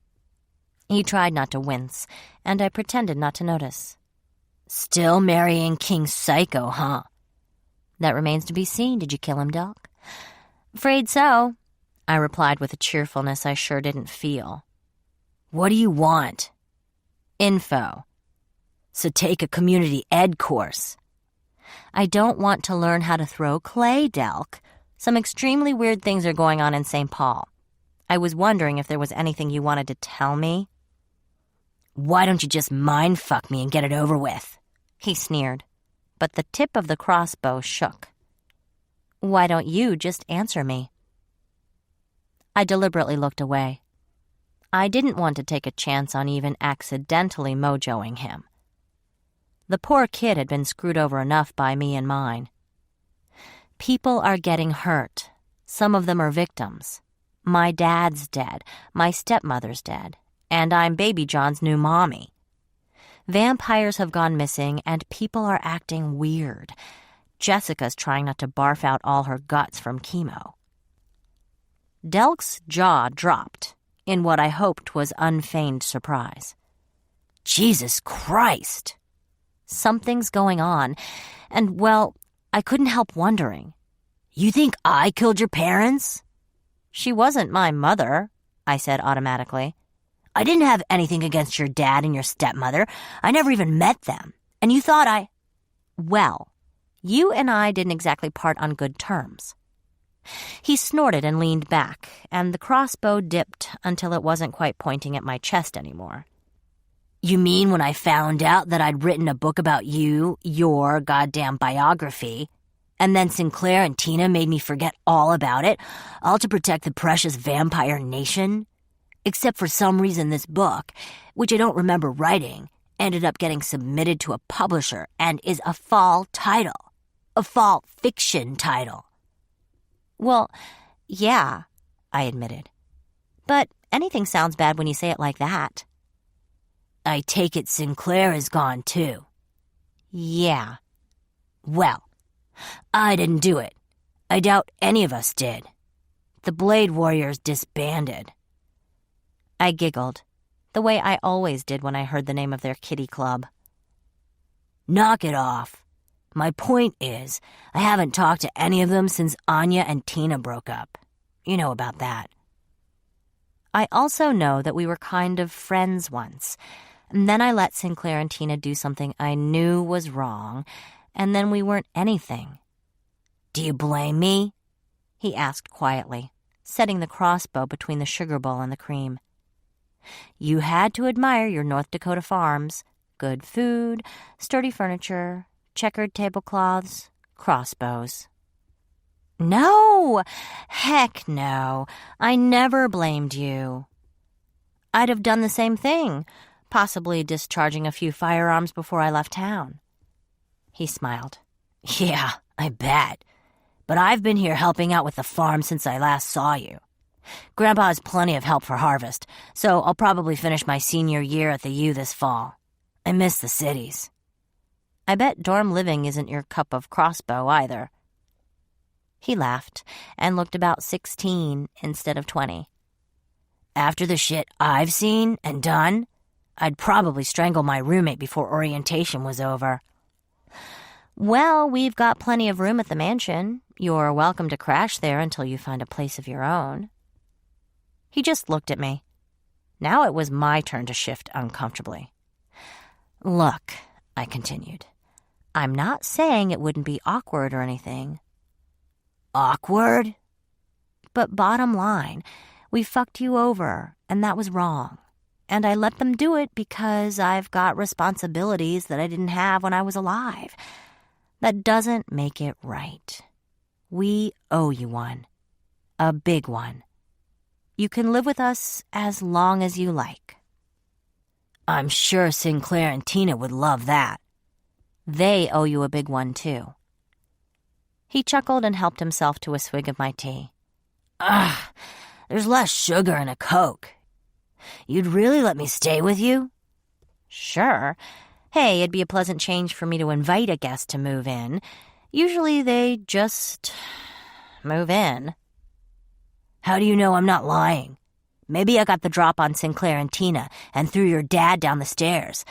He tried not to wince, and I pretended not to notice. "Still marrying King Psycho, huh?" "That remains to be seen. Did you kill him, Delk?" "Afraid so," I replied with a cheerfulness I sure didn't feel. "What do you want?" "Info." "So take a community ed course." "I don't want to learn how to throw clay, Delk. Some extremely weird things are going on in St. Paul. I was wondering if there was anything you wanted to tell me." "Why don't you just mind-fuck me and get it over with?" He sneered, but the tip of the crossbow shook. "Why don't you just answer me?" I deliberately looked away. I didn't want to take a chance on even accidentally mojoing him. The poor kid had been screwed over enough by me and mine. People are getting hurt. Some of them are victims. My dad's dead, my stepmother's dead, and I'm Baby John's new mommy. Vampires have gone missing, and people are acting weird. Jessica's trying not to barf out all her guts from chemo. Delk's jaw dropped in what I hoped was unfeigned surprise. "Jesus Christ!" Something's going on, and, well, I couldn't help wondering. "You think I killed your parents?" "She wasn't my mother," I said automatically. "I didn't have anything against your dad and your stepmother. I never even met them. And you thought I—" "Well, you and I didn't exactly part on good terms." He snorted and leaned back, and the crossbow dipped until it wasn't quite pointing at my chest anymore. "You mean when I found out that I'd written a book about you, your goddamn biography, And then Sinclair and Tina made me forget all about it, all to protect the precious vampire nation. Except for some reason this book, which I don't remember writing, ended up getting submitted to a publisher and is a fall title. A fall fiction title. Well, yeah, I admitted. But anything sounds bad when you say it like that. I take it Sinclair is gone too. Yeah. Well, I didn't do it. I doubt any of us did. The Blade Warriors disbanded. I giggled, the way I always did when I heard the name of their kitty club. Knock it off. My point is, I haven't talked to any of them since Anya and Tina broke up. You know about that. I also know that we were kind of friends once, and then I let Sinclair and Tina do something I knew was wrong, and then we weren't anything. Do you blame me? He asked quietly, setting the crossbow between the sugar bowl and the cream. You had to admire your North Dakota farms. Good food, sturdy furniture, checkered tablecloths, crossbows. No! Heck no. I never blamed you. I'd have done the same thing, possibly discharging a few firearms before I left town. He smiled. Yeah, I bet. But I've been here helping out with the farm since I last saw you. Grandpa has plenty of help for harvest, so I'll probably finish my senior year at the U this fall. I miss the cities. I bet dorm living isn't your cup of crossbow either. He laughed and looked about 16 instead of 20. After the shit I've seen and done, I'd probably strangle my roommate before orientation was over. Well, we've got plenty of room at the mansion. You're welcome to crash there until you find a place of your own. He just looked at me. Now it was my turn to shift uncomfortably. Look, I continued, I'm not saying it wouldn't be awkward or anything. Awkward? But bottom line, we fucked you over, and that was wrong. And I let them do it because I've got responsibilities that I didn't have when I was alive. That doesn't make it right. We owe you one. A big one. You can live with us as long as you like. I'm sure Sinclair and Tina would love that. They owe you a big one, too. He chuckled and helped himself to a swig of my tea. There's less sugar in a Coke. You'd really let me stay with you? Sure. Hey, it'd be a pleasant change for me to invite a guest to move in. Usually they just move in. How do you know I'm not lying? Maybe I got the drop on Sinclair and Tina and threw your dad down the stairs.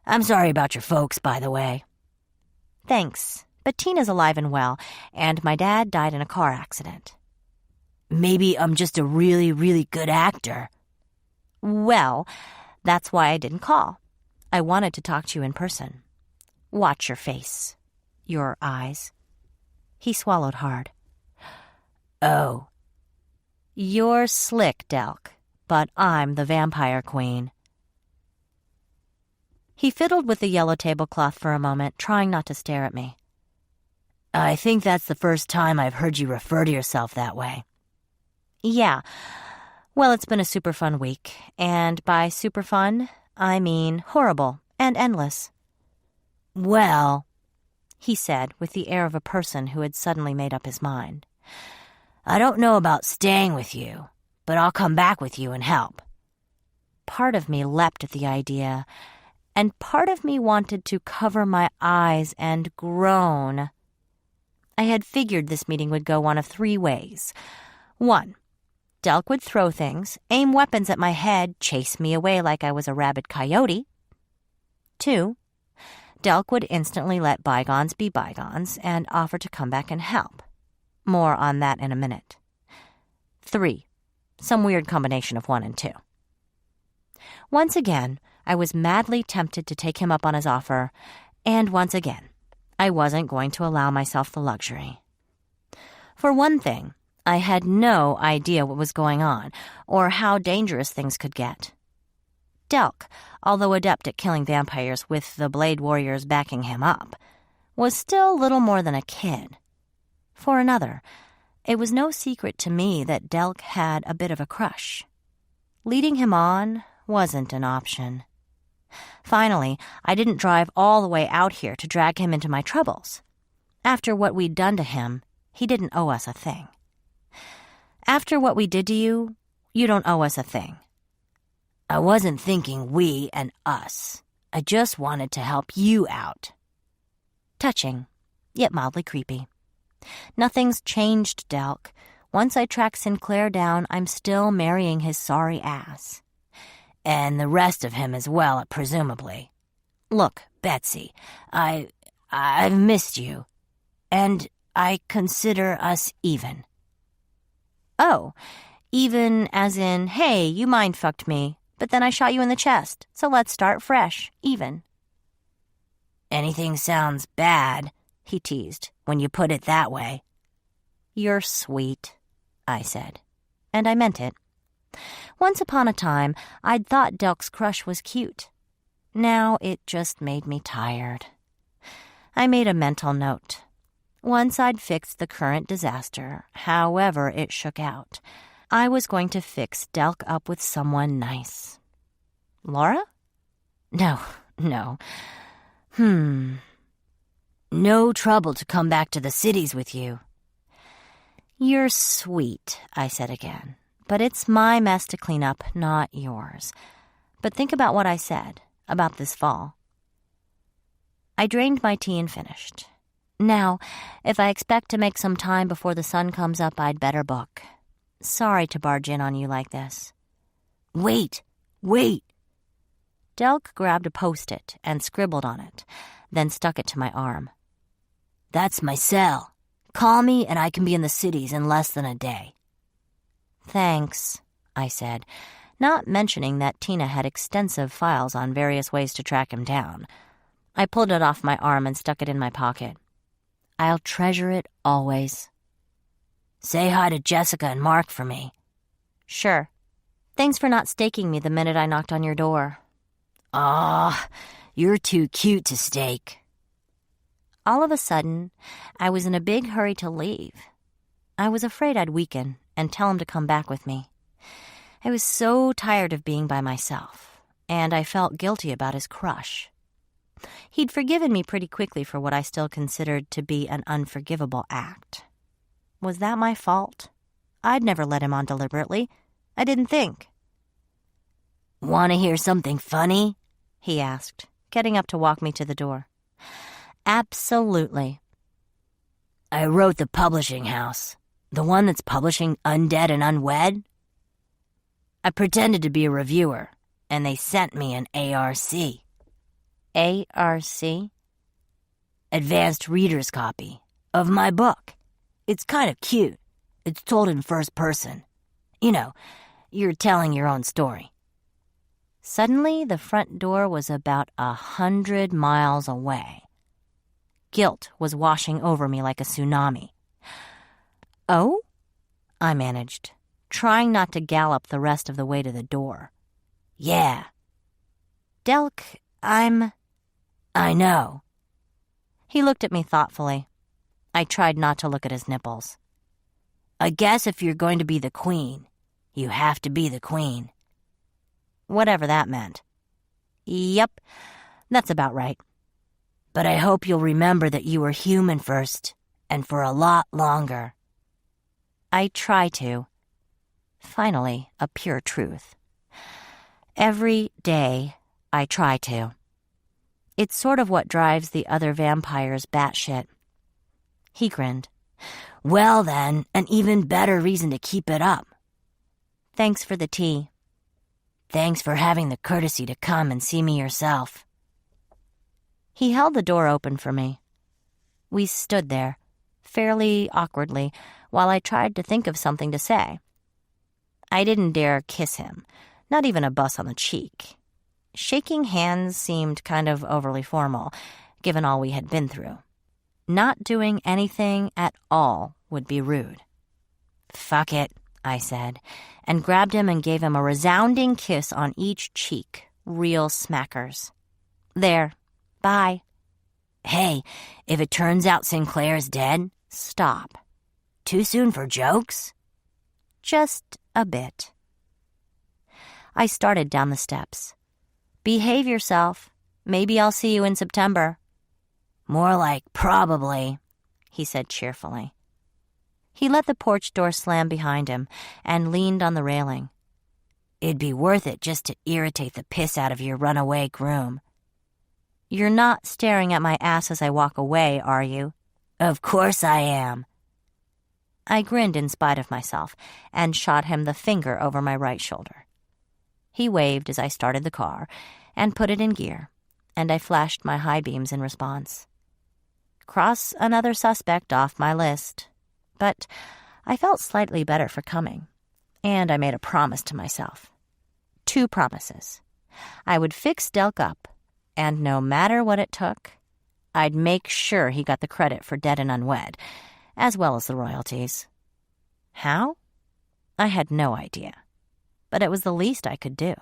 I'm sorry about your folks, by the way. Thanks, but Tina's alive and well, and my dad died in a car accident. Maybe I'm just a really, really good actor. Well, that's why I didn't call. I wanted to talk to you in person. Watch your face. Your eyes. He swallowed hard. Oh. You're slick, Delk, but I'm the Vampire Queen. He fiddled with the yellow tablecloth for a moment, trying not to stare at me. I think that's the first time I've heard you refer to yourself that way. Yeah. Well, it's been a super fun week, and by super fun, I mean horrible and endless. Well, he said with the air of a person who had suddenly made up his mind. I don't know about staying with you, but I'll come back with you and help. Part of me leapt at the idea, and part of me wanted to cover my eyes and groan. I had figured this meeting would go one of 3 ways. 1, Delk would throw things, aim weapons at my head, chase me away like I was a rabid coyote. 2, Delk would instantly let bygones be bygones and offer to come back and help. More on that in a minute. 3, some weird combination of 1 and 2. Once again, I was madly tempted to take him up on his offer, and once again, I wasn't going to allow myself the luxury. For one thing, I had no idea what was going on, or how dangerous things could get. Delk, although adept at killing vampires with the Blade Warriors backing him up, was still little more than a kid, For another, it was no secret to me that Delk had a bit of a crush. Leading him on wasn't an option. Finally, I didn't drive all the way out here to drag him into my troubles. After what we'd done to him, he didn't owe us a thing. After what we did to you, you don't owe us a thing. I wasn't thinking we and us. I just wanted to help you out. Touching, yet mildly creepy. Nothing's changed, Delk. Once I track Sinclair down, I'm still marrying his sorry ass. And the rest of him as well, presumably. Look, Betsy, I've missed you. And I consider us even. Oh, even as in, hey, you mind-fucked me, but then I shot you in the chest, so let's start fresh, even. Anything sounds bad, he teased, when you put it that way. You're sweet, I said, and I meant it. Once upon a time, I'd thought Delk's crush was cute. Now it just made me tired. I made a mental note. Once I'd fixed the current disaster, however it shook out, I was going to fix Delk up with someone nice. Laura? No. No trouble to come back to the cities with you. You're sweet, I said again, but it's my mess to clean up, not yours. But think about what I said about this fall. I drained my tea and finished. Now, if I expect to make some time before the sun comes up, I'd better book. Sorry to barge in on you like this. Wait! Delk grabbed a Post-it and scribbled on it, then stuck it to my arm. That's my cell. Call me and I can be in the cities in less than a day. Thanks, I said, not mentioning that Tina had extensive files on various ways to track him down. I pulled it off my arm and stuck it in my pocket. I'll treasure it always. Say hi to Jessica and Mark for me. Sure. Thanks for not staking me the minute I knocked on your door. Aw, you're too cute to stake. All of a sudden, I was in a big hurry to leave. I was afraid I'd weaken and tell him to come back with me. I was so tired of being by myself, and I felt guilty about his crush. He'd forgiven me pretty quickly for what I still considered to be an unforgivable act. Was that my fault? I'd never let him on deliberately. I didn't think. Want to hear something funny? He asked, getting up to walk me to the door. Absolutely. I wrote the publishing house, the one that's publishing Undead and Unwed. I pretended to be a reviewer, and they sent me an ARC. ARC? Advanced Reader's Copy of my book. It's kind of cute. It's told in first person. You know, you're telling your own story. Suddenly, the front door was about 100 miles away. Guilt was washing over me like a tsunami. Oh? I managed, trying not to gallop the rest of the way to the door. Yeah. Delk, I know. He looked at me thoughtfully. I tried not to look at his nipples. I guess if you're going to be the queen, you have to be the queen. Whatever that meant. Yep, that's about right. But I hope you'll remember that you were human first, and for a lot longer. I try to. Finally, a pure truth. Every day, I try to. It's sort of what drives the other vampires batshit. He grinned. Well then, an even better reason to keep it up. Thanks for the tea. Thanks for having the courtesy to come and see me yourself. He held the door open for me. We stood there, fairly awkwardly, while I tried to think of something to say. I didn't dare kiss him, not even a buss on the cheek. Shaking hands seemed kind of overly formal, given all we had been through. Not doing anything at all would be rude. Fuck it, I said, and grabbed him and gave him a resounding kiss on each cheek, real smackers. There, bye. Hey, if it turns out Sinclair's dead, stop. too soon for jokes?" "Just a bit." I started down the steps. "Behave yourself. Maybe I'll see you in September." "More like probably," he said cheerfully. He let the porch door slam behind him and leaned on the railing. "It'd be worth it just to irritate the piss out of your runaway groom." "You're not staring at my ass as I walk away, are you?" "Of course I am." I grinned in spite of myself and shot him the finger over my right shoulder. He waved as I started the car and put it in gear, and I flashed my high beams in response. Cross another suspect off my list. But I felt slightly better for coming, and I made a promise to myself. 2 promises. I would fix Delk up, and no matter what it took, I'd make sure he got the credit for Dead and Unwed, as well as the royalties. How? I had no idea, but it was the least I could do.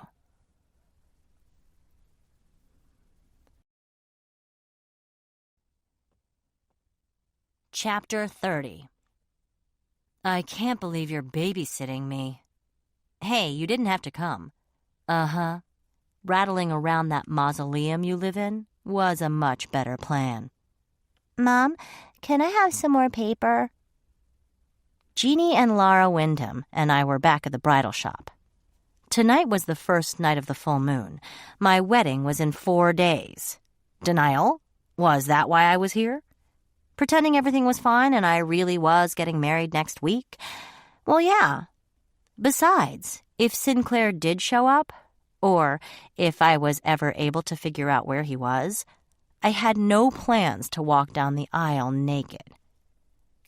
Chapter 30. "I can't believe you're babysitting me." "Hey, you didn't have to come." "Uh-huh. Rattling around that mausoleum you live in was a much better plan." "Mom, can I have some more paper?" Jeannie and Lara Wyndham and I were back at the bridal shop. Tonight was the first night of the full moon. My wedding was in 4 days. Denial? Was that why I was here? Pretending everything was fine and I really was getting married next week? Well, yeah. Besides, if Sinclair did show up, or if I was ever able to figure out where he was, I had no plans to walk down the aisle naked.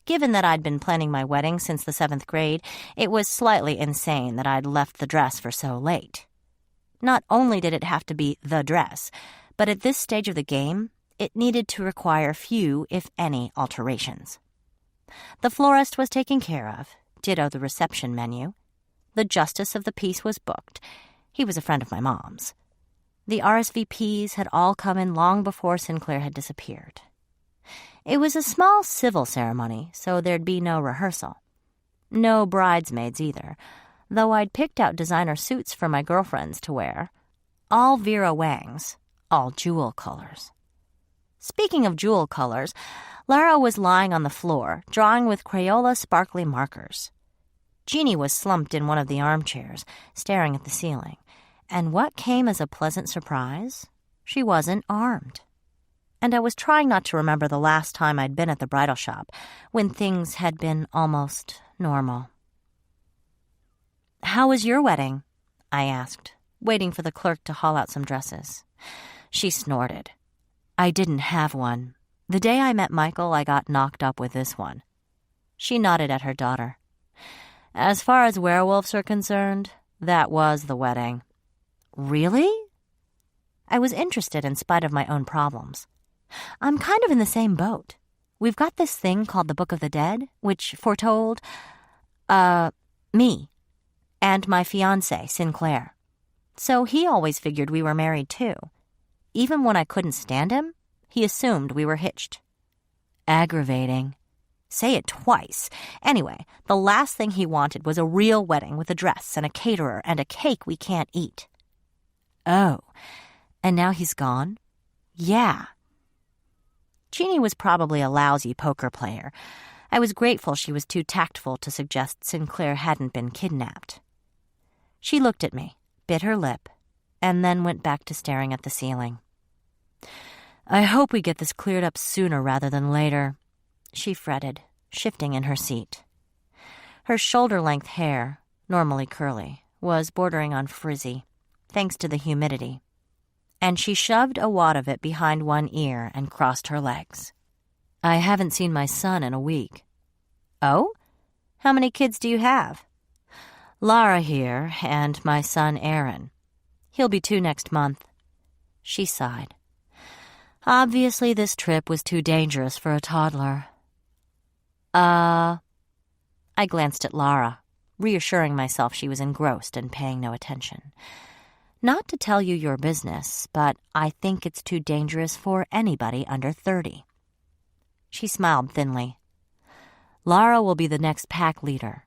Given that I'd been planning my wedding since the 7th grade, it was slightly insane that I'd left the dress for so late. Not only did it have to be the dress, but at this stage of the game, it needed to require few, if any, alterations. The florist was taken care of, ditto the reception menu. The justice of the peace was booked. He was a friend of my mom's. The RSVPs had all come in long before Sinclair had disappeared. It was a small civil ceremony, so there'd be no rehearsal. No bridesmaids either, though I'd picked out designer suits for my girlfriends to wear. All Vera Wang's, all jewel colors. Speaking of jewel colors, Lara was lying on the floor, drawing with Crayola sparkly markers. Jeannie was slumped in one of the armchairs, staring at the ceiling. And what came as a pleasant surprise? She wasn't armed. And I was trying not to remember the last time I'd been at the bridal shop, when things had been almost normal. "How was your wedding?" I asked, waiting for the clerk to haul out some dresses. She snorted. "I didn't have one. The day I met Michael, I got knocked up with this one." She nodded at her daughter. "As far as werewolves are concerned, that was the wedding." "Really?" I was interested in spite of my own problems. "I'm kind of in the same boat. We've got this thing called the Book of the Dead, which foretold, me and my fiancé, Sinclair. So he always figured we were married too. Even when I couldn't stand him, he assumed we were hitched." "Aggravating." "Say it twice. Anyway, the last thing he wanted was a real wedding with a dress and a caterer and a cake we can't eat." "Oh, and now he's gone?" "Yeah." Jeannie was probably a lousy poker player. I was grateful she was too tactful to suggest Sinclair hadn't been kidnapped. She looked at me, bit her lip, and then went back to staring at the ceiling. "I hope we get this cleared up sooner rather than later," she fretted, shifting in her seat. Her shoulder-length hair, normally curly, was bordering on frizzy, thanks to the humidity, and she shoved a wad of it behind one ear and crossed her legs. "I haven't seen my son in a week." "Oh? How many kids do you have?" "Lara here, and my son Aaron. He'll be 2 next month." She sighed. Obviously, this trip was too dangerous for a toddler. I glanced at Lara, reassuring myself she was engrossed and paying no attention. "Not to tell you your business, but I think it's too dangerous for anybody under 30. She smiled thinly. Lara will be the next pack leader.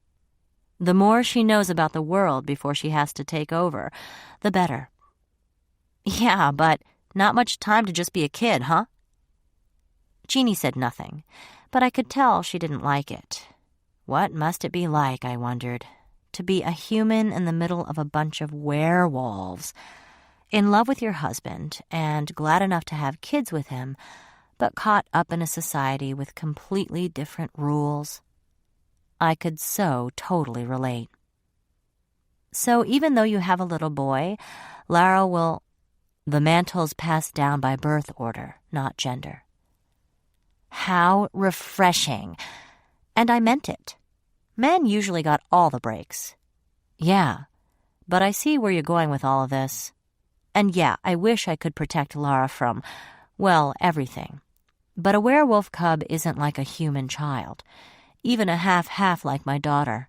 The more she knows about the world before she has to take over, the better. Yeah, but not much time to just be a kid, huh? Jeannie said nothing, but I could tell she didn't like it. What must it be like, I wondered, to be a human in the middle of a bunch of werewolves, in love with your husband and glad enough to have kids with him, but caught up in a society with completely different rules. I could so totally relate. So even though you have a little boy, Lara will... The mantle's passed down by birth order, not gender. How refreshing. And I meant it. Men usually got all the breaks. Yeah, but I see where you're going with all of this. And yeah, I wish I could protect Lara from, well, everything. But a werewolf cub isn't like a human child, even a half-half like my daughter.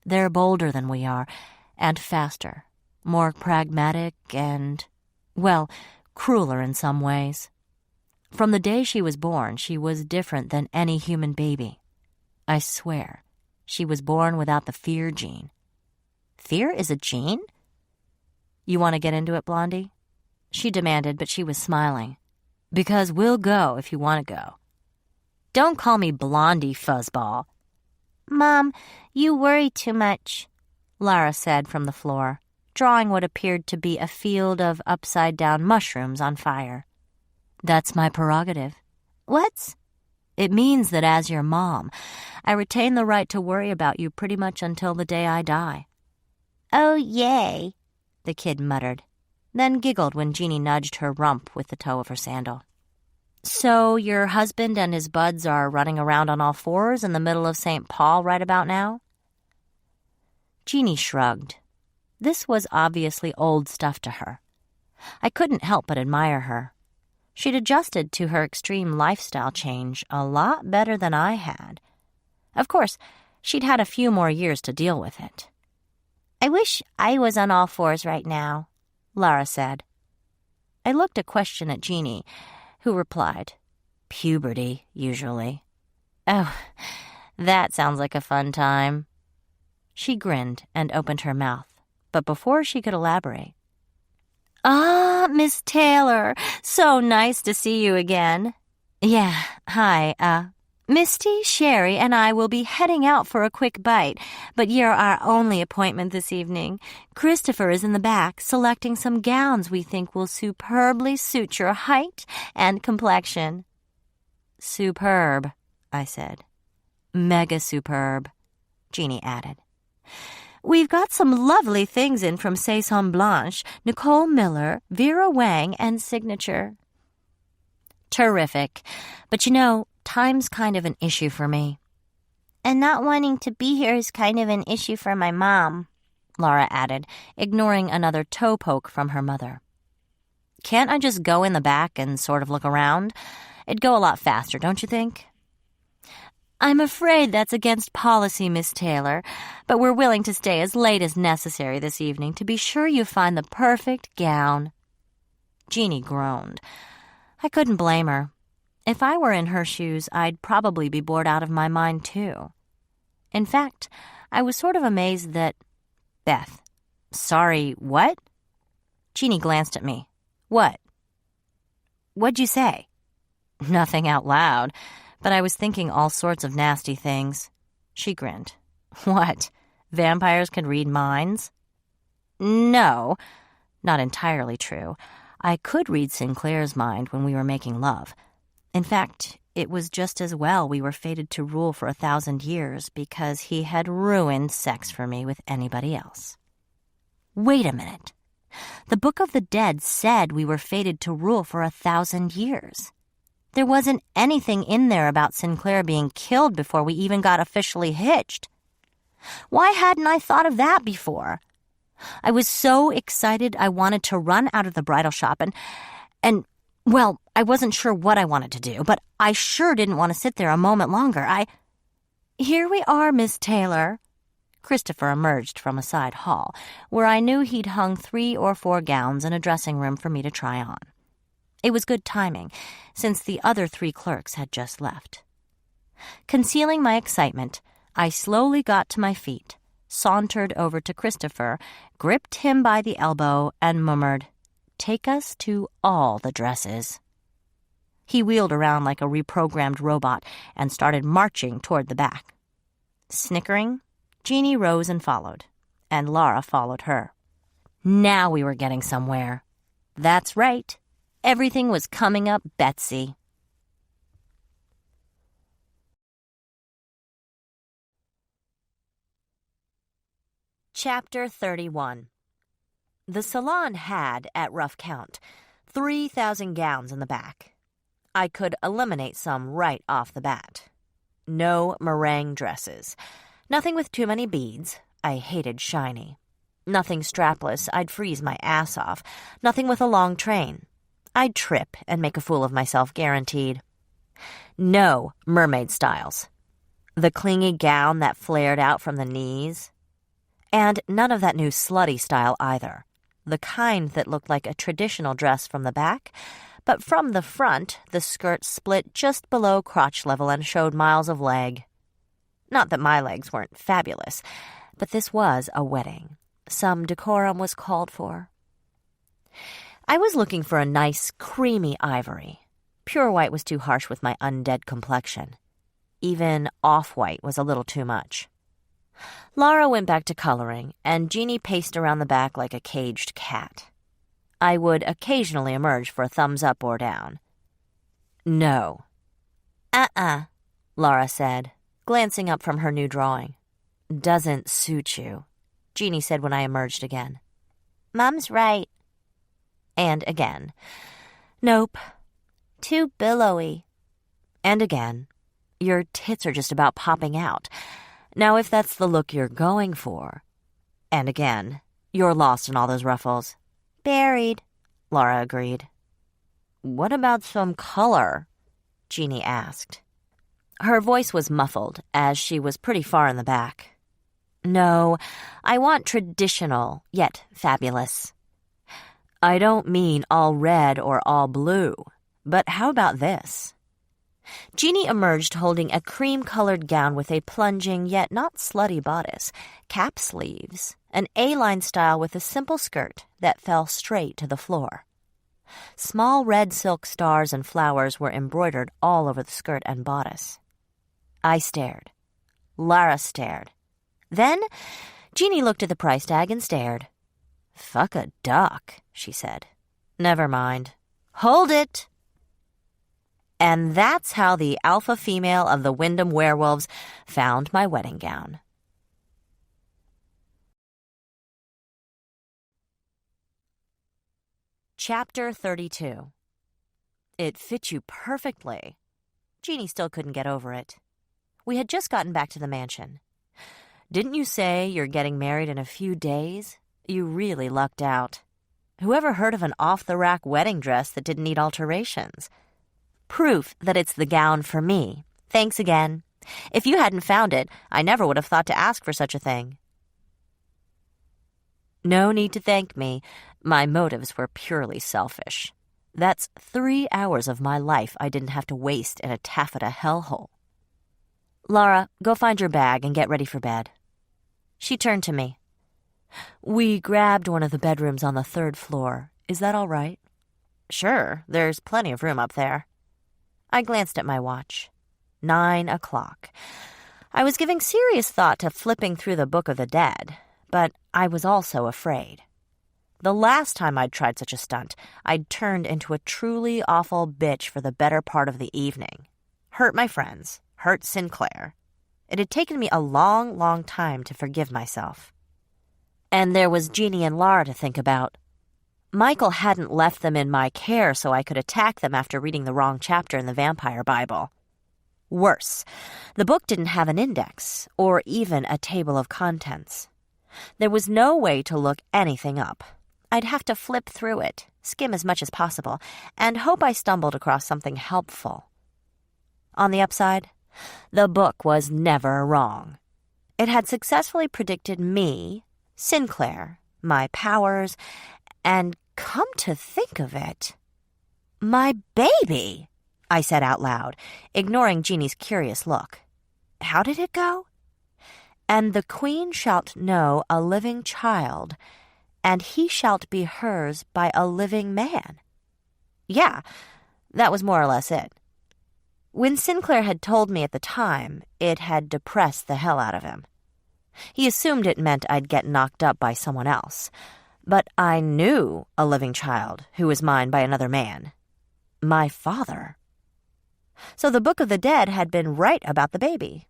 They're bolder than we are, and faster, more pragmatic and, well, crueler in some ways. From the day she was born, she was different than any human baby. I swear, she was born without the fear gene. Fear is a gene? You want to get into it, Blondie? She demanded, but she was smiling. Because we'll go if you want to go. Don't call me Blondie, fuzzball. Mom, you worry too much, Lara said from the floor, drawing what appeared to be a field of upside-down mushrooms on fire. That's my prerogative. What's? It means that as your mom, I retain the right to worry about you pretty much until the day I die. Oh, yay, the kid muttered, then giggled when Jeannie nudged her rump with the toe of her sandal. So your husband and his buds are running around on all fours in the middle of St. Paul right about now? Jeannie shrugged. This was obviously old stuff to her. I couldn't help but admire her. She'd adjusted to her extreme lifestyle change a lot better than I had. Of course, she'd had a few more years to deal with it. I wish I was on all fours right now, Lara said. I looked a question at Jeannie, who replied, Puberty, usually. Oh, that sounds like a fun time. She grinned and opened her mouth, but before she could elaborate, Ah, Miss Taylor, so nice to see you again. Yeah, hi, Misty, Sherry, and I will be heading out for a quick bite, but you're our only appointment this evening. Christopher is in the back, selecting some gowns we think will superbly suit your height and complexion. Superb, I said. Mega superb, Jeannie added. We've got some lovely things in from Saison Blanche, Nicole Miller, Vera Wang, and Signature. Terrific. But you know, time's kind of an issue for me. And not wanting to be here is kind of an issue for my mom, Lara added, ignoring another toe poke from her mother. Can't I just go in the back and sort of look around? It'd go a lot faster, don't you think? I'm afraid that's against policy, Miss Taylor, but we're willing to stay as late as necessary this evening to be sure you find the perfect gown. Jeannie groaned. I couldn't blame her. If I were in her shoes, I'd probably be bored out of my mind, too. In fact, I was sort of amazed that... Beth. Sorry, what? Jeannie glanced at me. What? What'd you say? Nothing out loud, but I was thinking all sorts of nasty things. She grinned. What? Vampires can read minds? No, not entirely true. I could read Sinclair's mind when we were making love. In fact, it was just as well we were fated to rule for 1,000 years because he had ruined sex for me with anybody else. Wait a minute. The Book of the Dead said we were fated to rule for 1,000 years. There wasn't anything in there about Sinclair being killed before we even got officially hitched. Why hadn't I thought of that before? I was so excited I wanted to run out of the bridal shop and well, I wasn't sure what I wanted to do, but I sure didn't want to sit there a moment longer. Here we are, Miss Taylor. Christopher emerged from a side hall, where I knew he'd hung 3 or 4 gowns in a dressing room for me to try on. It was good timing, since the other 3 clerks had just left. Concealing my excitement, I slowly got to my feet, sauntered over to Christopher, gripped him by the elbow, and murmured, "Take us to all the dresses." He wheeled around like a reprogrammed robot and started marching toward the back. Snickering, Jeannie rose and followed, and Laura followed her. Now we were getting somewhere. That's right. Everything was coming up Betsy. Chapter 31. The salon had, at rough count, 3,000 gowns in the back. I could eliminate some right off the bat. No meringue dresses. Nothing with too many beads. I hated shiny. Nothing strapless. I'd freeze my ass off. Nothing with a long train. I'd trip and make a fool of myself, guaranteed. No mermaid styles. The clingy gown that flared out from the knees. And none of that new slutty style either. The kind that looked like a traditional dress from the back, but from the front, the skirt split just below crotch level and showed miles of leg. Not that my legs weren't fabulous, but this was a wedding. Some decorum was called for. I was looking for a nice, creamy ivory. Pure white was too harsh with my undead complexion. Even off-white was a little too much. Laura went back to coloring, and Jeannie paced around the back like a caged cat. I would occasionally emerge for a thumbs up or down. No. Laura said, glancing up from her new drawing. Doesn't suit you, Jeannie said when I emerged again. Mom's right. And again. Nope. Too billowy. And again. Your tits are just about popping out. Now, if that's the look you're going for. And again, you're lost in all those ruffles. Buried, Laura agreed. What about some color? Jeannie asked. Her voice was muffled, as she was pretty far in the back. No, I want traditional, yet fabulous. I don't mean all red or all blue, but how about this? Jeannie emerged holding a cream-colored gown with a plunging yet not slutty bodice, cap sleeves, an A-line style with a simple skirt that fell straight to the floor. Small red silk stars and flowers were embroidered all over the skirt and bodice. I stared. Lara stared. Then Jeannie looked at the price tag and stared. Fuck a duck, she said. Never mind. Hold it! And that's how the alpha female of the Wyndham Werewolves found my wedding gown. Chapter 32. It fit you perfectly. Jeannie still couldn't get over it. We had just gotten back to the mansion. Didn't you say you're getting married in a few days? You really lucked out. Whoever heard of an off-the-rack wedding dress that didn't need alterations? Proof that it's the gown for me. Thanks again. If you hadn't found it, I never would have thought to ask for such a thing. No need to thank me. My motives were purely selfish. That's 3 hours of my life I didn't have to waste in a taffeta hellhole. Laura, go find your bag and get ready for bed. She turned to me. We grabbed one of the bedrooms on the 3rd floor. Is that all right? Sure, there's plenty of room up there. I glanced at my watch. 9 o'clock. I was giving serious thought to flipping through the Book of the Dead, but I was also afraid. The last time I'd tried such a stunt, I'd turned into a truly awful bitch for the better part of the evening. Hurt my friends, hurt Sinclair. It had taken me a long, long time to forgive myself. And there was Jeannie and Laura to think about. Michael hadn't left them in my care so I could attack them after reading the wrong chapter in the Vampire Bible. Worse, the book didn't have an index, or even a table of contents. There was no way to look anything up. I'd have to flip through it, skim as much as possible, and hope I stumbled across something helpful. On the upside, the book was never wrong. It had successfully predicted me, Sinclair, my powers, and come to think of it, my baby. I said out loud, ignoring Jeannie's curious look. How did it go? And the queen shalt know a living child, and he shalt be hers by a living man. Yeah, that was more or less it. When Sinclair had told me at the time, it had depressed the hell out of him. He assumed it meant I'd get knocked up by someone else. But I knew a living child who was mine by another man. My father. So the Book of the Dead had been right about the baby.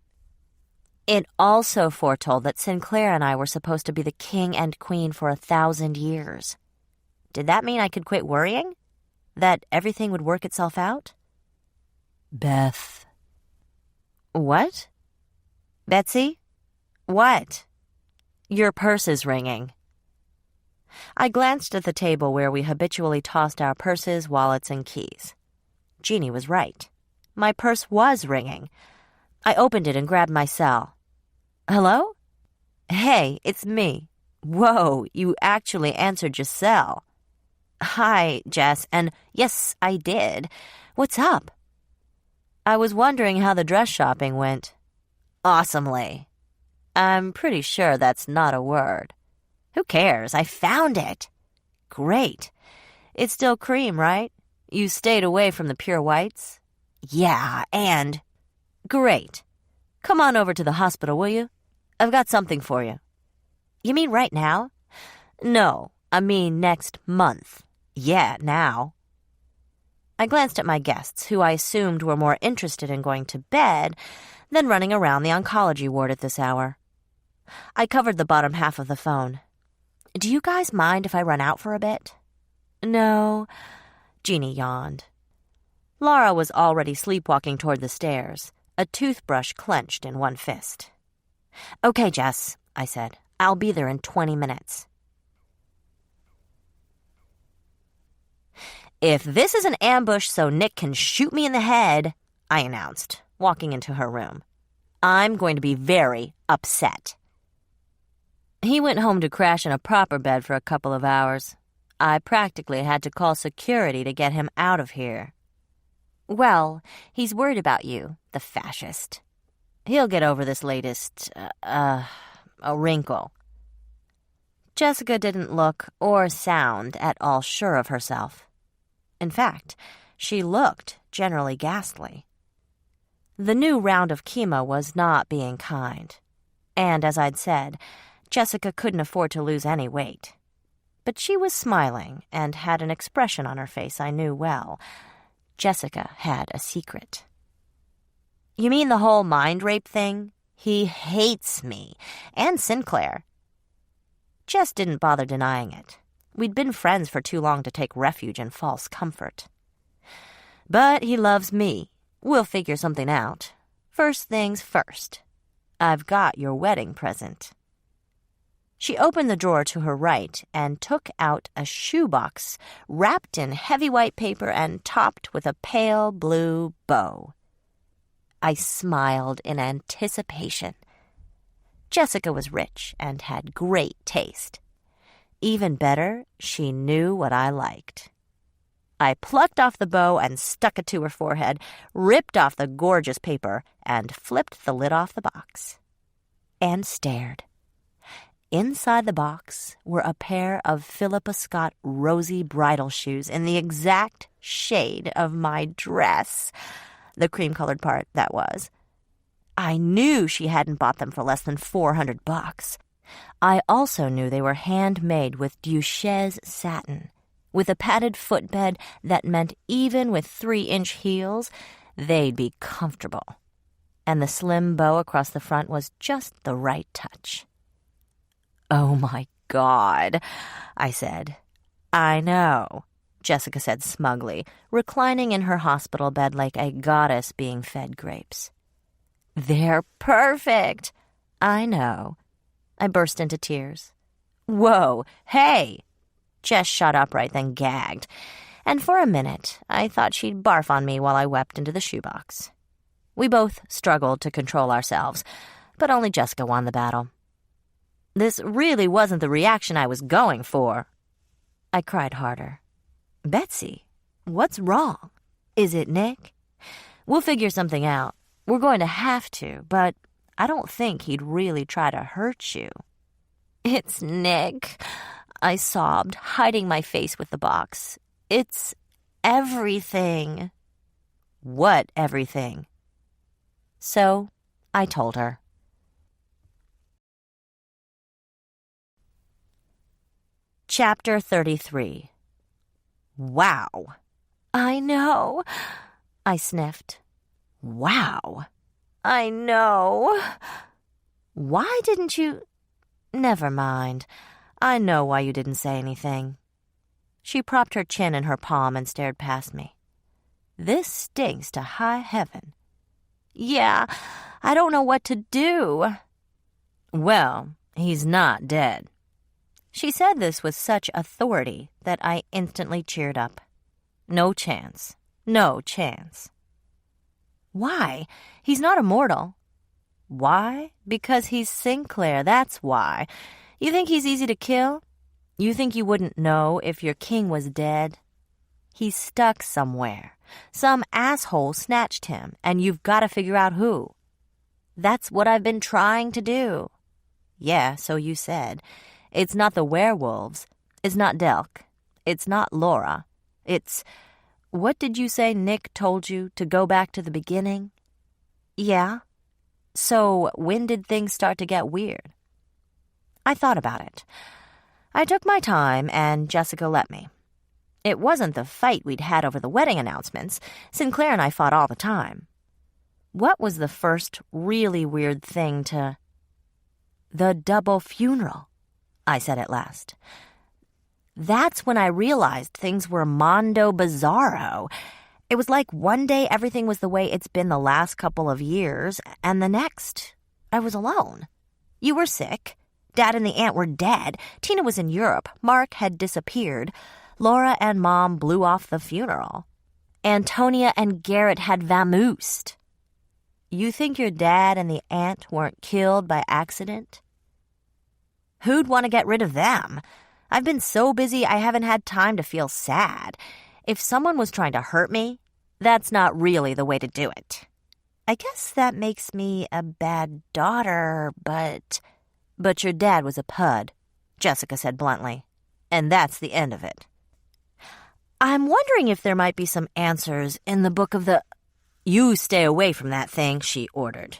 It also foretold that Sinclair and I were supposed to be the king and queen for 1,000 years. Did that mean I could quit worrying? That everything would work itself out? Beth. What? Betsy? What? Your purse is ringing. I glanced at the table where we habitually tossed our purses, wallets, and keys. Jeannie was right. My purse was ringing. I opened it and grabbed my cell. Hello? Hey, it's me. Whoa, you actually answered your cell. Hi, Jess, and yes, I did. What's up? I was wondering how the dress shopping went. Awesomely. I'm pretty sure that's not a word. Who cares? I found it. Great. It's still cream, right? You stayed away from the pure whites? Yeah, and... Great. Come on over to the hospital, will you? I've got something for you. You mean right now? No, I mean next month. Yeah, now. I glanced at my guests, who I assumed were more interested in going to bed than running around the oncology ward at this hour. I covered the bottom half of the phone. Do you guys mind if I run out for a bit? No. Jeannie yawned. Laura was already sleepwalking toward the stairs, a toothbrush clenched in one fist. Okay, Jess, I said. I'll be there in 20 minutes. If this is an ambush so Nick can shoot me in the head, I announced, walking into her room, I'm going to be very upset. He went home to crash in a proper bed for a couple of hours. I practically had to call security to get him out of here. Well, he's worried about you, the fascist. He'll get over this latest, a wrinkle. Jessica didn't look or sound at all sure of herself. In fact, she looked generally ghastly. The new round of chemo was not being kind. And as I'd said, Jessica couldn't afford to lose any weight. But she was smiling and had an expression on her face I knew well. Jessica had a secret. You mean the whole mind rape thing? He hates me. And Sinclair. Jess didn't bother denying it. We'd been friends for too long to take refuge in false comfort. But he loves me. We'll figure something out. First things first. I've got your wedding present. She opened the drawer to her right and took out a shoebox wrapped in heavy white paper and topped with a pale blue bow. I smiled in anticipation. Jessica was rich and had great taste. Even better, she knew what I liked. I plucked off the bow and stuck it to her forehead, ripped off the gorgeous paper, and flipped the lid off the box. And stared. Inside the box were a pair of Philippa Scott rosy bridal shoes in the exact shade of my dress. The cream-colored part, that was. I knew she hadn't bought them for less than $400. I also knew they were handmade with Duchesse satin, with a padded footbed that meant even with 3-inch heels, they'd be comfortable. And the slim bow across the front was just the right touch. Oh, my God, I said. I know, Jessica said smugly, reclining in her hospital bed like a goddess being fed grapes. They're perfect. I know. I burst into tears. Whoa, hey! Jess shot upright, then gagged. And for a minute, I thought she'd barf on me while I wept into the shoebox. We both struggled to control ourselves, but only Jessica won the battle. This really wasn't the reaction I was going for. I cried harder. Betsy, what's wrong? Is it Nick? We'll figure something out. We're going to have to, but I don't think he'd really try to hurt you." "It's Nick," I sobbed, hiding my face with the box. "It's everything." "What everything?" So I told her. Chapter 33. Wow. "I know," I sniffed. "Wow. I know. Why didn't you—" "Never mind. I know why you didn't say anything." She propped her chin in her palm and stared past me. "This stinks to high heaven." "Yeah, I don't know what to do." "Well, he's not dead." She said this with such authority that I instantly cheered up. No chance. No chance. "Why? He's not immortal." "Why? Because he's Sinclair, that's why. You think he's easy to kill? You think you wouldn't know if your king was dead? He's stuck somewhere. Some asshole snatched him, and you've got to figure out who." "That's what I've been trying to do." "Yeah, so you said. It's not the werewolves. It's not Delk. It's not Laura. It's— what did you say Nick told you, to go back to the beginning?" "Yeah." "So when did things start to get weird?" I thought about it. I took my time, and Jessica let me. It wasn't the fight we'd had over the wedding announcements. Sinclair and I fought all the time. What was the first really weird thing to— "The double funeral," I said at last. "That's when I realized things were mondo bizarro. It was like one day everything was the way it's been the last couple of years, and the next, I was alone. You were sick. Dad and the aunt were dead. Tina was in Europe. Mark had disappeared. Laura and Mom blew off the funeral. Antonia and Garrett had vamoosed. You think your dad and the aunt weren't killed by accident? Who'd want to get rid of them? I've been so busy I haven't had time to feel sad. If someone was trying to hurt me, that's not really the way to do it. I guess that makes me a bad daughter, but your dad was a pud," Jessica said bluntly. "And that's the end of it." "I'm wondering if there might be some answers in the book of the—" "You stay away from that thing," she ordered.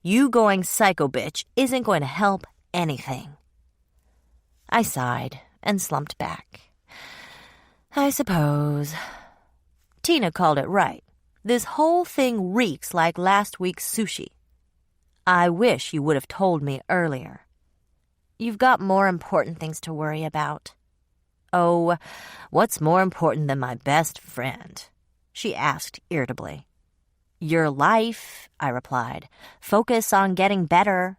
"You going psycho bitch isn't going to help anything." I sighed and slumped back. "I suppose." Tina called it right. This whole thing reeks like last week's sushi. I wish you would have told me earlier. You've got more important things to worry about. "Oh, what's more important than my best friend?" she asked irritably. "Your life," I replied. "Focus on getting better."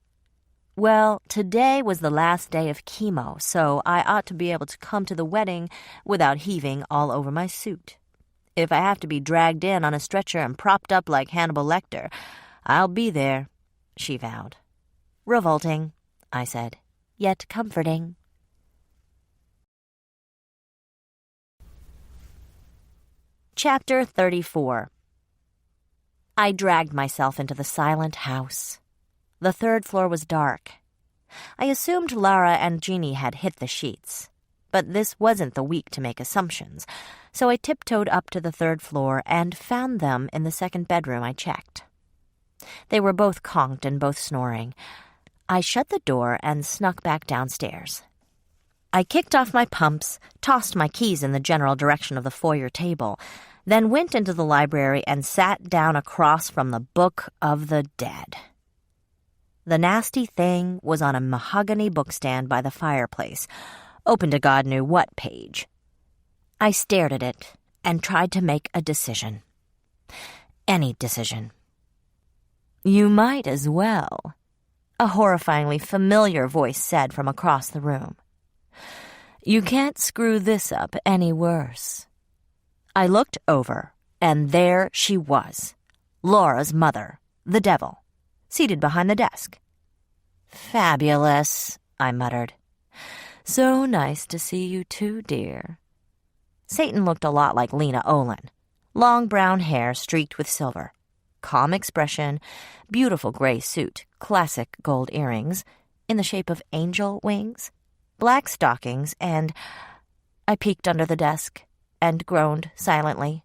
"Well, today was the last day of chemo, so I ought to be able to come to the wedding without heaving all over my suit. If I have to be dragged in on a stretcher and propped up like Hannibal Lecter, I'll be there," she vowed. "Revolting," I said, "yet comforting." Chapter 34. I dragged myself into the silent house. The third floor was dark. I assumed Lara and Jeannie had hit the sheets, but this wasn't the week to make assumptions, so I tiptoed up to the third floor and found them in the second bedroom I checked. They were both conked and both snoring. I shut the door and snuck back downstairs. I kicked off my pumps, tossed my keys in the general direction of the foyer table, then went into the library and sat down across from the Book of the Dead. The nasty thing was on a mahogany bookstand by the fireplace, open to God knew what page. I stared at it and tried to make a decision. Any decision. "You might as well," a horrifyingly familiar voice said from across the room. "You can't screw this up any worse." I looked over, and there she was, Laura's mother, the devil, seated behind the desk. "Fabulous," I muttered. "So nice to see you too, dear." Satan looked a lot like Lena Olin. Long brown hair streaked with silver. Calm expression, beautiful gray suit, classic gold earrings, in the shape of angel wings, black stockings, and... I peeked under the desk and groaned silently.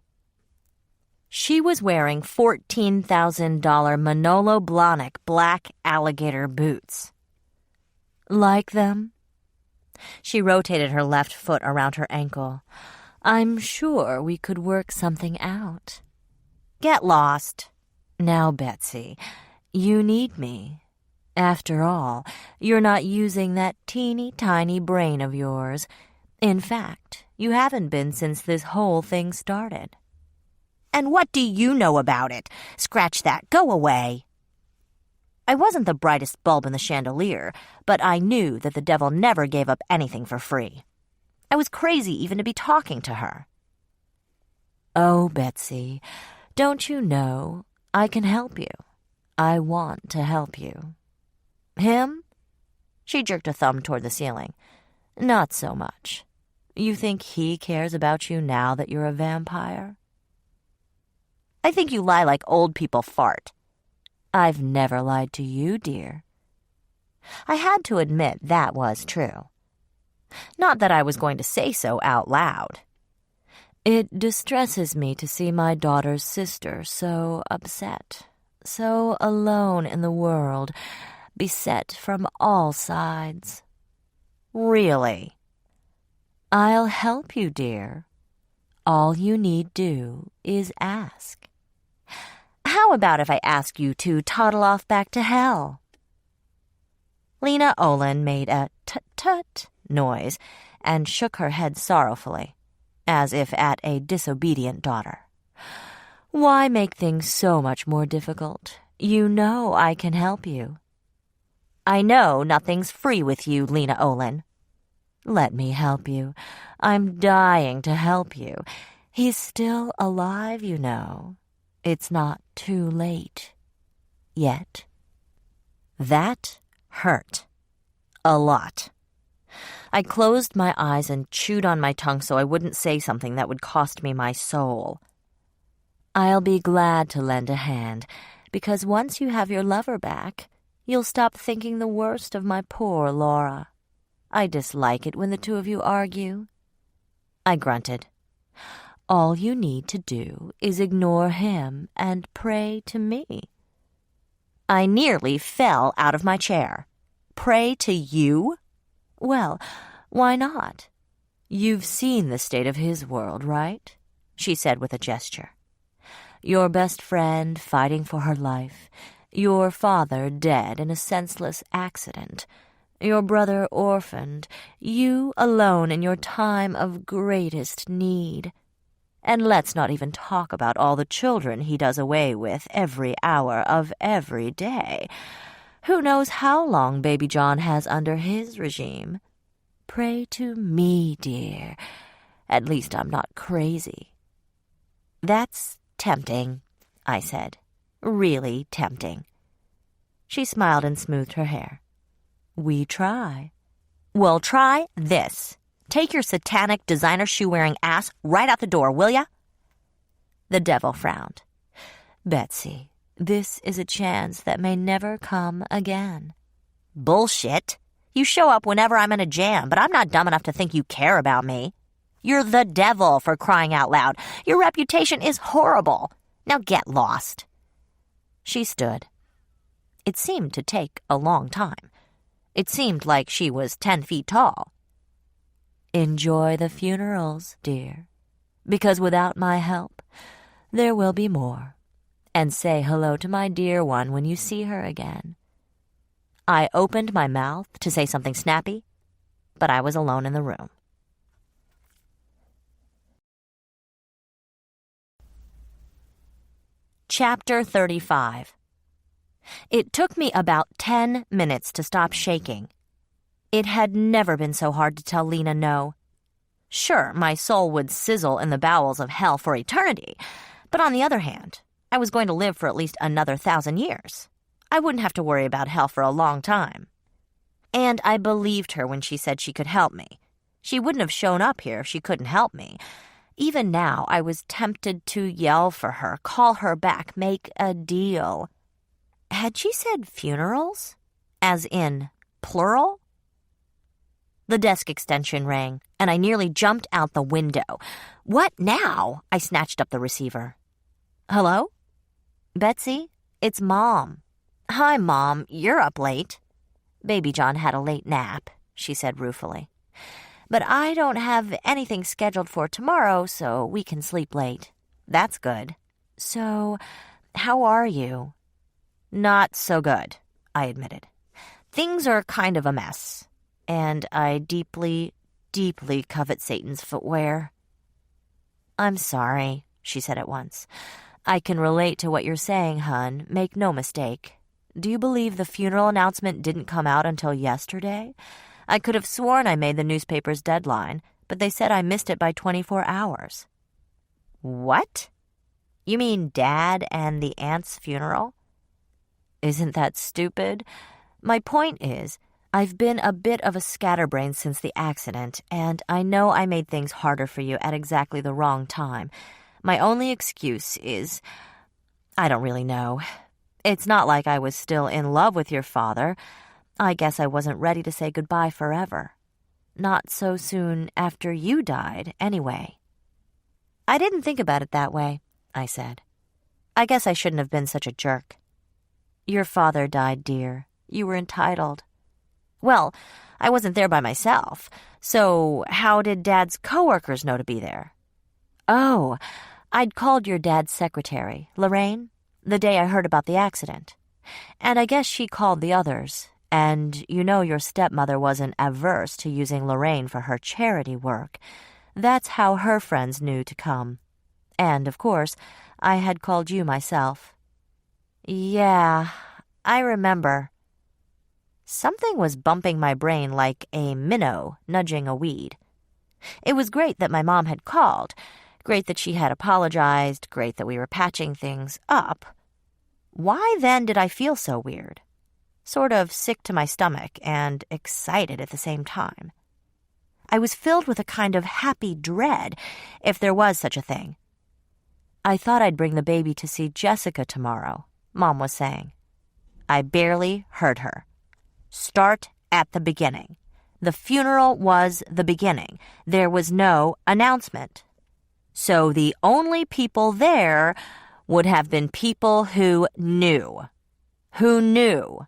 She was wearing $14,000 Manolo Blahnik black alligator boots. Like them? She rotated her left foot around her ankle. I'm sure we could work something out. Get lost. Now, Betsy, you need me. After all, you're not using that teeny tiny brain of yours. In fact, you haven't been since this whole thing started. And what do you know about it? Scratch that. Go away. I wasn't the brightest bulb in the chandelier, but I knew that the devil never gave up anything for free. I was crazy even to be talking to her. Oh, Betsy, don't you know I can help you? I want to help you. Him? She jerked a thumb toward the ceiling. Not so much. You think he cares about you now that you're a vampire? I think you lie like old people fart. I've never lied to you, dear. I had to admit that was true. Not that I was going to say so out loud. It distresses me to see my daughter's sister so upset, so alone in the world, beset from all sides. Really? I'll help you, dear. All you need do is ask. How about if I ask you to toddle off back to hell? Lena Olin made a tut-tut noise and shook her head sorrowfully, as if at a disobedient daughter. Why make things so much more difficult? You know I can help you. I know nothing's free with you, Lena Olin. Let me help you. I'm dying to help you. He's still alive, you know. It's not too late. Yet. That hurt. A lot. I closed my eyes and chewed on my tongue so I wouldn't say something that would cost me my soul. I'll be glad to lend a hand, because once you have your lover back, you'll stop thinking the worst of my poor Laura. I dislike it when the two of you argue. I grunted. All you need to do is ignore him and pray to me. I nearly fell out of my chair. Pray to you? Well, why not? You've seen the state of his world, right? She said with a gesture. Your best friend fighting for her life, your father dead in a senseless accident, your brother orphaned, you alone in your time of greatest need. And let's not even talk about all the children he does away with every hour of every day. Who knows how long Baby John has under his regime? Pray to me, dear. At least I'm not crazy. That's tempting, I said. Really tempting. She smiled and smoothed her hair. We try. Well, try this. Take your satanic designer shoe-wearing ass right out the door, will ya? The devil frowned. Betsy, this is a chance that may never come again. Bullshit. You show up whenever I'm in a jam, but I'm not dumb enough to think you care about me. You're the devil, for crying out loud. Your reputation is horrible. Now get lost. She stood. It seemed to take a long time. It seemed like she was 10 feet tall. Enjoy the funerals, dear, because without my help, there will be more. And say hello to my dear one when you see her again. I opened my mouth to say something snappy, but I was alone in the room. Chapter 35. It took me about 10 minutes to stop shaking. It had never been so hard to tell Lena no. Sure, my soul would sizzle in the bowels of hell for eternity, but on the other hand, I was going to live for at least another 1,000 years. I wouldn't have to worry about hell for a long time. And I believed her when she said she could help me. She wouldn't have shown up here if she couldn't help me. Even now, I was tempted to yell for her, call her back, make a deal. Had she said funerals? As in plural? The desk extension rang, and I nearly jumped out the window. What now? I snatched up the receiver. Hello? Betsy? It's Mom. Hi, Mom. You're up late. Baby John had a late nap, she said ruefully. But I don't have anything scheduled for tomorrow, so we can sleep late. That's good. So, how are you? Not so good, I admitted. Things are kind of a mess, and I deeply, deeply covet Satan's footwear. I'm sorry, she said at once. I can relate to what you're saying, hun. Make no mistake. Do you believe the funeral announcement didn't come out until yesterday? I could have sworn I made the newspaper's deadline, but they said I missed it by 24 hours. What? You mean Dad and the aunt's funeral? Isn't that stupid? My point is, I've been a bit of a scatterbrain since the accident, and I know I made things harder for you at exactly the wrong time. My only excuse is, I don't really know. It's not like I was still in love with your father. I guess I wasn't ready to say goodbye forever. Not so soon after you died, anyway. I didn't think about it that way, I said. I guess I shouldn't have been such a jerk. Your father died, dear. You were entitled. Well, I wasn't there by myself, so how did Dad's coworkers know to be there? Oh, I'd called your dad's secretary, Lorraine, the day I heard about the accident. And I guess she called the others. And you know your stepmother wasn't averse to using Lorraine for her charity work. That's how her friends knew to come. And, of course, I had called you myself. Yeah, I remember. Something was bumping my brain like a minnow nudging a weed. It was great that my mom had called, great that she had apologized, great that we were patching things up. Why then did I feel so weird? Sort of sick to my stomach and excited at the same time. I was filled with a kind of happy dread, if there was such a thing. I thought I'd bring the baby to see Jessica tomorrow, Mom was saying. I barely heard her. Start at the beginning. The funeral was the beginning. There was no announcement. So the only people there would have been people who knew. Who knew?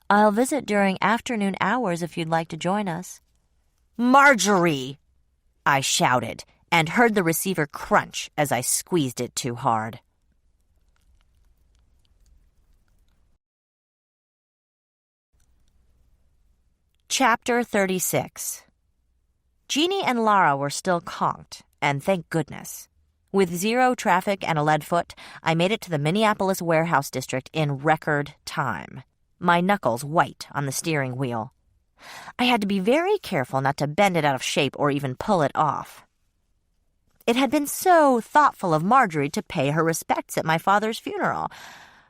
I'll visit during afternoon hours if you'd like to join us. Marjorie! I shouted, and heard the receiver crunch as I squeezed it too hard. Chapter 36. Jeannie and Lara were still conked, and thank goodness. With zero traffic and a lead foot, I made it to the Minneapolis warehouse district in record time, my knuckles white on the steering wheel. I had to be very careful not to bend it out of shape or even pull it off. It had been so thoughtful of Marjorie to pay her respects at my father's funeral.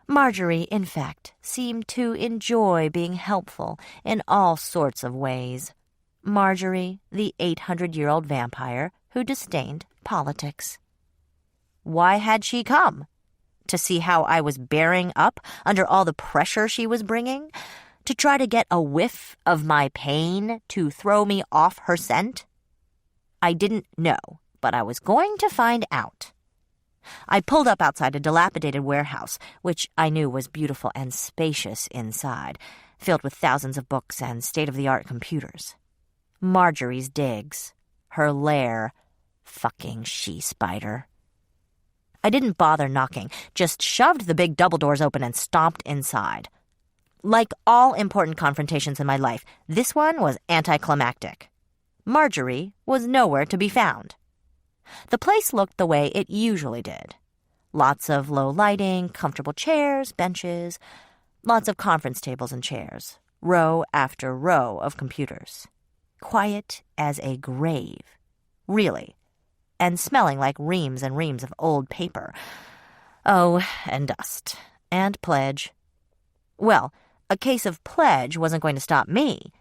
Marjorie, in fact, seemed to enjoy being helpful in all sorts of ways. Marjorie, the 800-year-old vampire who disdained politics. Why had she come? To see how I was bearing up under all the pressure she was bringing? To try to get a whiff of my pain to throw me off her scent? I didn't know, but I was going to find out. I pulled up outside a dilapidated warehouse, which I knew was beautiful and spacious inside, filled with thousands of books and state-of-the-art computers. Marjorie's digs. Her lair. Fucking she-spider. I didn't bother knocking, just shoved the big double doors open and stomped inside. Like all important confrontations in my life, this one was anticlimactic. Marjorie was nowhere to be found. The place looked the way it usually did. Lots of low lighting, comfortable chairs, benches, lots of conference tables and chairs, row after row of computers. Quiet as a grave. Really. And smelling like reams and reams of old paper. Oh, and dust. And pledge. Well, a case of pledge wasn't going to stop me.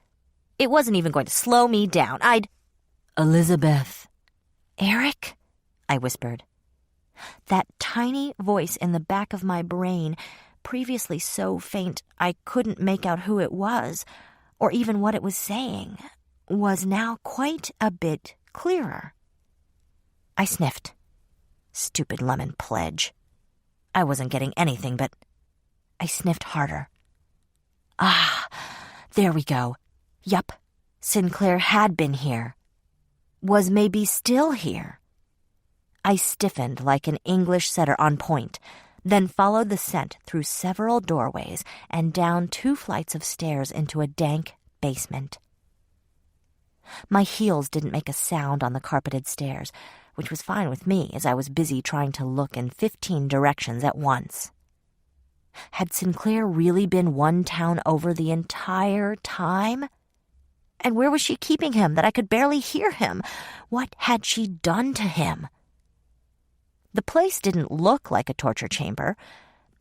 It wasn't even going to slow me down. Elizabeth. "Eric?" I whispered. That tiny voice in the back of my brain, previously so faint I couldn't make out who it was, or even what it was saying, was now quite a bit clearer. I sniffed. Stupid lemon pledge. I wasn't getting anything, but I sniffed harder. Ah, there we go. Yup, Sinclair had been here. Was maybe still here. I stiffened like an English setter on point, then followed the scent through several doorways and down 2 flights of stairs into a dank basement. My heels didn't make a sound on the carpeted stairs, which was fine with me as I was busy trying to look in 15 directions at once. Had Sinclair really been one town over the entire time? And where was she keeping him that I could barely hear him? What had she done to him? The place didn't look like a torture chamber.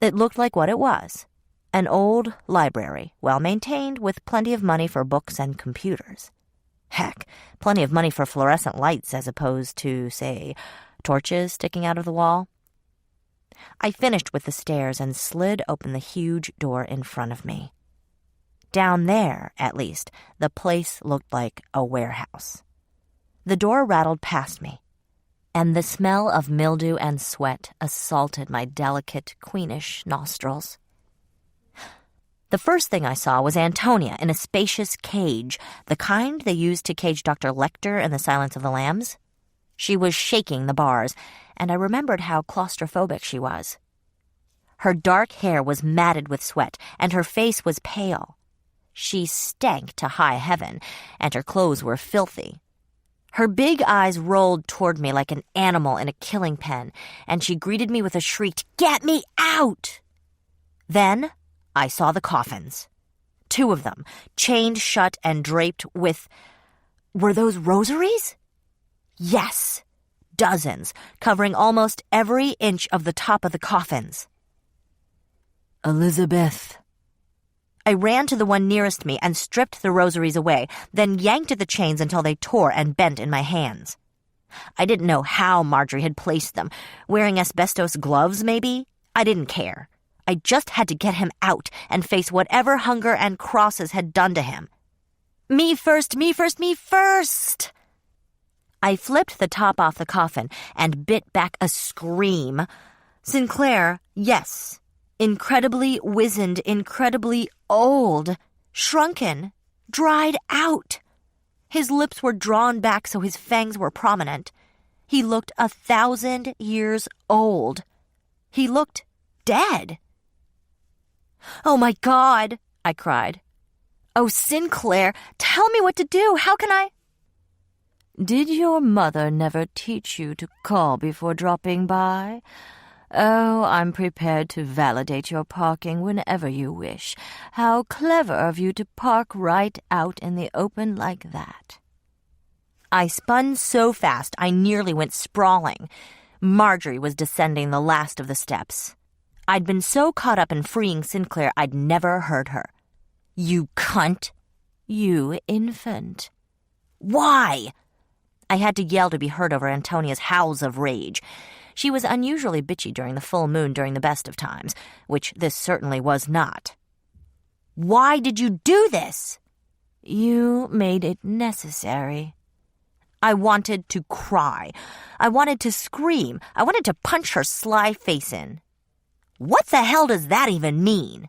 It looked like what it was, an old library, well-maintained, with plenty of money for books and computers. Heck, plenty of money for fluorescent lights as opposed to, say, torches sticking out of the wall. I finished with the stairs and slid open the huge door in front of me. Down there, at least, the place looked like a warehouse. The door rattled past me, and the smell of mildew and sweat assaulted my delicate, queenish nostrils. The first thing I saw was Antonia in a spacious cage, the kind they used to cage Dr. Lecter in The Silence of the Lambs. She was shaking the bars, and I remembered how claustrophobic she was. Her dark hair was matted with sweat, and her face was pale. She stank to high heaven, and her clothes were filthy. Her big eyes rolled toward me like an animal in a killing pen, and she greeted me with a shriek, "Get me out!" Then I saw the coffins. 2 of them, chained shut and draped with... Were those rosaries? Yes, dozens, covering almost every inch of the top of the coffins. "Elizabeth." I ran to the one nearest me and stripped the rosaries away, then yanked at the chains until they tore and bent in my hands. I didn't know how Marjorie had placed them. Wearing asbestos gloves, maybe? I didn't care. I just had to get him out and face whatever hunger and crosses had done to him. Me first, me first, me first! I flipped the top off the coffin and bit back a scream. Sinclair, yes. Incredibly wizened, incredibly old, shrunken, dried out. His lips were drawn back so his fangs were prominent. He looked 1,000 years old. He looked dead. "Oh, my God," I cried. "Oh, Sinclair, tell me what to do. How can I—" "Did your mother never teach you to call before dropping by? Oh, I'm prepared to validate your parking whenever you wish. How clever of you to park right out in the open like that." I spun so fast I nearly went sprawling. Marjorie was descending the last of the steps. I'd been so caught up in freeing Sinclair I'd never heard her. "You cunt." "You infant." "Why?" I had to yell to be heard over Antonia's howls of rage. She was unusually bitchy during the full moon during the best of times, which this certainly was not. "Why did you do this?" "You made it necessary." I wanted to cry. I wanted to scream. I wanted to punch her sly face in. What the hell does that even mean?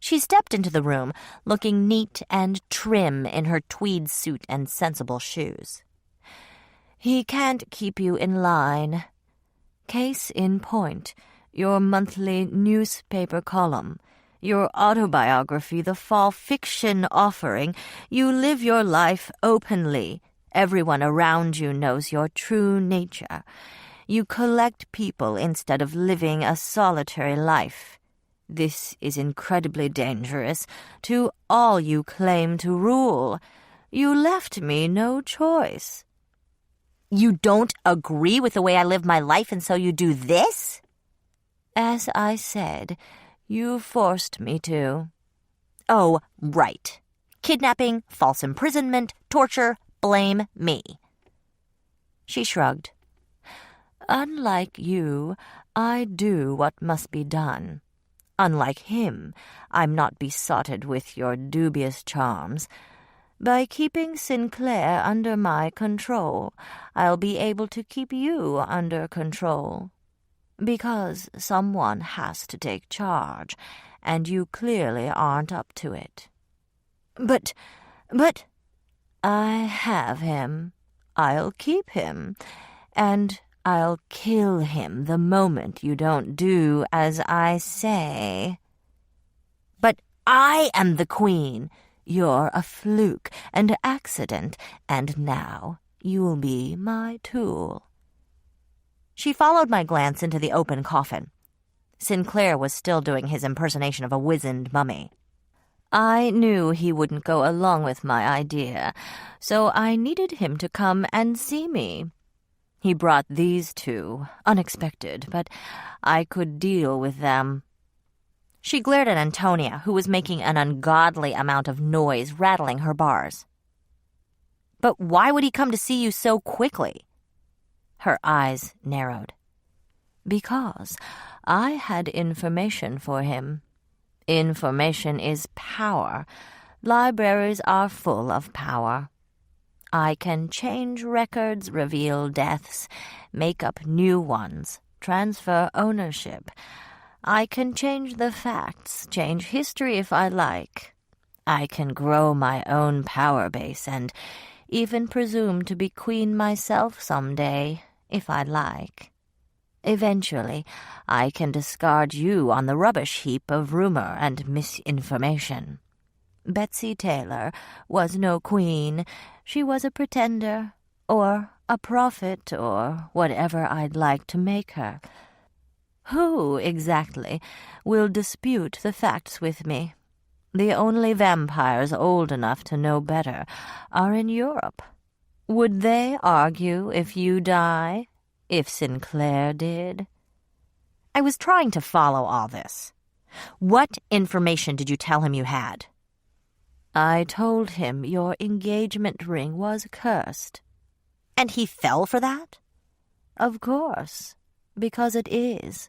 She stepped into the room, looking neat and trim in her tweed suit and sensible shoes. "He can't keep you in line. Case in point, your monthly newspaper column, your autobiography, the fall fiction offering. You live your life openly. Everyone around you knows your true nature. You collect people instead of living a solitary life. This is incredibly dangerous to all you claim to rule. You left me no choice." "You don't agree with the way I live my life, and so you do this?" "As I said, you forced me to." "Oh, right. Kidnapping, false imprisonment, torture, blame me." She shrugged. Unlike you, I do what must be done. Unlike him, I'm not besotted with your dubious charms. By keeping Sinclair under my control, I'll be able to keep you under control. Because someone has to take charge, and you clearly aren't up to it. But, I have him. I'll keep him, and I'll kill him the moment you don't do as I say. But I am the queen. You're a fluke and accident, and now you'll be my tool. She followed my glance into the open coffin. Sinclair was still doing his impersonation of a wizened mummy. I knew he wouldn't go along with my idea, so I needed him to come and see me. He brought these two, unexpected, but I could deal with them. She glared at Antonia, who was making an ungodly amount of noise, rattling her bars. But why would he come to see you so quickly? Her eyes narrowed. Because I had information for him. Information is power. Libraries are full of power. I can change records, reveal deaths, make up new ones, transfer ownership. I can change the facts, change history if I like. I can grow my own power base and even presume to be queen myself someday, if I like. Eventually, I can discard you on the rubbish heap of rumor and misinformation. Betsy Taylor was no queen. She was a pretender, or a prophet, or whatever I'd like to make her. Who, exactly, will dispute the facts with me? The only vampires old enough to know better are in Europe. Would they argue if you die? If Sinclair did? I was trying to follow all this. What information did you tell him you had? I told him your engagement ring was cursed. And he fell for that? Of course, because it is.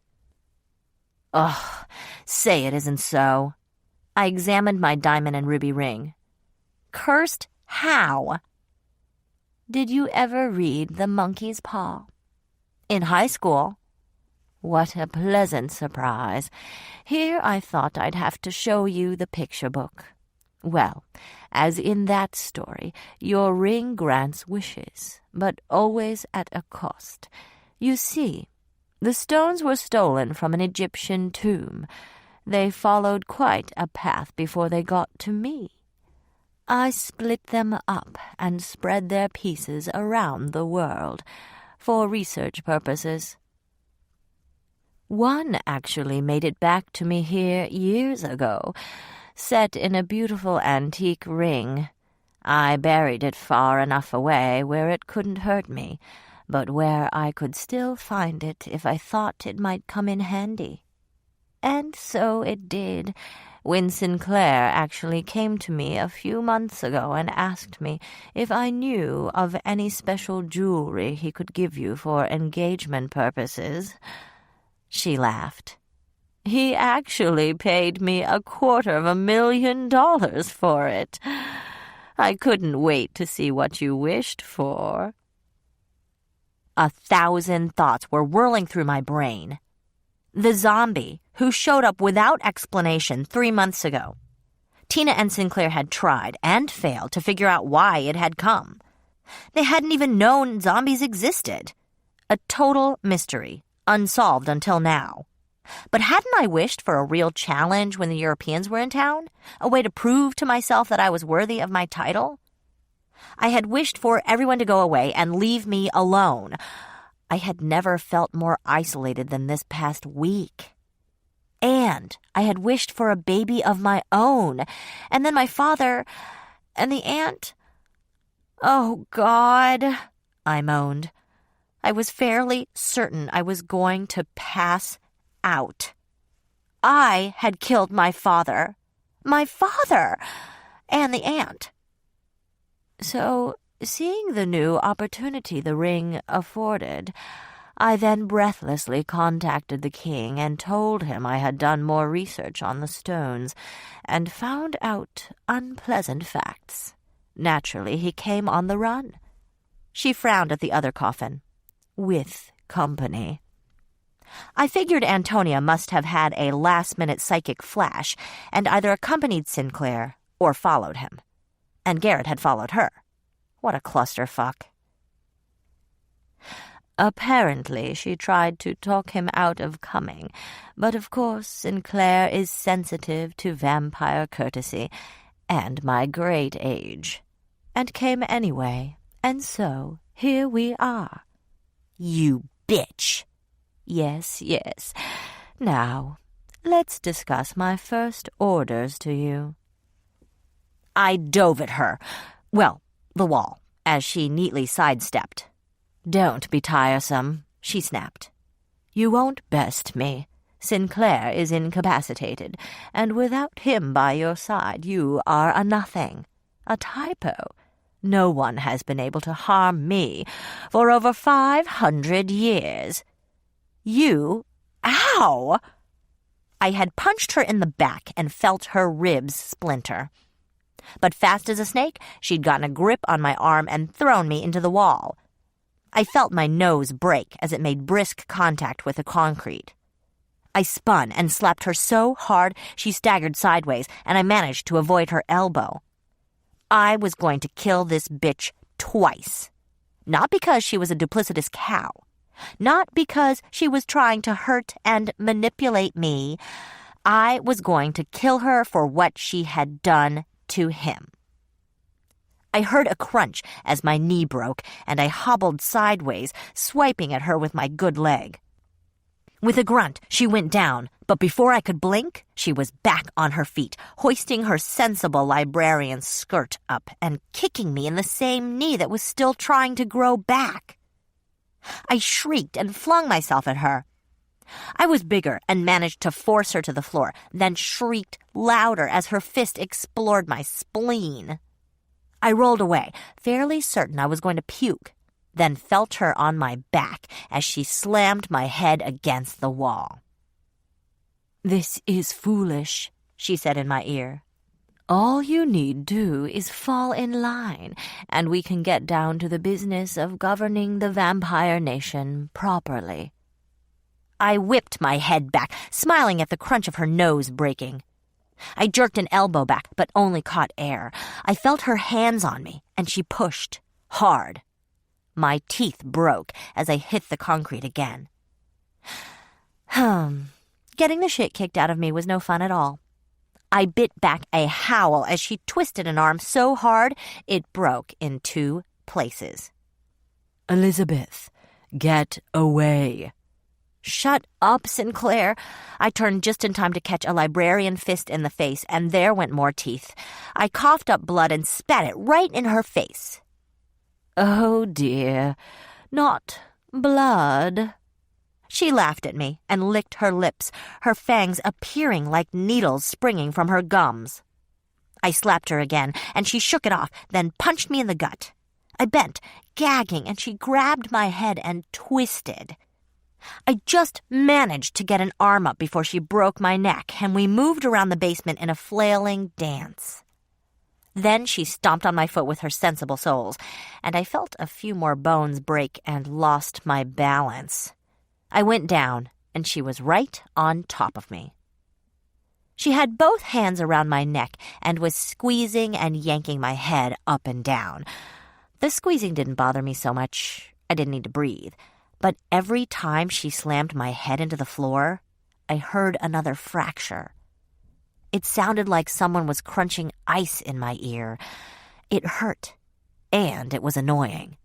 Ugh, say it isn't so. I examined my diamond and ruby ring. Cursed how? Did you ever read The Monkey's Paw? In high school. What a pleasant surprise. Here I thought I'd have to show you the picture book. Well, as in that story, your ring grants wishes, but always at a cost. You see, the stones were stolen from an Egyptian tomb. They followed quite a path before they got to me. I split them up and spread their pieces around the world for research purposes. One actually made it back to me here years ago, set in a beautiful antique ring. I buried it far enough away where it couldn't hurt me, but where I could still find it if I thought it might come in handy. And so it did, when Sinclair actually came to me a few months ago and asked me if I knew of any special jewelry he could give you for engagement purposes. She laughed. He actually paid me $250,000 for it. I couldn't wait to see what you wished for. 1,000 thoughts were whirling through my brain. The zombie who showed up without explanation 3 months ago. Tina and Sinclair had tried and failed to figure out why it had come. They hadn't even known zombies existed. A total mystery, unsolved until now. But hadn't I wished for a real challenge when the Europeans were in town? A way to prove to myself that I was worthy of my title? I had wished for everyone to go away and leave me alone. I had never felt more isolated than this past week. And I had wished for a baby of my own. And then my father and the aunt. Oh, God, I moaned. I was fairly certain I was going to pass out. I had killed my father. My father! And the aunt. So Seeing the new opportunity the ring afforded, I then breathlessly contacted the king and told him I had done more research on the stones and found out unpleasant facts. Naturally, he came on the run. She frowned at the other coffin. With company. I figured Antonia must have had a last-minute psychic flash and either accompanied Sinclair or followed him. And Garrett had followed her. What a clusterfuck. Apparently, she tried to talk him out of coming, but of course Sinclair is sensitive to vampire courtesy and my great age, and came anyway, and so here we are. You bitch. Yes. Now, let's discuss my first orders to you. I dove at her. Well, the wall, as she neatly sidestepped. Don't be tiresome, she snapped. You won't best me. Sinclair is incapacitated, and without him by your side, you are a nothing, a typo. No one has been able to harm me for over 500 years. You... Ow! I had punched her in the back and felt her ribs splinter. But fast as a snake, she'd gotten a grip on my arm and thrown me into the wall. I felt my nose break as it made brisk contact with the concrete. I spun and slapped her so hard she staggered sideways, and I managed to avoid her elbow. I was going to kill this bitch twice. Not because she was a duplicitous cow. Not because she was trying to hurt and manipulate me. I was going to kill her for what she had done to him. I heard a crunch as my knee broke, and I hobbled sideways, swiping at her with my good leg. With a grunt, she went down, but before I could blink, she was back on her feet, hoisting her sensible librarian's skirt up and kicking me in the same knee that was still trying to grow back. I shrieked and flung myself at her. I was bigger and managed to force her to the floor, then shrieked louder as her fist explored my spleen. I rolled away, fairly certain I was going to puke, then felt her on my back as she slammed my head against the wall. This is foolish, she said in my ear. All you need do is fall in line, and we can get down to the business of governing the vampire nation properly. I whipped my head back, smiling at the crunch of her nose breaking. I jerked an elbow back, but only caught air. I felt her hands on me, and she pushed, hard. My teeth broke as I hit the concrete again. Getting the shit kicked out of me was no fun at all. I bit back a howl as she twisted an arm so hard it broke in 2 places. Elizabeth, get away. Shut up, Sinclair. I turned just in time to catch a librarian fist in the face, and there went more teeth. I coughed up blood and spat it right in her face. Oh, dear. Not blood. She laughed at me and licked her lips, her fangs appearing like needles springing from her gums. I slapped her again, and she shook it off, then punched me in the gut. I bent, gagging, and she grabbed my head and twisted. I just managed to get an arm up before she broke my neck, and we moved around the basement in a flailing dance. Then she stomped on my foot with her sensible soles, and I felt a few more bones break and lost my balance. I went down, and she was right on top of me. She had both hands around my neck and was squeezing and yanking my head up and down. The squeezing didn't bother me so much. I didn't need to breathe. But every time she slammed my head into the floor, I heard another fracture. It sounded like someone was crunching ice in my ear. It hurt, and it was annoying.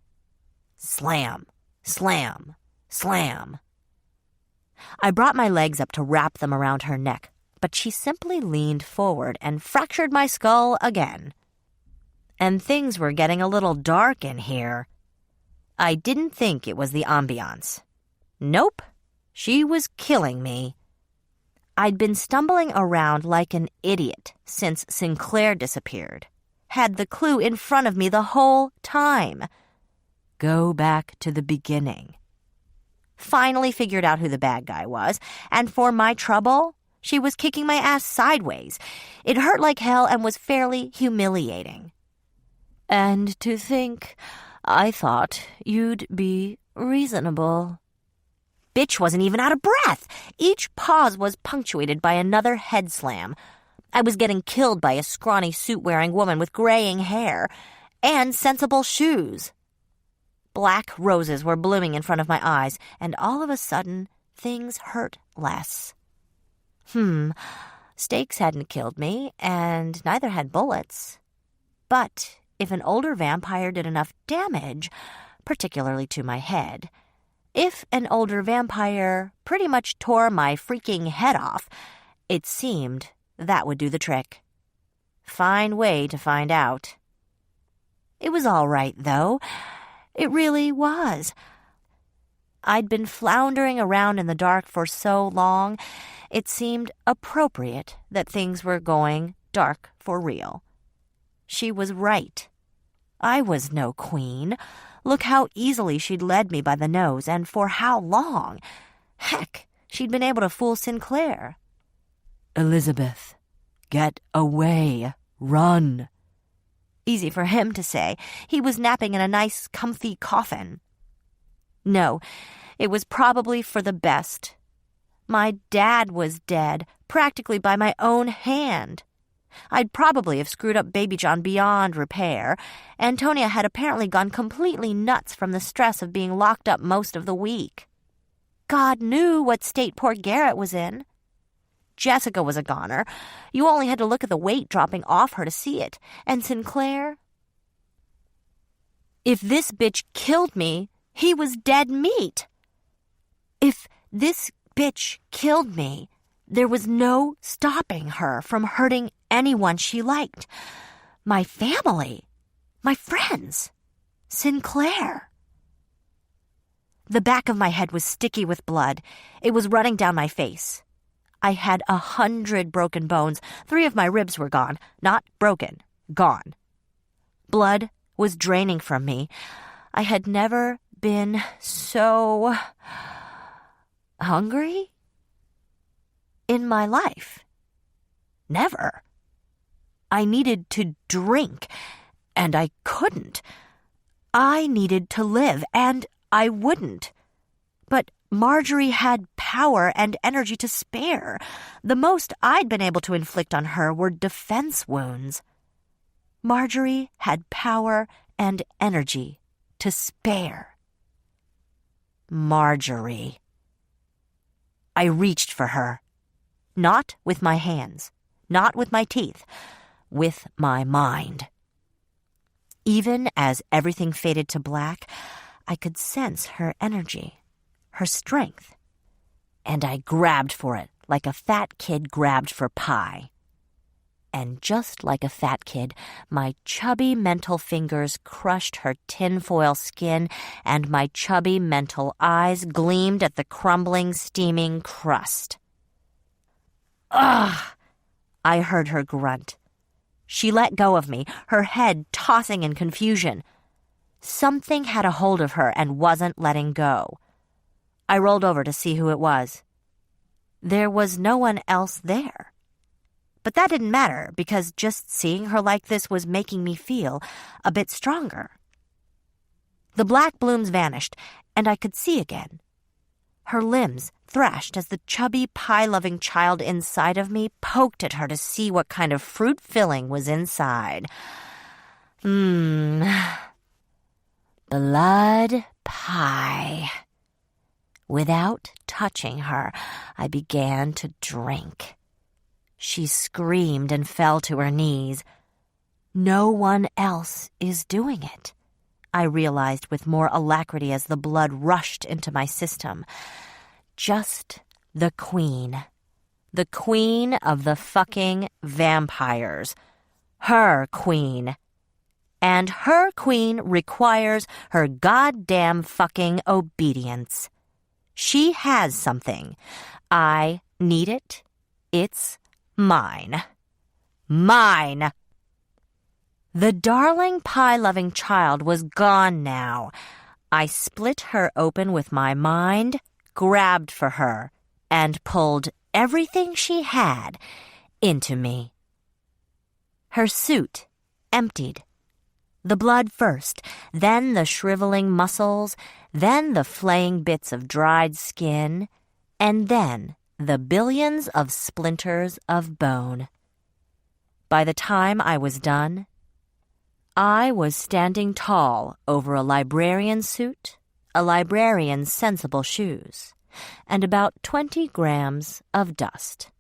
Slam, slam, slam. I brought my legs up to wrap them around her neck, but she simply leaned forward and fractured my skull again. And things were getting a little dark in here. I didn't think it was the ambiance. Nope, she was killing me. I'd been stumbling around like an idiot since Sinclair disappeared. had the clue in front of me the whole time. Go back to the beginning. Finally figured out who the bad guy was, and for my trouble, she was kicking my ass sideways. It hurt like hell and was fairly humiliating. And to think, I thought you'd be reasonable. Bitch wasn't even out of breath. Each pause was punctuated by another head slam. I was getting killed by a scrawny suit-wearing woman with graying hair and sensible shoes. Black roses were blooming in front of my eyes, and all of a sudden, things hurt less. Stakes hadn't killed me, and neither had bullets. But if an older vampire did enough damage, particularly to my head, if an older vampire pretty much tore my freaking head off, it seemed that would do the trick. Fine way to find out. It was all right, though. It really was. I'd been floundering around in the dark for so long, it seemed appropriate that things were going dark for real. She was right. I was no queen. Look how easily she'd led me by the nose, and for how long. Heck, she'd been able to fool Sinclair. Elizabeth, get away. Run. Easy for him to say. He was napping in a nice, comfy coffin. No, it was probably for the best. My dad was dead, practically by my own hand. I'd probably have screwed up Baby John beyond repair. Antonia had apparently gone completely nuts from the stress of being locked up most of the week. God knew what state poor Garrett was in. Jessica was a goner. You only had to look at the weight dropping off her to see it. And Sinclair? If this bitch killed me, he was dead meat. If this bitch killed me, there was no stopping her from hurting anyone she liked. My family. My friends. Sinclair. The back of my head was sticky with blood. It was running down my face. I had 100 broken bones. 3 of my ribs were gone. Not broken. Gone. Blood was draining from me. I had never been so hungry in my life. Never. I needed to drink, and I couldn't. I needed to live, and I wouldn't. But Marjorie had power and energy to spare. The most I'd been able to inflict on her were defense wounds. Marjorie had power and energy to spare. Marjorie. I reached for her. Not with my hands, not with my teeth, with my mind. Even as everything faded to black, I could sense her energy. Her strength, and I grabbed for it like a fat kid grabbed for pie. And just like a fat kid, my chubby mental fingers crushed her tinfoil skin, and my chubby mental eyes gleamed at the crumbling, steaming crust. Ugh! I heard her grunt. She let go of me, her head tossing in confusion. Something had a hold of her and wasn't letting go. I rolled over to see who it was. There was no one else there. But that didn't matter, because just seeing her like this was making me feel a bit stronger. The black blooms vanished, and I could see again. Her limbs thrashed as the chubby, pie-loving child inside of me poked at her to see what kind of fruit filling was inside. Blood pie. Without touching her, I began to drink. She screamed and fell to her knees. No one else is doing it, I realized with more alacrity as the blood rushed into my system. Just the queen. The queen of the fucking vampires. Her queen. And her queen requires her goddamn fucking obedience. She has something. I need it. It's mine. Mine. The darling pie-loving child was gone now. I split her open with my mind, grabbed for her, and pulled everything she had into me. Her suit emptied. The blood first, then the shriveling muscles, then the flaying bits of dried skin, and then the billions of splinters of bone. By the time I was done, I was standing tall over a librarian's suit, a librarian's sensible shoes, and about 20 grams of dust.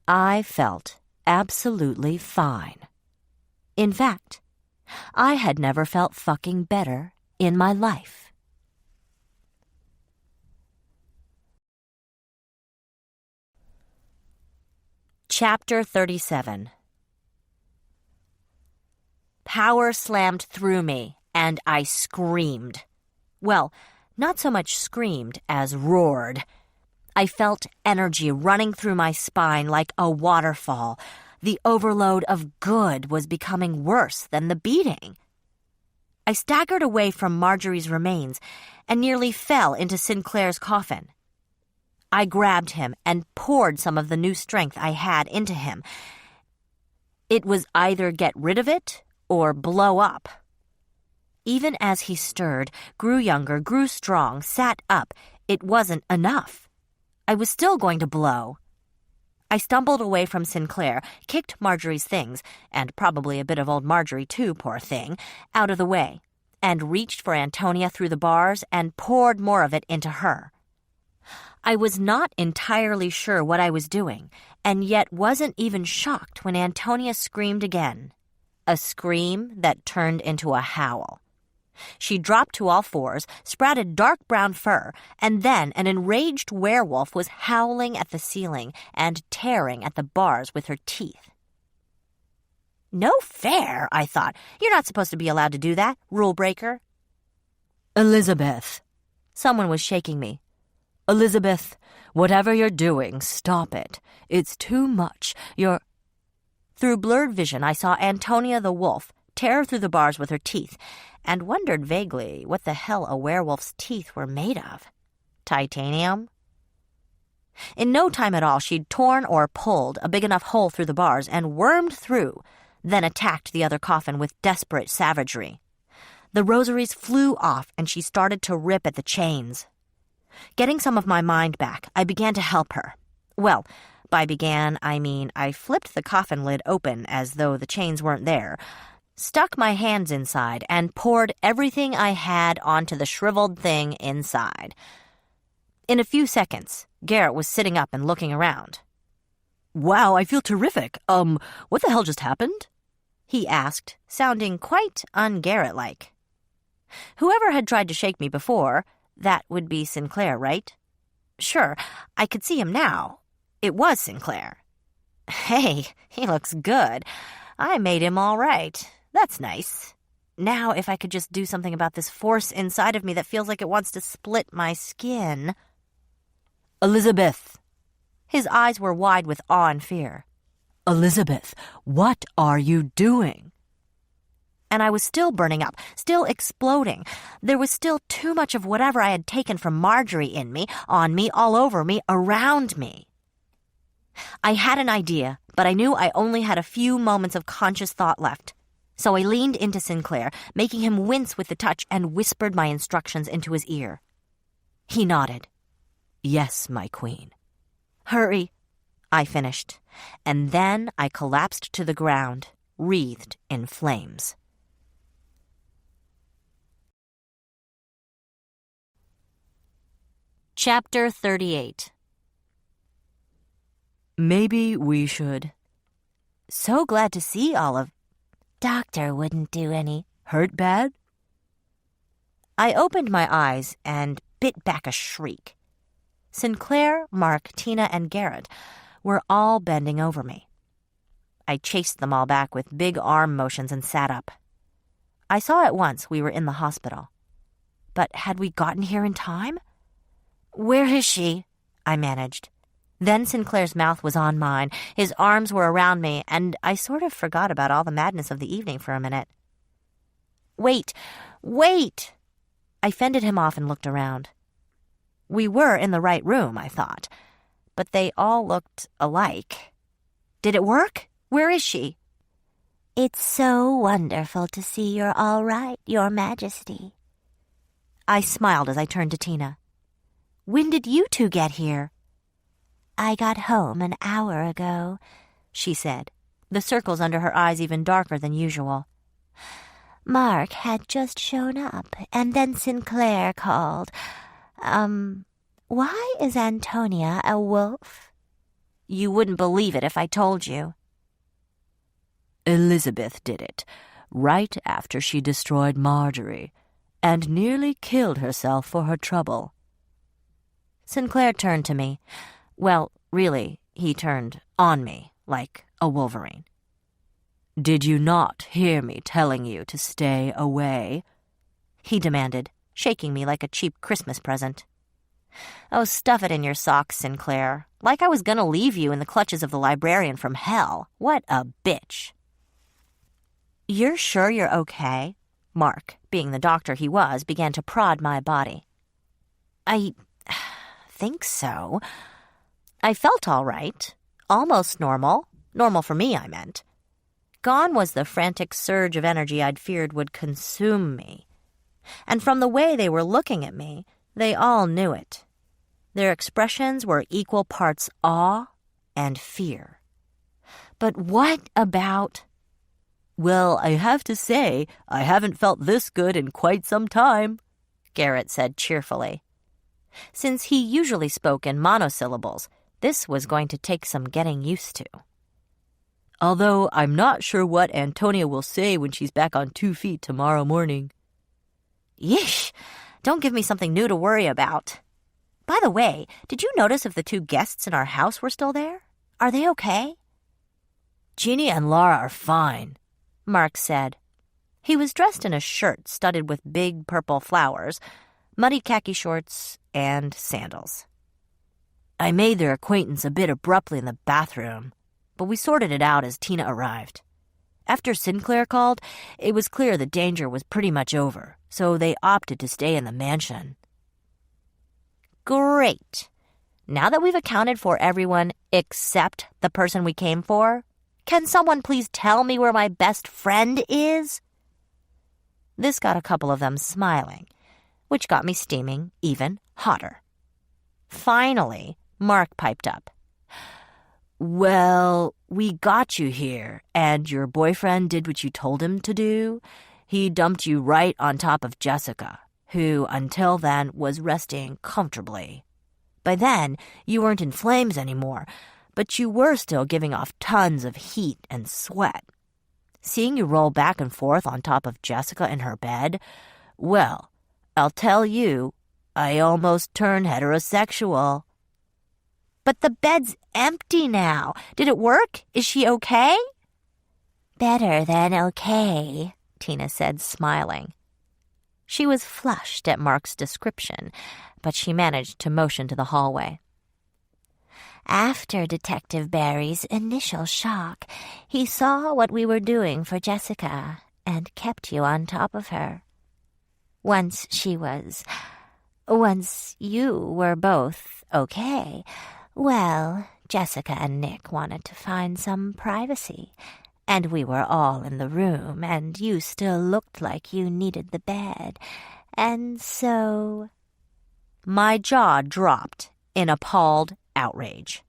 I felt absolutely fine. In fact, I had never felt fucking better in my life. Chapter 37. Power slammed through me, and I screamed. Well, not so much screamed as roared. I felt energy running through my spine like a waterfall. The overload of good was becoming worse than the beating. I staggered away from Marjorie's remains and nearly fell into Sinclair's coffin. I grabbed him and poured some of the new strength I had into him. It was either get rid of it or blow up. Even as he stirred, grew younger, grew strong, sat up, it wasn't enough. I was still going to blow. I stumbled away from Sinclair, kicked Marjorie's things, and probably a bit of old Marjorie too, poor thing, out of the way, and reached for Antonia through the bars and poured more of it into her. I was not entirely sure what I was doing, and yet wasn't even shocked when Antonia screamed again. A scream that turned into a howl. She dropped to all fours, sprouted dark brown fur, and then an enraged werewolf was howling at the ceiling and tearing at the bars with her teeth. No fair, I thought. You're not supposed to be allowed to do that, rule breaker. Elizabeth. Someone was shaking me. Elizabeth, whatever you're doing, stop it. It's too much. Through blurred vision, I saw Antonia the wolf tear through the bars with her teeth, and wondered vaguely what the hell a werewolf's teeth were made of. Titanium? In no time at all, she'd torn or pulled a big enough hole through the bars and wormed through, then attacked the other coffin with desperate savagery. The rosaries flew off, and she started to rip at the chains. Getting some of my mind back, I began to help her. Well, by began, I mean I flipped the coffin lid open as though the chains weren't there, stuck my hands inside, and poured everything I had onto the shriveled thing inside. In a few seconds, Garrett was sitting up and looking around. Wow, I feel terrific. What the hell just happened? He asked, sounding quite un-Garrett-like. Whoever had tried to shake me before, that would be Sinclair, right? Sure, I could see him now. It was Sinclair. Hey, he looks good. I made him all right. That's nice. Now if I could just do something about this force inside of me that feels like it wants to split my skin. Elizabeth. His eyes were wide with awe and fear. Elizabeth, what are you doing? And I was still burning up, still exploding. There was still too much of whatever I had taken from Marjorie in me, on me, all over me, around me. I had an idea, but I knew I only had a few moments of conscious thought left. So I leaned into Sinclair, making him wince with the touch, and whispered my instructions into his ear. He nodded. Yes, my queen. Hurry, I finished, and then I collapsed to the ground, wreathed in flames. Chapter 38. Maybe we should. So glad to see all of... Doctor wouldn't do any. Hurt bad? I opened my eyes and bit back a shriek. Sinclair, Mark, Tina, and Garrett were all bending over me. I chased them all back with big arm motions and sat up. I saw at once we were in the hospital. But had we gotten here in time? Where is she? I managed. Then Sinclair's mouth was on mine, his arms were around me, and I sort of forgot about all the madness of the evening for a minute. Wait! I fended him off and looked around. We were in the right room, I thought, but they all looked alike. Did it work? Where is she? It's so wonderful to see you're all right, Your Majesty. I smiled as I turned to Tina. When did you two get here? I got home an hour ago, she said, the circles under her eyes even darker than usual. Mark had just shown up, and then Sinclair called. Why is Antonia a wolf? You wouldn't believe it if I told you. Elizabeth did it, right after she destroyed Marjorie, and nearly killed herself for her trouble. Sinclair turned to me. Well, really, he turned on me, like a wolverine. Did you not hear me telling you to stay away? He demanded, shaking me like a cheap Christmas present. Oh, stuff it in your socks, Sinclair. Like I was gonna leave you in the clutches of the librarian from hell. What a bitch. You're sure you're okay? Mark, being the doctor he was, began to prod my body. I think so. I felt all right. Almost normal. Normal for me, I meant. Gone was the frantic surge of energy I'd feared would consume me. And from the way they were looking at me, they all knew it. Their expressions were equal parts awe and fear. But what about... Well, I have to say, I haven't felt this good in quite some time, Garrett said cheerfully. Since he usually spoke in monosyllables, this was going to take some getting used to. Although I'm not sure what Antonia will say when she's back on 2 feet tomorrow morning. Yeesh! Don't give me something new to worry about. By the way, did you notice if the 2 guests in our house were still there? Are they okay? Jeannie and Laura are fine, Mark said. He was dressed in a shirt studded with big purple flowers, muddy khaki shorts, and sandals. I made their acquaintance a bit abruptly in the bathroom, but we sorted it out as Tina arrived. After Sinclair called, it was clear the danger was pretty much over, so they opted to stay in the mansion. Great. Now that we've accounted for everyone except the person we came for, can someone please tell me where my best friend is? This got a couple of them smiling, which got me steaming even hotter. Finally, Mark piped up. Well, we got you here, and your boyfriend did what you told him to do. He dumped you right on top of Jessica, who, until then, was resting comfortably. By then, you weren't in flames anymore, but you were still giving off tons of heat and sweat. Seeing you roll back and forth on top of Jessica in her bed, well, I'll tell you, I almost turned heterosexual. But the bed's empty now. Did it work? Is she okay? Better than okay, Tina said, smiling. She was flushed at Mark's description, but she managed to motion to the hallway. After Detective Barry's initial shock, he saw what we were doing for Jessica and kept you on top of her. Once you were both okay, well, Jessica and Nick wanted to find some privacy, and we were all in the room, and you still looked like you needed the bed, and so... My jaw dropped in appalled outrage.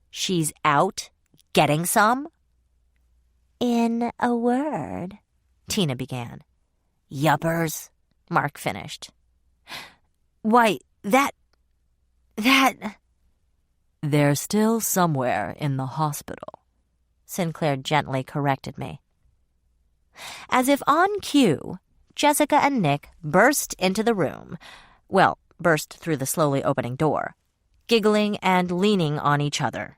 She's out getting some? In a word, Tina began. Yuppers, Mark finished. Why, that... They're still somewhere in the hospital, Sinclair gently corrected me. As if on cue, Jessica and Nick burst into the room. Well, burst through the slowly opening door, giggling and leaning on each other.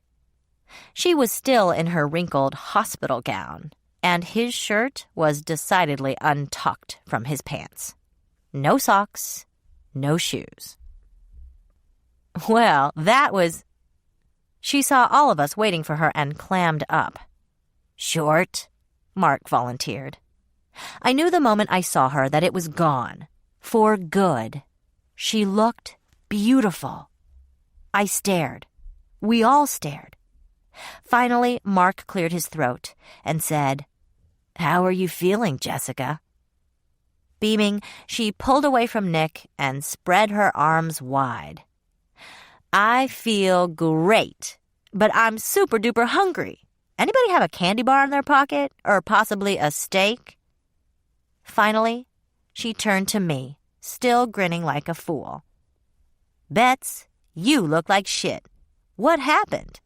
She was still in her wrinkled hospital gown, and his shirt was decidedly untucked from his pants. No socks, no shoes. Well, that was... She saw all of us waiting for her and clammed up. "Short," Mark volunteered. I knew the moment I saw her that it was gone. For good. She looked beautiful. I stared. We all stared. Finally, Mark cleared his throat and said, "How are you feeling, Jessica?" Beaming, she pulled away from Nick and spread her arms wide. "I feel great, but I'm super-duper hungry. Anybody have a candy bar in their pocket? Or possibly a steak?" Finally, she turned to me, still grinning like a fool. "Bets, you look like shit. What happened?"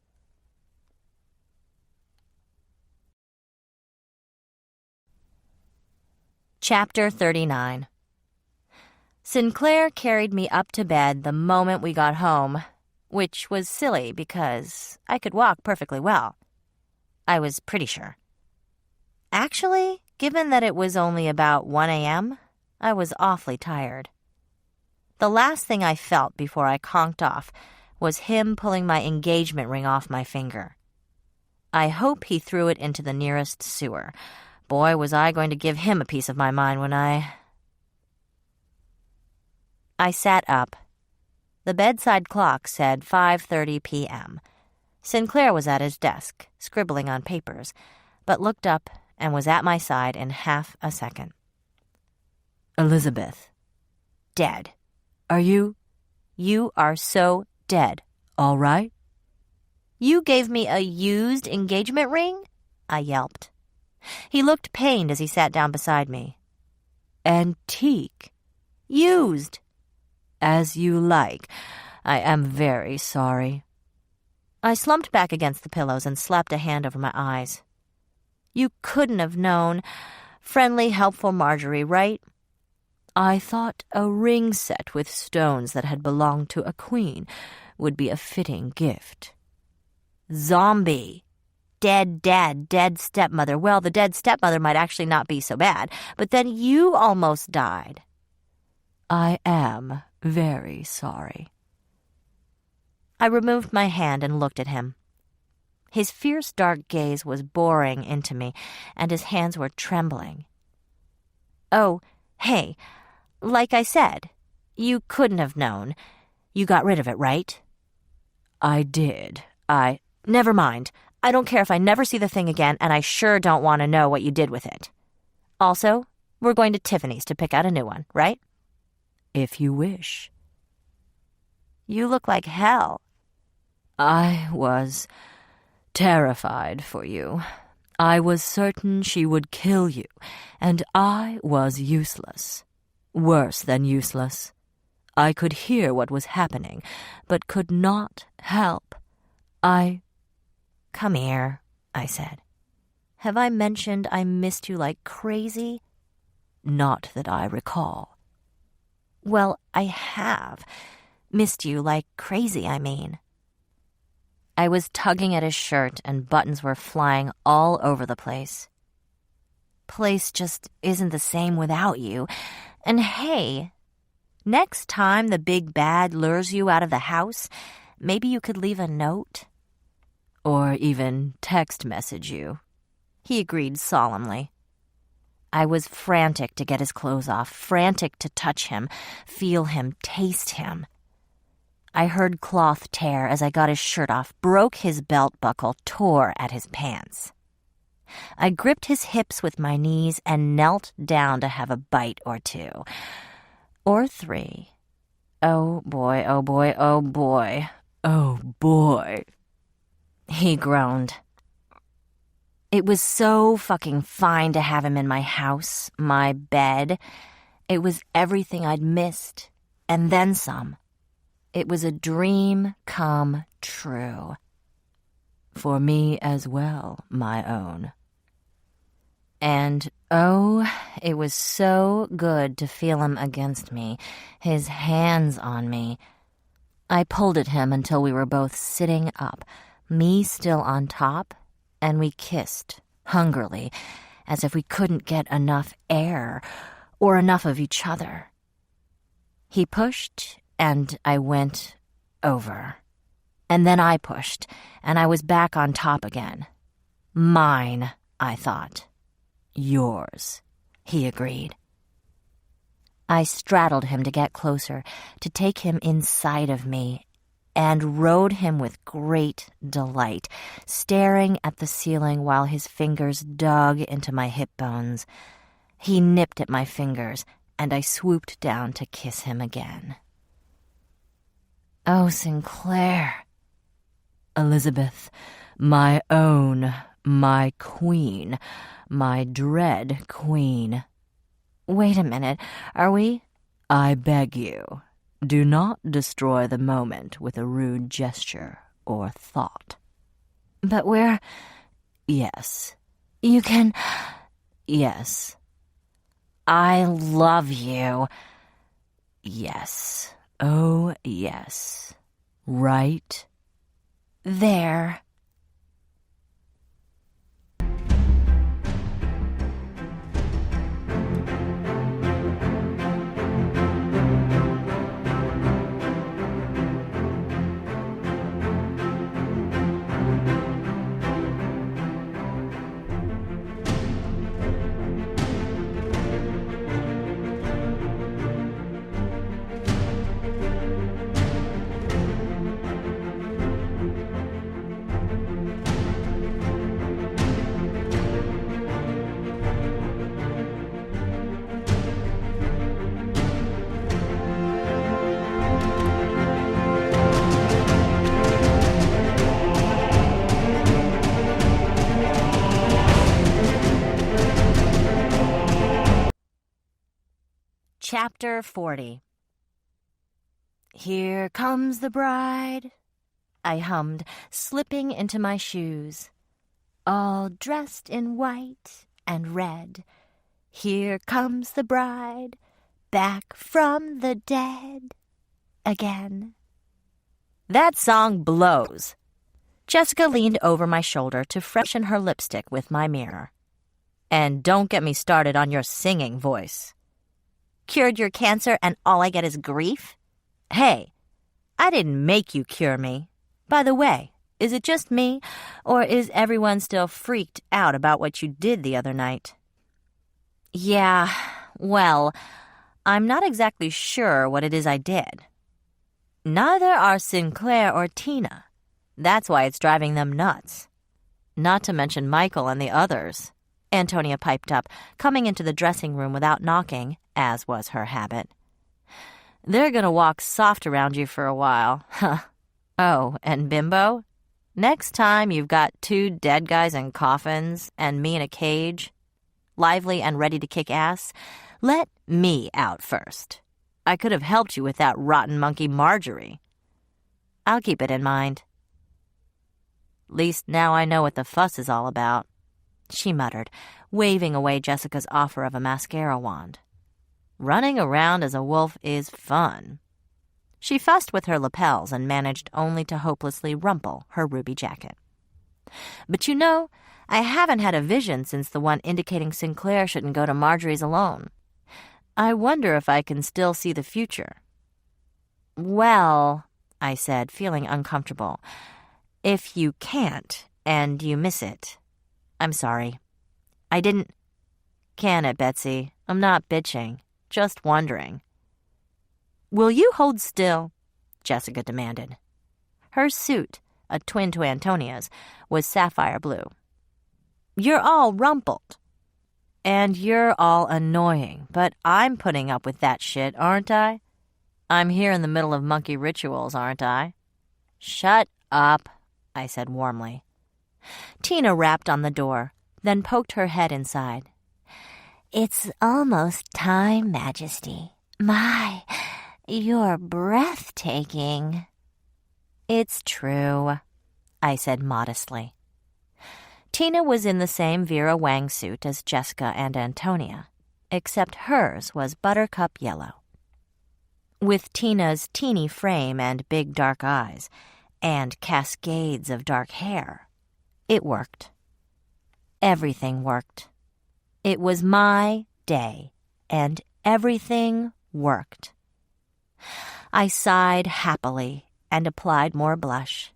Chapter 39. Sinclair carried me up to bed the moment we got home, which was silly because I could walk perfectly well. I was pretty sure. Actually, given that it was only about 1 a.m., I was awfully tired. The last thing I felt before I conked off was him pulling my engagement ring off my finger. I hope he threw it into the nearest sewer. Boy, was I going to give him a piece of my mind when I sat up. The bedside clock said 5:30 p.m. Sinclair was at his desk, scribbling on papers, but looked up and was at my side in half a second. "Elizabeth, dead. Are you? You are so dead, all right?" "You gave me a used engagement ring?" I yelped. He looked pained as he sat down beside me. "Antique. Used." "As you like. I am very sorry." I slumped back against the pillows and slapped a hand over my eyes. "You couldn't have known. Friendly, helpful Marjorie, right?" "I thought a ring set with stones that had belonged to a queen would be a fitting gift." "Zombie. Dead dad, dead stepmother. Well, the dead stepmother might actually not be so bad, but then you almost died." "I am very sorry." I removed my hand and looked at him. His fierce dark gaze was boring into me, and his hands were trembling. "Oh, hey, like I said, you couldn't have known. You got rid of it, right?" "I did. Never mind. I don't care if I never see the thing again, and I sure don't want to know what you did with it. Also, we're going to Tiffany's to pick out a new one, right?" "If you wish." "You look like hell." "I was terrified for you. I was certain she would kill you, and I was useless. Worse than useless. I could hear what was happening, but could not help. "Come here," I said. "Have I mentioned I missed you like crazy?" "Not that I recall." "Well, I have. Missed you like crazy, I mean." I was tugging at his shirt and buttons were flying all over the place. "Place just isn't the same without you. And hey, next time the big bad lures you out of the house, maybe you could leave a note." "Or even text message you," he agreed solemnly. I was frantic to get his clothes off, frantic to touch him, feel him, taste him. I heard cloth tear as I got his shirt off, broke his belt buckle, tore at his pants. I gripped his hips with my knees and knelt down to have a bite or two. Or 3. Oh boy, oh boy, oh boy. Oh boy. He groaned. It was so fucking fine to have him in my house, my bed. It was everything I'd missed, and then some. It was a dream come true. For me as well, my own. And, oh, it was so good to feel him against me, his hands on me. I pulled at him until we were both sitting up, me still on top, and we kissed, hungrily, as if we couldn't get enough air or enough of each other. He pushed, and I went over. And then I pushed, and I was back on top again. Mine, I thought. Yours, he agreed. I straddled him to get closer, to take him inside of me, and rode him with great delight, staring at the ceiling while his fingers dug into my hip bones. He nipped at my fingers, and I swooped down to kiss him again. Oh, Sinclair. Elizabeth, my own, my queen, my dread queen. Wait a minute, are we? I beg you, do not destroy the moment with a rude gesture or thought. But we're... Yes. You can... Yes. I love you. Yes. Oh, yes. Right there. Chapter 40. Here comes the bride, I hummed, slipping into my shoes. All dressed in white and red. Here comes the bride, back from the dead again. That song blows. Jessica leaned over my shoulder to freshen her lipstick with my mirror. And don't get me started on your singing voice. Cured your cancer and all I get is grief? Hey, I didn't make you cure me. By the way, is it just me, or is everyone still freaked out about what you did the other night? Yeah, well, I'm not exactly sure what it is I did. Neither are Sinclair or Tina. That's why it's driving them nuts. Not to mention Michael and the others, Antonia piped up, coming into the dressing room without knocking, as was her habit. They're gonna walk soft around you for a while. Huh. Oh, and Bimbo? Next time you've got 2 dead guys in coffins and me in a cage, lively and ready to kick ass, let me out first. I could have helped you with that rotten monkey Marjorie. I'll keep it in mind. Least now I know what the fuss is all about, she muttered, waving away Jessica's offer of a mascara wand. Running around as a wolf is fun. She fussed with her lapels and managed only to hopelessly rumple her ruby jacket. But you know, I haven't had a vision since the one indicating Sinclair shouldn't go to Marjorie's alone. I wonder if I can still see the future. Well, I said, feeling uncomfortable, if you can't and you miss it, I'm sorry. I didn't... Can it, Betsy? I'm not bitching. Just wondering. Will you hold still? Jessica demanded. Her suit, a twin to Antonia's, was sapphire blue. You're all rumpled. And you're all annoying, but I'm putting up with that shit, aren't I? I'm here in the middle of monkey rituals, aren't I? Shut up, I said warmly. Tina rapped on the door, then poked her head inside. It's almost time, Majesty. My, you're breathtaking. It's true, I said modestly. Tina was in the same Vera Wang suit as Jessica and Antonia, except hers was buttercup yellow. With Tina's teeny frame and big dark eyes, and cascades of dark hair, it worked. Everything worked. It was my day, and everything worked. I sighed happily and applied more blush,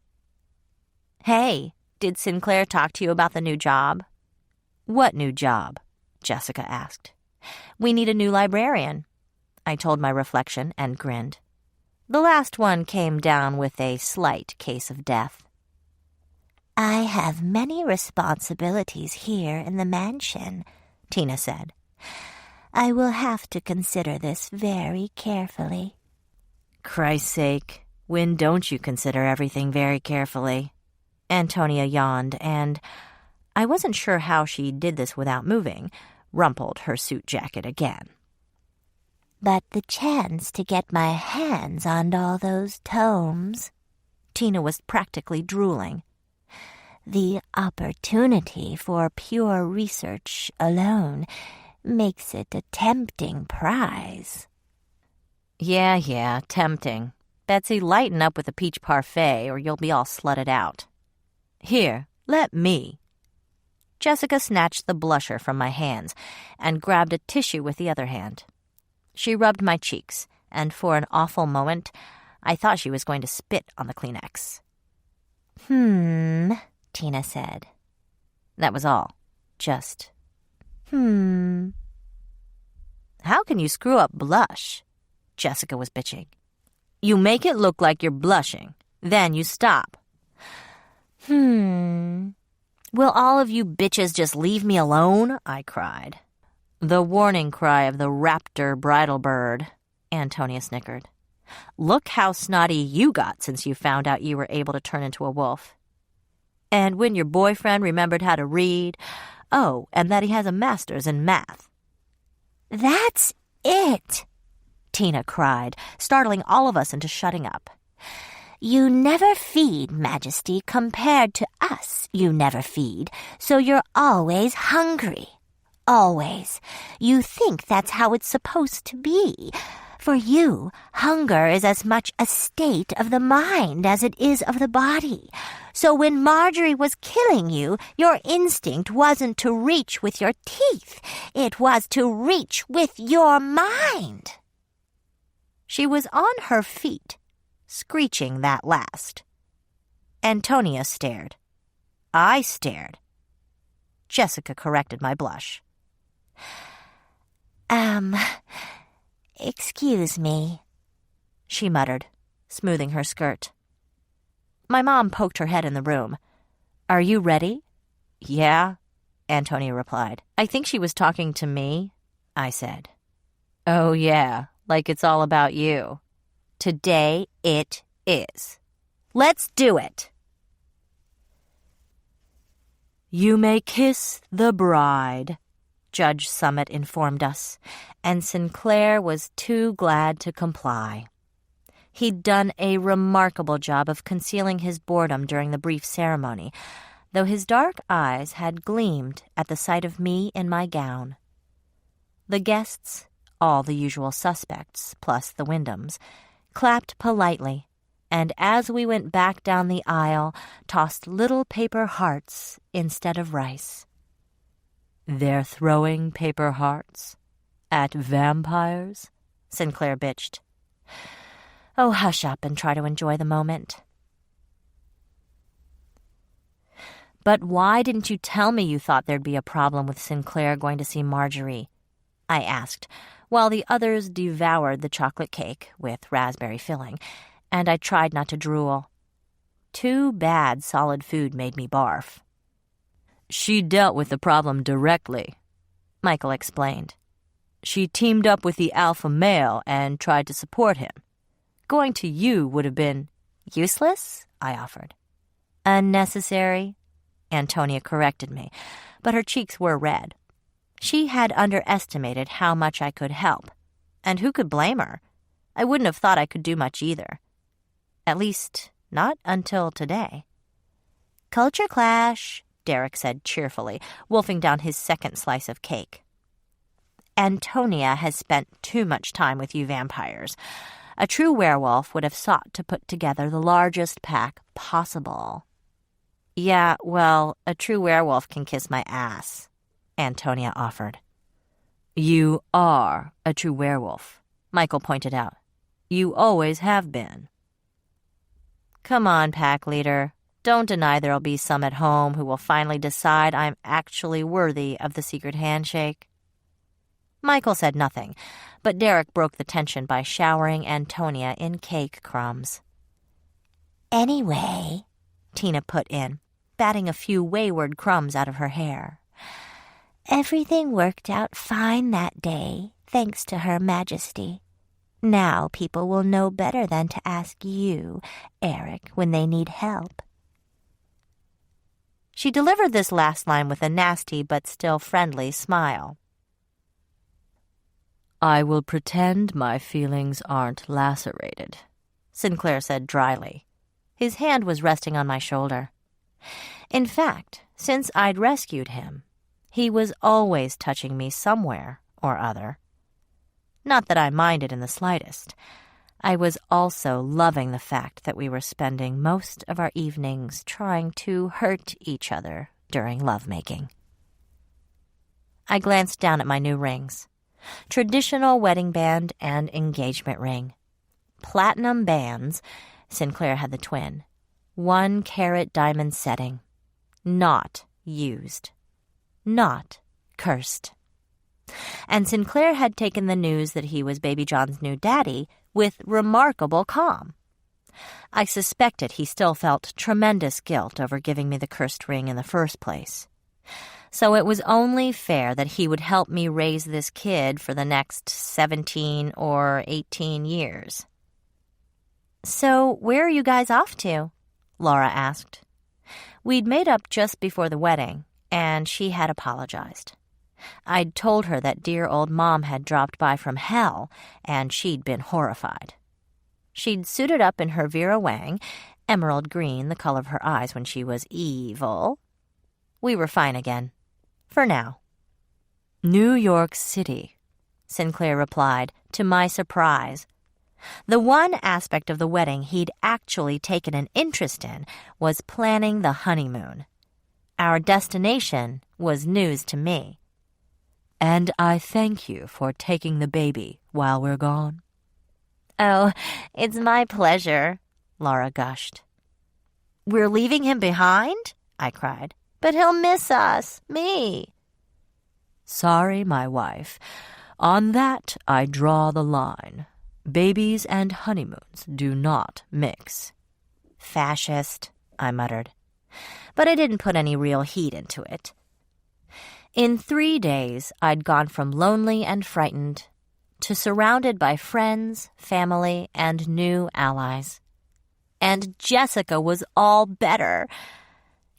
Hey, did Sinclair talk to you about the new job? What new job? Jessica asked. We need a new librarian. I told my reflection and grinned. The last one came down with a slight case of death. I have many responsibilities here in the mansion, Tina said. I will have to consider this very carefully. Christ's sake, when don't you consider everything very carefully? Antonia yawned, and I wasn't sure how she did this without moving, rumpled her suit jacket again. But the chance to get my hands on all those tomes. Tina was practically drooling. The opportunity for pure research alone makes it a tempting prize. Yeah, tempting. Betsy, lighten up with the peach parfait or you'll be all slutted out. Here, let me. Jessica snatched the blusher from my hands and grabbed a tissue with the other hand. She rubbed my cheeks, and for an awful moment, I thought she was going to spit on the Kleenex. Tina said. That was all. Just, How can you screw up blush? Jessica was bitching. You make it look like you're blushing. Then you stop. Will all of you bitches just leave me alone? I cried. The warning cry of the raptor bridal bird, Antonia snickered. Look how snotty you got since you found out you were able to turn into a wolf. And when your boyfriend remembered how to read, oh, and that he has a master's in math. That's it, Tina cried, startling all of us into shutting up. You never feed, Majesty, compared to us. You never feed, so you're always hungry. Always. You think that's how it's supposed to be. For you, hunger is as much a state of the mind as it is of the body. So when Marjorie was killing you, your instinct wasn't to reach with your teeth. It was to reach with your mind. She was on her feet, screeching that last. Antonia stared. I stared. Jessica corrected my blush. Excuse me, she muttered, smoothing her skirt. My mom poked her head in the room. Are you ready? Yeah, Antonia replied. I think she was talking to me, I said. Oh, yeah, like it's all about you. Today it is. Let's do it. You may kiss the bride, Judge Summit informed us, and Sinclair was too glad to comply. He'd done a remarkable job of concealing his boredom during the brief ceremony, though his dark eyes had gleamed at the sight of me in my gown. The guests, all the usual suspects, plus the Wyndhams, clapped politely, and as we went back down the aisle, tossed little paper hearts instead of rice. They're throwing paper hearts at vampires? Sinclair bitched. Oh, hush up and try to enjoy the moment. But why didn't you tell me you thought there'd be a problem with Sinclair going to see Marjorie? I asked, while the others devoured the chocolate cake with raspberry filling, and I tried not to drool. Too bad solid food made me barf. She dealt with the problem directly, Michael explained. She teamed up with the alpha male and tried to support him. Going to you would have been useless, I offered. Unnecessary, Antonia corrected me, but her cheeks were red. She had underestimated how much I could help, and who could blame her? I wouldn't have thought I could do much either. At least, not until today. Culture clash, Derek said cheerfully, wolfing down his second slice of cake. Antonia has spent too much time with you vampires. A true werewolf would have sought to put together the largest pack possible. Yeah, well, a true werewolf can kiss my ass, Antonia offered. You are a true werewolf, Michael pointed out. You always have been. Come on, pack leader, Don't deny there'll be some at home who will finally decide I'm actually worthy of the secret handshake." Michael said nothing, but Derek broke the tension by showering Antonia in cake crumbs. "Anyway," Tina put in, batting a few wayward crumbs out of her hair, "everything worked out fine that day, thanks to Her Majesty. Now people will know better than to ask you, Eric, when they need help." She delivered this last line with a nasty but still friendly smile. "I will pretend my feelings aren't lacerated," Sinclair said dryly. His hand was resting on my shoulder. In fact, since I'd rescued him, he was always touching me somewhere or other. Not that I minded in the slightest. I was also loving the fact that we were spending most of our evenings trying to hurt each other during lovemaking. I glanced down at my new rings. Traditional wedding band and engagement ring. Platinum bands. Sinclair had the twin. 1-carat diamond setting. Not used. Not cursed. And Sinclair had taken the news that he was Baby John's new daddy with remarkable calm. I suspected he still felt tremendous guilt over giving me the cursed ring in the first place. So it was only fair that he would help me raise this kid for the next 17 or 18 years. "So where are you guys off to?" Laura asked. We'd made up just before the wedding, and she had apologized. I'd told her that dear old Mom had dropped by from hell, and she'd been horrified. She'd suited up in her Vera Wang, emerald green, the color of her eyes when she was evil. We were fine again. For now. "New York City," Sinclair replied, to my surprise. The one aspect of the wedding he'd actually taken an interest in was planning the honeymoon. Our destination was news to me. "And I thank you for taking the baby while we're gone." "Oh, it's my pleasure," Laura gushed. "We're leaving him behind?" I cried. "But he'll miss us, me." "Sorry, my wife. On that I draw the line. Babies and honeymoons do not mix." "Fascist," I muttered. But I didn't put any real heat into it. In 3 days, I'd gone from lonely and frightened to surrounded by friends, family, and new allies. And Jessica was all better.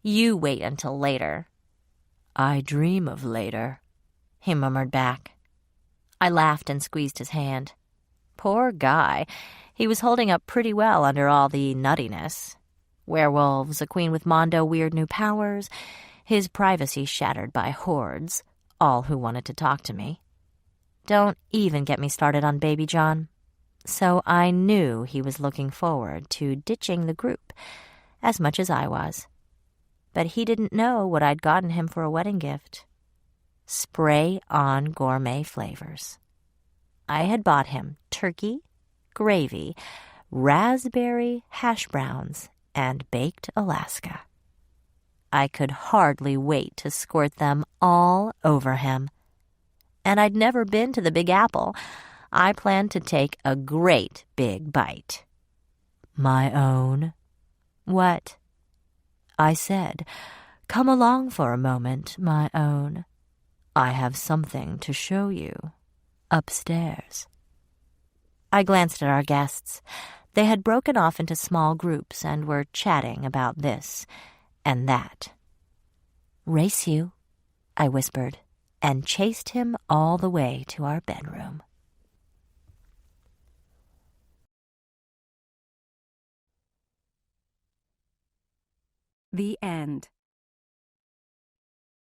You wait until later. "I dream of later," he murmured back. I laughed and squeezed his hand. Poor guy. He was holding up pretty well under all the nuttiness. Werewolves, a queen with mondo weird new powers, his privacy shattered by hordes, all who wanted to talk to me. Don't even get me started on Baby John. So I knew he was looking forward to ditching the group, as much as I was. But he didn't know what I'd gotten him for a wedding gift. Spray-on gourmet flavors. I had bought him turkey, gravy, raspberry hash browns, and baked Alaska. I could hardly wait to squirt them all over him. And I'd never been to the Big Apple. I planned to take a great big bite. "My own." "What?" I said, "Come along for a moment, my own. I have something to show you. Upstairs." I glanced at our guests. They had broken off into small groups and were chatting about this and that. "Race you," I whispered, and chased him all the way to our bedroom. The end.